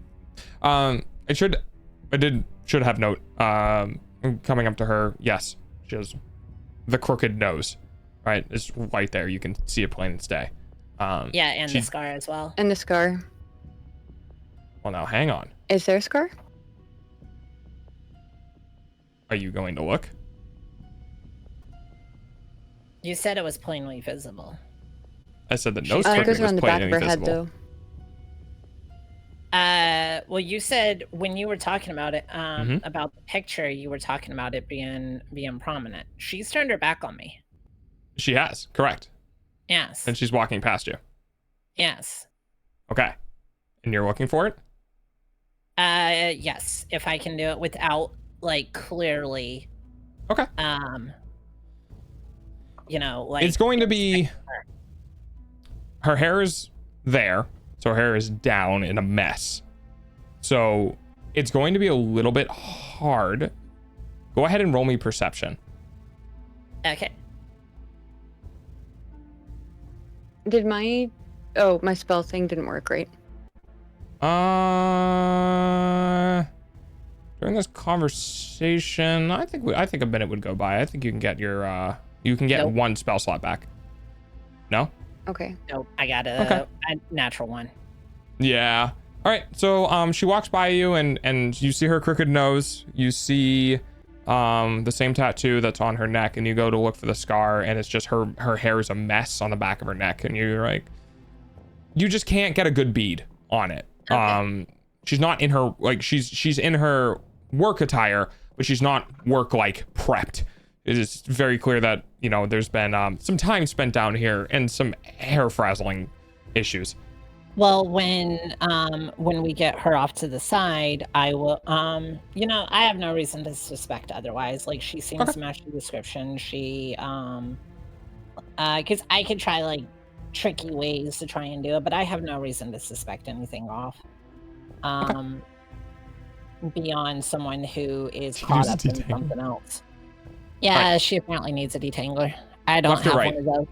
I should have note. Coming up to her, yes, she has the crooked nose, right? It's right there. You can see it plain as day. Yeah, and the scar as well. And the scar. Well, now hang on. Is there a scar? Are you going to look? You said it was plainly visible. I said the nose it goes was around the back of plainly her head, visible. though. Well, you said when you were talking about it, about the picture, you were talking about it being prominent. She's turned her back on me. She has, correct. Yes. And she's walking past you. Yes. Okay. And you're looking for it? Yes. If I can do it without like clearly. Okay. Like it's going to be. Her hair is there, so her hair is down in a mess. So it's going to be a little bit hard. Go ahead and roll me perception. Okay. Did my spell thing didn't work, right? During this conversation, I think a minute would go by. I think you can get your Nope. one spell slot back. No? Okay. Nope. I got a natural one. Yeah. All right. So she walks by you and you see her crooked nose. You see the same tattoo that's on her neck, and you go to look for the scar, and it's just her hair is a mess on the back of her neck, and you're like, you just can't get a good bead on it. Okay. She's not in her she's in her work attire, but she's not work prepped. It is very clear that there's been some time spent down here and some hair frazzling issues. Well, when we get her off to the side, I will I have no reason to suspect otherwise. Like, she seems to match the description. She because I could try tricky ways to try and do it, but I have no reason to suspect anything off. Beyond someone who is caught up in something else. Yeah, right. She apparently needs a detangler. I don't have one of those.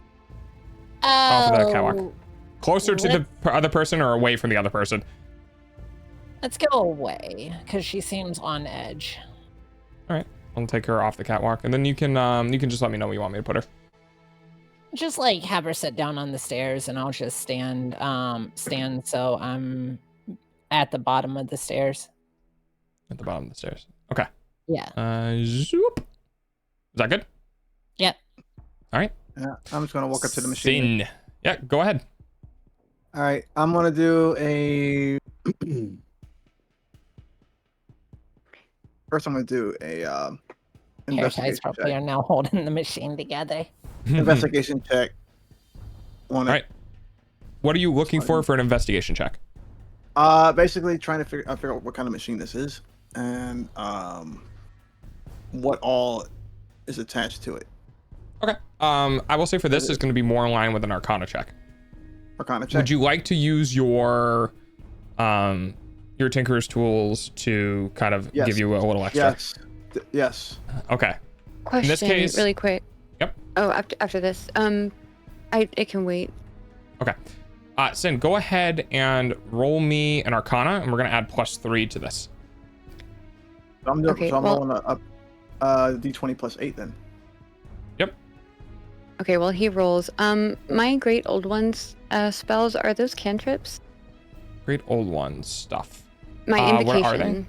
Off of that catwalk. Closer to the other person or away from the other person? Let's go away, because she seems on edge. All right, I'll take her off the catwalk, and then you can just let me know where you want me to put her. Just have her sit down on the stairs, and I'll just stand so I'm at the bottom of the stairs. At the bottom of the stairs. Okay. Yeah. Zoop. Is that good? Yep. All right. Yeah, I'm just gonna walk up to the machine. Sin. Yeah, go ahead. All right, I'm gonna do a. First, I'm gonna do a Parasites investigation probably check. are now holding the machine together. Investigation check. All right. What are you looking for an investigation check? Basically trying to figure out what kind of machine this is and what all is attached to it. Okay. I will say for this is going to be more in line with an Arcana check. Arcana check. Would you like to use your Tinkerer's tools to kind of give you a little extra? Yes. Yes. Okay. Question, In this case, really quick. Yep. Oh, after this, it can wait. Okay. Sin, go ahead and roll me an Arcana, and we're gonna add +3 to this. So I'm rolling up D20 plus 8 then. Yep. Okay, well he rolls. My Great Old Ones spells, are those cantrips? Great Old Ones stuff. My invocation. What are they?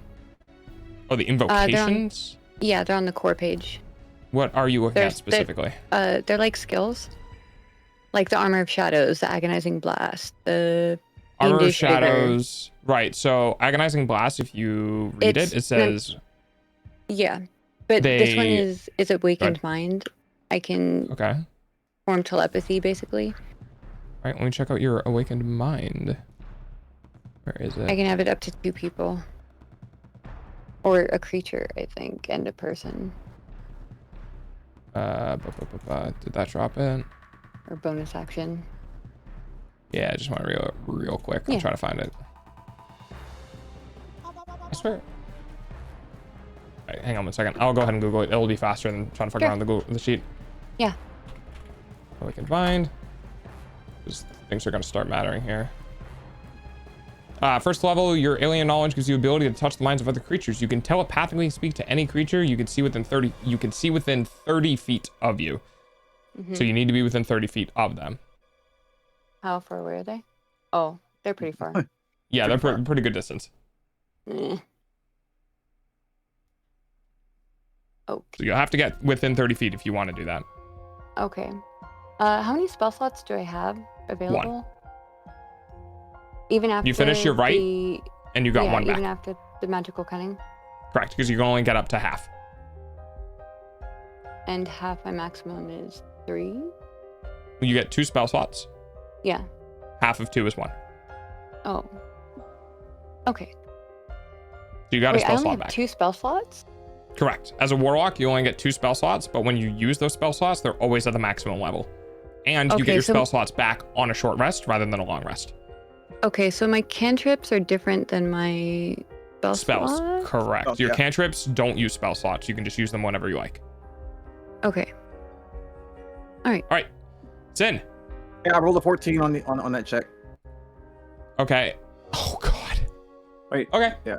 Oh, the invocations? They're on the core page. What are you looking at specifically? They're like skills. Like the Armor of Shadows, the Agonizing Blast, the Armor of Shadows. Right, so Agonizing Blast, if you read it says... Yeah, but this one is Awakened Mind. I can form telepathy, basically. All right, let me check out your Awakened Mind. Where is it? I can have it up to 2 people. Or a creature, I think, and a person. Did that drop it? Or bonus action. Yeah, I just want to real quick. I'm trying to find it. I swear. All right, hang on 1 second. I'll go ahead and Google it. It'll be faster than trying to fuck around the sheet. Yeah. We can find. Because things are going to start mattering here. First level, your alien knowledge gives you ability to touch the minds of other creatures. You can telepathically speak to any creature you can see within 30. You can see within 30 feet of you. So you need to be within 30 feet of them. How far away are they? Oh, they're pretty far. Yeah, they're pretty good distance. Okay. So you'll have to get within 30 feet if you want to do that. Okay. How many spell slots do I have available? 1. Even after you finish your right, and you got 1 back. Even after the magical cunning. Correct, because you can only get up to half. And half my maximum is 3. You get 2 spell slots. Yeah. Half of 2 is 1. Oh. Okay. So you got a spell slot back. 2 spell slots? Correct. As a warlock, you only get 2 spell slots, but when you use those spell slots, they're always at the maximum level. And you get your spell slots back on a short rest rather than a long rest. Okay, so my cantrips are different than my spells. Slots? Correct. Oh, Your yeah. cantrips don't use spell slots. You can just use them whenever you like. Okay. All right. Sin. Yeah, I rolled a 14 on that check. Okay. Oh God. Wait. Okay. Yeah.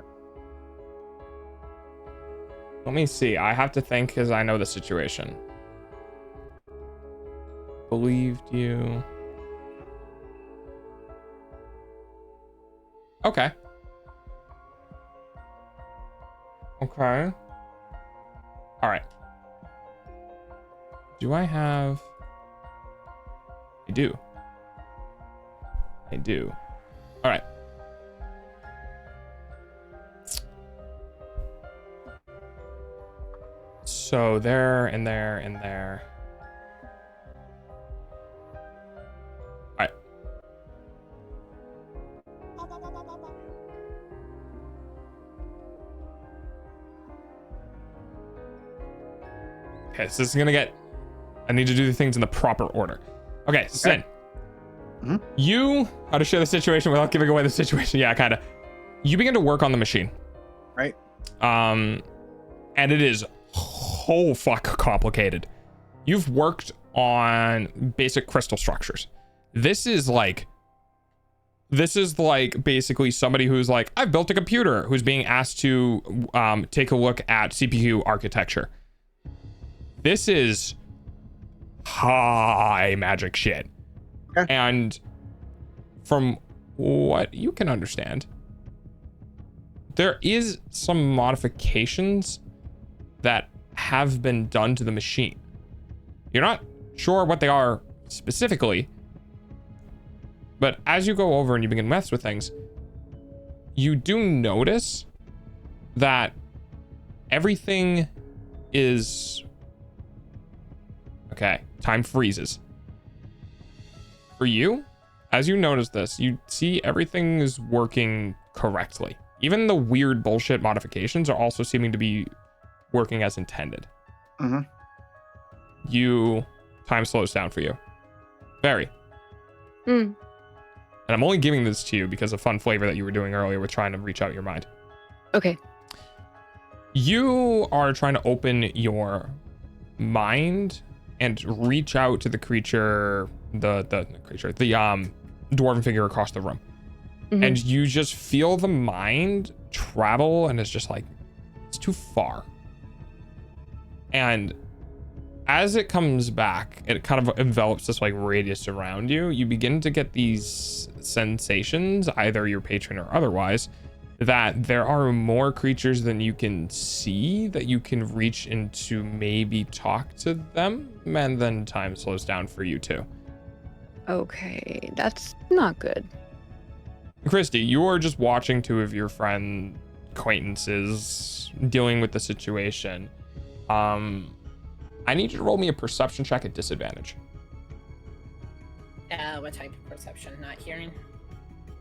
Let me see. I have to think because I know the situation. Believed you. Okay. Okay. All right. Do I have... I do. I do. All right. So there and there and there. All right. Okay, so this is gonna get... I need to do the things in the proper order. Okay, Sin. You... How to share the situation without giving away the situation. Yeah, kind of. You begin to work on the machine. Right. And it is whole fuck complicated. You've worked on basic crystal structures. This is like basically somebody who's like, I've built a computer, who's being asked to take a look at CPU architecture. This is high magic shit. Okay. And from what you can understand, there is some modifications that have been done to the machine. You're not sure what they are specifically, but as you go over and you begin to mess with things, you do notice that everything is... Okay, time freezes. For you, as you notice this, you see everything is working correctly. Even the weird bullshit modifications are also seeming to be working as intended. Mm-hmm. Time slows down for you. Very. Mm. And I'm only giving this to you because of fun flavor that you were doing earlier with trying to reach out your mind. Okay. You are trying to open your mind and reach out to the creature, the dwarven figure across the room. Mm-hmm. And you just feel the mind travel, and it's just like, it's too far. And as it comes back, it kind of envelops this like radius around you. You begin to get these sensations, either your patron or otherwise, that there are more creatures than you can see, that you can reach into, maybe talk to them, and then time slows down for you too. Okay, that's not good. Christy, you are just watching two of your friend acquaintances dealing with the situation. I need you to roll me a perception check at disadvantage. What type of perception? Not hearing?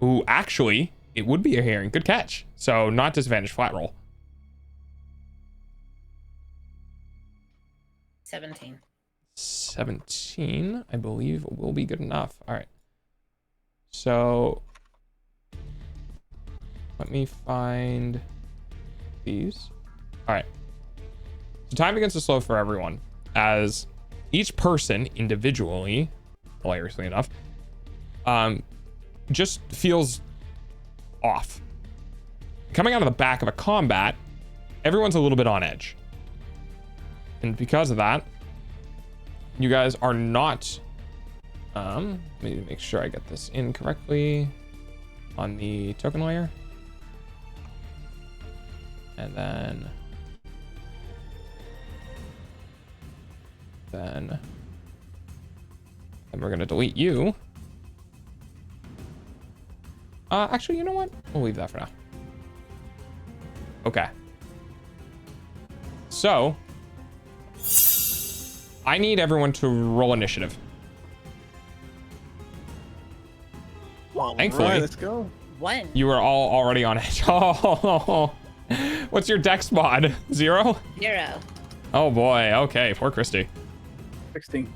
Ooh, actually, it would be a hearing. Good catch. So not disadvantage, flat roll. 17. 17, I believe, will be good enough. All right. So let me find these. All right. So time begins to slow for everyone as each person individually, hilariously enough, just feels off. Coming out of the back of a combat, everyone's a little bit on edge. And because of that, you guys are not, let me make sure I get this in correctly on the token layer. And then we're gonna delete you. Actually, you know what? We'll leave that for now. Okay. So I need everyone to roll initiative. Thankfully, right, let's go. One. You were all already on edge. Oh, what's your dex mod? 0? 0. Oh boy. Okay, poor Christy. 16.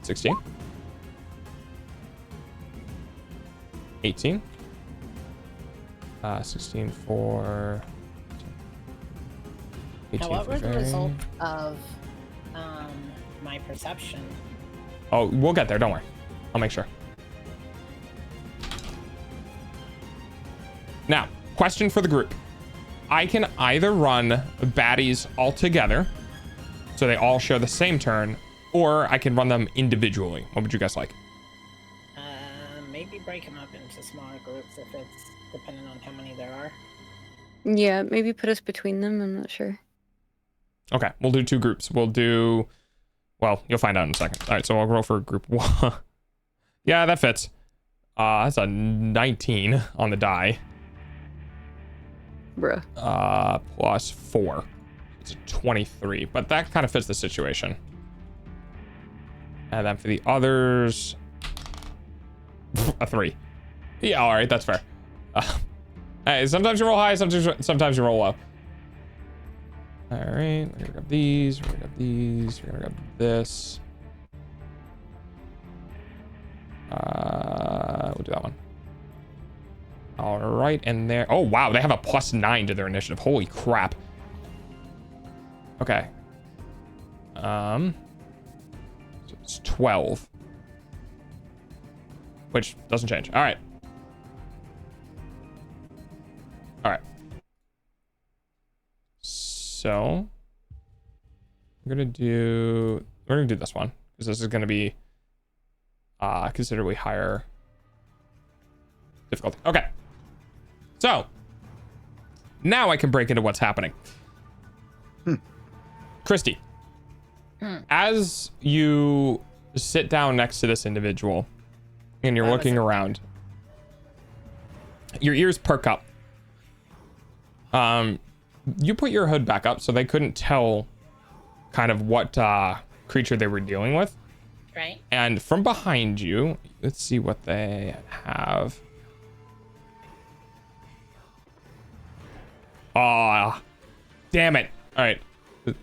16. 18. 16 for... 18 Now, what for was the Fairy. result of my perception? Oh, we'll get there. Don't worry. I'll make sure. Now, question for the group. I can either run baddies all together, so they all share the same turn, or I can run them individually. What would you guys like? Maybe break them up into smaller groups if it's depending on how many there are. Yeah, maybe put us between them. I'm not sure. Okay, we'll do 2 groups. We'll do... Well, you'll find out in a second. All right, so I'll roll for group 1. Yeah, that fits. That's a 19 on the die. Bruh. Plus 4. It's a 23, but that kind of fits the situation. And then for the others, a 3. Yeah, all right, that's fair. Hey, sometimes you roll high, sometimes you roll low. All right, we're gonna grab these, we're gonna grab these, we're gonna grab this. We'll do that one. All right, and there. Oh wow, they have a +9 to their initiative. Holy crap. Okay. So it's 12, which doesn't change. All right. All right. So we're gonna do this one because this is gonna be considerably higher difficulty. Okay. So now I can break into what's happening. Christy, as you sit down next to this individual and you're looking around, your ears perk up. You put your hood back up so they couldn't tell kind of what creature they were dealing with. Right. And from behind you, let's see what they have. Ah, damn it. All right.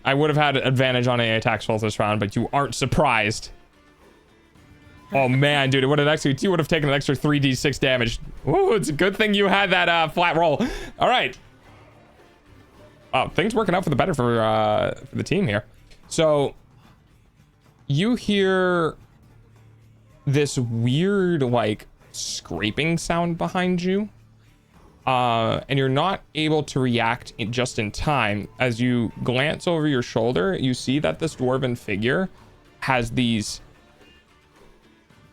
I would have had advantage on AA attacks roll this round, but you aren't surprised. Oh man, dude, it would have you would have taken an extra 3d6 damage. Ooh, it's a good thing you had that flat roll. All right. Oh, things working out for the better for the team here. So you hear this weird like scraping sound behind you. And you're not able to react just in time. As you glance over your shoulder, you see that this dwarven figure has these,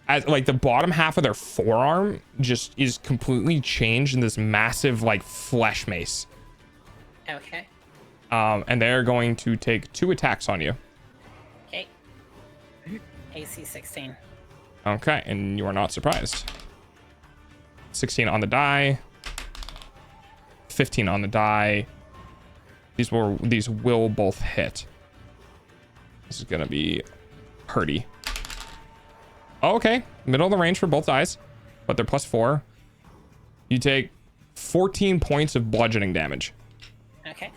as like the bottom half of their forearm just is completely changed in this massive like flesh mace. Okay. And they're going to take 2 attacks on you. Okay. AC 16. Okay, and you are not surprised. 16 on the die. 15 on the die. These will both hit. This is gonna be hurty. Oh, okay, middle of the range for both dice, but they're +4. You take 14 points of bludgeoning damage. Okay.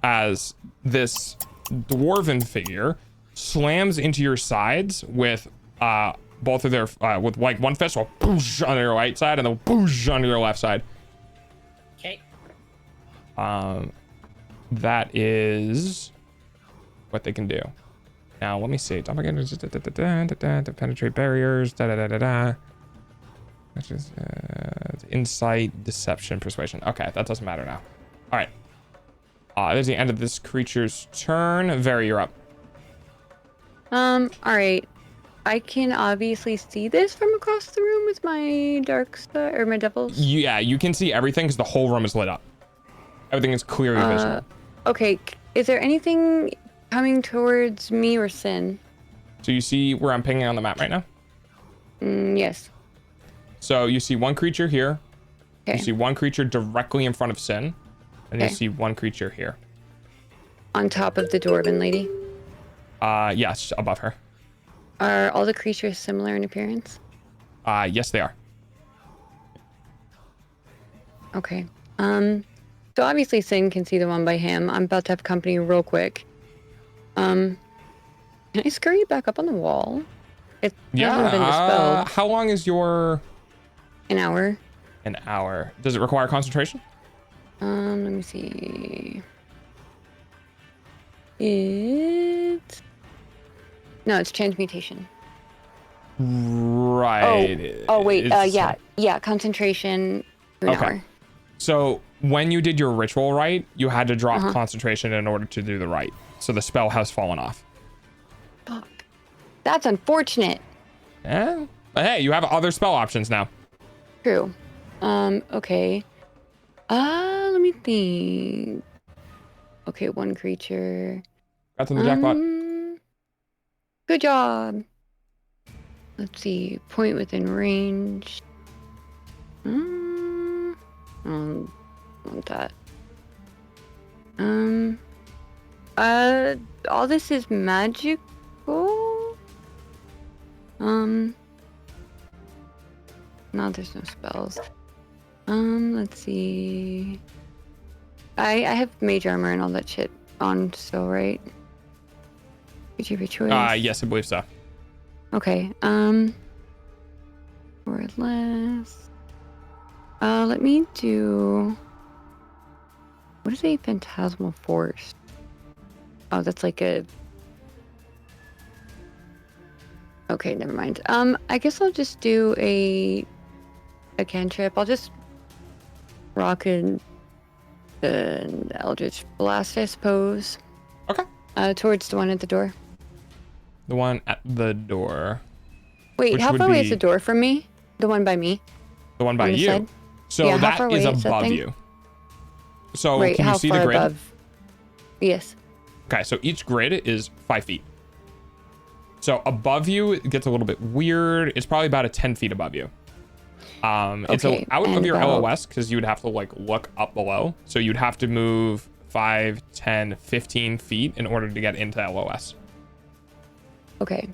As this dwarven figure slams into your sides with both of their with like one fist will boosh on your right side and then boosh on your left side. Okay. That is what they can do. Now let me see. To penetrate barriers. Which is insight, deception, persuasion. Okay, that doesn't matter now. All right. There's the end of this creature's turn. Very, you're up. All right. I can obviously see this from across the room with my dark side or my devils. Yeah, you can see everything because the whole room is lit up. Everything is clearly visible. Okay. Is there anything coming towards me or Sin? So you see where I'm pinging on the map right now? Yes. So you see one creature here. Okay. You see one creature directly in front of Sin. And you see one creature here. On top of the dwarven lady? Yes, above her. Are all the creatures similar in appearance? Yes, they are. Okay. So obviously Sin can see the one by him. I'm about to have company real quick. Can I scurry back up on the wall? It hasn't been dispelled. How long is your... An hour. An hour. Does it require concentration? Let me see. It's... No, it's transmutation. Right. Oh wait, yeah, concentration for an hour. So when you did your ritual rite, you had to drop concentration in order to do the rite. So the spell has fallen off. Fuck. That's unfortunate. Yeah. But hey, you have other spell options now. True. Okay. Let me think. Okay, one creature. Got to the jackpot. Good job. Let's see. Point within range. I don't want that. All this is magical. No, there's no spells. Let's see. I have mage armor and all that shit on still, right? Could you choice? Yes, I believe so. Okay. Or less. Let me do. What is a phantasmal force? Oh, that's like a. Okay, never mind. I guess I'll just do a cantrip. I'll just rock an Eldritch Blast, I suppose. Okay. Towards the one at the door. The one at the door. Wait, how far away is the door from me? The one by me? The one by you. Side? So Yeah, how that far is away is that above thing? you. So Right, can you how see the far grid? above? Yes. Okay, so each grid is 5 feet. So above you, it gets a little bit weird. It's probably about 10 feet above you. It's Okay, out of and your about- LOS because you would have to like look up below. So you'd have to move 5, 10, 15 feet in order to get into LOS. Okay.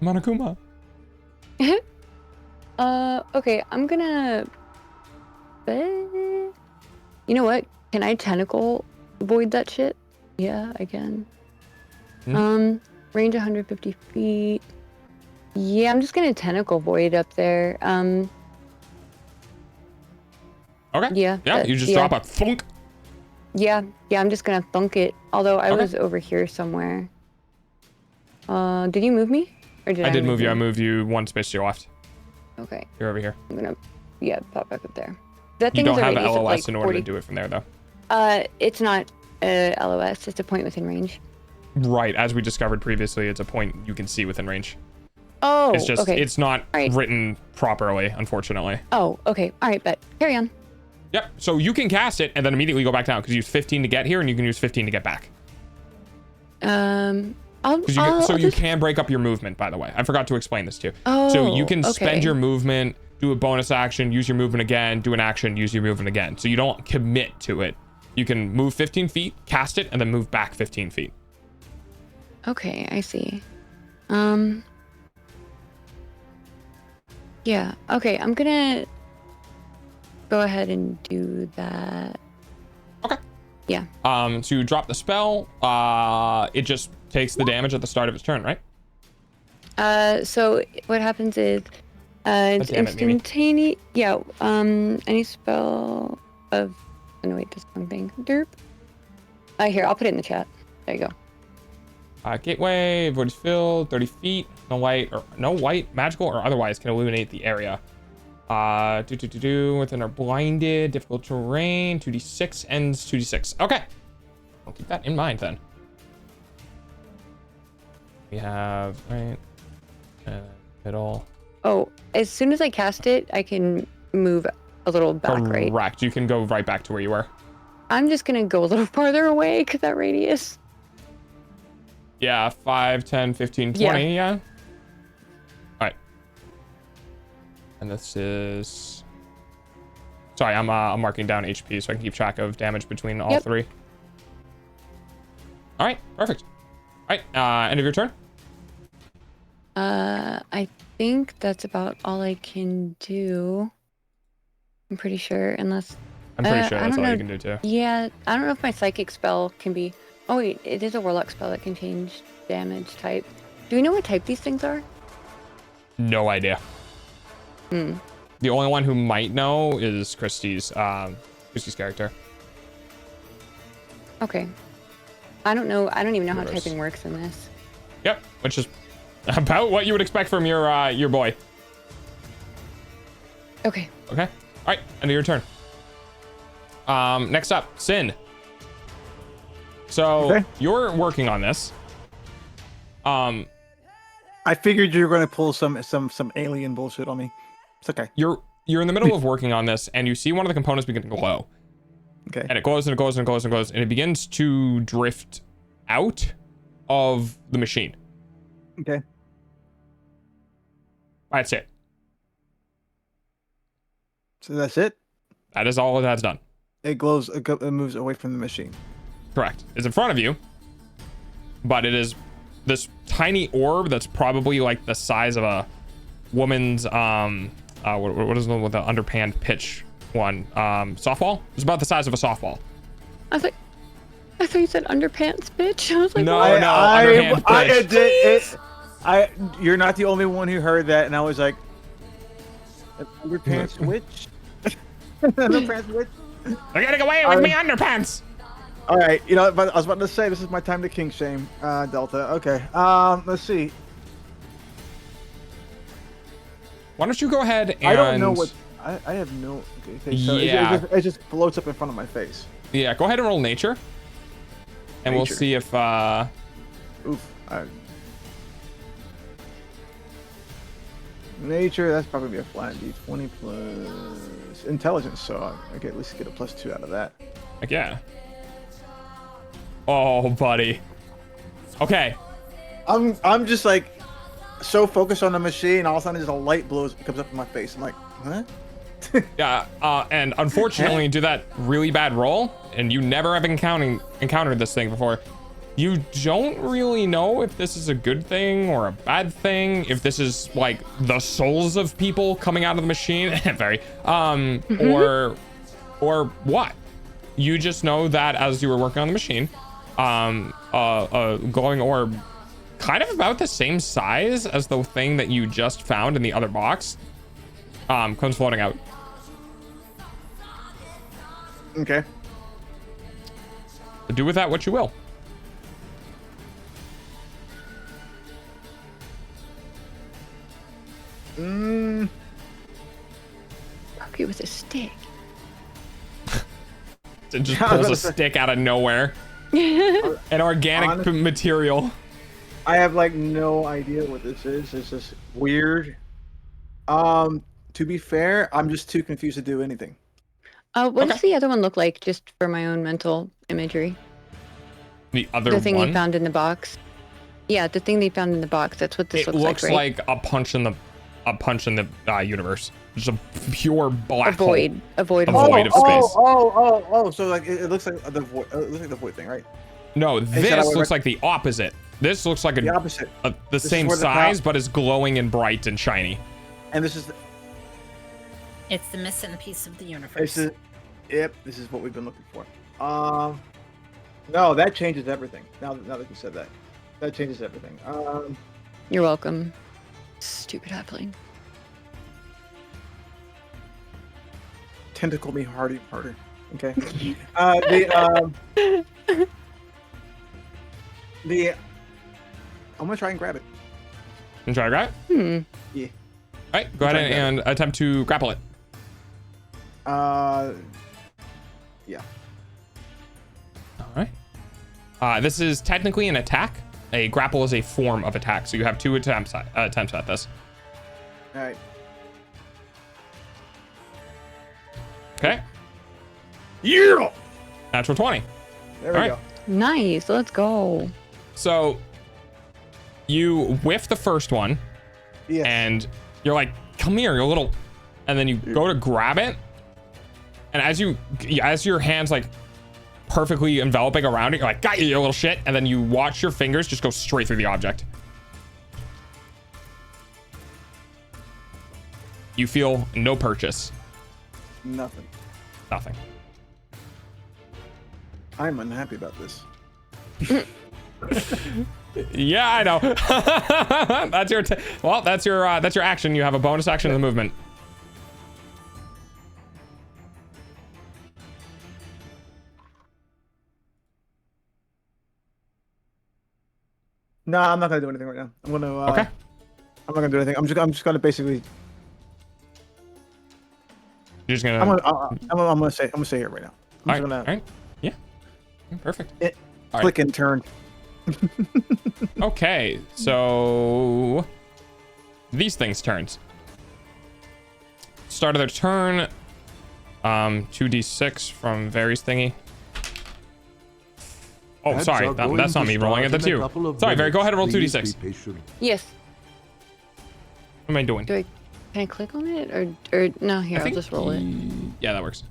Monokuma. Okay, I'm gonna. You know what? Can I tentacle void that shit? Yeah, I can. Range 150 feet. Yeah, I'm just gonna tentacle void up there. Okay. Yeah. Yeah, you just drop a thunk. Yeah, I'm just gonna thunk it. Although I Okay. was over here somewhere. Did you move me? Or did I did move you. I moved you one space to your left. Okay. You're over here. I'm gonna, pop back up there. That You thing don't is a have radius of, LOS like, in order 40. to do it from there, though. It's not LOS. It's a point within range. Right, as we discovered previously, it's a point you can see within range. Oh, It's just, okay. it's not All right. written properly, unfortunately. Oh, okay. All right, bet. Carry on. Yep, so you can cast it and then immediately go back down because you use 15 to get here and you can use 15 to get back. You can break up your movement, by the way. I forgot to explain this to you. So you can spend your movement, do a bonus action, use your movement again, do an action, use your movement again. So you don't commit to it. You can move 15 feet, cast it, and then move back 15 feet. Okay, I see. Yeah, okay, I'm gonna go ahead and do that. Okay. Yeah. So you drop the spell, it just takes the damage at the start of its turn, right? So what happens is, it's damn it, Mimi. instantaneous. Yeah. Any spell of. Oh, no, wait, just one thing. Derp. Here, I'll put it in the chat. There you go. Gateway, void is filled, 30 feet. No white, magical or otherwise can illuminate the area. Within our blinded, difficult terrain, 2d6 ends 2d6. Okay. I'll keep that in mind then. We have, right, middle. Oh, as soon as I cast it, I can move a little back, right? Correct. You can go right back to where you were. I'm just gonna go a little farther away because that radius. Yeah, 5, 10, 15, 20, yeah. All right. And this is... Sorry, I'm marking down HP so I can keep track of damage between all three. All right, perfect. All right, end of your turn. I think that's about all I can do. I'm pretty sure, unless... I'm pretty sure I that's don't all you know. can do too. Yeah, I don't know if my psychic spell can be... Oh wait, it is a warlock spell that can change damage type. Do we know what type these things are? No idea. The only one who might know is Christie's character. Okay. I don't know. I don't even know how Yours. typing works in this. Yep, which is about what you would expect from your boy. Okay. Okay. All right, end of your turn. Next up, Sin. So you're working on this. I figured you were going to pull some alien bullshit on me. It's okay. You're in the middle of working on this, and you see one of the components begin to glow. Okay. And it glows and it glows and it glows and it glows, and it begins to drift out of the machine. Okay. That's it. So that's it? That is all that's done. It glows, it moves away from the machine. Correct. It's in front of you, but it is this tiny orb that's probably like the size of a woman's what is the underpanned pitch one? Softball? It's about the size of a softball. I thought you said underpants, bitch. I was like, No, what? underhand pitch. You're not the only one who heard that, and I was like, underpants witch? Underpants witch? They're getting away with me underpants. All right, you know, but I was about to say this is my time to king shame, Delta. Okay, let's see. Why don't you go ahead and... I don't know what... I have no... Okay, so Yeah. it just floats up in front of my face. Yeah, go ahead and roll nature. And we'll Nature. see if... Oof. Nature, that's probably be a flat D20 plus intelligence, so I can at least get a +2 out of that. Like, yeah. Oh, buddy. Okay. I'm just like so focused on the machine, all of a sudden just a light comes up in my face. I'm like, huh? Yeah, and unfortunately, do that really bad roll, and you never have encountered this thing before. You don't really know if this is a good thing or a bad thing, if this is like the souls of people coming out of the machine, or what. You just know that as you were working on the machine, a glowing orb, kind of about the same size as the thing that you just found in the other box, comes floating out. Okay. Do with that what you will. Poke you with a stick. It just pulls a stick out of nowhere. An organic material. I have like no idea what this is. It's just weird. To be fair, I'm just too confused to do anything. What does the other one look like, just for my own mental imagery? The other The thing one? you found in the box. Yeah, the thing they found in the box. That's what this It looks looks like, right? like a punch in the universe. Just a pure black A void. hole. A void. A void of space. So like it looks like the void. It looks like the void thing, right? No, this looks like the opposite. This looks like the opposite. The same size, but is glowing and bright and shiny. And this is. It's the missing piece of the universe. Yep, this is what we've been looking for. No, that changes everything. Now that you said that, that changes everything. You're welcome. Stupid halfling. Tentacle me harder. Okay. I'm gonna try and grab it. You try to grab it? Yeah. All right, go ahead and attempt to grapple it. Yeah. All right. This is technically an attack. A grapple is a form of attack, so you have 2 attempts at this. All right. Okay. Yeah. Natural 20. There we go. Nice. Let's go. So you whiff the first one, and you're like, "Come here, you little," and then you go to grab it, and as your hands like perfectly enveloping around it, you're like, "Got you, you little shit," and then you watch your fingers just go straight through the object. You feel no purchase. Nothing. I'm unhappy about this. Yeah, I know. That's your that's your action. You have a bonus action in the movement. No, I'm not gonna do anything right now. I'm gonna. Okay. I'm not gonna do anything. I'm just gonna basically. You're just gonna. I'm gonna say here right now. All right. Yeah. Perfect. Click and turn. Okay, so these things turns. Start of their turn. 2d6 from Vary's thingy. Oh, sorry, that's not me rolling at the 2. Sorry, Vary, go ahead and roll 2d6. Yes. What am I doing? Can I click on it or no? Here, I'll just roll it. Yeah, that works.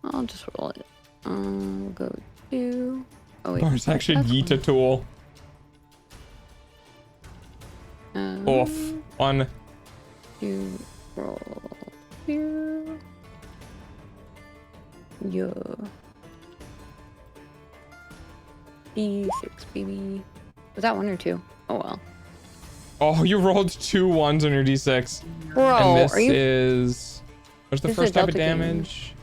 I'll just roll it. We'll go 2. Oh wait. There's actually yeet a tool. Off. 1. 2. Roll. 2. Yeah. D6, baby. Was that 1 or 2? Oh well. Oh, you rolled 2 1s on your d6. Bro, and this are you... is. What's the This is first a type of Delta game. damage?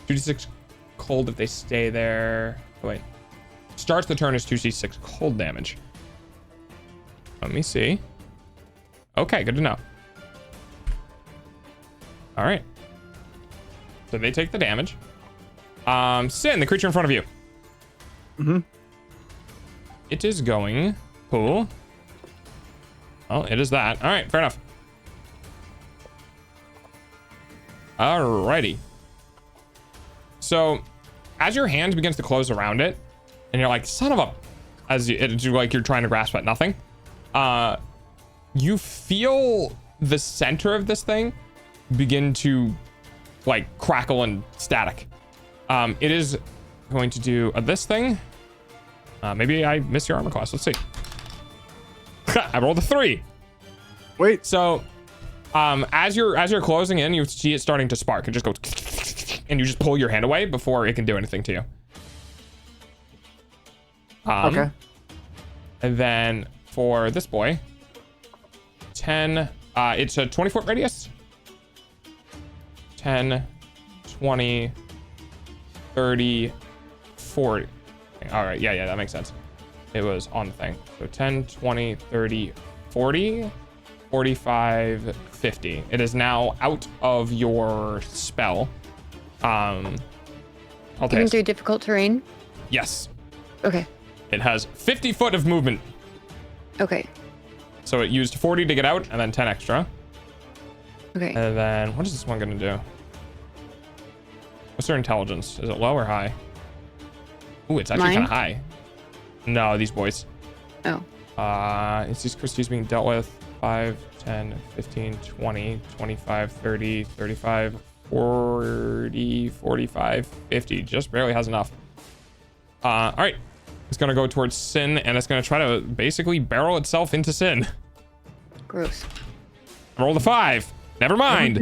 2d6 cold if they stay there. Oh, wait. Starts the turn as 2d6 cold damage. Let me see. Okay, good to know. All right. So they take the damage. Sin, the creature in front of you. Mm-hmm. It is going. Cool. Oh, it is that. All right, fair enough. Alrighty. So, as your hand begins to close around it, and you're like, son of a... you're trying to grasp at nothing. You feel the center of this thing begin to, like, crackle and static. It is going to do this thing. Maybe I missed your armor class. Let's see. I rolled a 3. Wait. So, as you're closing in, you see it starting to spark. It just goes, and you just pull your hand away before it can do anything to you. Okay. And then for this boy, 10. It's a 20-foot radius. 10, 20, 30, 40. All right, yeah, that makes sense. It was on the thing. So 10, 20, 30, 40, 45, 50. It is now out of your spell. I'll Even through difficult terrain? Yes. Okay. It has 50 foot of movement. Okay. So it used 40 to get out and then 10 extra. Okay. And then what is this one going to do? What's their intelligence? Is it low or high? Ooh, it's actually kind of high. No, these boys. Oh. It's these Christie's being dealt with. 5, 10, 15, 20, 25, 30, 35, 40, 45, 50. Just barely has enough. All right. It's going to go towards Sin, and it's going to try to basically barrel itself into Sin. Gross. Roll the 5. Never mind.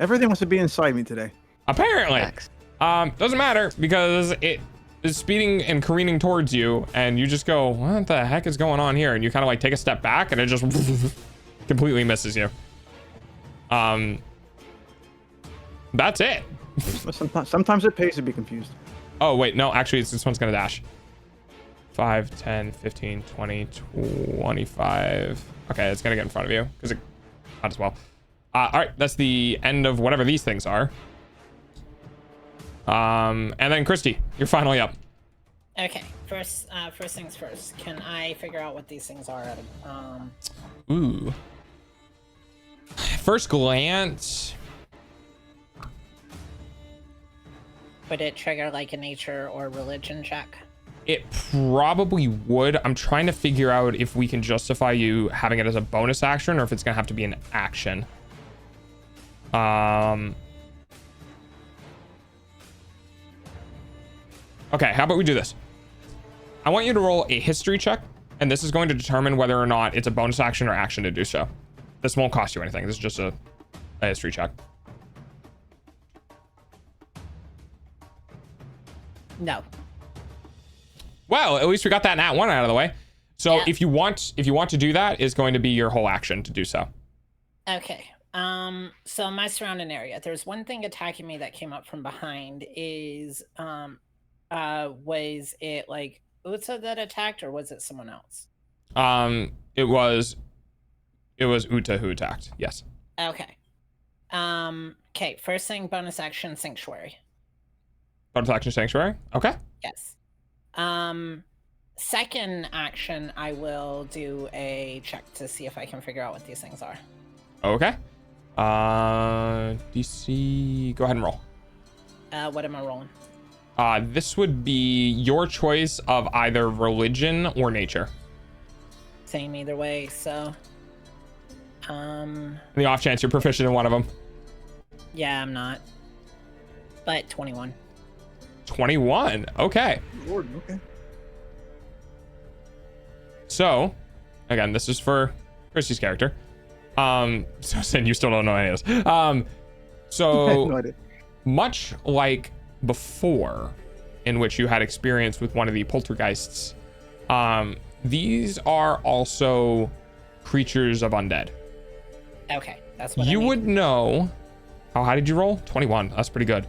Everything wants to be inside me today. Apparently. Doesn't matter because it is speeding and careening towards you, and you just go, what the heck is going on here? And you kind of like take a step back, and it just completely misses you. That's it. Sometimes it pays to be confused. Oh, wait, no, actually, this one's going to dash. 5, 10, 15, 20, 25. Okay, it's going to get in front of you because it might as well. All right, that's the end of whatever these things are. And then Christy, you're finally up. Okay, first things first. Can I figure out what these things are? Ooh. First glance. Would it trigger like a nature or religion check? It probably would. I'm trying to figure out if we can justify you having it as a bonus action or if it's gonna have to be an action. Okay, how about we do this? I want you to roll a history check, and this is going to determine whether or not it's a bonus action or action to do so. This won't cost you anything. This is just a history check. No. Well, at least we got that nat 1 out of the way. So yeah. if you want to do that, it's going to be your whole action to do so. Okay. So my surrounding area, there's one thing attacking me that came up from behind. Was it like Utsa that attacked, or was it someone else? It was Uta who attacked. Yes. Okay. Okay. First thing, bonus action, sanctuary. Bonus action, sanctuary. Okay. Yes. Second action, I will do a check to see if I can figure out what these things are. Okay. DC. Go ahead and roll. What am I rolling? This would be your choice of either religion or nature. Same either way, so... In the off chance you're proficient in one of them. Yeah, I'm not. But 21. 21. Okay. Lord, okay. So, again, this is for Christy's character. So Sin, you still don't know any of this. So no idea. Much like before, in which you had experience with one of the poltergeists, these are also creatures of undead. Okay, that's what you would know. How high did you roll? 21. That's pretty good.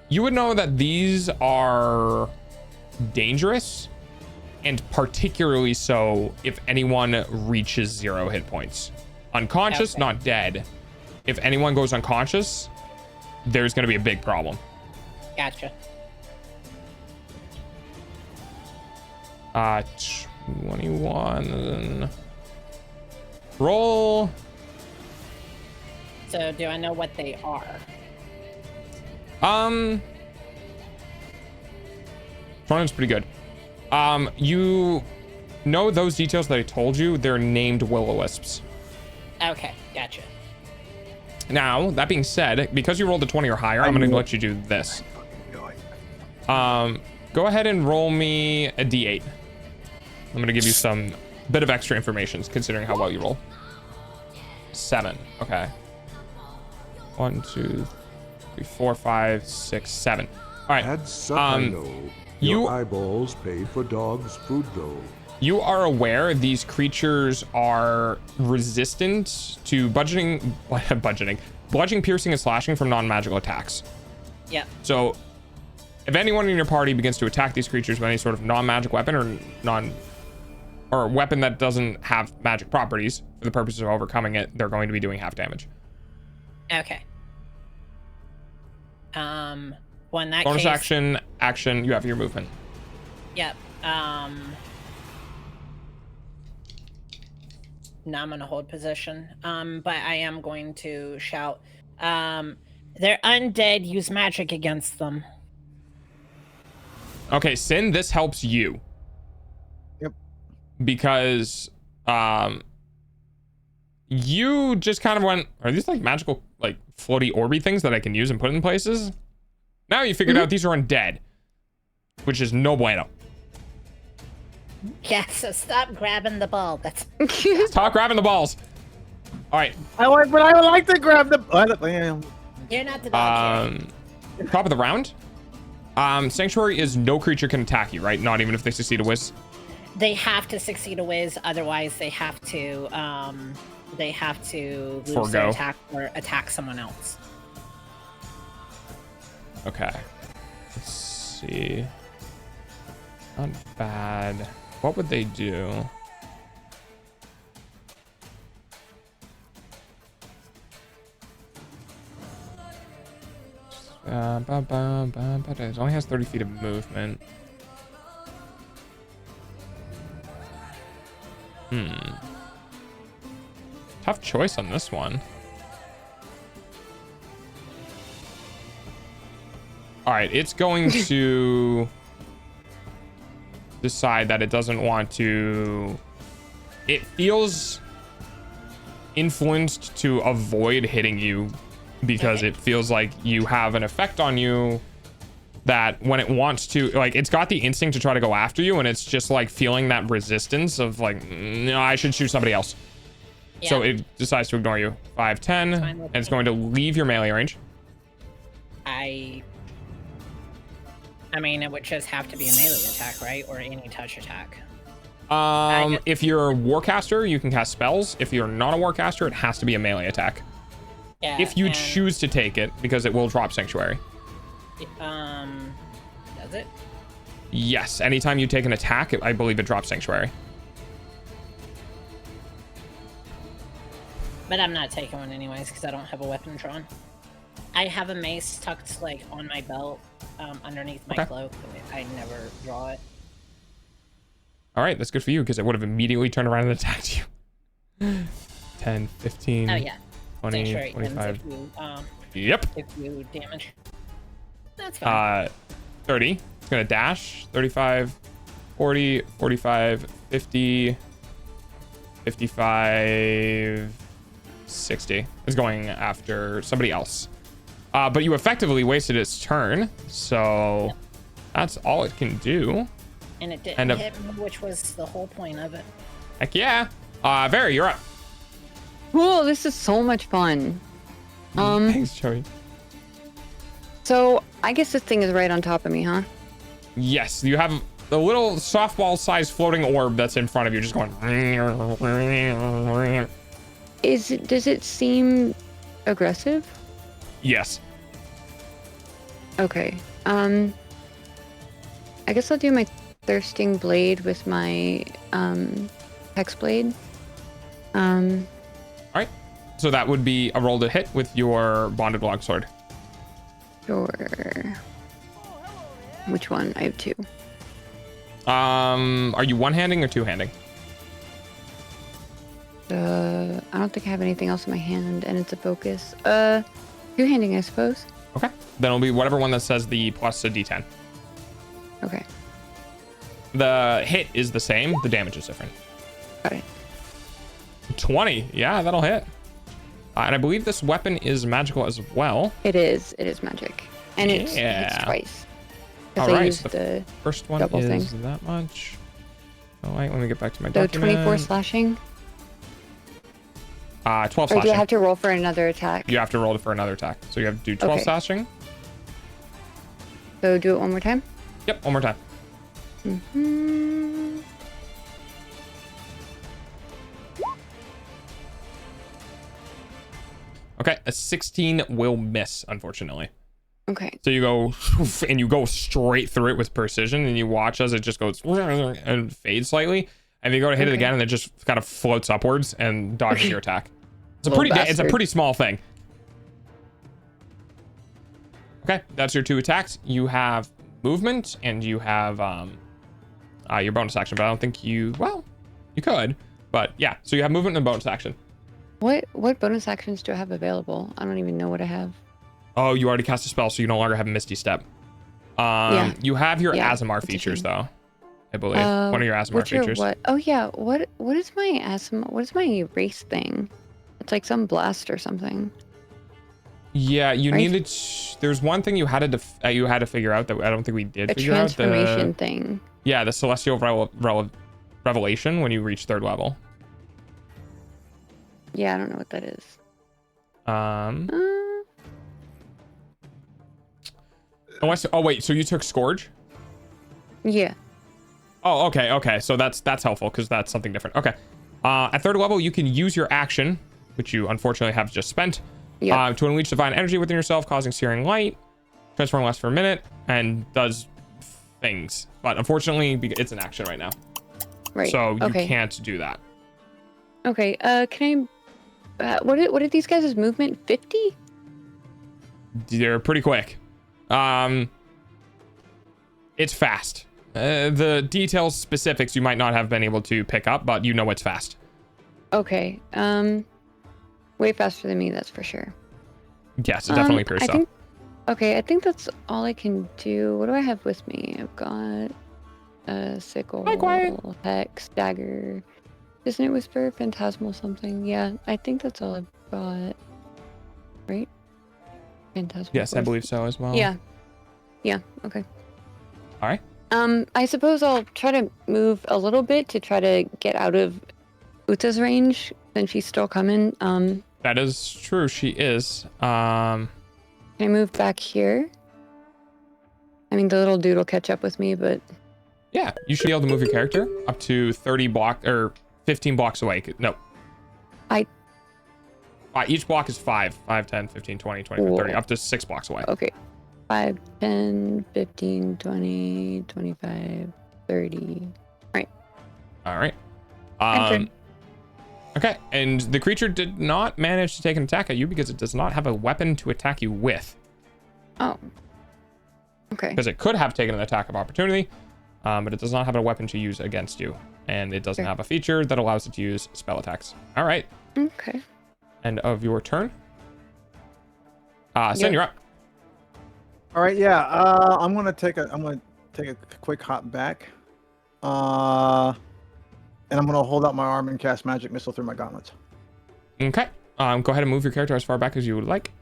You would know that these are dangerous, and particularly so if anyone reaches 0 hit points. Unconscious, okay. Not dead. If anyone goes unconscious, there's going to be a big problem. Gotcha. 21. Roll So do I know what they are? Shonen's pretty good. You know those details that I told you, they're named will-o-wisps. Okay, gotcha. Now, that being said, because you rolled a 20 or higher, I'm going to let you do this. Go ahead and roll me a d8. I'm going to give you some bit of extra information considering how well you roll. 7. Okay. 1, 2, 3, 4, 5, 6, 7. All right. That's I know. Your eyeballs pay for dogs' food though. You are aware these creatures are resistant to bludgeoning, piercing, and slashing from non-magical attacks. Yeah. So, if anyone in your party begins to attack these creatures with any sort of non-magic weapon or weapon that doesn't have magic properties for the purposes of overcoming it, they're going to be doing half damage. Okay. Well, in that bonus case, action, you have your movement. Yep. Now I'm in a hold position. But I am going to shout. They're undead. Use magic against them. Okay, Sin, this helps you. Yep. Because you just kind of went, are these like magical, like floaty orby things that I can use and put in places? Now you figured out these are undead, which is no bueno. Yeah, so stop grabbing the ball. That's stop grabbing the balls. All right. I would like to grab the. You're not the dog. Top of the round. Sanctuary is no creature can attack you, right? Not even if they succeed a whiz. They have to succeed a whiz, otherwise they have to lose their attack or attack someone else. Okay. Let's see. Not bad. What would they do? It only has 30 feet of movement. Tough choice on this one. All right, it's going to decide that it doesn't want to. It feels influenced to avoid hitting you because it feels like you have an effect on you that when it wants to, like, it's got the instinct to try to go after you, and it's just like feeling that resistance of like, no, I should shoot somebody else. Yeah. So it decides to ignore you. 5, 10, and it's going to leave your melee range. I mean, it would just have to be a melee attack, right? Or any touch attack. If you're a warcaster, you can cast spells. If you're not a warcaster, it has to be a melee attack. Yeah, if you choose to take it, because it will drop Sanctuary. Does it? Yes, anytime you take an attack, I believe it drops Sanctuary. But I'm not taking one anyways, because I don't have a weapon drawn. I have a mace tucked, like, on my belt, underneath my cloak. I never draw it. All right, that's good for you, because it would have immediately turned around and attacked you. 10, 15, oh, yeah. 20, 25. If you, yep. If you damage. That's fine. 30. It's going to dash. 35, 40, 45, 50, 55, 60. It's going after somebody else. But you effectively wasted its turn, so that's all it can do. And it didn't hit me, which was the whole point of it. Heck yeah. Very, you're up. Cool, this is so much fun. Thanks, Joey. So, I guess this thing is right on top of me, huh? Yes, you have the little softball-sized floating orb that's in front of you, just going. Does it seem aggressive? Yes. Okay. I guess I'll do my thirsting blade with my hex blade. All right. So that would be a roll to hit with your bonded longsword. Sure. Which one? I have 2. Are you one-handing or two-handing? I don't think I have anything else in my hand, and it's a focus. Two-handing, I suppose. Okay. Then it'll be whatever one that says the plus a d10. Okay. The hit is the same. The damage is different. Got it. 20. Yeah, that'll hit. And I believe this weapon is magical as well. It is. It is magic. And it's twice. All I right. used So the first one double is thing. that much. All right. Let me get back to my So document. 24 slashing. 12 Or slashing. do I have to roll for another attack? You have to roll for another attack. So you have to do 12 Okay. slashing. So do it one more time? Yep, one more time. Mm-hmm. Okay, a 16 will miss, unfortunately. Okay. So you go and you go straight through it with precision, and you watch as it just goes and fades slightly, and you go to hit it again, and it just kind of floats upwards and dodges your attack. It's a it's a pretty small thing. Okay, that's your 2 attacks. You have movement, and you have your bonus action, but I don't think you. Well, you could, but yeah. So you have movement and bonus action. What bonus actions do I have available? I don't even know what I have. Oh, you already cast a spell, so you no longer have Misty Step. You have your Azamar features, though. I believe one of your Azamar features. What? Oh yeah. What is my Azamar? What is my race thing? It's like some blast or something. Yeah, you needed. There's one thing you had to figure out that I don't think we did. Figure out the transformation thing. Yeah, the Celestial Revelation when you reach 3rd level. Yeah, I don't know what that is. Oh wait, so you took Scourge? Yeah. Oh, okay. So that's helpful because that's something different. Okay. At 3rd level, you can use your action, which you unfortunately have just spent, to unleash divine energy within yourself, causing searing light, transform lasts for a minute, and does things. But unfortunately, it's an action right now. Right. So you can't do that. Okay. Can I? What are these guys' movement? 50? They're pretty quick. It's fast. The details, specifics, you might not have been able to pick up, but you know it's fast. Okay. Way faster than me, that's for sure. Yes, it definitely appears so. I think that's all I can do. What do I have with me? I've got a sickle, hex, dagger. Isn't it whisper, phantasmal something? Yeah, I think that's all I've got. Right? Phantasmal. Yes, I believe so as well. Yeah. Yeah. Okay. All right. I suppose I'll try to move a little bit to try to get out of Uta's range since she's still coming. That is true. She is. Can I move back here? I mean, the little dude will catch up with me, but yeah, you should be able to move your character up to 30 block or 15 blocks away. No. Each block is 5, 10, 15, 20, 25, 30, up to 6 blocks away. Okay. 5, 10, 15, 20, 25, 30. Right. All right. Okay, and the creature did not manage to take an attack at you because it does not have a weapon to attack you with. Oh. Okay. Because it could have taken an attack of opportunity, but it does not have a weapon to use against you. And it doesn't have a feature that allows it to use spell attacks. All right. Okay. End of your turn. Sen, you're up. All right, yeah. I'm gonna take a quick hop back. And I'm gonna hold out my arm and cast magic missile through my gauntlets. Okay. Go ahead and move your character as far back as you would like.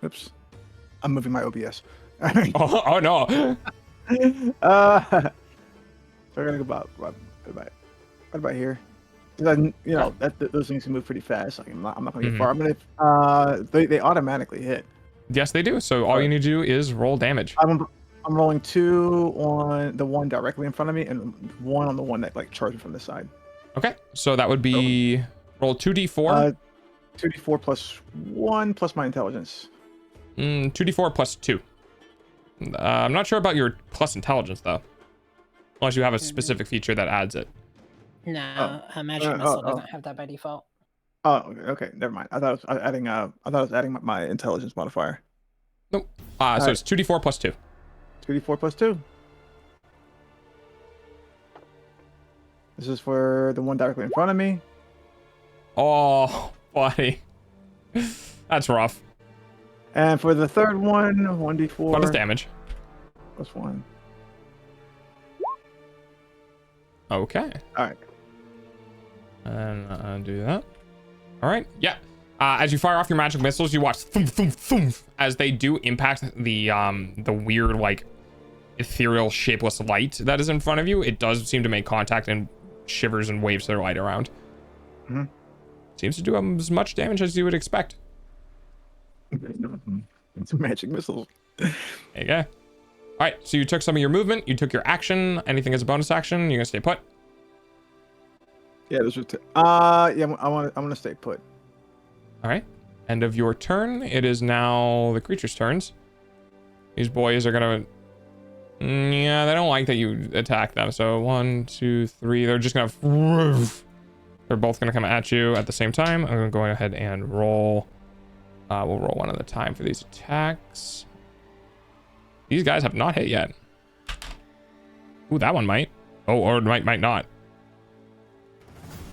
Oops. I'm moving my OBS. oh no. So we're gonna go about here. Then those things can move pretty fast. Like I'm not gonna get far. I'm gonna they automatically hit. Yes, they do. So all you need to do is roll damage. I'm rolling 2 on the one directly in front of me and 1 on the one that like charges from the side. Okay, so that would be roll 2d4. 2d4 plus 1 plus my intelligence. 2d4 plus 2. I'm not sure about your plus intelligence though, unless you have a specific feature that adds it. No, Magic Missile doesn't have that by default. Oh, okay, never mind. I thought I was adding my intelligence modifier. Nope. So it's 2d4 plus 2. 2d4 plus 2. This is for the one directly in front of me. Oh, buddy. That's rough. And for the third one, 1d4. What is damage? +1. Okay. All right. And do that. All right. Yeah. As you fire off your magic missiles, you watch thump, thump, thump, as they do impact the weird, like, ethereal shapeless light that is in front of you. It does seem to make contact and shivers and waves their light around. Mm-hmm. Seems to do as much damage as you would expect. It's a magic missile. There you go. All right, so you took some of your movement, you took your action. Anything as a bonus action? You're gonna stay put. Yeah, this was. Yeah, I'm gonna stay put. All right. End of your turn. It is now the creature's turns. These boys are gonna. Yeah, they don't like that you attack them. So 1, 2, 3. They're just gonna. They're both gonna come at you at the same time. I'm gonna go ahead and roll. We'll roll one at a time for these attacks. These guys have not hit yet. Ooh, that one might. Oh, or it might not.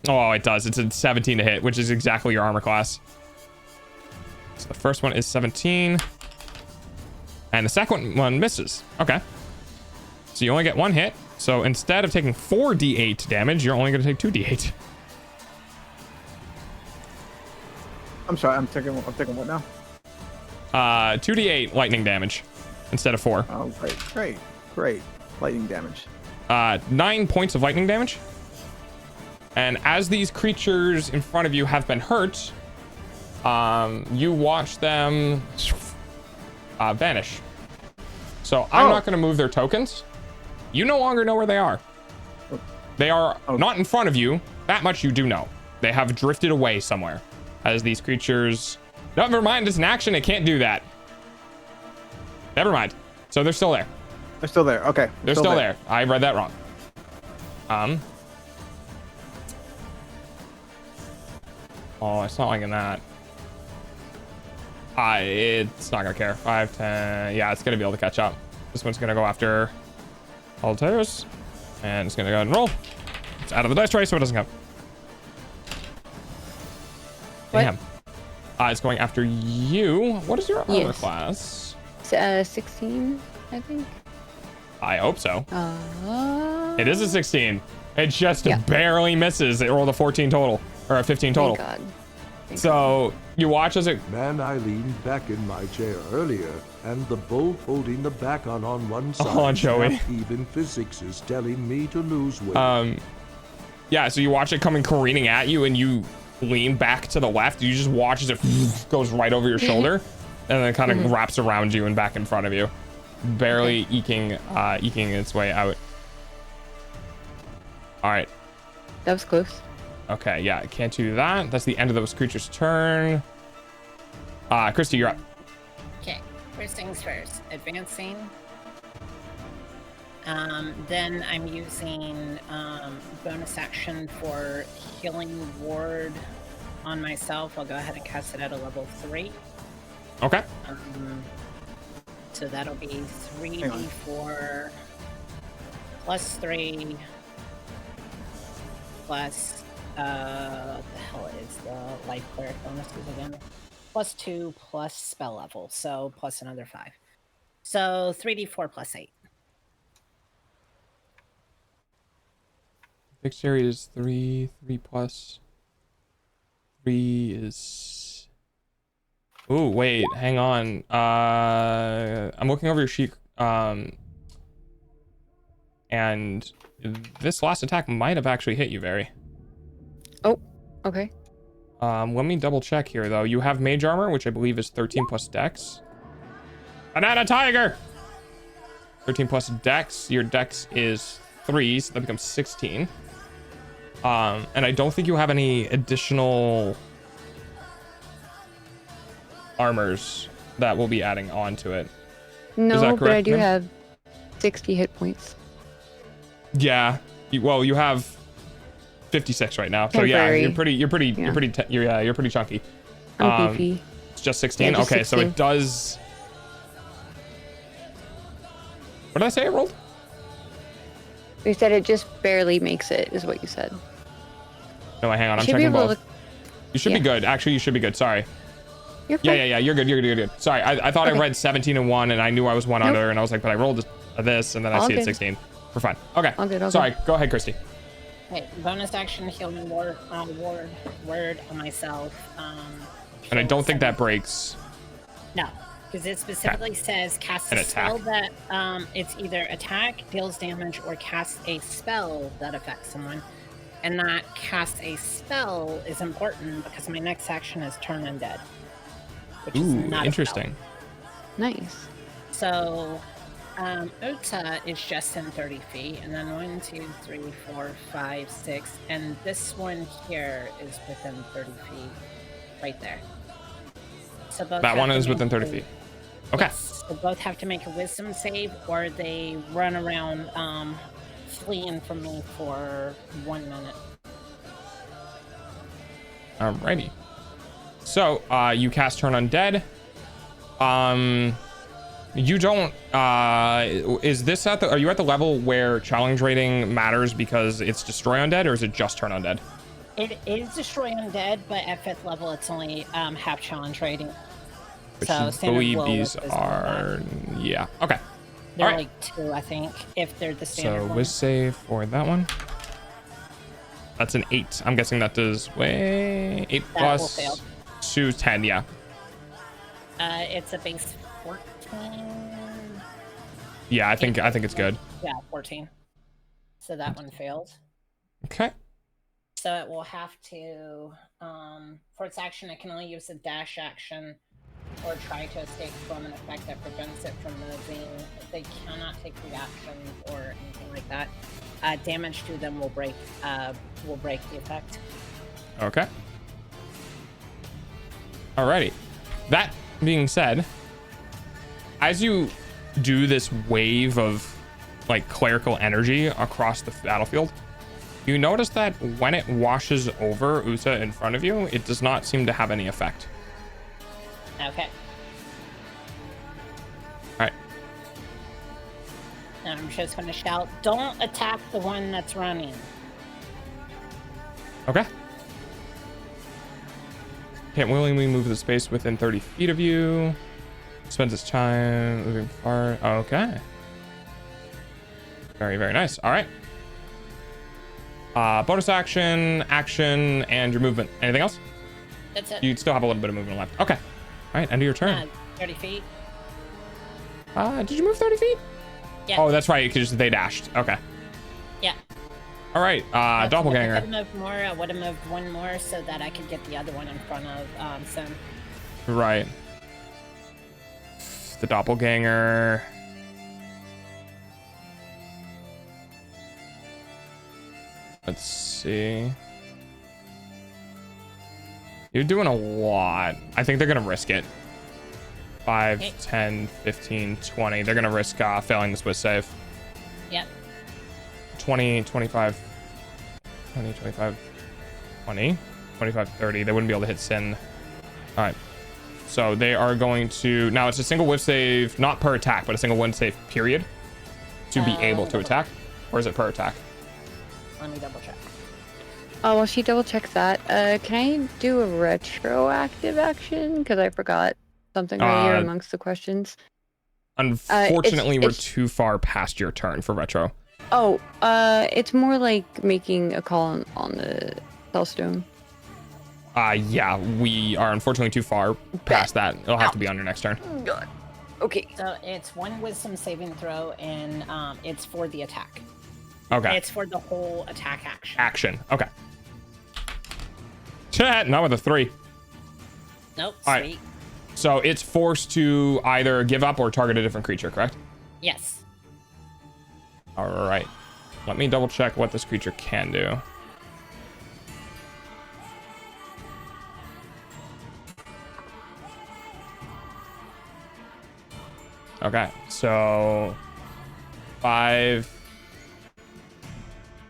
Oh, it does. It's a 17 to hit, which is exactly your armor class. So the first one is 17. And the second one misses. Okay. So you only get one hit. So instead of taking 4d8 damage, you're only going to take 2d8. I'm sorry, I'm taking what now? 2d8 lightning damage instead of 4. Oh, great. Lightning damage. 9 points of lightning damage. And as these creatures in front of you have been hurt, you watch them vanish. So I'm not going to move their tokens. You no longer know where they are. They are not in front of you. That much you do know. They have drifted away somewhere. As these creatures... Never mind, it's an action. It can't do that. Never mind. So they're still there. They're still there. Okay. They're still there. I read that wrong. Oh, it's not liking that. It's not gonna care. 5, 10. Yeah, it's gonna be able to catch up. This one's gonna go after Altair's, and it's gonna go ahead and roll. It's out of the dice tray, so it doesn't count. Damn. It's going after you. What is your armor class? 16, I think. I hope so. It is a 16. It just barely misses. It rolled a 14 total, or a 15 total. Thank God. So you watch as it... Man, I leaned back in my chair earlier, and the bolt holding the back on one side. Oh, Joey. Even physics is telling me to lose weight. Yeah, so you watch it coming careening at you, and you lean back to the left. You just watch as it goes right over your shoulder, and then kind of wraps around you and back in front of you, barely eking its way out. All right. That was close. Okay, yeah, I can't do that. That's the end of those creatures' turn. Christy, you're up. Okay, first things first. Advancing. Then I'm using bonus action for healing ward on myself. I'll go ahead and cast it at a level 3. Okay. So that'll be 3d4 plus 3 plus what the hell is the life cleric bonuses again? Plus 2 plus spell level, so plus another 5. So 3d4 plus 8. Dexterity is 3 plus 3 is... Ooh, wait, hang on. I'm looking over your sheet, and this last attack might have actually hit you, Very. Oh, okay. Let me double check here, though. You have mage armor, which I believe is 13 plus dex. Banana tiger! 13 plus dex. Your dex is 3, so that becomes 16. And I don't think you have any additional armors that will be adding on to it. No, Is that correct, but I do Mim? have 60 hit points. Yeah. Well, you have 56 right now. So Temporary. yeah, you're pretty chunky. I'm beefy. It's just 16. Yeah, just okay, 16. so it does. What did I say it rolled? You said it just barely makes it, is what you said. No, hang on. I'm Should be checking able both. You should be good. Actually, you should be good. Sorry. You're fine. Yeah. You're good. You're good. Sorry. I thought I read 17 and 1, and I knew I was one under, and I was like, but I rolled this, and then I see it 16. We're fine. Okay. All good. Sorry. Go ahead, Christy. Okay, bonus action healing word on myself. And I don't think that breaks. No, because it specifically says cast a spell that it's either attack, deals damage, or cast a spell that affects someone. And that cast a spell is important because my next action is turn undead. Which is not interesting. Nice. So Uta is just in 30 feet, and then 1, 2, 3, 4, 5, 6, and this one here is within 30 feet, right there. So both that one is within 30 feet. Okay. Yes, so both have to make a wisdom save, or they run around fleeing from me for 1 minute. Alrighty. So you cast Turn Undead. You don't is this at the, are you at the level where challenge rating matters because it's destroy undead, or is it just turn undead? It is destroy undead, but at 5th level it's only half challenge rating. Which so I believe these are yeah. Okay. They're like 2, I think, if they're the standard So whiz save for that one. That's an 8. I'm guessing that does 8 that plus will fail. 2 10, yeah. It's a base 14. Yeah, I think it's good. Yeah, 14. So that one failed. Okay. So it will have to for its action it can only use a dash action or try to escape from an effect that prevents it from moving. They cannot take reactions or anything like that. Damage to them will break the effect. Okay. Alrighty. That being said, as you do this wave of like clerical energy across the battlefield, you notice that when it washes over Usa in front of you, it does not seem to have any effect. Okay. Alright. And I'm just going to shout, don't attack the one that's running. Okay. Can't willingly move the space within 30 feet of you. Spends its time moving far. Okay. Very, very nice. All right. Bonus action, and your movement. Anything else? That's it. You still have a little bit of movement left. Okay. All right, end of your turn. 30 feet. Did you move 30 feet? Yeah. Oh, that's right, because they dashed. Okay. Yeah. All right, doppelganger. If I could have moved more, I would have moved one more so that I could get the other one in front of Sim. Right. The doppelganger. Let's see. You're doing a lot. I think they're going to risk it. 5, 10, 15, 20. They're going to risk failing this with save. Yep. 20, 25, 20, 25, 20, 25, 30. They wouldn't be able to hit Sin. All right. So they are going to... Now, it's a single whiff save, not per attack, but a single whiff save, period, to be able to attack. Or is it per attack? Let me double check. Oh, while she double checks that, can I do a retroactive action? Because I forgot something right here amongst the questions. Unfortunately, we're too far past your turn for retro. Oh, it's more like making a call on the Hellstone. Yeah, we are unfortunately too far past that. It'll have to be on your next turn. God. Okay. So it's one wisdom saving throw, and it's for the attack. Okay. It's for the whole attack action. Action. Okay. Chat. Not with a 3. Nope. All sweet. right. So it's forced to either give up or target a different creature, correct? Yes. All right. Let me double check what this creature can do. Okay, so 5,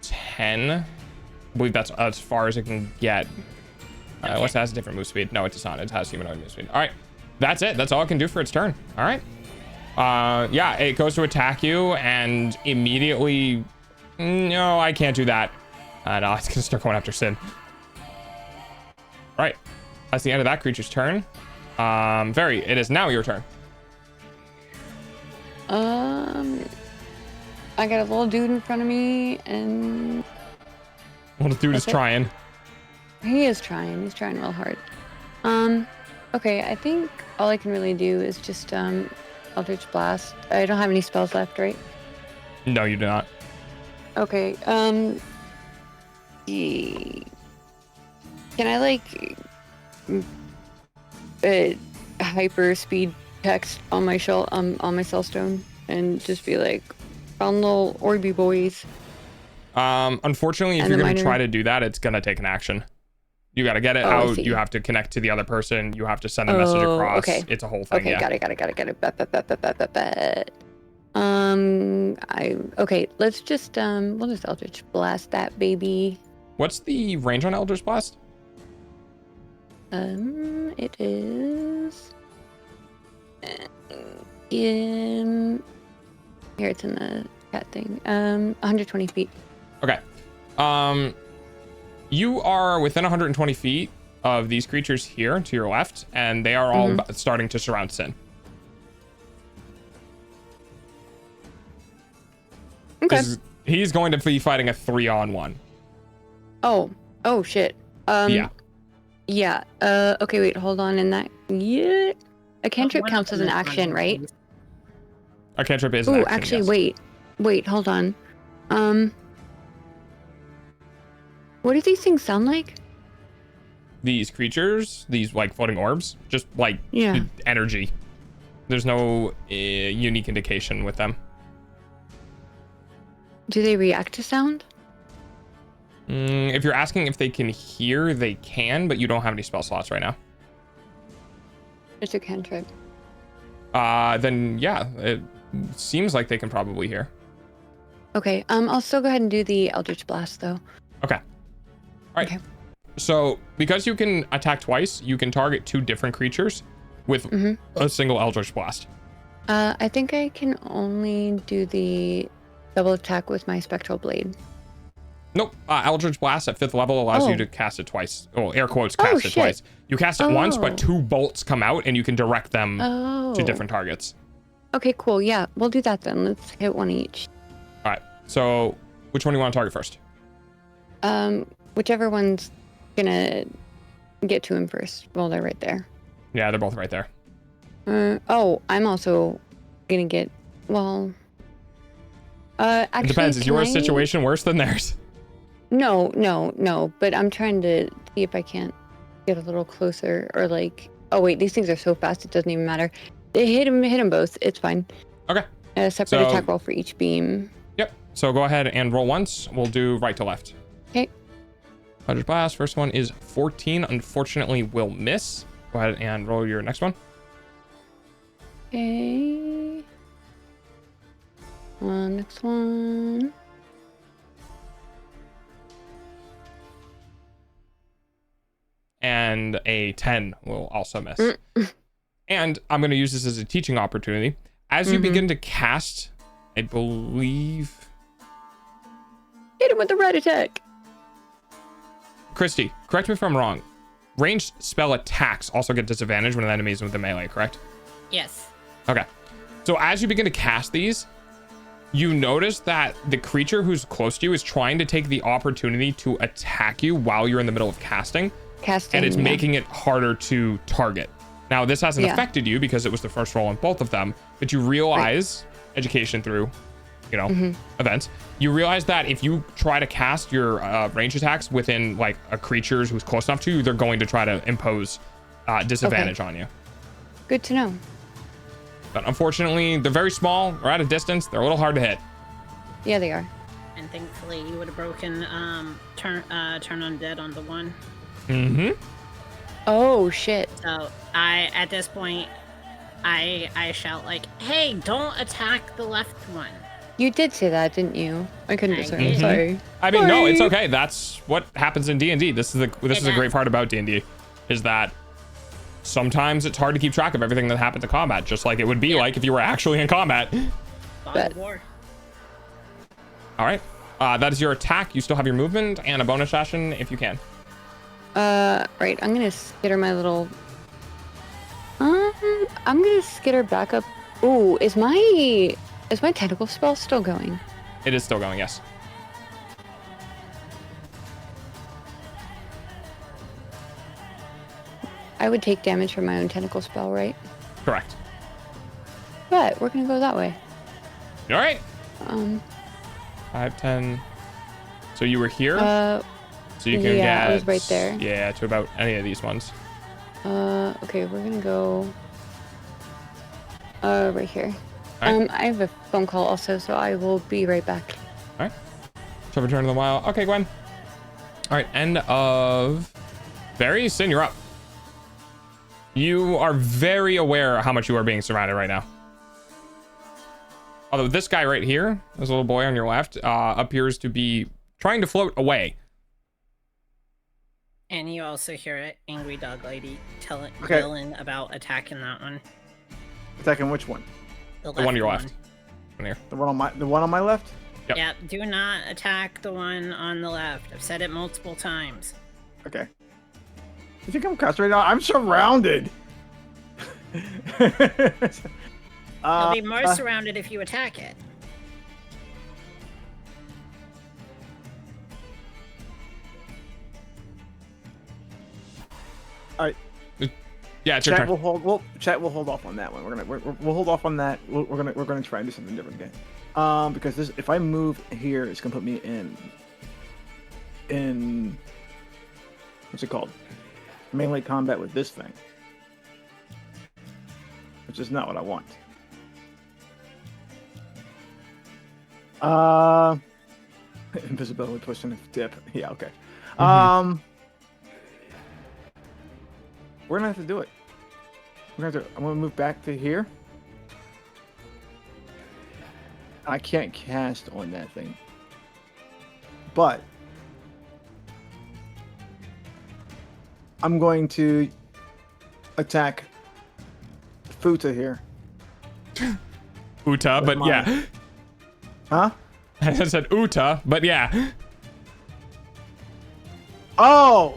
10. I believe that's as far as it can get. Unless it has a different move speed. No, it does not. It has humanoid move speed. All right, that's it. That's all it can do for its turn. All right. Yeah, it goes to attack you and immediately. No, I can't do that. No, it's gonna start going after Sin. Right. That's the end of that creature's turn. Very, it is now your turn. I got a little dude in front of me, and Little dude is trying. he is trying. He's trying real hard. Okay, I think all I can really do is just Eldritch Blast. I don't have any spells left, right? No, you do not. Okay. Can I like hyper speed text on my shell on my cell stone and just be like, found little Orby boys? Unfortunately, if you're gonna try to do that, it's gonna take an action. You gotta get it out. You have to connect to the other person. You have to send a message across. Okay. It's a whole thing. Okay, Yeah. got it. Okay, let's just we'll just Eldritch Blast that baby. What's the range on Eldritch Blast? It is in here. It's in the cat thing. 120 feet. Okay. You are within 120 feet of these creatures here to your left, and they are all starting to surround Sin. Okay. He's going to be fighting a 3-on-1. Oh shit. Yeah. Yeah. Okay, wait, hold on. A cantrip counts as an action, right? A cantrip is an action. Actually, yes. wait, hold on. What do these things sound like? These creatures, these like floating orbs, just like energy. There's no unique indication with them. Do they react to sound? If you're asking if they can hear, they can, but you don't have any spell slots right now. It's a cantrip. Then yeah, it seems like they can probably hear. Okay, I'll still go ahead and do the Eldritch Blast though. Okay. All right. Okay. So because you can attack twice, you can target 2 different creatures with a single Eldritch Blast. I think I can only do the double attack with my Spectral Blade. Nope. Eldritch Blast at 5th level allows you to cast it twice. Oh, air quotes, cast it twice. You cast it once, but 2 bolts come out and you can direct them to different targets. Okay, cool. Yeah, we'll do that then. Let's hit 1 each. All right. So which one do you want to target first? Whichever one's gonna get to him first. Well, they're right there. Yeah, they're both right there. I'm also gonna get, well... actually, it depends. Is your situation worse than theirs? No, but I'm trying to see if I can't get a little closer, or like... Oh, wait, these things are so fast, it doesn't even matter. Hit them both. It's fine. Okay. A separate attack roll for each beam. Yep. So go ahead and roll once. We'll do right to left. Okay. Eldritch Blast. First one is 14. Unfortunately, will miss. Go ahead and roll your next one. Okay. Next one. And a 10 will also miss. And I'm going to use this as a teaching opportunity. As you begin to cast, I believe... Hit him with the red attack. Christy, correct me if I'm wrong. Ranged spell attacks also get disadvantage when an enemy is with a melee, correct? Yes. Okay. So as you begin to cast these, you notice that the creature who's close to you is trying to take the opportunity to attack you while you're in the middle of casting. And it's making it harder to target. Now, this hasn't affected you because it was the first roll on both of them, but you realize, education through, events, you realize that if you try to cast your range attacks within like a creature who's close enough to you, they're going to try to impose disadvantage on you. Good to know. But unfortunately, they're very small, or at a distance, they're a little hard to hit. Yeah, they are. And thankfully, you would have broken turn undead on the one. Oh shit. So at this point, I shout like, "Hey, don't attack the left one." You did say that, didn't you? I couldn't discern. Sorry. I mean, no, it's okay. That's what happens in D&D. This is a great part about D&D, is that sometimes it's hard to keep track of everything that happens in combat, just like it would be like if you were actually in combat. War. All right. That is your attack. You still have your movement and a bonus action if you can. Right. I'm gonna skitter my little. I'm gonna skitter back up. Ooh, is my tentacle spell still going? It is still going, yes. I would take damage from my own tentacle spell, right? Correct. But we're gonna go that way. All right. 5, 10. So you were here? So you can get... I was right there. Yeah, to about any of these ones. Okay, we're gonna go... right here. Right. I have a phone call also, so I will be right back. All right. So return to the wild. Okay, Gwen. All right, end of... Barry, Sin, you're up. You are very aware how much you are being surrounded right now. Although this guy right here, this little boy on your left, appears to be trying to float away. And you also hear an angry dog lady telling Okay. Dylan about attacking that one. Attacking which one? The one to your left. One here. The one on my left? Yep. Yeah, do not attack the one on the left. I've said it multiple times. Okay. You think I'm concentrating? I'm surrounded. You'll be more surrounded if you attack it. All right. Yeah, it's your turn. Chat will hold off on that one. We'll hold off on that. We're gonna try and do something different again. Because this, if I move here, it's gonna put me in what's it called? Melee combat with this thing, which is not what I want. Invisibility, push and dip. Yeah, okay. We're gonna have to do it. I'm gonna move back to here. I can't cast on that thing, but I'm going to attack Futa here. Uta, but yeah. Huh? I said Uta, but yeah. I've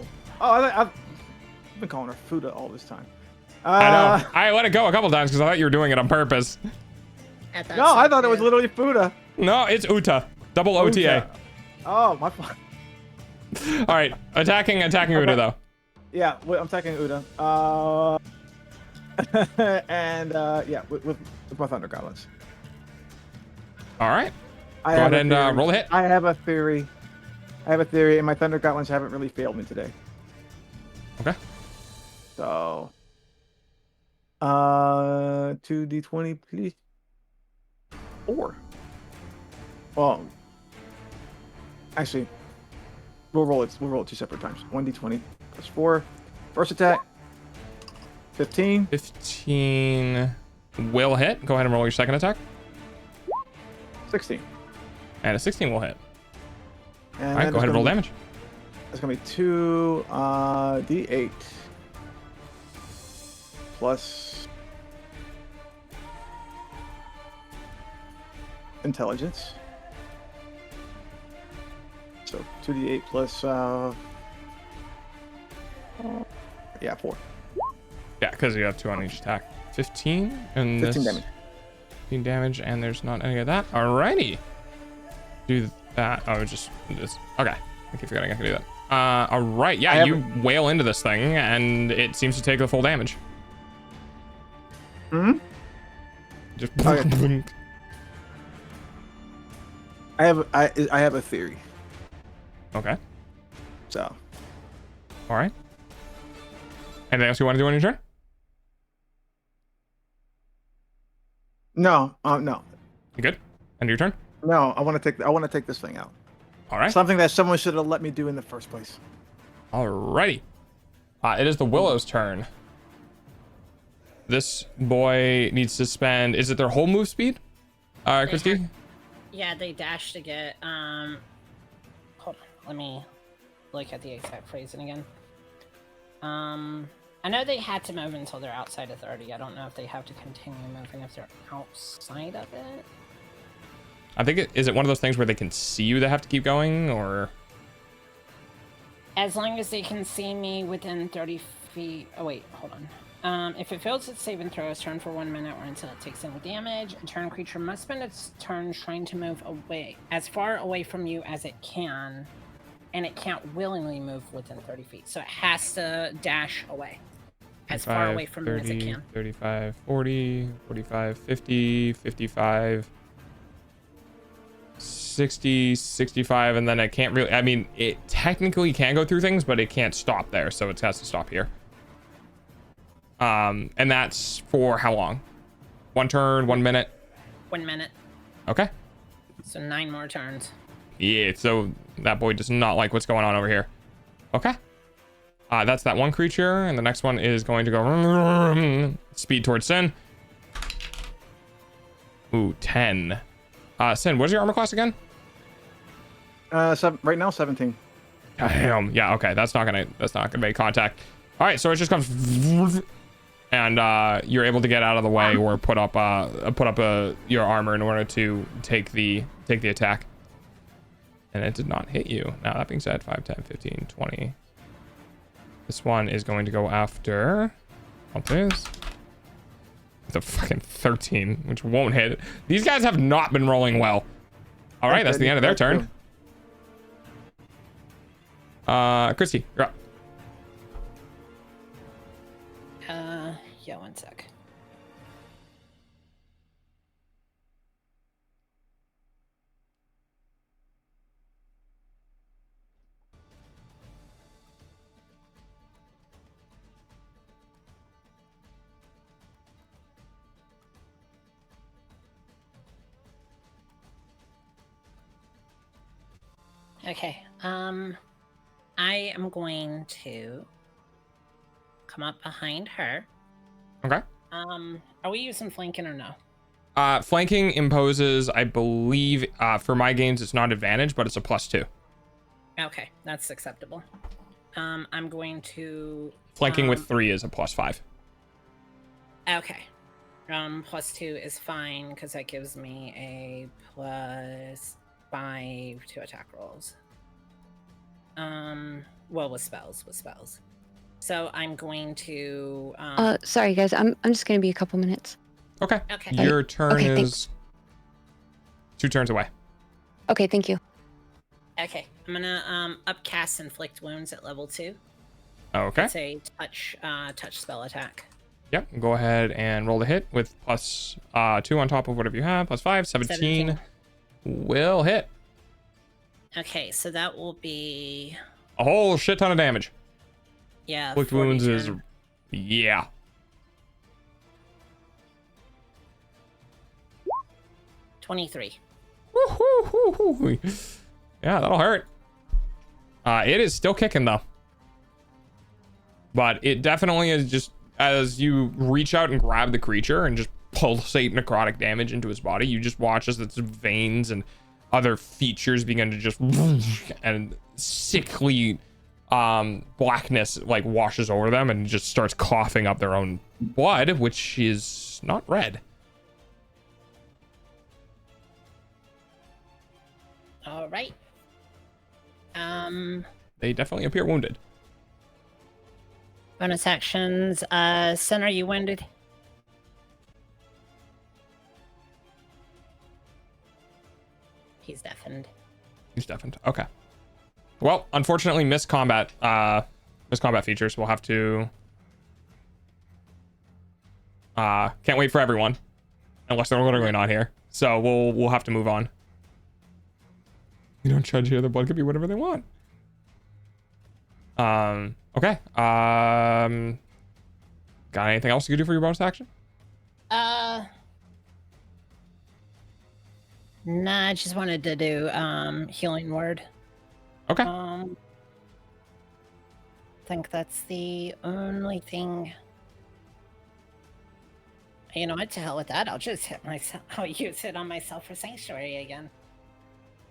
been calling her Futa all this time. I know. I let it go a couple times because I thought you were doing it on purpose. I thought it was literally Futa. No, it's Uta. Double OTA. Uta. Oh, my fault. All right, attacking Uta though. Yeah, I'm attacking Uta. And yeah, with my Thunder Goblins. All right. Go ahead and roll a hit. I have a theory, and my Thunder Goblins haven't really failed me today. Okay. So, 2d20, please. 4. Well, actually, we'll roll it 2 separate times. 1d20 plus 4. First attack. 15. 15 will hit. Go ahead and roll your second attack. 16. And a 16 will hit. And all right, go ahead and roll damage. That's gonna be 2 d8 plus intelligence. So 2d8 plus 4. Yeah, because you have 2 on each attack. 15 and 15 this, damage. 15 damage, and there's not any of that. Alrighty. Do that. Oh, just this. Okay. I keep forgetting I can do that. All right. Yeah, you wail into this thing, and it seems to take the full damage. Just. Okay. I have a theory. Okay. So. All right. Anything else you want to do on your turn? No. No. You good? End of your turn? No. I want to take this thing out. All right. Something that someone should have let me do in the first place. Alrighty. It is the Willow's turn. This boy needs to spend. Is it their whole move speed? Christy? Yeah, they dash to get. Hold on. Let me look at the exact phrasing again. I know they had to move until they're outside of 30. I don't know if they have to continue moving if they're outside of it. I think is it one of those things where they can see you that have to keep going, or As long as they can see me within 30 feet. Oh, wait, hold on. If it fails its saving throw, it's turn for 1 minute or until it takes any damage. A turn creature must spend its turn trying to move away, as far away from you as it can, and it can't willingly move within 30 feet. So it has to dash away as far away from 30, you as it can. 35, 40, 45, 50, 55, 60, 65, and then it can't really, I mean, it technically can go through things, but it can't stop there, so it has to stop here. And that's for how long? 1 turn, 1 minute? 1 minute. Okay. So 9 more turns. Yeah, so that boy does not like what's going on over here. Okay. That's that one creature, and the next one is going to go speed towards Sin. Ooh, 10. Sin, what's your armor class again? Right now 17. Damn. Yeah, okay. That's not gonna make contact. All right, so it just comes, and you're able to get out of the way or put up your armor in order to take the attack. And it did not hit you. Now that being said, 5, 10, 15, 20. This one is going to go after what is the fucking 13, which won't hit. These guys have not been rolling well. All right, that's the end of their turn. Christy, you're up. Yeah, 1 sec. Okay, I am going to come up behind her. Okay. Are we using flanking or no? Flanking imposes, I believe, for my games, it's not advantage, but it's a +2. Okay, that's acceptable. I'm going to... Flanking with 3 is a +5. Okay. +2 is fine, because that gives me a +5 to attack rolls. Well, with spells. So I'm going to... Sorry, guys. I'm just going to be a couple minutes. Okay. Okay. Your turn Okay, is thanks. 2 turns away. Okay, thank you. Okay, I'm gonna upcast Inflict Wounds at level 2. Okay. It's a touch spell attack. Yep. Go ahead and roll the hit with +2 on top of whatever you have. +5, 17. Will hit. Okay, so that will be... A whole shit ton of damage. Yeah. Inflict wounds is... Yeah. $23. Woo-hoo-hoo-hoo. Yeah, that'll hurt. It is still kicking though. But it definitely is just, as you reach out and grab the creature and just pulsate necrotic damage into his body, you just watch as its veins and other features begin to just and sickly blackness like washes over them and just starts coughing up their own blood, which is not red. All right. They definitely appear wounded. Bonus actions. Sin, are you wounded? He's deafened. He's deafened. Okay. Well, unfortunately, missed combat features. We'll have to. Can't wait for everyone, unless they're literally not here. So we'll have to move on. You don't judge here. The blood could be whatever they want. Okay. Got anything else you could do for your bonus action? Nah, I just wanted to do healing word. Okay. I think that's the only thing. You know what? To hell with that. I'll just hit myself. I'll use it on myself for sanctuary again,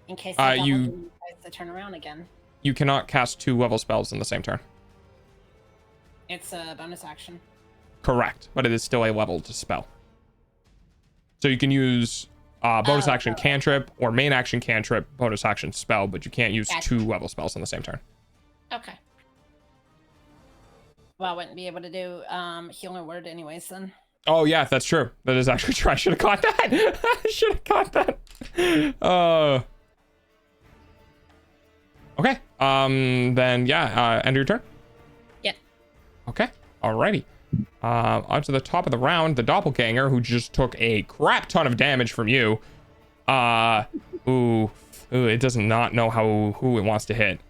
in case I don't want you guys to turn around again. You cannot cast 2 level spells in the same turn. It's a bonus action. Correct, but it is still a leveled spell. So you can use bonus action cantrip or main action cantrip, bonus action spell, but you can't use 2 level spells in the same turn. Okay. Well, I wouldn't be able to do healing word anyways then. Oh yeah, that's true. That is actually true. I should have caught that. I should have caught that. Okay. Then yeah. End of your turn. Yeah. Okay. Alrighty. Onto the top of the round, the doppelganger who just took a crap ton of damage from you. Ooh, it does not know who it wants to hit.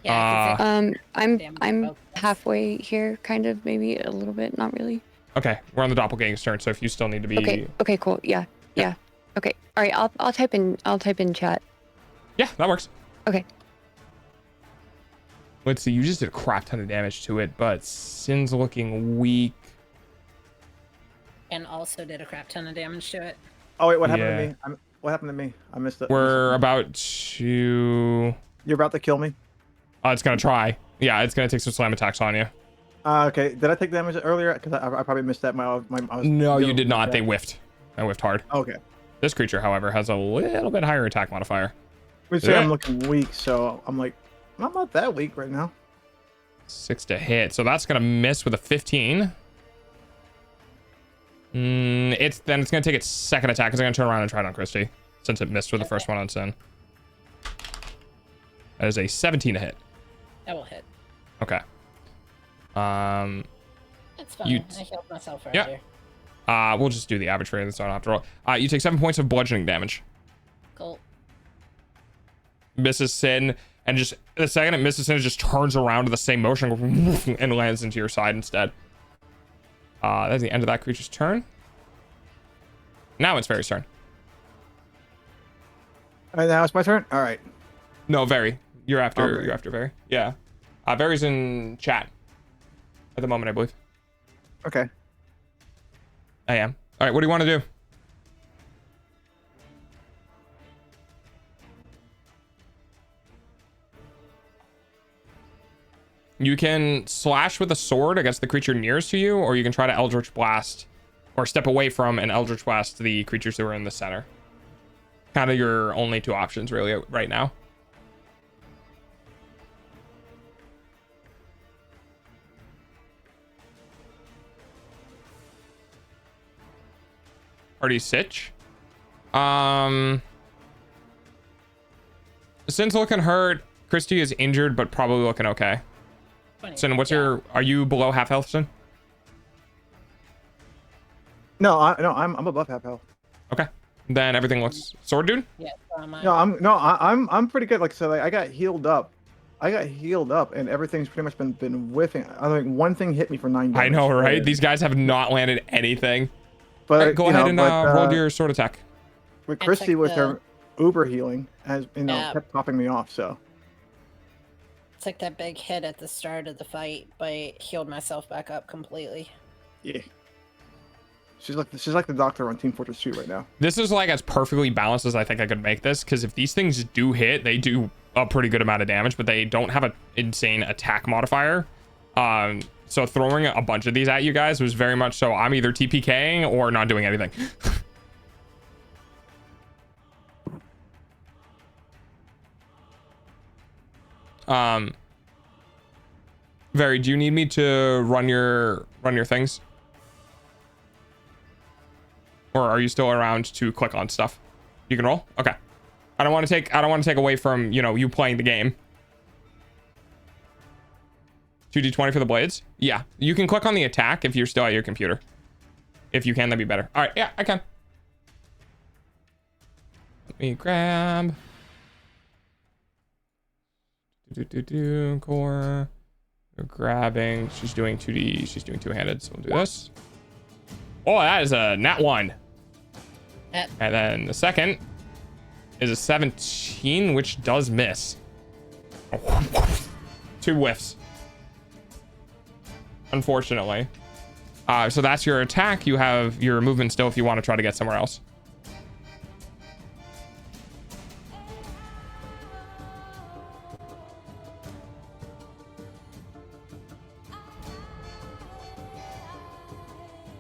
Yeah. I'm halfway here, kind of, maybe a little bit, not really. Okay, we're on the doppelganger's turn, so if you still need to be. Okay, cool. Yeah. Okay. All right, I'll type in chat. Yeah, that works. Okay. Let's see, you just did a crap ton of damage to it, but Sin's looking weak. And also did a crap ton of damage to it. Oh wait, what happened to me? What happened to me? I missed it. We're about to. You're about to kill me. It's gonna try. Yeah, it's gonna take some slam attacks on you. Okay. Did I take damage earlier? Because I probably missed that. I was No, you did not. They whiffed. I whiffed hard. Okay. This creature, however, has a little bit higher attack modifier. We'd say I'm looking weak, so I'm like, I'm not that weak right now. 6 to hit, so that's gonna miss with a 15. It's gonna take its second attack. It's gonna turn around and try it on Christy, since it missed with the first one on Sin. That is a 17 to hit. That will hit. Okay. It's fine. I healed myself earlier. We'll just do the average for this, so I don't have to roll. You take 7 points of bludgeoning damage. Cool. Misses Sin, and just the second it misses Sin, it just turns around to the same motion and lands into your side instead. That's the end of that creature's turn. Now it's Very's turn. All right, now it's my turn. All right. No, Very. You're after Very. Yeah. Very's in chat at the moment, I believe. Okay. I am. All right, what do you want to do? You can slash with a sword against the creature nearest to you, or you can try to Eldritch Blast, or step away from and Eldritch Blast the creatures who are in the center. Kind of your only two options, really, right now. Party Sitch. Sin's looking hurt. Christy is injured, but probably looking okay. Sin, what's your? Are you below half health, Sin? No, I'm above half health. Okay, then everything looks sword, dude. Yeah. I'm pretty good. Like I said, like, I got healed up, and everything's pretty much been whiffing. I think one thing hit me for 9 damage. I know, right? These guys have not landed anything. But right, go ahead and roll your sword attack. With Christy with her uber healing has kept popping me off. So it's like that big hit at the start of the fight, but healed myself back up completely. Yeah. She's like the doctor on Team Fortress 2 right now. This is like as perfectly balanced as I think I could make this, because if these things do hit, they do a pretty good amount of damage, but they don't have an insane attack modifier. So throwing a bunch of these at you guys was very much so I'm either TPKing or not doing anything. Very, do you need me to run your things? Or are you still around to click on stuff? You can roll? Okay. I don't want to take away from, you playing the game. 2d20 for the blades? Yeah. You can click on the attack if you're still at your computer. If you can, that'd be better. All right. Yeah, I can. Let me grab. Core. We're grabbing. She's doing 2D. She's doing two-handed. So we'll do this. Oh, that is a nat 1. And then the second is a 17, which does miss. 2 whiffs. Unfortunately. So that's your attack. You have your movement still if you want to try to get somewhere else.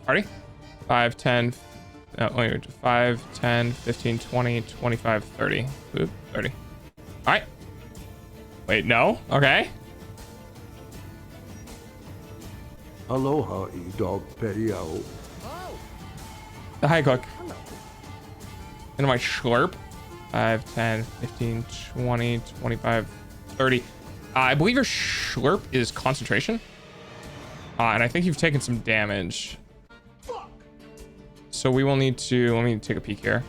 Party? 5, 10, 5, 10, 15, 20, 25, 30. Oop, 30. All right. Wait, no? Okay. Aloha, E-Dog Petio. Hi, Cook. Into my slurp. 5, 10, 15, 20, 25, 30. I believe your slurp is concentration. And I think you've taken some damage. So we will need to, let me take a peek here.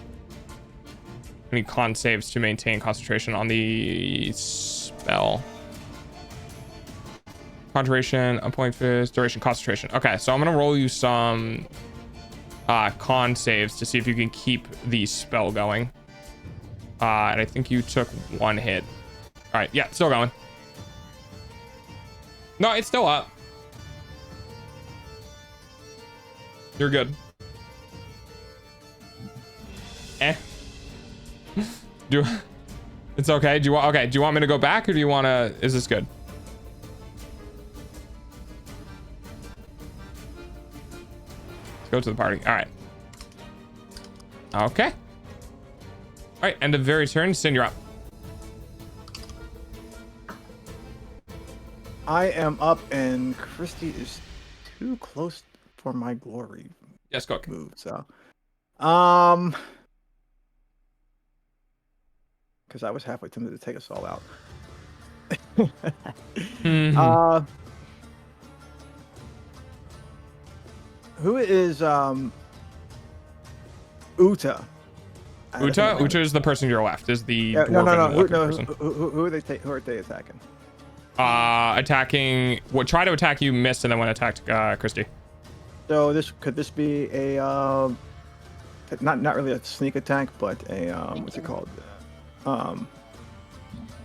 We need con saves to maintain concentration on the spell. Concentration, a point fist, duration, concentration. Okay, so I'm gonna roll you some con saves to see if you can keep the spell going. And I think you took 1 hit. All right, yeah, still going. No, it's still up. You're good. It's okay. Do you want me to go back, or do you want to? Is this good? Let's go to the party. All right. Okay. All right. End of very turn. Sin, you're up. I am up, and Christy is too close for my glory. Yes, Cook. Move. So, because I was halfway tempted to take us all out. Who is Uta? Uta is the person to your left. Is the no. person. Who are they? Who are they attacking? Attacking. What? Try to attack you, missed, and then when attacked Christy. So could this be a not really a sneak attack, but a what's it called?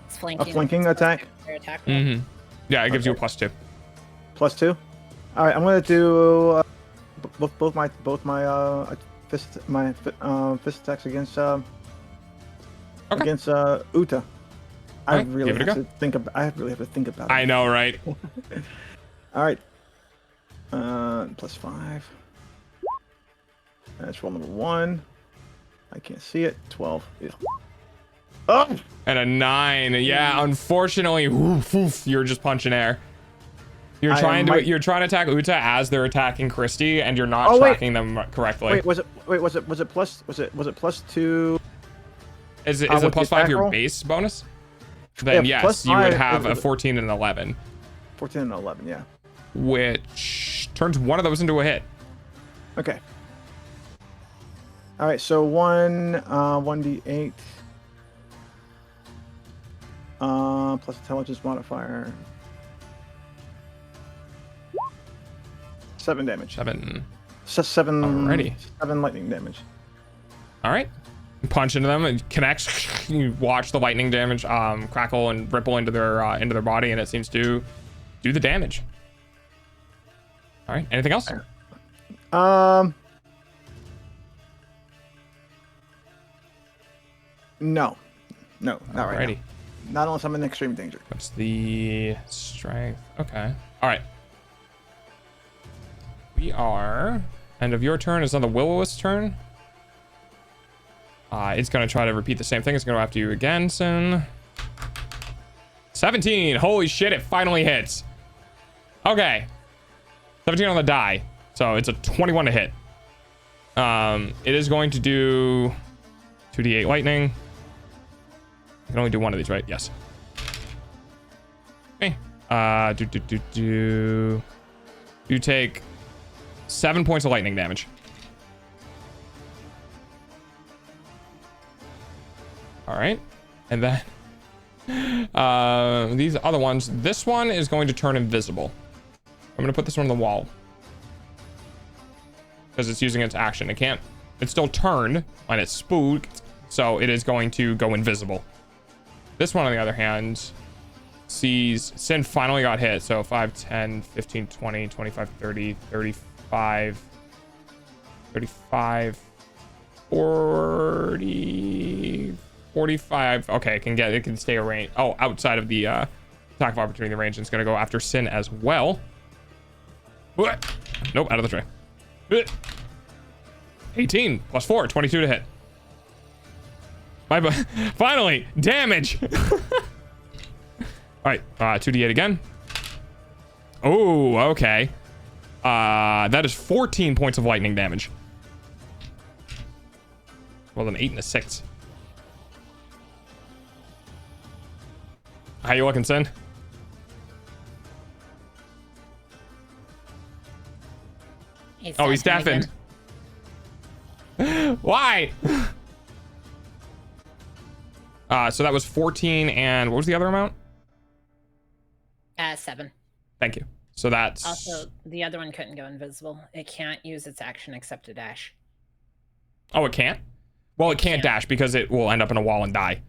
It's flanking. A flanking attack. Mm-hmm. Yeah, it gives you a +2. +2. All right, I'm gonna do both my fist attacks against Uta. I really have to think about. I really have to think about it. I know, right? All right. +5. That's roll number 1. I can't see it. 12. Yeah. Oh! And a 9. Yeah, unfortunately, you're just punching air. You're trying to attack Uta as they're attacking Christy, and you're not tracking them correctly. Wait, was it +2? Is it +5 your base bonus? Then yeah, yes, you would have a 5, 14 and an 11. 14 and 11, yeah. Which turns one of those into a hit. Okay. All right, so 1d8 plus intelligence modifier. 7 damage. 7. 7. Alrighty. 7 lightning damage. All right. You punch into them, it connects. You watch the lightning damage crackle and ripple into their body, and it seems to do the damage. All right. Anything else? No, not right now. Alrighty. Not unless I'm in extreme danger. What's the strength? Okay. All right. We are. End of your turn is on the Will-O-Wisp turn. It's going to try to repeat the same thing. It's going to go after you again soon. 17. Holy shit, it finally hits. Okay. 17 on the die. So it's a 21 to hit. It is going to do 2d8 lightning. I can only do one of these, right? Yes. Okay. You take 7 points of lightning damage. All right. And then these other ones, this one is going to turn invisible. I'm going to put this one on the wall because it's using its action. It's still turned and it's spooked, so it is going to go invisible. This one, on the other hand, sees Sin finally got hit. So 5, 10, 15, 20, 25, 30, 35, 35, 40, 45. Okay, it can stay a range. Oh, outside of the attack of opportunity range. And it's going to go after Sin as well. Nope, out of the tray. 18 plus 4, 22 to hit. Finally, damage. All right, 2d8 again. Oh, okay. That is 14 points of lightning damage. Well, an 8 and a 6. How you looking, Sin? He's deafened. Why? So that was 14 and what was the other amount? 7. Thank you. So that's... Also, the other one couldn't go invisible. It can't use its action except to dash. Oh, it can't? Well, it can't dash because it will end up in a wall and die.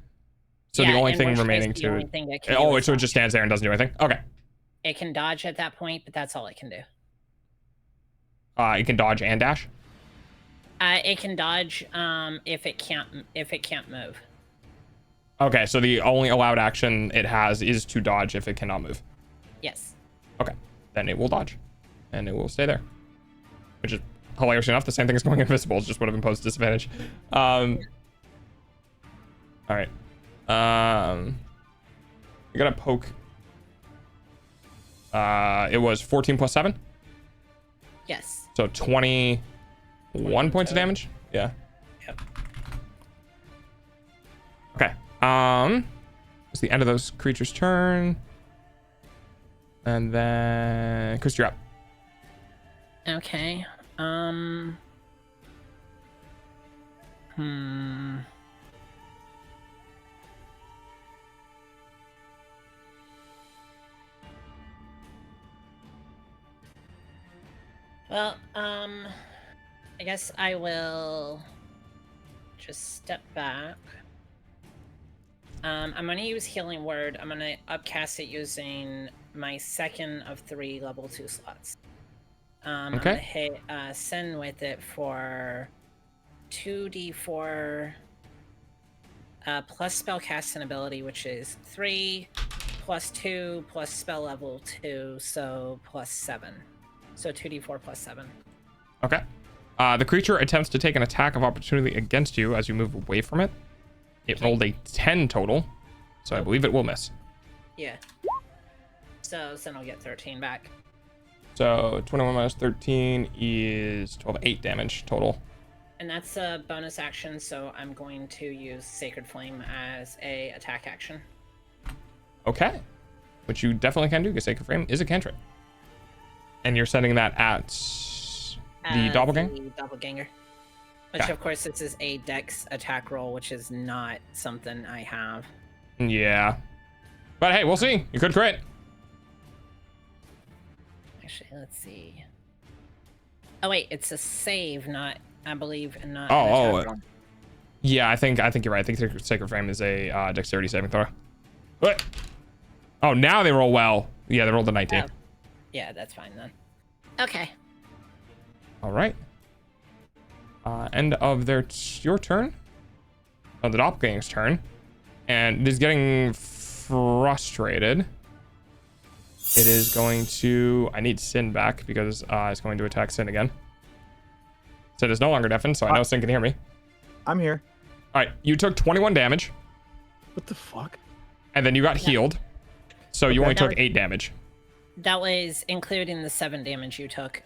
So Yeah, the only in thing which case remaining the to... only thing it can do Oh, is so it just stands there and doesn't do anything? Okay. It can dodge at that point, but that's all it can do. It can dodge and dash? It can dodge if it can't move. Okay, so the only allowed action it has is to dodge if it cannot move. Yes. Okay, then it will dodge, and it will stay there. Which is hilarious enough. The same thing as going invisible. It just would have imposed disadvantage. All right. We gotta poke. It was 14 plus 7? Yes. So 21 points of damage? Yeah. Yep. Okay. It's the end of those creatures' turn. And then Chris, you're up. Okay. Well, I guess I will just step back. I'm going to use Healing Word. I'm going to upcast it using my second of 3 level 2 slots. I'm going to hit Sin with it for 2d4 plus spellcasting ability, which is 3 plus 2 plus spell level 2, so plus 7. So 2d4 plus 7. Okay. The creature attempts to take an attack of opportunity against you as you move away from it. It rolled a 10 total, so I believe it will miss. Yeah. So Sin will get 13 back. So 21 minus 13 is 8 damage total. And that's a bonus action, so I'm going to use Sacred Flame as a attack action. Okay. Which you definitely can do, because Sacred Flame is a cantrip. And you're setting that at the Doppelganger? The Doppelganger. Which, of course, this is a Dex attack roll, which is not something I have. Yeah. But hey, we'll see. You could crit. Actually, let's see. Oh, wait, it's a save, not, I believe, and not an attack roll. Yeah, I think you're right. I think Sacred Flame is a dexterity saving throw. What? Oh, now they roll well. Yeah, they rolled a 19. Oh. Yeah, that's fine then. Okay. All right. End of your turn. Oh, the Doppelganger's turn. And it is getting frustrated. It is going to... I need Sin back because it's going to attack Sin again. Sin is no longer deafened, so I know Sin can hear me. I'm here. All right, you took 21 damage. What the fuck? And then you got healed. So you only took 8 damage. That was including the 7 damage you took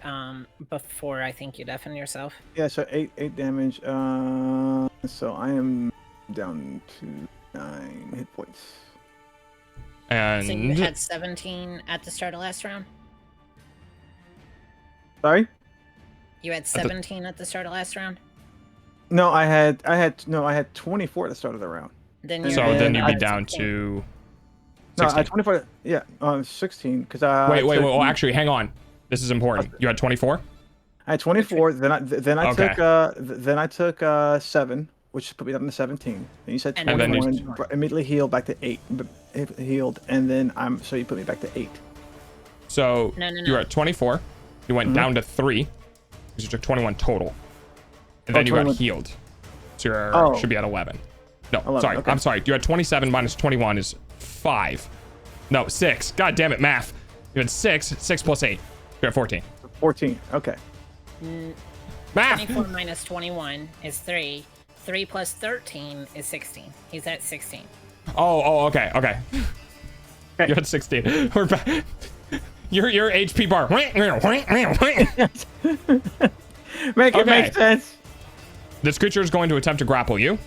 before I think you deafened yourself. Yeah, so 8 damage. So I am down to 9 hit points. And so you had 17 at the start of last round? Sorry? You had 17 at the start of last round? No, I had 24 at the start of the round. Then you'd be down to 16. No, I had 24. Yeah, 16 because Wait. Well, actually, hang on. This is important. You had 24. I had 24. Then I took 7, which put me down to 17. And you said 21. Immediately healed back to 8. Healed, and then so you put me back to 8. So you were at 24. You went down to 3 because you took 21 total, and then you got healed. So you should be at 11. No, 11, sorry. okay. I'm sorry. You had 27 minus 21 is 5. No, 6. God damn it, math. You had 6. 6 plus 8. You're at 14. 14. Okay. Math. 24 minus 21 is 3. 3 plus 13 is 16. He's at 16. Oh, okay. You're at 16. We're back. Your HP bar. Make it make sense. This creature is going to attempt to grapple you.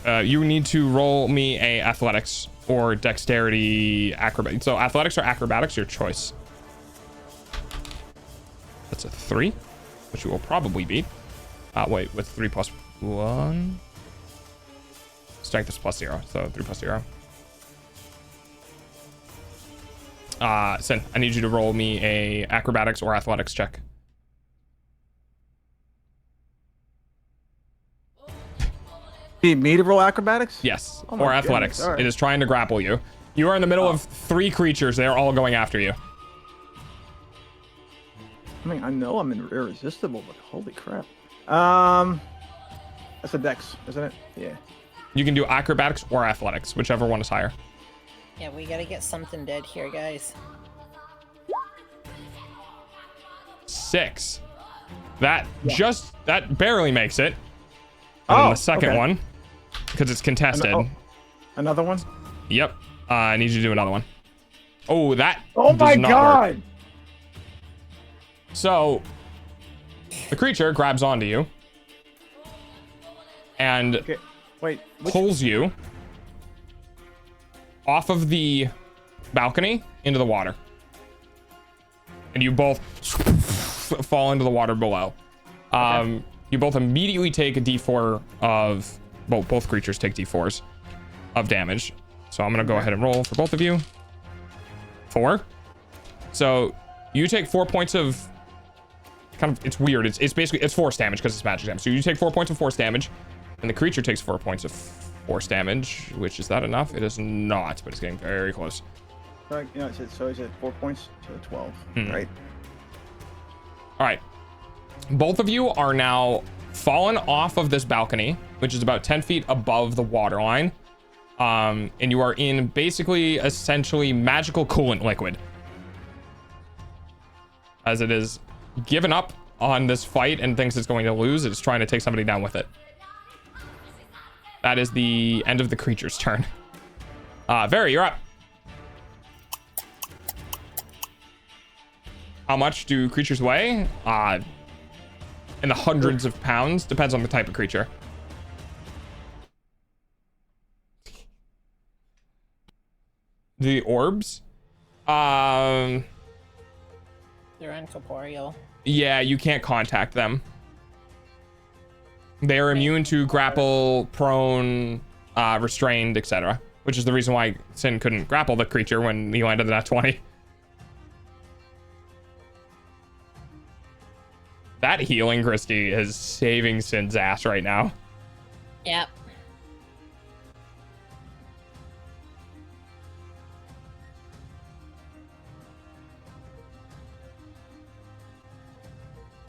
You need to roll me a athletics or dexterity acrobatics. So athletics or acrobatics, your choice. That's a 3, which you will probably beat. Wait, with 3 plus 1. Strength is plus 0, so 3 plus 0. Sin, I need you to roll me a acrobatics or athletics check. You need me to roll acrobatics? Yes, Oh my or athletics. goodness, all right. It is trying to grapple you. You are in the middle of 3 creatures. They are all going after you. I mean, I know I'm irresistible, but holy crap. That's a dex, isn't it? Yeah. You can do acrobatics or athletics, whichever one is higher. Yeah, we gotta get something dead here, guys. 6. That that barely makes it. And Oh, then the second okay. one, because it's contested. Another one? Yep. I need you to do another one. Oh, that. Oh does my not god! work. So, the creature grabs onto you and Okay. Wait. pulls you off of the balcony into the water. And you both fall into the water below. You both immediately take a d4 of... Well, both creatures take d4s of damage. So I'm going to go ahead and roll for both of you. 4. So you take 4 points of... Kind of, it's weird. It's basically, it's force damage because it's magic damage. So you take 4 points of force damage, and the creature takes 4 points of force damage, which is that enough? It is not, but it's getting very close. So, so is it 4 points? So 12, right? All right. Both of you are now fallen off of this balcony, which is about 10 feet above the water line. And you are in basically, essentially magical coolant liquid. As it is given up on this fight and thinks it's going to lose, it's trying to take somebody down with it. That is the end of the creature's turn. Very, you're up. How much do creatures weigh? In the hundreds of pounds. Depends on the type of creature. The orbs? They're incorporeal. Yeah, you can't contact them. They are immune to grapple, prone, restrained, etc. Which is the reason why Sin couldn't grapple the creature when he landed that 20. That healing, Christy, is saving Sin's ass right now. Yep.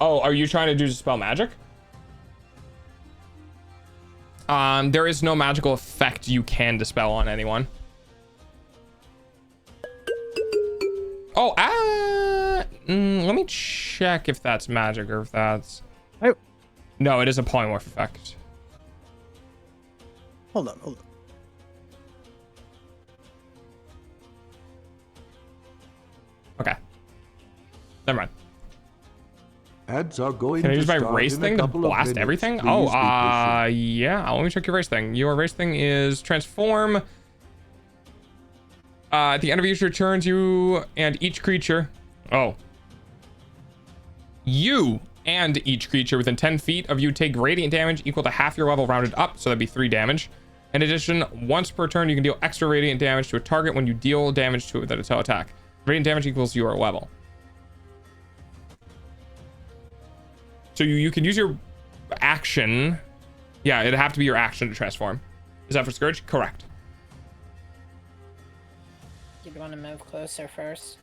Oh, are you trying to do dispel magic? There is no magical effect you can dispel on anyone. Oh, let me check if that's magic or if that's... Oh. No, it is a polymorph effect. Hold on. Okay. Never mind. Ads are going Can I to use my start race in a thing to couple of blast minutes. everything? Please Oh, be patient. yeah. Let me check your race thing. Your race thing is transform. At the end of each turns, you and each creature. Oh. You and each creature within 10 feet of you take radiant damage equal to half your level rounded up, so that'd be 3 damage. In addition, once per turn, you can deal extra radiant damage to a target when you deal damage to it with a attack. Radiant damage equals your level. So you can use your action. Yeah, it'd have to be your action to transform. Is that for Scourge? Correct. You'd want to move closer first.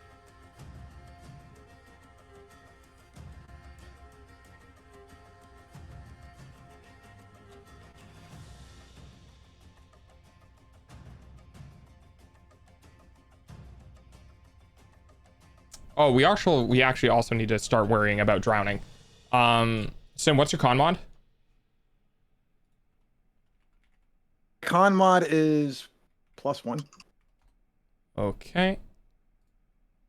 Oh, we actually also need to start worrying about drowning. Sim, what's your con mod? Con mod is +1. Okay.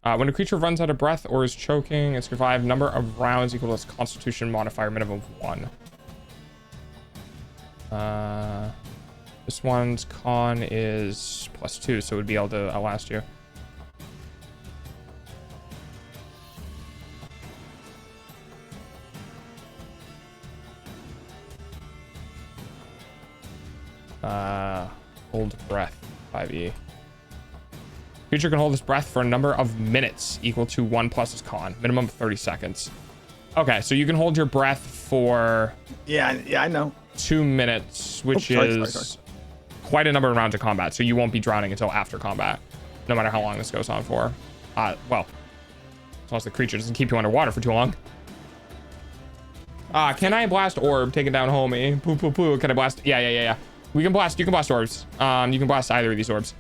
When a creature runs out of breath or is choking, it's revived. Number of rounds equal to its Constitution modifier, minimum of 1. This one's con is +2, so it would be able to outlast you. Hold breath, 5e. Creature can hold its breath for a number of minutes equal to 1 plus its con, minimum of 30 seconds. Okay, so you can hold your breath for Yeah, I know. 2 minutes, which sorry. quite a number of rounds of combat, so you won't be drowning until after combat, no matter how long this goes on for. Well, as long as the creature doesn't keep you underwater for too long. Can I blast orb? Take it down, homie. Poo poo poo. Can I blast? Yeah. You can blast orbs. You can blast either of these orbs.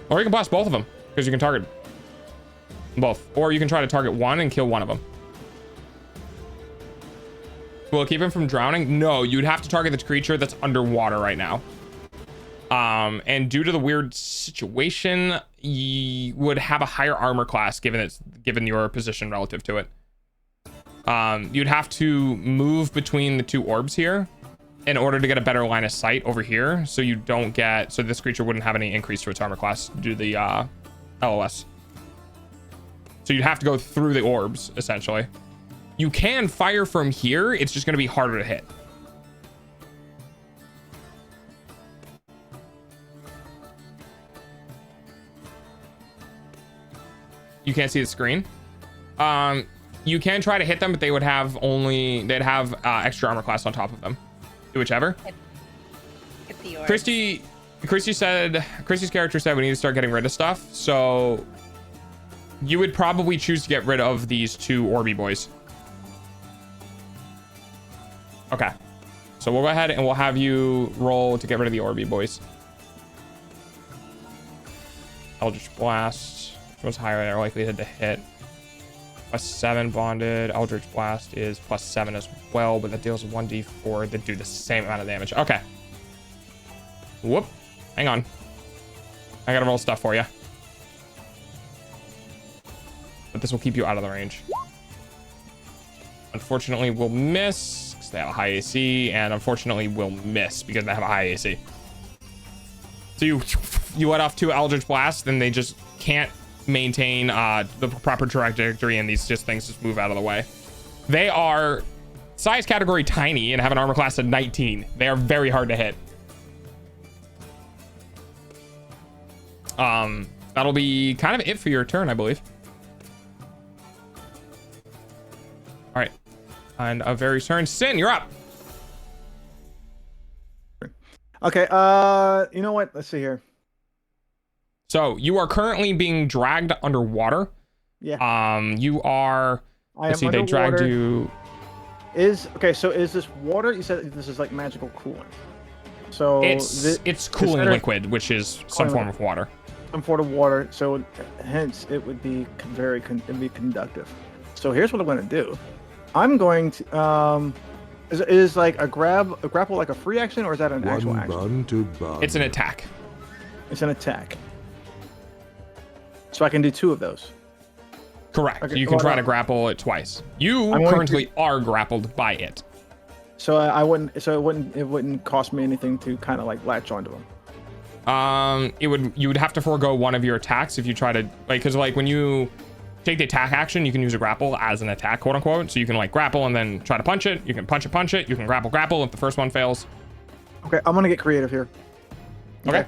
Or you can blast both of them, because you can target both. Or you can try to target one and kill one of them. Will it keep him from drowning? No, you'd have to target the creature that's underwater right now. And due to the weird situation, you would have a higher armor class given your position relative to it. You'd have to move between the two orbs here in order to get a better line of sight over here, so this creature wouldn't have any increase to its armor class due to the LOS. So you'd have to go through the orbs, essentially. You can fire from here, it's just going to be harder to hit. You can't see the screen. You can try to hit them, but they'd have extra armor class on top of them. Do whichever. Christy's character said we need to start getting rid of stuff, so you would probably choose to get rid of these two Orby boys. Okay, so we'll go ahead and we'll have you roll to get rid of the Orby boys. Eldritch Blast, which was higher likelihood to hit. +7 bonded. Eldritch Blast is +7 as well, but that deals 1d4 that do the same amount of damage. Okay. Whoop. Hang on. I gotta roll stuff for you. But this will keep you out of the range. Unfortunately, we'll miss because they have a high AC, and unfortunately, we'll miss because they have a high AC. So you let off 2 Eldritch Blasts, then they just can't maintain the proper trajectory, and these things just move out of the way. They are size category tiny and have an armor class of 19. They are very hard to hit. That'll be kind of it for your turn, I believe. All right, and a very turn. Sin, you're up. Okay, you know what? Let's see here. So you are currently being dragged underwater. Yeah. You are. Let's see, they underwater. dragged you. So is this water? You said this is like magical cooling. So it's cooling liquid, which is some form of water. Some form of water. So hence it would be conductive. So here's what I'm going to do. I'm going to is like a grapple like a free action, or is that an actual action? It's an attack. It's an attack. So I can do 2 of those. Correct. Okay, you can try to grapple it twice. You currently are grappled by it. So it wouldn't cost me anything to kind of like latch onto them. You would have to forego one of your attacks if you try to because when you take the attack action, you can use a grapple as an attack, quote unquote. So you can grapple and then try to punch it. You can punch it. You can grapple if the first one fails. Okay, I'm gonna get creative here. Okay.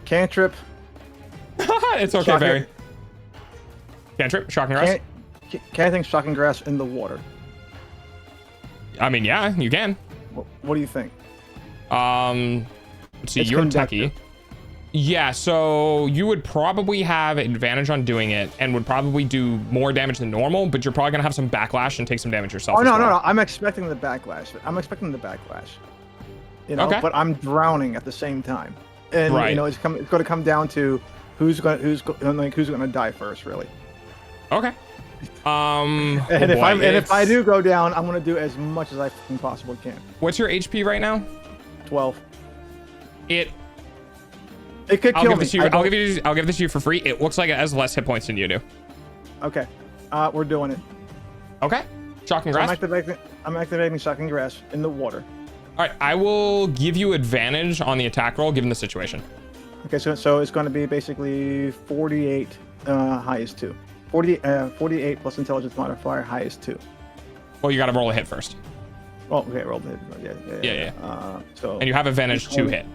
Cantrip. It's okay, Barry. Cantrip, Shocking Grass. Can I think Shocking Grass in the water? I mean, yeah, you can. What do you think? Let's see, you're techie. Yeah, so you would probably have advantage on doing it and would probably do more damage than normal, but you're probably gonna have some backlash and take some damage yourself. Oh no, no, I'm expecting the backlash. You know, but I'm drowning at the same time, and you know, it's going to come down to who's going to die first, really. Okay. And if I do go down, I'm going to do as much as I possibly can. What's your HP right now? 12. It could kill me. I'll give this to you for free. It looks like it has less hit points than you do. Okay. We're doing it. Okay. Shocking Grasp. I'm activating Shocking Grasp in the water. All right. I will give you advantage on the attack roll given the situation. Okay, so it's going to be basically 48 highest 2. 48 plus intelligence modifier highest 2. Well, you got to roll a hit first. Oh, okay, roll the hit. Yeah. So and you have advantage to hit.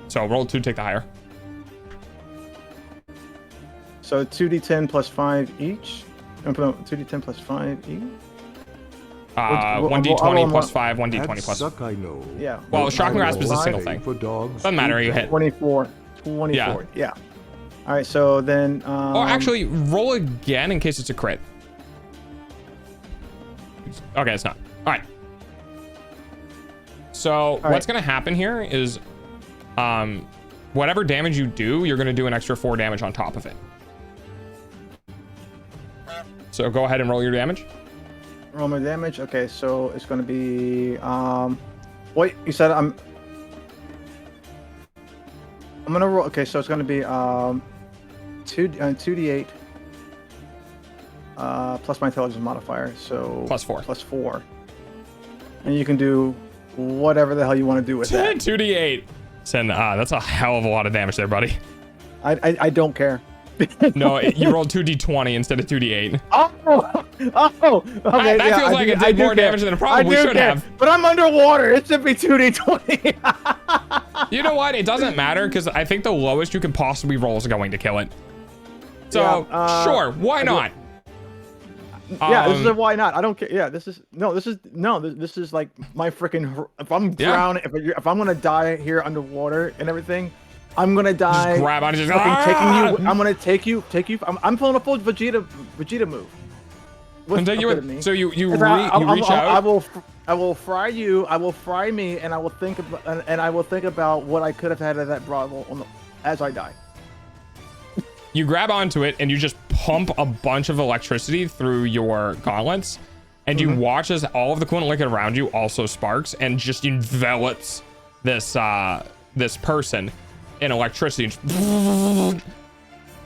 So roll 2, take the higher. So 2d10 plus 5 each. 2d10 plus 5 each. 1d20 plus 5, 1d20 plus. Suck, I know. Yeah. Well, Shocking Grasp is a single thing. Doesn't matter, you hit. 24. Yeah. All right, so then. Oh, actually, roll again in case it's a crit. Okay, it's not. All right. So what's going to happen here is, whatever damage you do, you're going to do an extra 4 damage on top of it. So go ahead and roll your damage. Roll my damage. Okay, so it's going to be. Wait, you said I'm going to roll. Okay, so it's going to be 2d8 plus my intelligence modifier. So plus 4. Plus 4. And you can do whatever the hell you want to do with that. 2d8. Sen, that's a hell of a lot of damage there, buddy. I don't care. No, you rolled 2d20 instead of 2d8. Oh, okay. That feels like it did more damage than it probably should have. But I'm underwater. It should be 2d20. You know what? It doesn't matter because I think the lowest you can possibly roll is going to kill it. So sure, why not? Yeah, this is a why not. I don't care. Yeah, this is like my freaking. If I'm drowning, if I'm gonna die here underwater and everything, I'm gonna die. Just grab on and just taking you. I'm gonna take you. I'm pulling a full Vegeta move. Take you so you reach out. I will fry you. I will fry me, and I will think about what I could have had at that brothel as I die. You grab onto it and you just pump a bunch of electricity through your gauntlets, and you watch as all of the coolant liquid around you also sparks and just envelops this person in electricity.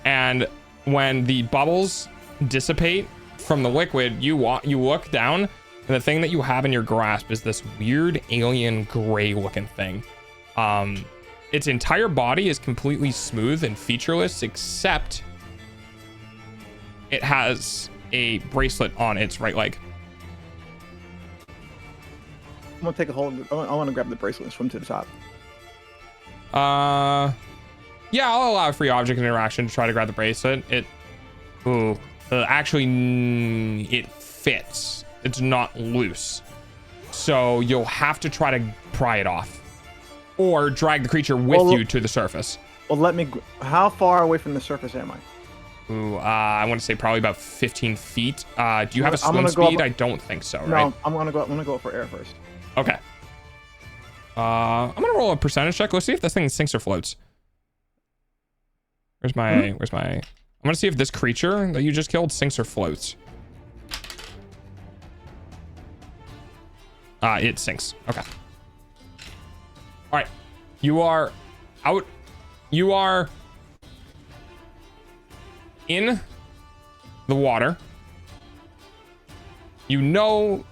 And when the bubbles dissipate from the liquid, you look down, and the thing that you have in your grasp is this weird alien gray looking thing. Its entire body is completely smooth and featureless, except it has a bracelet on its right leg. I'm gonna take a hold. I want to grab the bracelet and swim to the top. Yeah, I'll allow a free object interaction to try to grab the bracelet. Actually, it fits. It's not loose, so you'll have to try to pry it off. Or drag the creature with you to the surface. Well, how far away from the surface am I? I want to say probably about 15 feet. Do you have a swim speed? I don't think so, right? No, I'm gonna go up for air first. Okay. I'm gonna roll a percentage check. Let's see if this thing sinks or floats. Where's my? I'm gonna see if this creature that you just killed sinks or floats. It sinks. Okay. All right, you are out. You are in the water. You know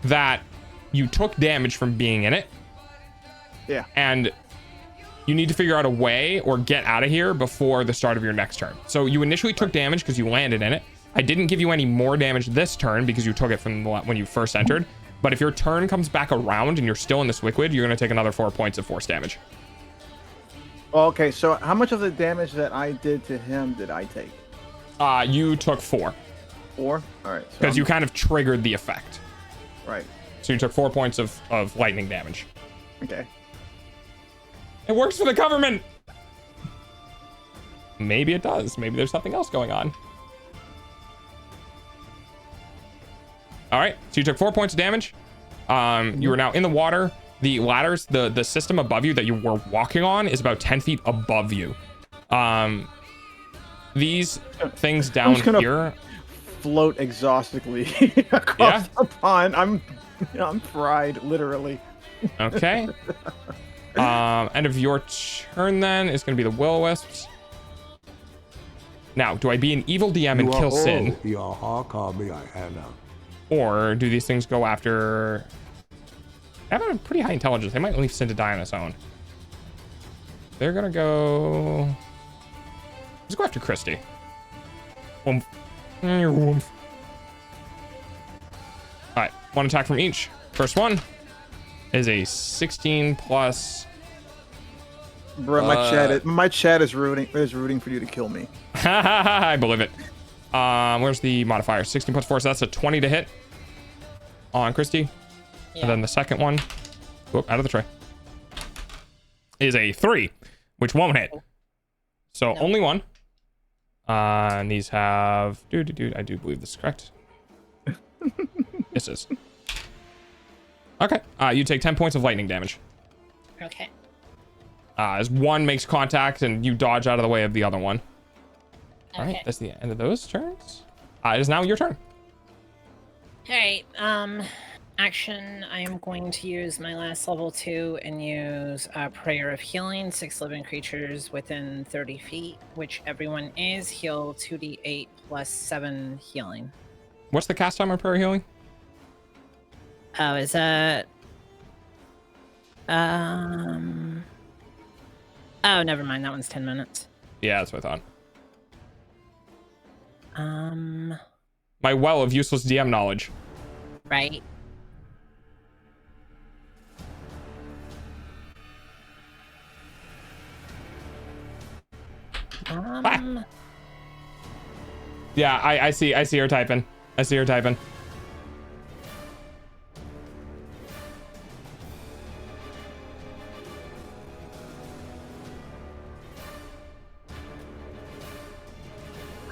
that you took damage from being in it. Yeah. And you need to figure out a way or get out of here before the start of your next turn. So you initially took damage because you landed in it. I didn't give you any more damage this turn because you took it from when you first entered. But if your turn comes back around and you're still in this liquid, you're going to take another 4 points of force damage. Okay, so how much of the damage that I did to him did I take? You took 4. 4? All right. Because you kind of triggered the effect. Right. So you took 4 points of lightning damage. Okay. It works for the government! Maybe it does. Maybe there's something else going on. All right, so you took 4 points of damage. You are now in the water. The ladders, the system above you that you were walking on is about 10 feet above you. These things down here float exhaustively across the pond. I'm fried, literally. Okay. End of your turn then is going to be the will-o-wisps. Now, do I be an evil DM and kill Sin? Or do these things go after... They have a pretty high intelligence. They might leave Sin to die on its own. They're going to go... Let's go after Christy. Oomph. Oomph. Alright, one attack from each. First one is a 16 plus... Bro, my chat is rooting for you to kill me. I believe it. Where's the modifier? 16 plus 4, so that's a 20 to hit on Christy. Yeah. And then the second one, whoop, out of the tray, is a 3, which won't hit. So only one. And these have... Dude, I do believe this is correct. This is. Okay. You take 10 points of lightning damage. Okay. As one makes contact and you dodge out of the way of the other one. Okay. All right, that's the end of those turns. It is now your turn. All right. Action. I am going to use my last level 2 and use Prayer of Healing. 6 living creatures within 30 feet, which everyone is. Heal 2d8 plus 7 healing. What's the cast time on Prayer of Healing? Oh, is that... Oh, never mind. That one's 10 minutes. Yeah, that's what I thought. My well of useless DM knowledge. Right. Yeah, I see her typing. I see her typing.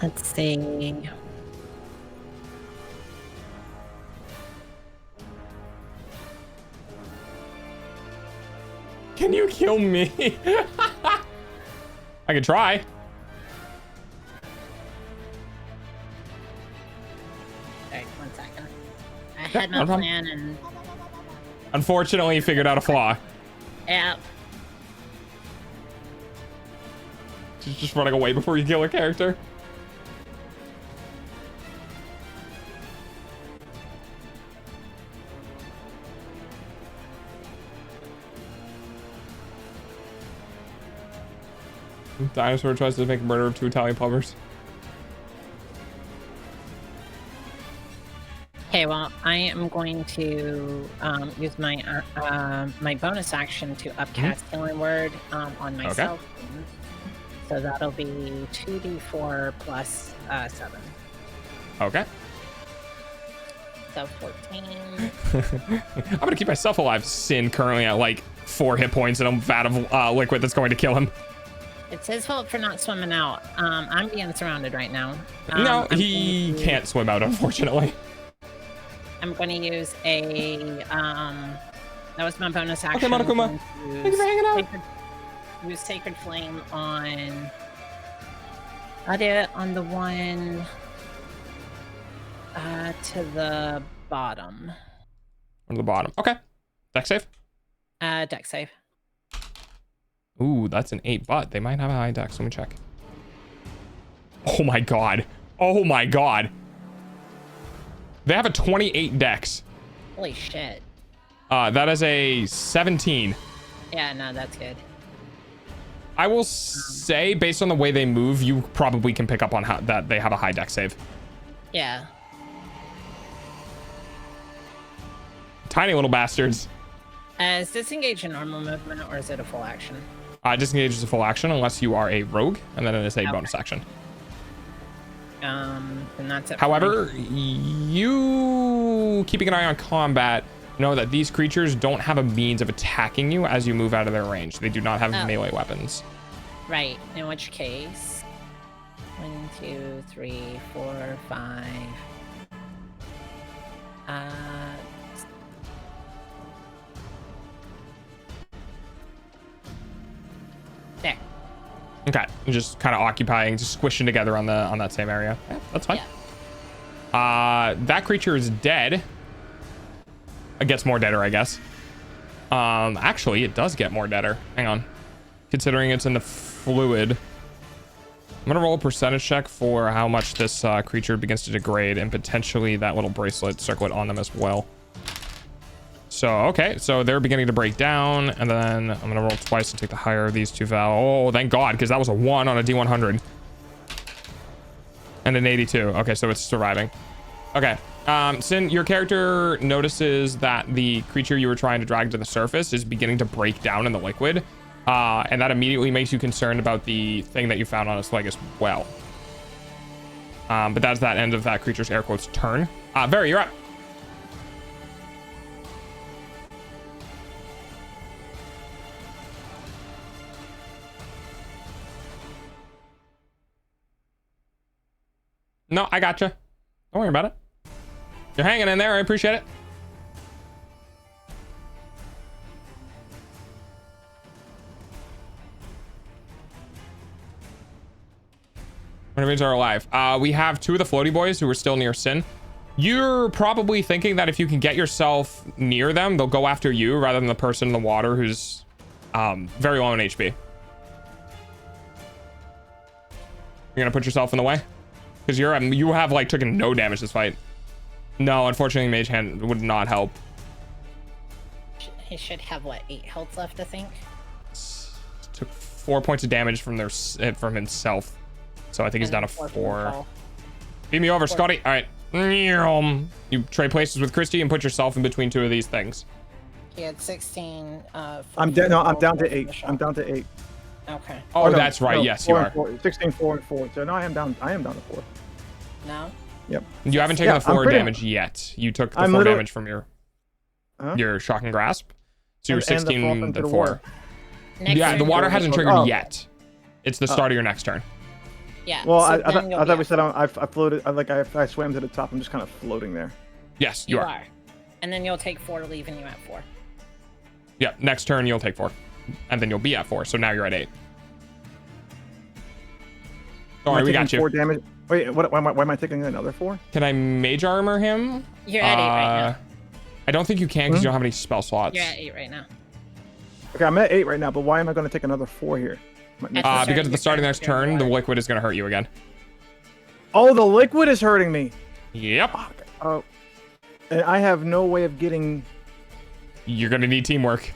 Let's see. Can you kill me? I can try. Alright, 1 second. I had my plan and... Unfortunately, you figured out a flaw. Yeah. Just running away before you kill a character. Dinosaur tries to make murder of 2 Italian plumbers. Okay, well, I am going to use my my bonus action to upcast Healing Word on myself. Okay. So that'll be 2d4 plus 7. Okay. So 14. I'm gonna keep myself alive. Sin currently at like 4 hit points and a vat of liquid that's going to kill him. It's his fault for not swimming out. I'm being surrounded right now. No, he can't swim out, unfortunately. I'm going to use a... that was my bonus action. Okay, Monokuma. Thank you for hanging out. Use Sacred Flame on... I did it on the one... to the bottom. On the bottom. Okay. Dex save? Dex save. Ooh, that's an 8, but they might have a high dex. Let me check. Oh my god. Oh my god. They have a 28 dex. Holy shit. That is a 17. Yeah, no, that's good. I will say, based on the way they move, you probably can pick up on how that they have a high dex save. Yeah. Tiny little bastards. Is disengage a normal movement or is it a full action? Disengage is a full action unless you are a rogue, and then it is a bonus action. And that's it. However, you keeping an eye on combat, know that these creatures don't have a means of attacking you as you move out of their range. They do not have melee weapons. Right. In which case, 1, 2, 3, 4, 5. There. Okay, just kind of occupying, just squishing together on that same area. Yeah, that's fine. Yeah. That creature is dead. It gets more deader, I guess. Actually, it does get more deader. Hang on. Considering it's in the fluid. I'm gonna roll a percentage check for how much this creature begins to degrade, and potentially that little bracelet circlet on them as well. So, okay, so they're beginning to break down, and then I'm gonna roll twice and take the higher of these two val. Oh, thank God, because that was a 1 on a D100. And an 82. Okay, so it's surviving. Okay, Sin, your character notices that the creature you were trying to drag to the surface is beginning to break down in the liquid. And that immediately makes you concerned about the thing that you found on its leg as well. But that's that end of that creature's air quotes turn. Barry, you're up. No, I gotcha. Don't worry about it. You're hanging in there. I appreciate it. Enemies are alive. We have 2 of the floaty boys who are still near Sin. You're probably thinking that if you can get yourself near them, they'll go after you rather than the person in the water who's very low on HP. You're gonna put yourself in the way? Because you have like taken no damage this fight. No, unfortunately, Mage Hand would not help. He should have what, 8 health left, I think. Took 4 points of damage from himself, so I think he's down to 4. Beat me over, Scotty. All right, you trade places with Christy and put yourself in between 2 of these things. He had 16. I'm down. No, I'm down to 8. I'm down to 8. Okay. Oh, no, that's right. No, yes, you are. 16, 4, and 4. So no, I am down to 4. No. Yep. You haven't taken the 4 damage yet. You took the 4 damage from your shocking grasp. So you're 16 to 4. Yeah, the water hasn't triggered yet. It's the start of your next turn. Yeah. Well, so I thought we said I floated. I swam to the top. I'm just kind of floating there. Yes, you are. And then you'll take 4, leaving you at 4. Yeah. Next turn you'll take 4, and then you'll be at 4. So now you're at 8. Sorry, we got you. 4 damage. Wait, why am I taking another 4? Can I mage armor him? You're at 8 right now. I don't think you can because you don't have any spell slots. You're at 8 right now. Okay, I'm at 8 right now, but why am I going to take another 4 here? Because at the start of the next turn, the liquid is going to hurt you again. Oh, the liquid is hurting me. Yep. Oh, and I have no way of getting. You're going to need teamwork,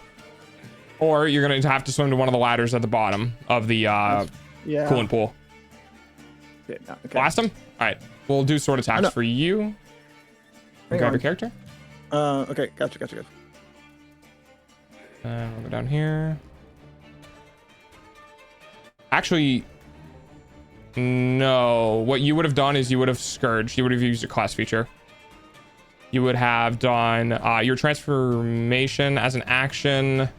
or you're going to have to swim to one of the ladders at the bottom of the coolant pool. Yeah, no, okay. Blast him. All right, we'll do sword attacks for you. Grab your character. Okay, gotcha. And we'll go down here. Actually, no. What you would have done is you would have scourged. You would have used a class feature. You would have done your transformation as an action.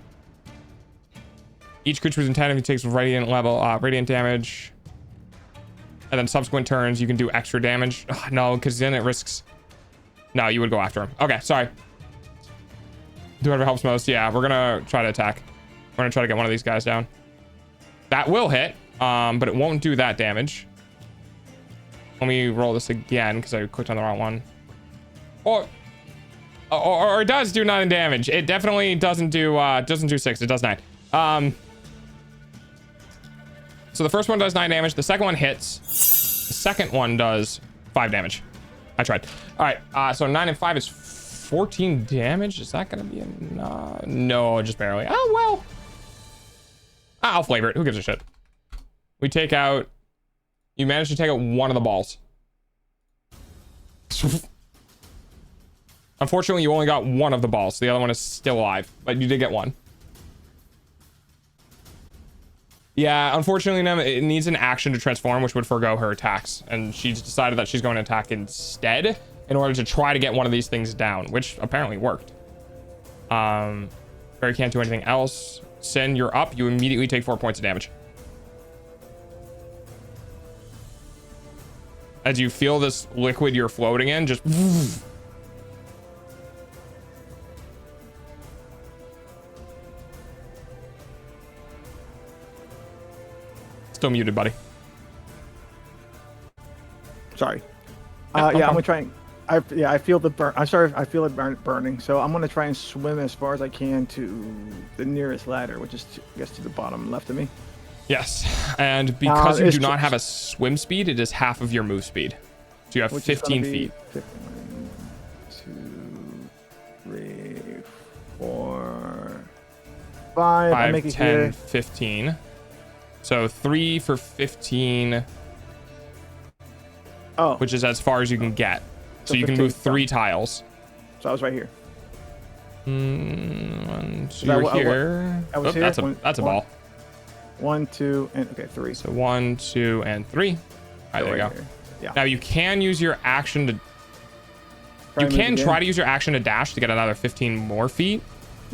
Each creature within 10 of you takes radiant damage. And then subsequent turns, you can do extra damage. Ugh, no, because then it risks. No, you would go after him. Okay, sorry. Do whatever helps most. Yeah, we're gonna try to attack. We're gonna try to get one of these guys down. That will hit, but it won't do that damage. Let me roll this again because I clicked on the wrong one. Or it does do 9 damage. It definitely doesn't do 6. It does 9. So the first one does 9 damage. The second one hits. The second one does 5 damage. I tried. All right. So 9 and 5 is 14 damage. Is that gonna be enough? No, just barely. Oh well. I'll flavor it. Who gives a shit? We take out. You managed to take out one of the balls. Unfortunately, you only got one of the balls. The other one is still alive, but you did get one. Yeah, unfortunately, it needs an action to transform, which would forego her attacks. And she's decided that she's going to attack instead in order to try to get one of these things down, which apparently worked. Barry can't do anything else. Sin, you're up. You immediately take 4 points of damage. As you feel this liquid you're floating in, just... Still muted, buddy. Sorry. Yeah, I'm gonna try. I feel the burn. I'm sorry, I feel it burning. So I'm gonna try and swim as far as I can to the nearest ladder, which is I guess to the bottom left of me. Yes, and because you do not have a swim speed, it is half of your move speed. So you have 15 feet. 1, 2, 3, 4, 5. I make it 10, here. 15. So 3 for 15. Oh. Which is as far as you can get. So you 15, can move 3 tiles. So I was right here. So you're here. I was here. That's a ball. 1, 2, and okay, 3. So 1, 2, and 3. All right, there you go. Here. Yeah. Now you can use your action to. You can try to use your action to dash to get another 15 more feet.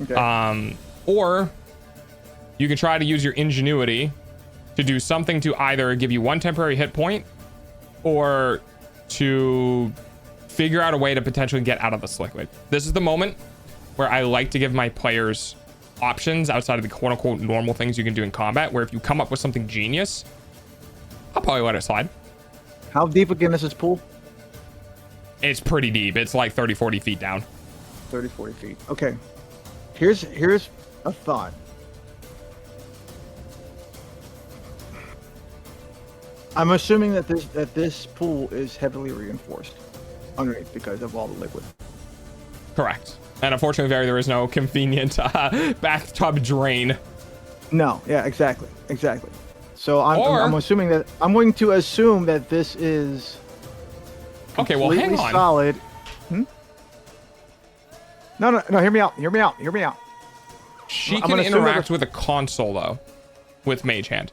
Okay. Or you can try to use your ingenuity to do something to either give you 1 temporary hit point or to figure out a way to potentially get out of this liquid. This is the moment where I like to give my players options outside of the quote unquote normal things you can do in combat, where if you come up with something genius, I'll probably let it slide. How deep again is this pool? It's pretty deep. It's like 30, 40 feet down. 30, 40 feet. Okay. Here's a thought. I'm assuming that this pool is heavily reinforced underneath because of all the liquid. Correct. And unfortunately, there is no convenient bathtub drain. No. Yeah. Exactly. So I'm assuming that I'm going to assume that this is. Okay. Well, hang on. Solid. No. Hear me out. She can interact with a console though, with Mage Hand.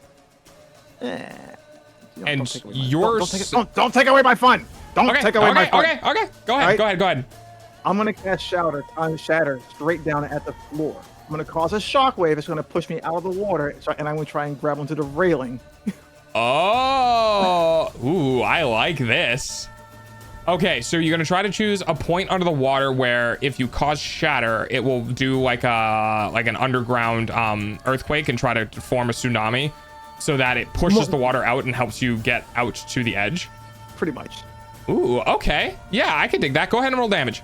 And yours. Don't take away my fun. Don't take away my fun. Okay. Go ahead. I'm gonna cast shatter straight down at the floor. I'm gonna cause a shockwave. It's gonna push me out of the water, and I'm gonna try and grab onto the railing. Oh, ooh, I like this. Okay, so you're gonna try to choose a point under the water where if you cause shatter, it will do like an underground earthquake and try to form a tsunami, so that it pushes the water out and helps you get out to the edge. Pretty much. Ooh, okay. Yeah, I can dig that. Go ahead and roll damage.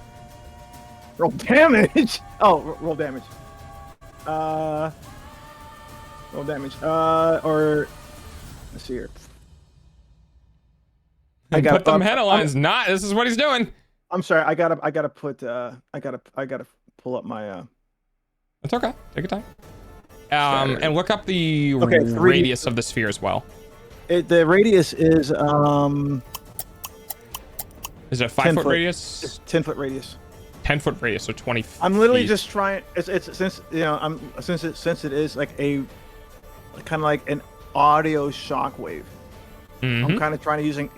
Roll damage? Oh, roll damage. Roll damage. Or let's see here. I got put them headlines. Not. This is what he's doing. I'm sorry. I gotta pull up my. That's okay. Take your time. And look up the radius of the sphere as well. The radius is Is it a 5-foot radius? It's 10-foot radius. 10-foot radius, so 20 feet. I'm literally just trying. It's since it is like a kind of like an audio shockwave. I'm kind of trying to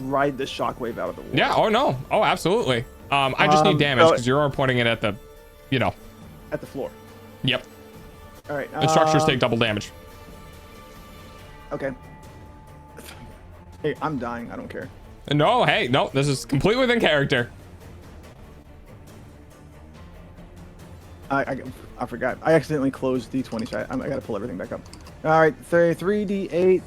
ride the shockwave out of the water. Yeah. Oh no. Oh, absolutely. I just need damage because you're pointing it at the, at the floor. Yep. All right. Instructors take double damage. Okay. Hey, I'm dying. I don't care. No. Hey. No. This is completely within character. I forgot. I accidentally closed D20, so I got to pull everything back up. All right. 3d8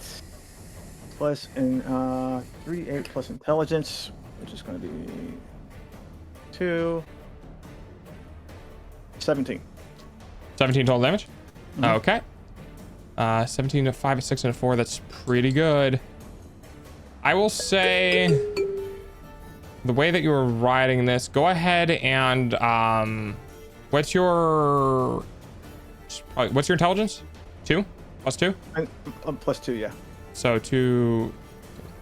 plus 3d8 plus intelligence, which is going to be 17. 17 total damage. Okay. 17 to 5, a 6, and a 4. That's pretty good. I will say the way that you were riding this, go ahead and what's your intelligence? 2 plus 2? Plus 2, yeah. So 2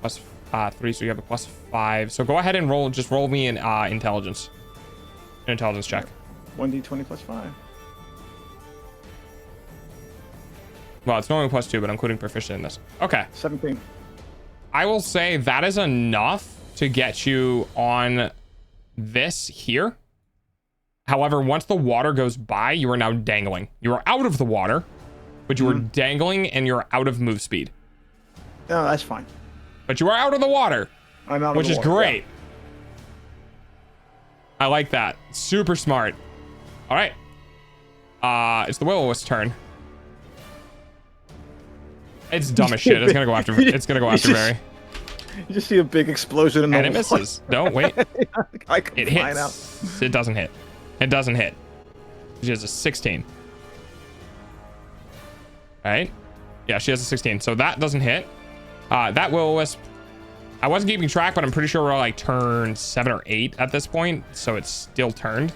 plus 3, so you have a plus 5. So go ahead and roll me an intelligence check. 1d20 plus 5. Well, it's normally plus 2, but I'm including proficient in this. Okay. 17. I will say that is enough to get you on this here. However, once the water goes by, you are now dangling. You are out of the water, but you are dangling and you're out of move speed. No, that's fine. But you are out of the water. I'm out of the water. Which is great. Yeah. I like that. Super smart. All right. It's the Will-O-Wisp turn. It's dumb as shit. It's gonna go after Barry. You just see a big explosion in the And it misses. Don't wait. I can It fly hits. It doesn't hit. It doesn't hit. She has a 16. Right? Yeah, she has a 16. So that doesn't hit. That will-o-wisp. I wasn't keeping track, but I'm pretty sure we're like turn 7 or 8 at this point. So it's still turned.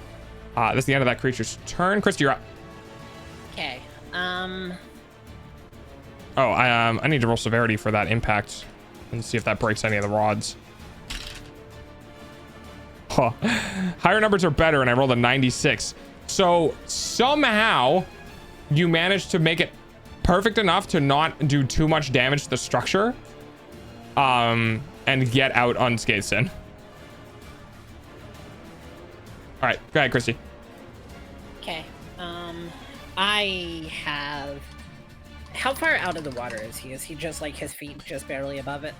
That's the end of that creature's turn. Christy, you're up. Okay. Oh, I need to roll severity for that impact and see if that breaks any of the rods. Huh. Higher numbers are better, and I rolled a 96. So somehow you managed to make it perfect enough to not do too much damage to the structure, and get out unscathed, Sin. All right, go ahead, Christy. Okay. I have. How far out of the water is he? Is he just like his feet just barely above it?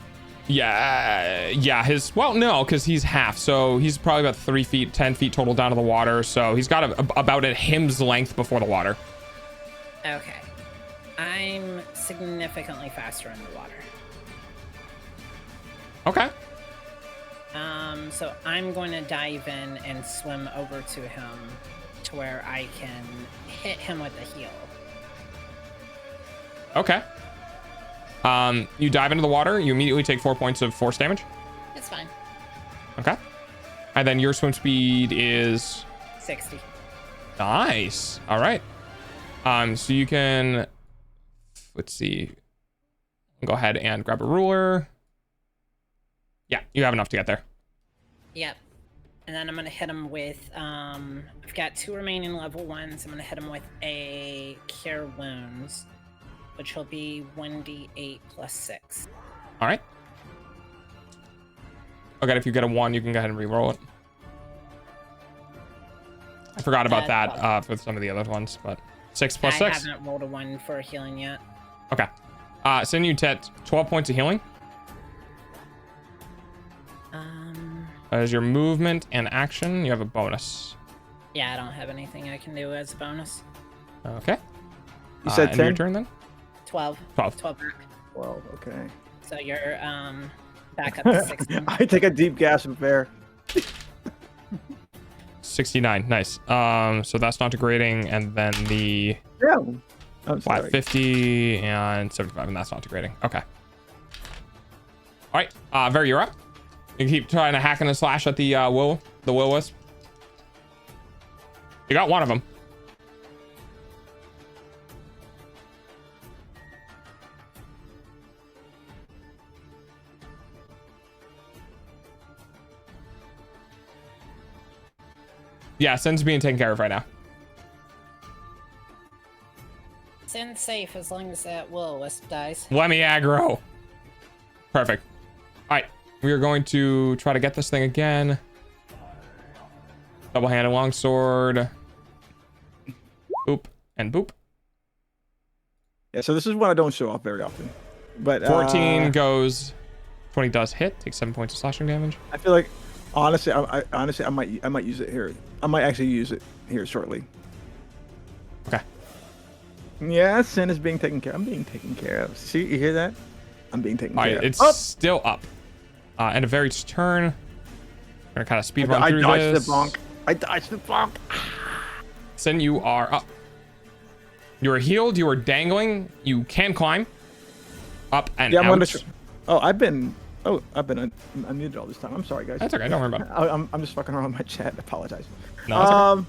Yeah, his, well, no, because he's half, so he's probably about 3 feet, 10 feet total down to the water, so he's got about a him's length before the water. Okay. I'm significantly faster in the water. Okay. So I'm going to dive in and swim over to him to where I can hit him with a heel. Okay. You dive into the water, you immediately take 4 points of force damage. It's fine. Okay. And then your swim speed is 60. Nice. All right. So you can, let's see, go ahead and grab a ruler. Yeah, you have enough to get there. Yep. And then I'm going to hit him with, I've got 2 remaining level 1s. I'm going to hit him with a Cure Wounds, which will be 1d8 plus 6. All right. Okay, if you get a 1, you can go ahead and re-roll it. I forgot about that for some of the other ones, but 6 plus 6. I haven't rolled a 1 for healing yet. Okay. Send you to 12 points of healing. As your movement and action, you have a bonus. Yeah, I don't have anything I can do as a bonus. Okay. You said 10? Your turn then? 12. 12. 12 back. 12, okay. So you're back up to 16. I take a deep gasp of air. 69. Nice. So that's not degrading, and then the flat 50 and 75, and that's not degrading. Okay. All right. Ver, you're up. You can keep trying to hack and slash at the will-wisp. You got one of them. Yeah, Sin's being taken care of right now. Sin's safe as long as that will-wisp dies. Let me aggro. Perfect. All right. We are going to try to get this thing again. Double-handed longsword. Boop and boop. Yeah, so this is what I don't show off very often. But 14 goes. 20 does hit. Takes 7 points of slashing damage. I feel like honestly, I might use it here. I might actually use it here shortly. Okay. Yeah, Sin is being taken care of. I'm being taken care of. See, you hear that? I'm being taken care of. It's still up. End of Very's turn. We're gonna kind of speed run through this. I dodged the bonk. Sin, you are up. You are healed. You are dangling. You can climb. Up and yeah, I'm out. I've been unmuted all this time. I'm sorry, guys. That's okay. Don't worry about it. I'm just fucking around with my chat. I apologize. No,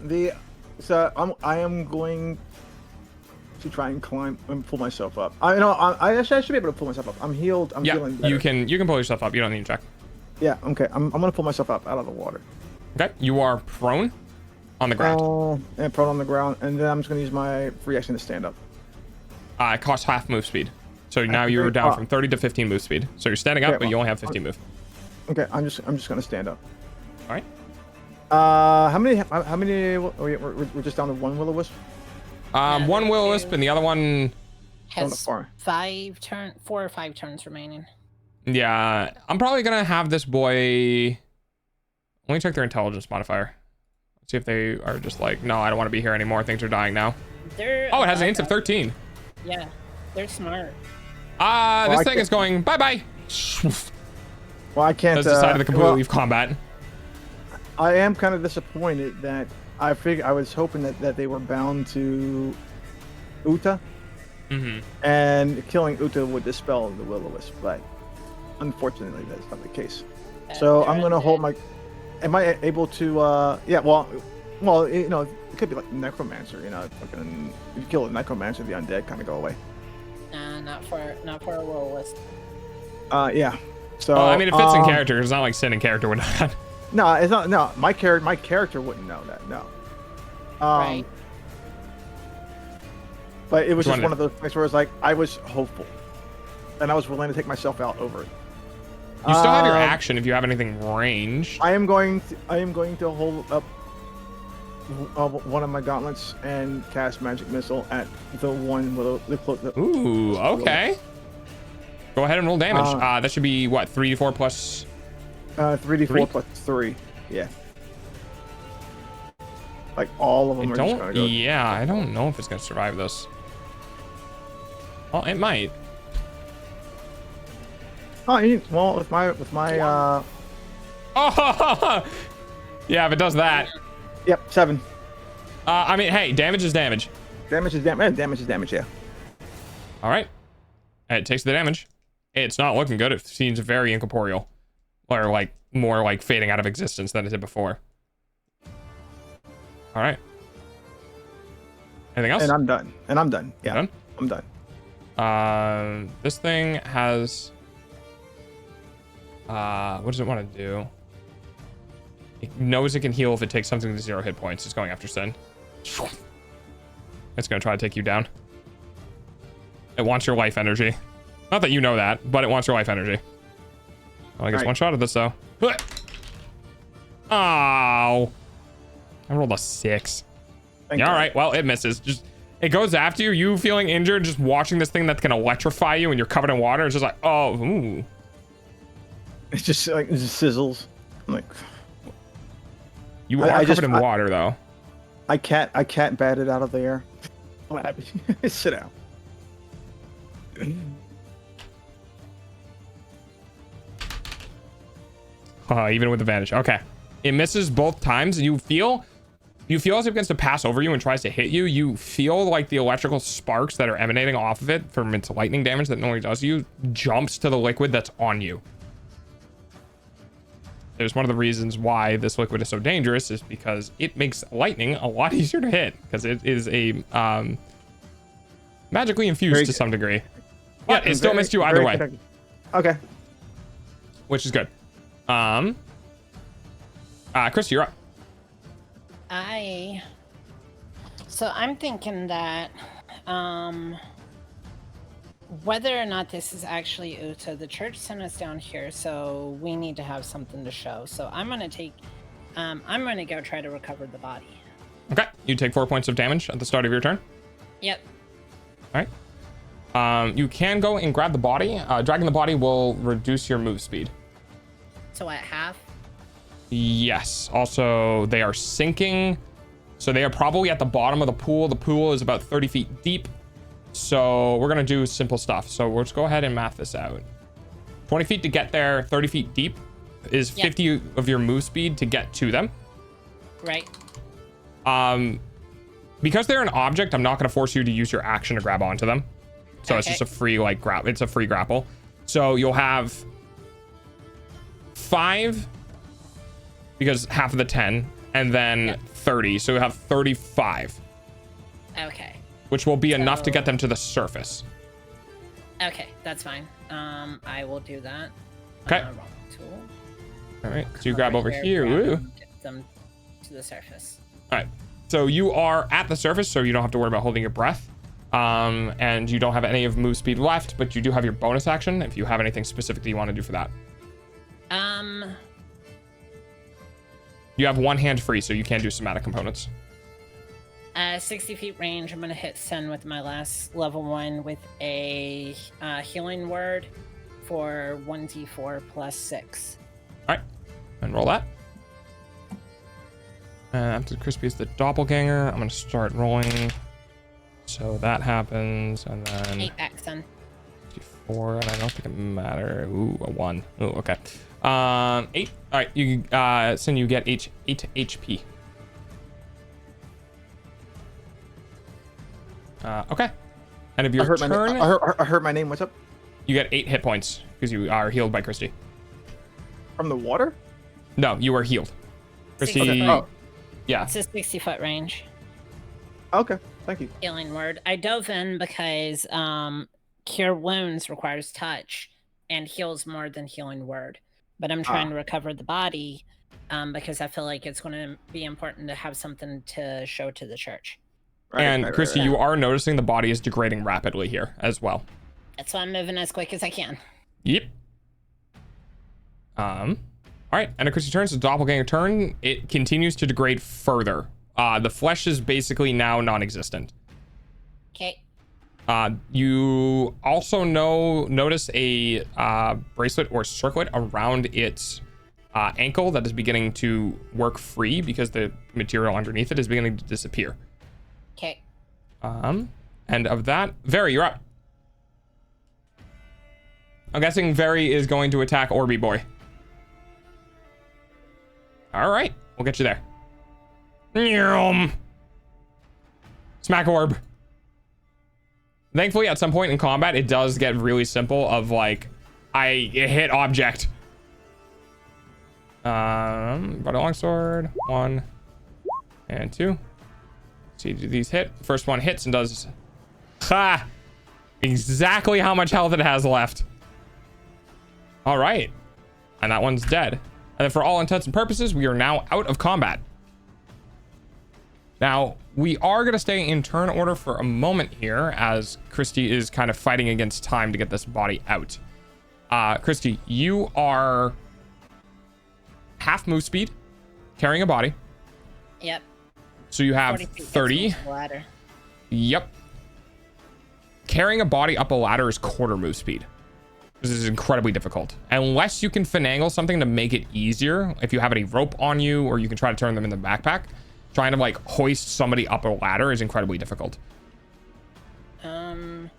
that's okay. I am going to try and climb and pull myself up. I should be able to pull myself up. I'm healed. I'm feeling better. you can pull yourself up. You don't need to check. Yeah. Okay. I'm gonna pull myself up out of the water. Okay. You are prone on the ground. And prone on the ground, and then I'm just gonna use my free action to stand up. It costs half move speed. So now you're down from 30 to 15 move speed. So you're standing up, but you only have 15 move. Okay. I'm just gonna stand up. All right. How many? We're just down to one will-o-wisp. One will-o-wisp, and the other one has 4 or 5 turns remaining. Yeah, I'm probably gonna have this boy. Let me check their intelligence modifier. See if they are just like, no, I don't want to be here anymore. Things are dying now. They're it has an int of 13. Yeah, they're smart. This thing is going bye-bye. Well, I can't. Has decided to completely leave combat. I am kind of disappointed that I was hoping that they were bound to Uta, and killing Uta would dispel the Will-O-Wisp, but unfortunately that's not the case. So I'm gonna hold my. Am I able to? Yeah. Well, you know, it could be like Necromancer. You know, fucking, if you kill a Necromancer, the undead kind of go away. Not for a Will-O-Wisp. Yeah. So I mean, it fits in character. It's not like Sin in character would not. No, it's not. No, my character wouldn't know that. No. Right. But it was just one of those things where it's like I was hopeful, and I was willing to take myself out over it. You still have your action if you have anything ranged. I am going to hold up one of my gauntlets and cast magic missile at the one with the close. Ooh, okay. Go ahead and roll damage. That should be what, 3d4 plus. 3d4 plus 3. Yeah. Like all of them are just gonna go. Yeah, I don't know if it's gonna survive this. Well, it might. Oh, well, with my Oh, yeah, if it does that. Yep, 7. I mean, hey, damage is damage. Damage is damage. Damage is damage. Yeah. All right. It takes the damage. It's not looking good. It seems very incorporeal, or like more like fading out of existence than it did before. All right. Anything else? And I'm done. Yeah. Done? I'm done. This thing has. What does it want to do? It knows it can heal if it takes something to 0 hit points. It's going after Sin. It's gonna try to take you down. It wants your life energy. Not that you know that, but it wants your life energy. Well, I guess one shot at this though. Oh, I rolled a 6. Yeah, all right, well, it misses. Just it goes after you. You feeling injured, just watching this thing that's gonna electrify you, and you're covered in water. It's just like, oh, ooh. It's just like it just sizzles. I'm like, you are covered in water though. I can't bat it out of the air. Sit down. Even with advantage. Okay. It misses both times, and you feel as if it begins to pass over you and tries to hit you. You feel like the electrical sparks that are emanating off of it from its lightning damage that normally does to you jumps to the liquid that's on you. There's one of the reasons why this liquid is so dangerous is because it makes lightning a lot easier to hit because it is a magically infused to some degree. But it still missed you either way. Connected. Okay. Which is good. Chris, you're up. So I'm thinking that whether or not this is actually Uta, the church sent us down here, so we need to have something to show. So I'm gonna go try to recover the body. Okay, you take 4 points of damage at the start of your turn. Yep. All right. You can go and grab the body. Dragging the body will reduce your move speed. So at half? Yes. Also, they are sinking. So they are probably at the bottom of the pool. The pool is about 30 feet deep. So we're going to do simple stuff. So let's go ahead and math this out. 20 feet to get there, 30 feet deep is 50 of your move speed to get to them. Right. Because they're an object, I'm not going to force you to use your action to grab onto them. So it's just a free it's a free grapple. So you'll have 5 because half of the 10 and then 30. So you have 35. Okay. Which will be enough to get them to the surface. Okay, that's fine. I will do that. Okay. Tool. All right. So you grab over here. Get them to the surface. All right. So you are at the surface, so you don't have to worry about holding your breath. And you don't have any of move speed left, but you do have your bonus action if you have anything specific that you want to do for that. You have one hand free, so you can do somatic components. 60 feet range. I'm gonna hit Sen with my last level 1 with a healing word for 1d4 plus 6. All right, and roll that. After Crispy is the doppelganger, I'm gonna start rolling. So that happens, and then 8 back, Sen. 4, and I don't think it matter. Ooh, a 1. Ooh, okay. 8. All right, you Sin, you get 8 HP. Okay. And if your turn, I heard my name. What's up? you get 8 hit points because you are healed by Christy. From the water? No, you are healed. Christy. 60 Oh. Yeah. It's a 60-foot range. Okay, thank you. Healing word. I dove in because cure wounds requires touch and heals more than healing word. But I'm trying to recover the body because I feel like it's going to be important to have something to show to the church. And Christy, you are noticing the body is degrading rapidly here as well. That's why I'm moving as quick as I can. Yep. All right, and Christy turns. The doppelganger turn. It continues to degrade further. The flesh is basically now non-existent. Okay. You also notice a bracelet or circlet around its ankle that is beginning to work free because the material underneath it is beginning to disappear. Okay. And of that, Very, you're up. I'm guessing Very is going to attack Orby Boy. All right, we'll get you there. Smack orb. Thankfully, at some point in combat, it does get really simple of like, I hit object. Brought a longsword. 1 and 2. See, do these hit? First one hits and does exactly how much health it has left. All right, and that one's dead. And then for all intents and purposes, we are now out of combat. Now, we are going to stay in turn order for a moment here as Christy is kind of fighting against time to get this body out. Christy, you are half move speed, carrying a body. Yep. So you have 30. Ladder. Yep. Carrying a body up a ladder is quarter move speed. This is incredibly difficult. Unless you can finagle something to make it easier. If you have any rope on you, or you can try to turn them in the backpack. Trying to like hoist somebody up a ladder is incredibly difficult. I'll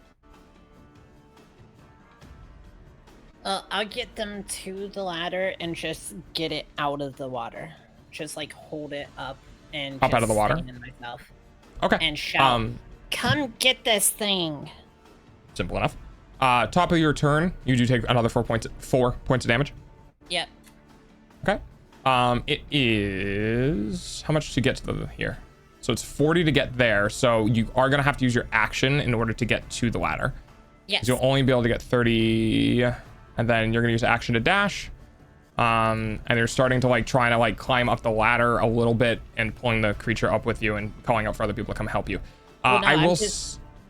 get them to the ladder and just get it out of the water. Just like hold it up and up out of the water. Myself. Okay. And shout, "Come get this thing!" Simple enough. Top of your turn, you do take another 4 points of damage. Yep. Okay. It is how much to get to the here? So it's 40 to get there. So you are gonna have to use your action in order to get to the ladder. Yes. You'll only be able to get 30, and then you're gonna use action to dash. And you're starting to like trying to like climb up the ladder a little bit and pulling the creature up with you and calling out for other people to come help you. Well, no,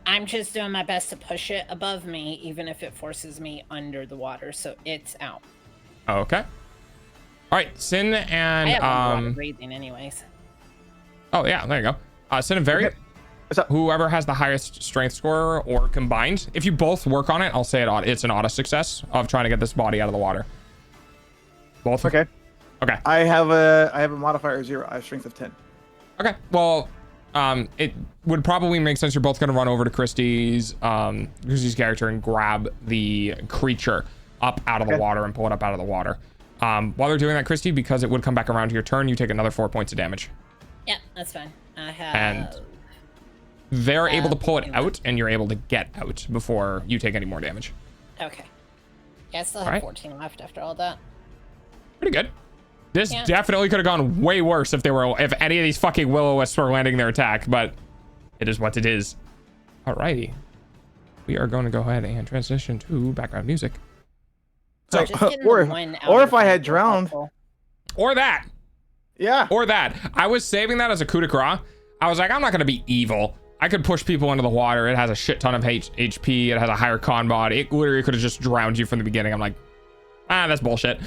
I'm just doing my best to push it above me, even if it forces me under the water, so it's out. Okay. All right, Sin and I have underwater breathing, anyways. Oh yeah, there you go. Sin and Very. Okay. What's up? Whoever has the highest strength score or combined, if you both work on it, I'll say it's an auto success of trying to get this body out of the water. Both. Okay. Okay. I have a modifier 0. I have strength of 10. Okay. Well, it would probably make sense. You're both gonna run over to Christy's character and grab the creature up out of the water and pull it up out of the water. While they're doing that, Christy, because it would come back around to your turn, you take another 4 points of damage. Yeah, that's fine. I have. And they're able to pull it out, and you're able to get out before you take any more damage. Okay. Yeah, I still have 14 left after all that. Pretty good. This definitely could have gone way worse if any of these fucking will-o-wisps were landing their attack, but it is what it is. Alrighty. We are going to go ahead and transition to background music. So, or if I had drowned. Or that. Yeah. Or that. I was saving that as a coup de grace. I was like, I'm not going to be evil. I could push people into the water. It has a shit ton of HP. It has a higher con mod. It literally could have just drowned you from the beginning. I'm like, that's bullshit.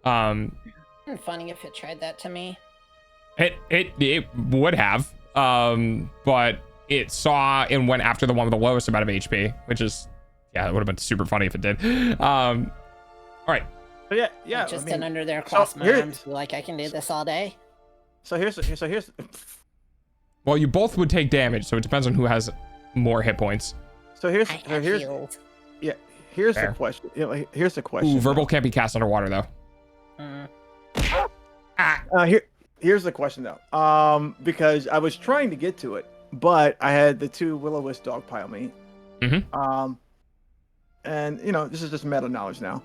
Funny if it tried that to me. It would have. But it saw and went after the one with the lowest amount of HP, which is, yeah, it would have been super funny if it did. All right. So yeah. Just under there, cross my arms, like I can do this all day. So here's. Well, you both would take damage, so it depends on who has more hit points. So here's Yeah. Here's Fair. the question. Here's the question. Ooh, verbal can't be cast underwater though. Here's the question though. Because I was trying to get to it, but I had the two will-o-wisp dogpile me. Mm-hmm. And this is just meta knowledge now.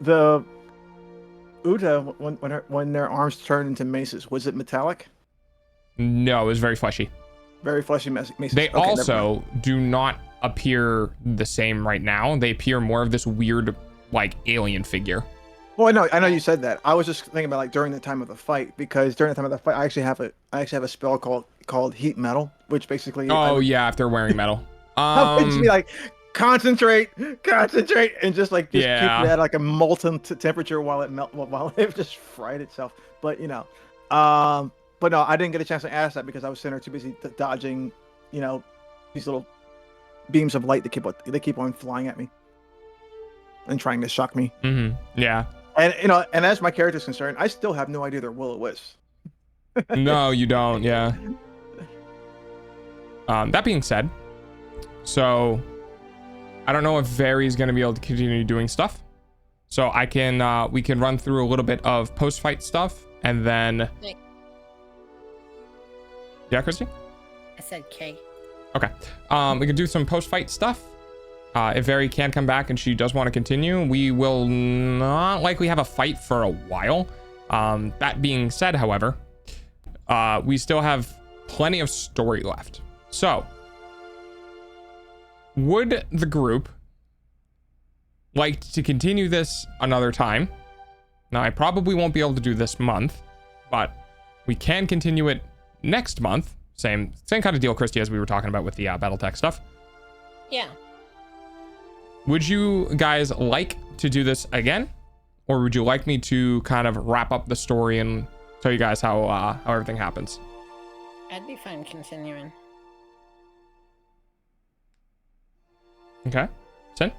The Uta, when their arms turned into maces, was it metallic? No, it was very fleshy. Very fleshy maces. They also do not appear the same right now. They appear more of this weird, like, alien figure. Well, I know you said that. I was just thinking about like during the time of the fight, because during the time of the fight, I actually have a spell called heat metal, which basically. If they're wearing metal. I would just be like, concentrate, and just keep it at like a molten temperature while it just fried itself. But no, I didn't get a chance to ask that because I was sitting there too busy dodging, these little beams of light that keep on flying at me and trying to shock me. Yeah. And and as my character's concerned, I still have no idea they're will-o-wisps. No, you don't. Yeah. That being said, so I don't know if Vary's going to be able to continue doing stuff. So we can run through a little bit of post-fight stuff and then. Yeah, Christy? I said K. Okay. We can do some post-fight stuff. If Vary can come back and she does want to continue, we will not likely have a fight for a while. That being said, however, we still have plenty of story left. So, would the group like to continue this another time? Now, I probably won't be able to do this month, but we can continue it next month. Same kind of deal, Christy, as we were talking about with the Battletech stuff. Yeah. Would you guys like to do this again? Or would you like me to kind of wrap up the story and tell you guys how everything happens? I'd be fine continuing. Okay. Sin?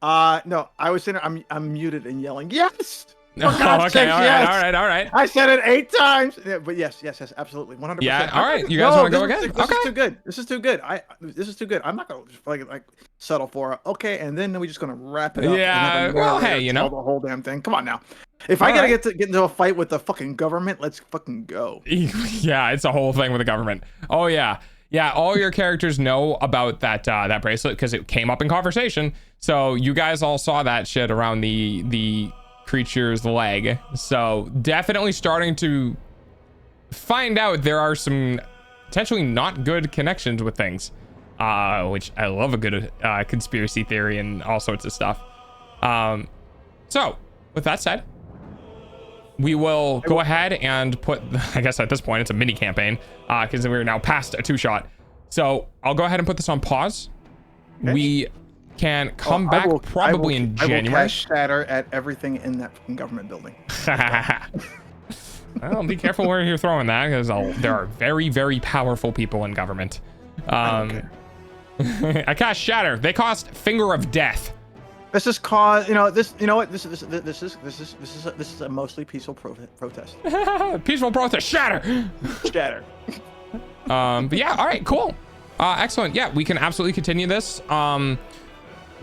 No, I was sitting there, I'm muted and yelling, yes! Oh, okay, all right. I said it 8 times. Yeah, but yes, absolutely, 100%. Yeah, all right. You guys want to go again? This is too good. This is too good. I'm not gonna just like settle for it. Okay, and then we're just gonna wrap it up. Yeah. Well, hey, the whole damn thing. Come on now. If I gotta get into a fight with the fucking government, let's fucking go. Yeah, it's a whole thing with the government. Oh yeah. Yeah, all your characters know about that bracelet because it came up in conversation. So you guys all saw that shit around the creature's leg. So definitely starting to find out there are some potentially not good connections with things, which I love a good conspiracy theory and all sorts of stuff. So with that said, we will go ahead and put, I guess at this point it's a mini campaign because we're now past a 2-shot. So I'll go ahead and put this on pause. Okay. We can come back probably in January. I will cast shatter at everything in that fucking government building. Well, be careful where you're throwing that because there are very, very powerful people in government. I cast shatter. They cost finger of death. This is cause this is a mostly peaceful protest. Peaceful protest. Shatter. But yeah, all right, cool. Excellent. Yeah, we can absolutely continue this.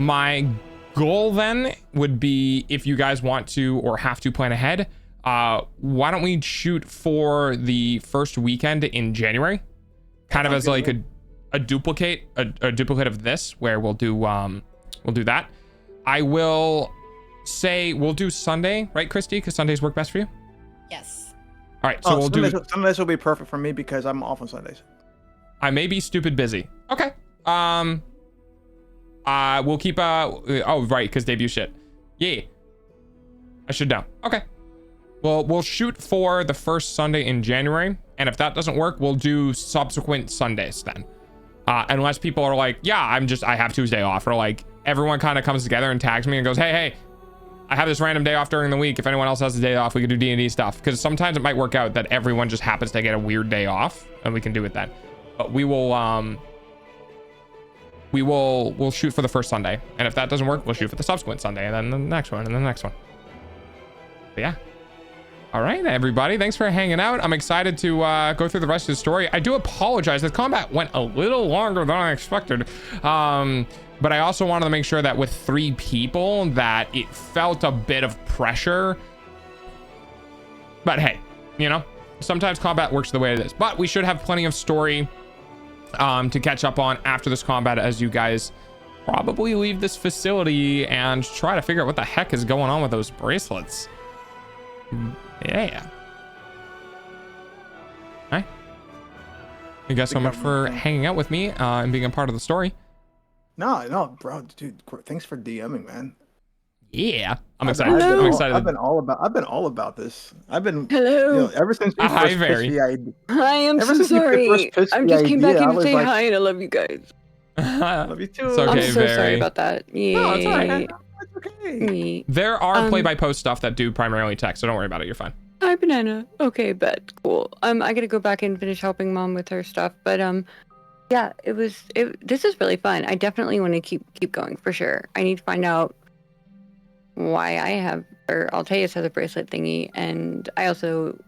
My goal then would be, if you guys want to or have to plan ahead, why don't we shoot for the first weekend in January, kind of as like a duplicate of this, where we'll do that. I will say we'll do Sunday, right, Christy? Because Sundays work best for you. Yes. All right, so we'll do. Sundays will be perfect for me because I'm off on Sundays. I may be stupid busy. Okay. We'll keep oh right, because debut shit. Yeah. I should know. Okay. Well, we'll shoot for the first Sunday in January, and if that doesn't work, we'll do subsequent Sundays then. Unless people are like, yeah, I have Tuesday off, or like everyone kind of comes together and tags me and goes, hey, I have this random day off during the week. If anyone else has a day off, we can do DnD stuff. Because sometimes it might work out that everyone just happens to get a weird day off, and we can do it then. But we'll shoot for the first Sunday, and if that doesn't work, we'll shoot for the subsequent Sunday, and then the next one, and then the next one. But yeah. All right, everybody. Thanks for hanging out. I'm excited to go through the rest of the story. I do apologize. The combat went a little longer than I expected. But I also wanted to make sure that with 3 people that it felt a bit of pressure. But hey, you know, sometimes combat works the way it is. But we should have plenty of story to catch up on after this combat as you guys probably leave this facility and try to figure out what the heck is going on with those bracelets. Yeah. Hi. Thank you guys so much for hanging out with me and being a part of the story. No, bro, dude. Thanks for DMing, man. Yeah, I'm excited. I'm excited. I've been all about this. I've been Hello. Ever since you first pitched the idea. Hi, I'm so sorry. I just came back in to say hi, and I love you guys. Love you too. It's okay, I'm so sorry about that. Yeah. No, it's all right. It's okay. There are play-by-post stuff that do primarily text, so don't worry about it. You're fine. Hi, Banana. Okay, bet. Cool. I gotta go back and finish helping Mom with her stuff, but yeah, this is really fun. I definitely want to keep going for sure. I need to find out why I have, or Alteus has a bracelet thingy, and I also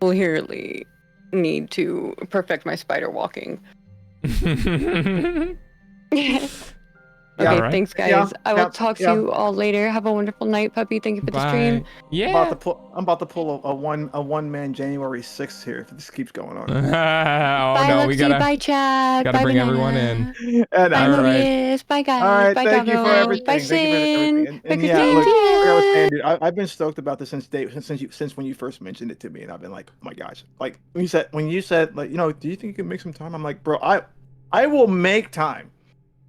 clearly need to perfect my spider walking. Okay, right. thanks guys. I will talk to you all later. Have a wonderful night, puppy. Thank you for the stream. Yeah. I'm about to pull a one-man January 6th here if this keeps going on. Oh Bye, no, Lexi. we gotta Bye, Chad. gotta Bye, bring Banana. everyone in. And Bye, all right. Mobius. Bye, guys. All right, Bye, thank you for Gabo. everything. Bye, Thank you for Sin. everything. Bye, And yeah, look, like I was Christina. saying, dude, I've been stoked about this since when you first mentioned it to me, and I've been like, oh my gosh, like when you said like, you know, do you think you can make some time? I'm like, bro, I will make time.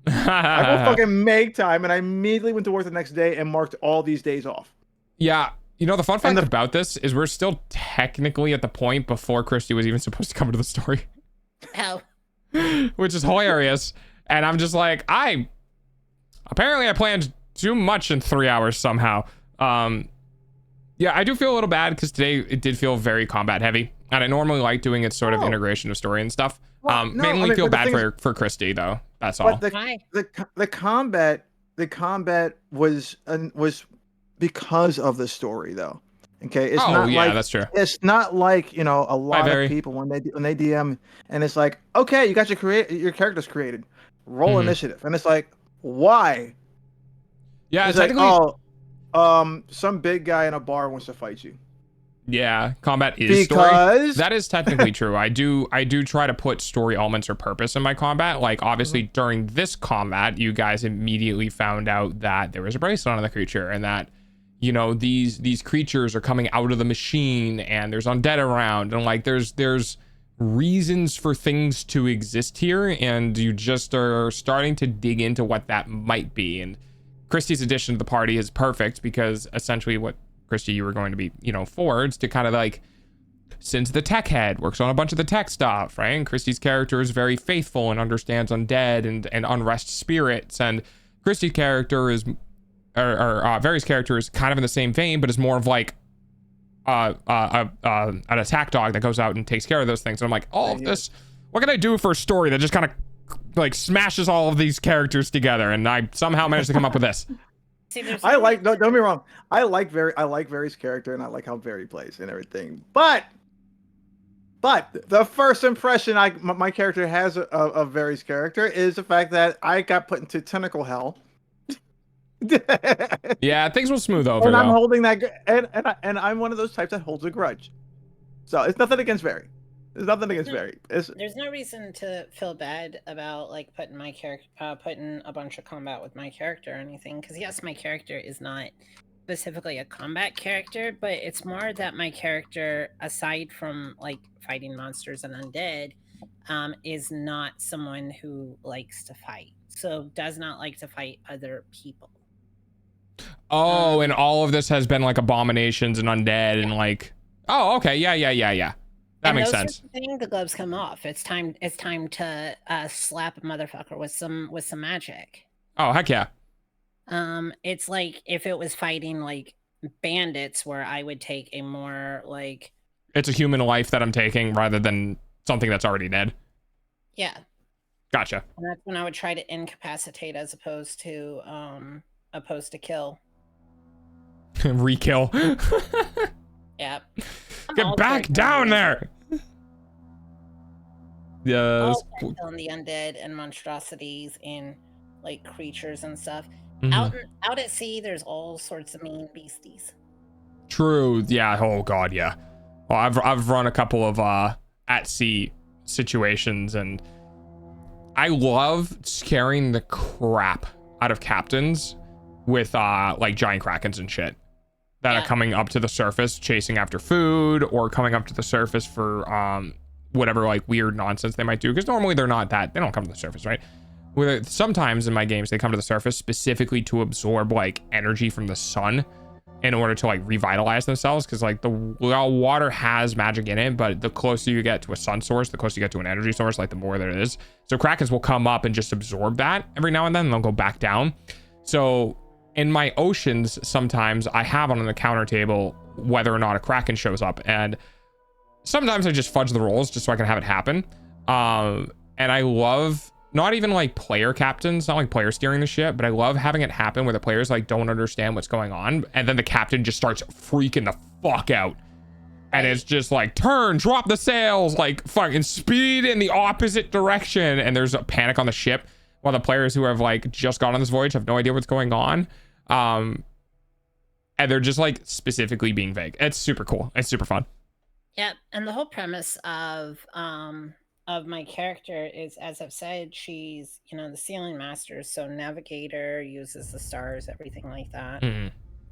I will fucking make time, and I immediately went to work the next day and marked all these days off. Yeah, you know the fun fact about this is we're still technically at the point before Christy was even supposed to come into the story. Oh. Which is hilarious. And I'm just like, I planned too much in 3 hours somehow. Yeah, I do feel a little bad because today it did feel very combat heavy, and I normally like doing its sort of integration of story and stuff. Mainly feel bad for Christy though. That's all. But the combat was because of the story though. Okay, it's not like, that's true. It's not like, you know, a lot of people when they DM and it's like, okay, you got your characters created, roll initiative, and it's like, why? Yeah, it's like, some big guy in a bar wants to fight you. Yeah, combat is story. That is technically true. I do try to put story elements or purpose in my combat. Like obviously during this combat, you guys immediately found out that there was a bracelet on the creature and that, you know, these creatures are coming out of the machine and there's undead around and like there's reasons for things to exist here, and you just are starting to dig into what that might be. And Christy's addition to the party is perfect because essentially what Christy, you were going to be, you know, forwards to kind of like, since the tech head works on a bunch of the tech stuff, right? And Christy's character is very faithful and understands undead and unrest spirits. And Christy's character is, or Vary's character is kind of in the same vein, but is more of like an attack dog that goes out and takes care of those things. And I'm like, all of this, what can I do for a story that just kind of like smashes all of these characters together? And I somehow managed to come up with this. See, don't get me wrong. I like Vary's character and I like how Vary plays and everything. But the first impression my character has of Vary's character is the fact that I got put into tentacle hell. Yeah, things will smooth over. And I'm holding that, and I'm one of those types that holds a grudge. So it's nothing against Vary. There's nothing against Vary. There's no reason to feel bad about like putting my character, putting a bunch of combat with my character or anything. Because yes, my character is not specifically a combat character, but it's more that my character, aside from like fighting monsters and undead, is not someone who likes to fight. So does not like to fight other people. Oh, and all of this has been like abominations and undead and like, oh, okay, yeah. That makes sense. The gloves come off. It's time to slap a motherfucker with some magic. Oh, heck yeah. It's like if it was fighting like bandits, where I would take a more like, it's a human life that I'm taking rather than something that's already dead. Yeah. Gotcha. And that's when I would try to incapacitate as opposed to kill. Re-kill. Yep. Get back down there. Yeah. Killing the undead and monstrosities and like creatures and stuff. Mhm. Out at sea, there's all sorts of mean beasties. True. Yeah. Oh God. Yeah. Well, I've run a couple of at sea situations, and I love scaring the crap out of captains with like giant krakens and shit that are coming up to the surface chasing after food, or coming up to the surface for whatever like weird nonsense they might do, because normally they don't come to the surface, right? Sometimes in my games they come to the surface specifically to absorb like energy from the sun in order to like revitalize themselves, because like the water has magic in it, but the closer you get to a sun source, the closer you get to an energy source, like the more there is. So krakens will come up and just absorb that every now and then, and they'll go back down. So in my oceans, sometimes I have on the counter table whether or not a kraken shows up, and sometimes I just fudge the rolls just so I can have it happen. And I love not even like player captains, not like player steering the ship, but I love having it happen where the players like don't understand what's going on, and then the captain just starts freaking the fuck out, and it's just like turn, drop the sails, like fucking speed in the opposite direction, and there's a panic on the ship while the players who have like just got on this voyage have no idea what's going on. And they're just like specifically being vague. It's super cool. It's super fun. Yep. And the whole premise of my character is, as I've said, she's, the sailing master, so navigator, uses the stars, everything like that.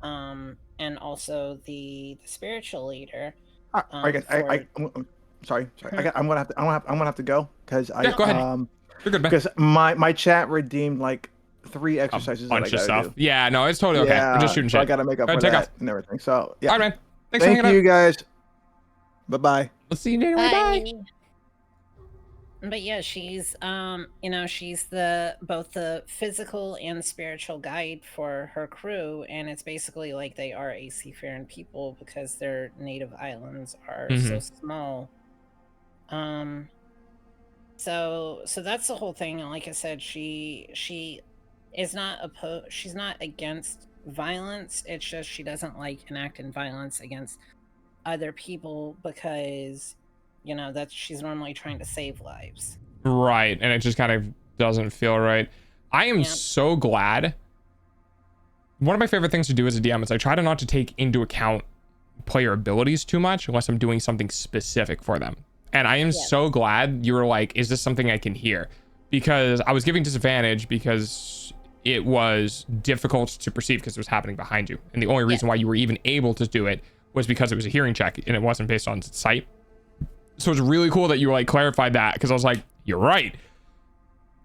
And also the spiritual leader. I guess I'm sorry. I'm gonna have to go because go ahead. You're good, man. Because my chat redeemed like 3 exercises. Bunch of stuff. Do. Yeah, no, it's totally okay. Yeah, I'm just shooting so shit. I gotta make up for that and everything. So yeah. All right, man. Thanks Thank for hanging you out. guys. Bye-bye. Let's see you later. Bye. But yeah, she's she's both the physical and spiritual guide for her crew, and it's basically like they are a seafaring people because their native islands are so small. So that's the whole thing. And like I said, she is not she's not against violence. It's just she doesn't like enacting violence against other people because that she's normally trying to save lives. Right. And it just kind of doesn't feel right. I am so glad. One of my favorite things to do as a DM is I try to not to take into account player abilities too much unless I'm doing something specific for them. And I am so glad you were like, is this something I can hear? Because I was giving disadvantage because it was difficult to perceive because it was happening behind you. And the only reason why you were even able to do it was because it was a hearing check and it wasn't based on sight. So it's really cool that you like clarified that, because I was like, you're right.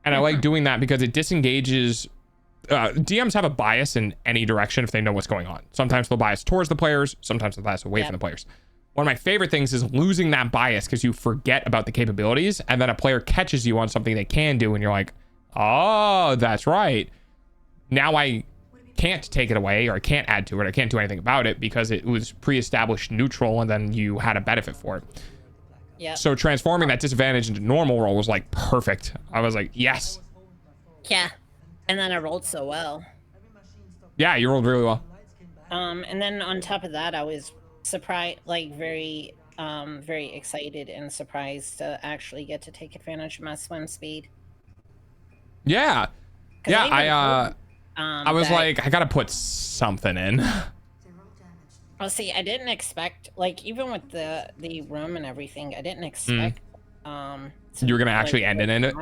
And I like doing that because it disengages. DMs have a bias in any direction if they know what's going on. Sometimes they'll bias towards the players. Sometimes they'll bias away from the players. One of my favorite things is losing that bias because you forget about the capabilities, and then a player catches you on something they can do, and you're like, oh, that's right. Now I can't take it away, or I can't add to it. I can't do anything about it because it was pre-established neutral, and then you had a benefit for it. Yeah. So transforming that disadvantage into normal roll was like perfect. I was like, yes. Yeah. And then I rolled so well. Yeah, you rolled really well. And then on top of that, I was surprised, like very excited and surprised to actually get to take advantage of my swim speed. Yeah. Yeah, I was like, I gotta put something in. Well, see, I didn't expect, like, even with the room and everything, I didn't expect you were gonna actually end it in it.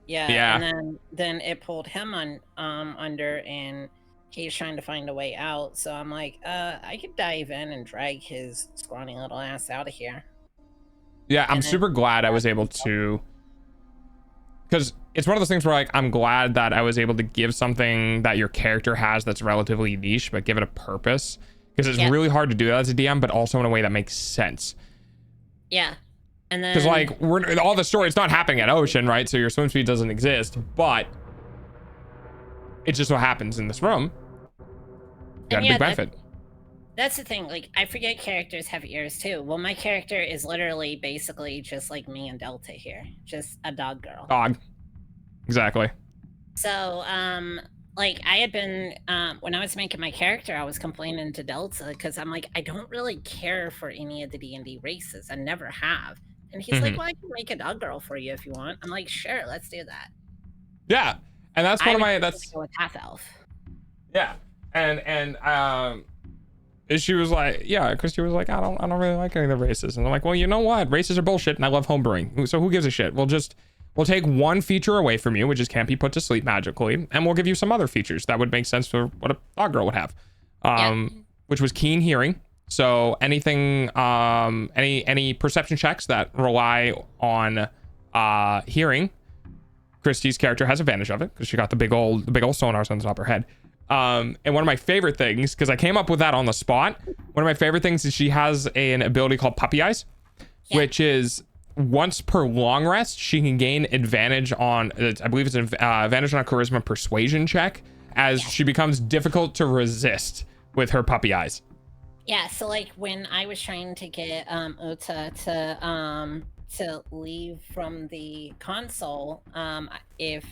Yeah. And then it pulled him under, and he's trying to find a way out. So I'm like, I could dive in and drag his scrawny little ass out of here. Yeah, I'm super glad I was able to, because it's one of those things where like I'm glad that I was able to give something that your character has that's relatively niche, but give it a purpose. Because it's really hard to do that as a DM, but also in a way that makes sense. Yeah. And then, because like all the story, it's not happening at ocean, right? So your swim speed doesn't exist, but it just what happens in this room. Got a big benefit. That's the thing. Like, I forget characters have ears too. Well, my character is literally basically just like me and Delta here, just a dog girl. Dog. Exactly. So, like I had been when I was making my character, I was complaining to Delta because I'm like, I don't really care for any of the D&D races. I never have. And he's like, well, I can make a dog girl for you if you want. I'm like, sure, let's do that. Yeah, and that's one of my that's go with half elf. Yeah, and she was like, yeah, Christy was like, I don't really like any of the races, and I'm like, well, you know what, races are bullshit, and I love homebrewing, so who gives a shit? We'll take one feature away from you, which is can't be put to sleep magically, and we'll give you some other features that would make sense for what a dog girl would have, which was keen hearing. So anything, any perception checks that rely on hearing, Christy's character has advantage of it because she got the big old sonars on the top of her head. And one of my favorite things, because I came up with that on the spot, one of my favorite things is she has an ability called Puppy Eyes, which is once per long rest, she can gain advantage on, I believe it's an advantage on a charisma persuasion check as she becomes difficult to resist with her puppy eyes. Yeah, so like when I was trying to get Uta to leave from the console, if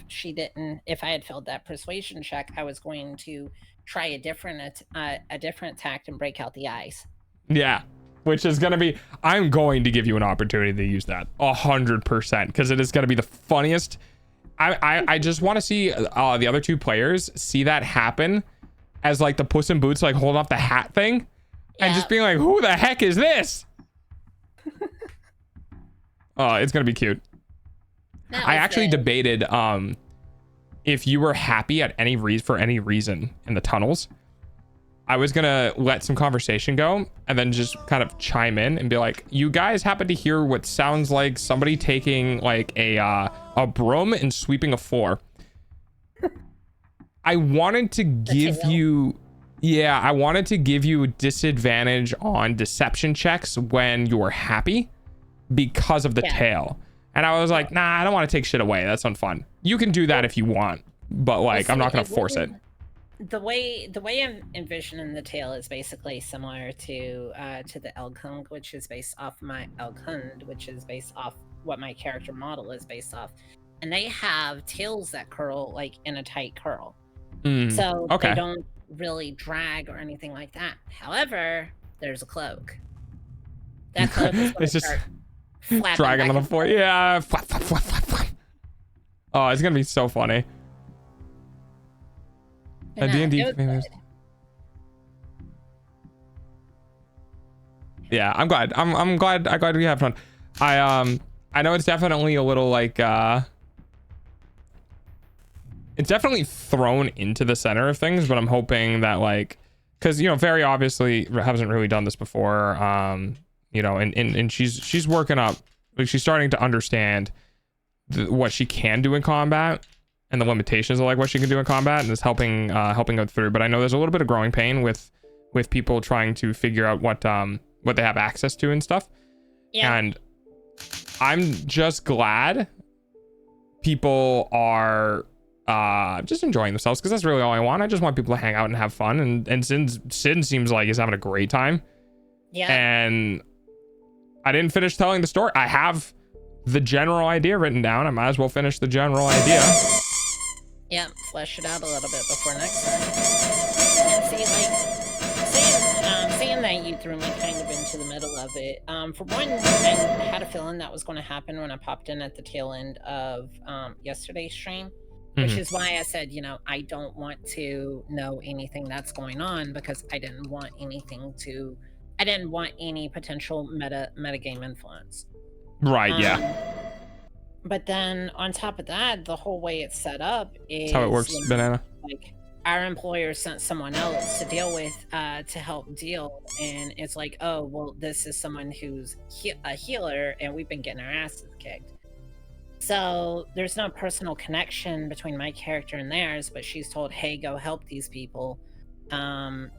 I had failed that persuasion check, I was going to try a different tact and break out the eyes. Yeah, which is gonna be, I'm going to give you an opportunity to use that 100% because it is gonna be the funniest. I just want to see the other two players see that happen as like the Puss in Boots like holding off the hat thing and just being like, who the heck is this? Oh, it's gonna be cute. I actually debated if you were happy at for any reason in the tunnels, I was gonna let some conversation go and then just kind of chime in and be like, you guys happen to hear what sounds like somebody taking like a broom and sweeping a floor. I wanted to give you disadvantage on deception checks when you're happy because of the tail. And I was like, nah, I don't want to take shit away. That's unfun. You can do that if you want, but like, I'm not going to force it. The way I'm envisioning the tail is basically similar to the Elkhund, which is based off which is based off what my character model is based off. And they have tails that curl like in a tight curl. So they don't really drag or anything like that. However, there's a cloak. That cloak is it's just dragging on the floor. Yeah. Oh, it's gonna be so funny. A D&D yeah, I'm glad. I'm glad we have fun. I know it's definitely a little like it's definitely thrown into the center of things, but I'm hoping that like, because you know, very obviously hasn't really done this before, you know, and she's working up, like she's starting to understand what she can do in combat and the limitations of like what she can do in combat, and is helping her through. But I know there's a little bit of growing pain with people trying to figure out what they have access to and stuff. And I'm just glad people are just enjoying themselves, because that's really all I want. I just want people to hang out and have fun, and Sin seems like he's having a great time. And I didn't finish telling the story. I have the general idea written down. I might as well finish the general idea. Yeah, flesh it out a little bit before next time. And see, like, saying that you threw me kind of into the middle of it. For one, I had a feeling that was going to happen when I popped in at the tail end of yesterday's stream, which is why I said, you know, I don't want to know anything that's going on, because I didn't want any potential metagame influence. Right, yeah. But then on top of that, the whole way it's set up is... That's how it works, you know, Banana. Like, our employer sent someone else to deal with, to help deal, and it's like, oh, well, this is someone who's a healer, and we've been getting our asses kicked. So there's no personal connection between my character and theirs, but she's told, hey, go help these people. And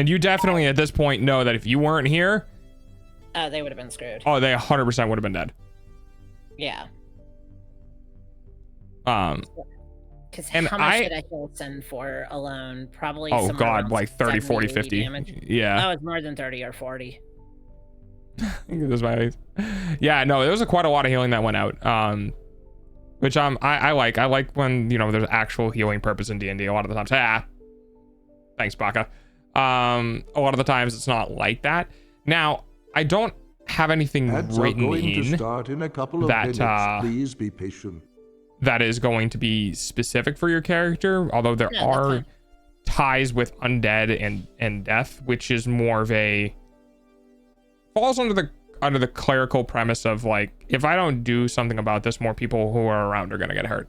you definitely, at this point, know that if you weren't here... they would have been screwed. Oh, they 100% would have been dead. Yeah. Because and how much did I heal Sin for alone? Probably. Oh god, like 30, 40, 50. Damage. Yeah. That was more than 30 or 40. Yeah, no, there was quite a lot of healing that went out. which I like. I like when, you know, there's actual healing purpose in D&D. A lot of the times, thanks, Baka. A lot of the times it's not like that. Now, I don't have anything written in a couple of minutes. Please be patient. That is going to be specific for your character, although there are ties with undead and death, which is more of a falls under the clerical premise of like, if I don't do something about this, more people who are around are going to get hurt.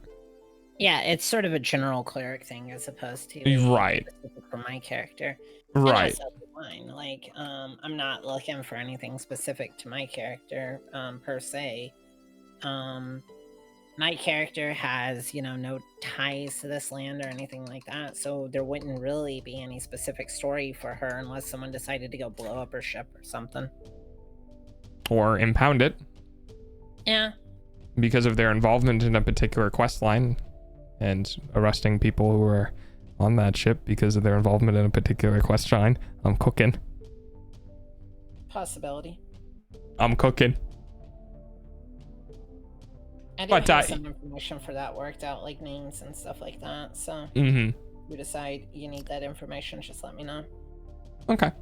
Yeah, it's sort of a general cleric thing as opposed to right specific for my character. Right. Fine. Like, I'm not looking for anything specific to my character per se. My character has, you know, no ties to this land or anything like that, so there wouldn't really be any specific story for her unless someone decided to go blow up her ship or something. Or impound it. Yeah. Because of their involvement in a particular quest line and arresting people who are on that ship because of their involvement in a particular quest line. I'm cooking. Possibility. I'm cooking. I did have some information for that worked out, like names and stuff like that. So you decide you need that information, just let me know. Okay.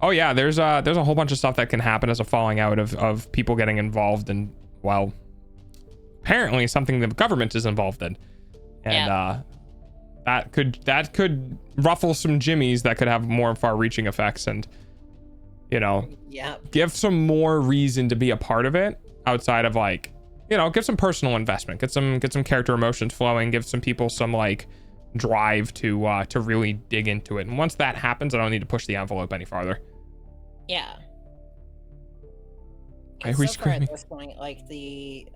Oh yeah, there's a whole bunch of stuff that can happen as a falling out of people getting involved in, well, apparently something the government is involved in, and that could ruffle some jimmies that could have more far-reaching effects, and you know, give some more reason to be a part of it outside of like, you know, give some personal investment, get some character emotions flowing, give some people some like drive to really dig into it. And once that happens, I don't need to push the envelope any farther. Yeah. So far at this point, like the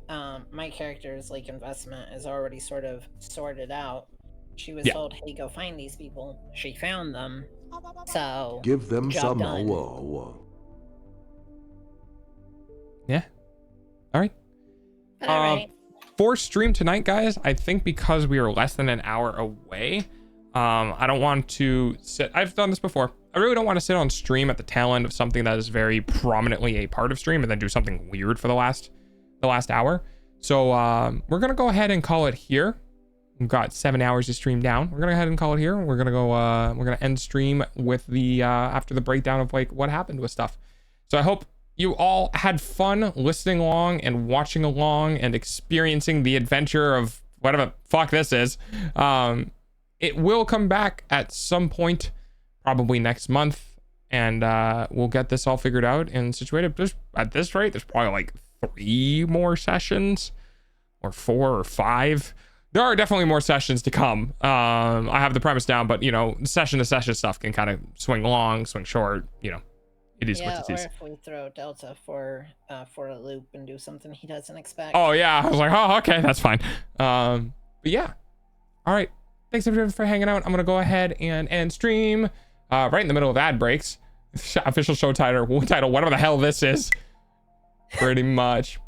my character's like investment is already sort of sorted out. She was told, "Hey, go find these people." She found them, so give them some. Yeah. All right. All right. For stream tonight, guys, I think because we are less than an hour away, I don't want to sit. I've done this before. I really don't want to sit on stream at the tail end of something that is very prominently a part of stream and then do something weird for the last hour. So we're gonna go ahead and call it here. We've got 7 hours to stream down. We're gonna go ahead and call it here. We're gonna go. We're gonna end stream with the after the breakdown of like what happened with stuff. So I hope you all had fun listening along and watching along and experiencing the adventure of whatever the fuck this is. It will come back at some point, probably next month, and we'll get this all figured out and situated. At this rate, there's probably like 3 more sessions, or 4 or 5. There are definitely more sessions to come. I have the premise down, but you know, session to session stuff can kind of swing long, swing short. You know, it is what it is. Or if we throw Delta for a loop and do something he doesn't expect. Oh yeah, I was like, oh okay, that's fine. But yeah, all right. Thanks everyone for hanging out. I'm gonna go ahead and end stream right in the middle of ad breaks. Official show title, whatever the hell this is. Pretty much.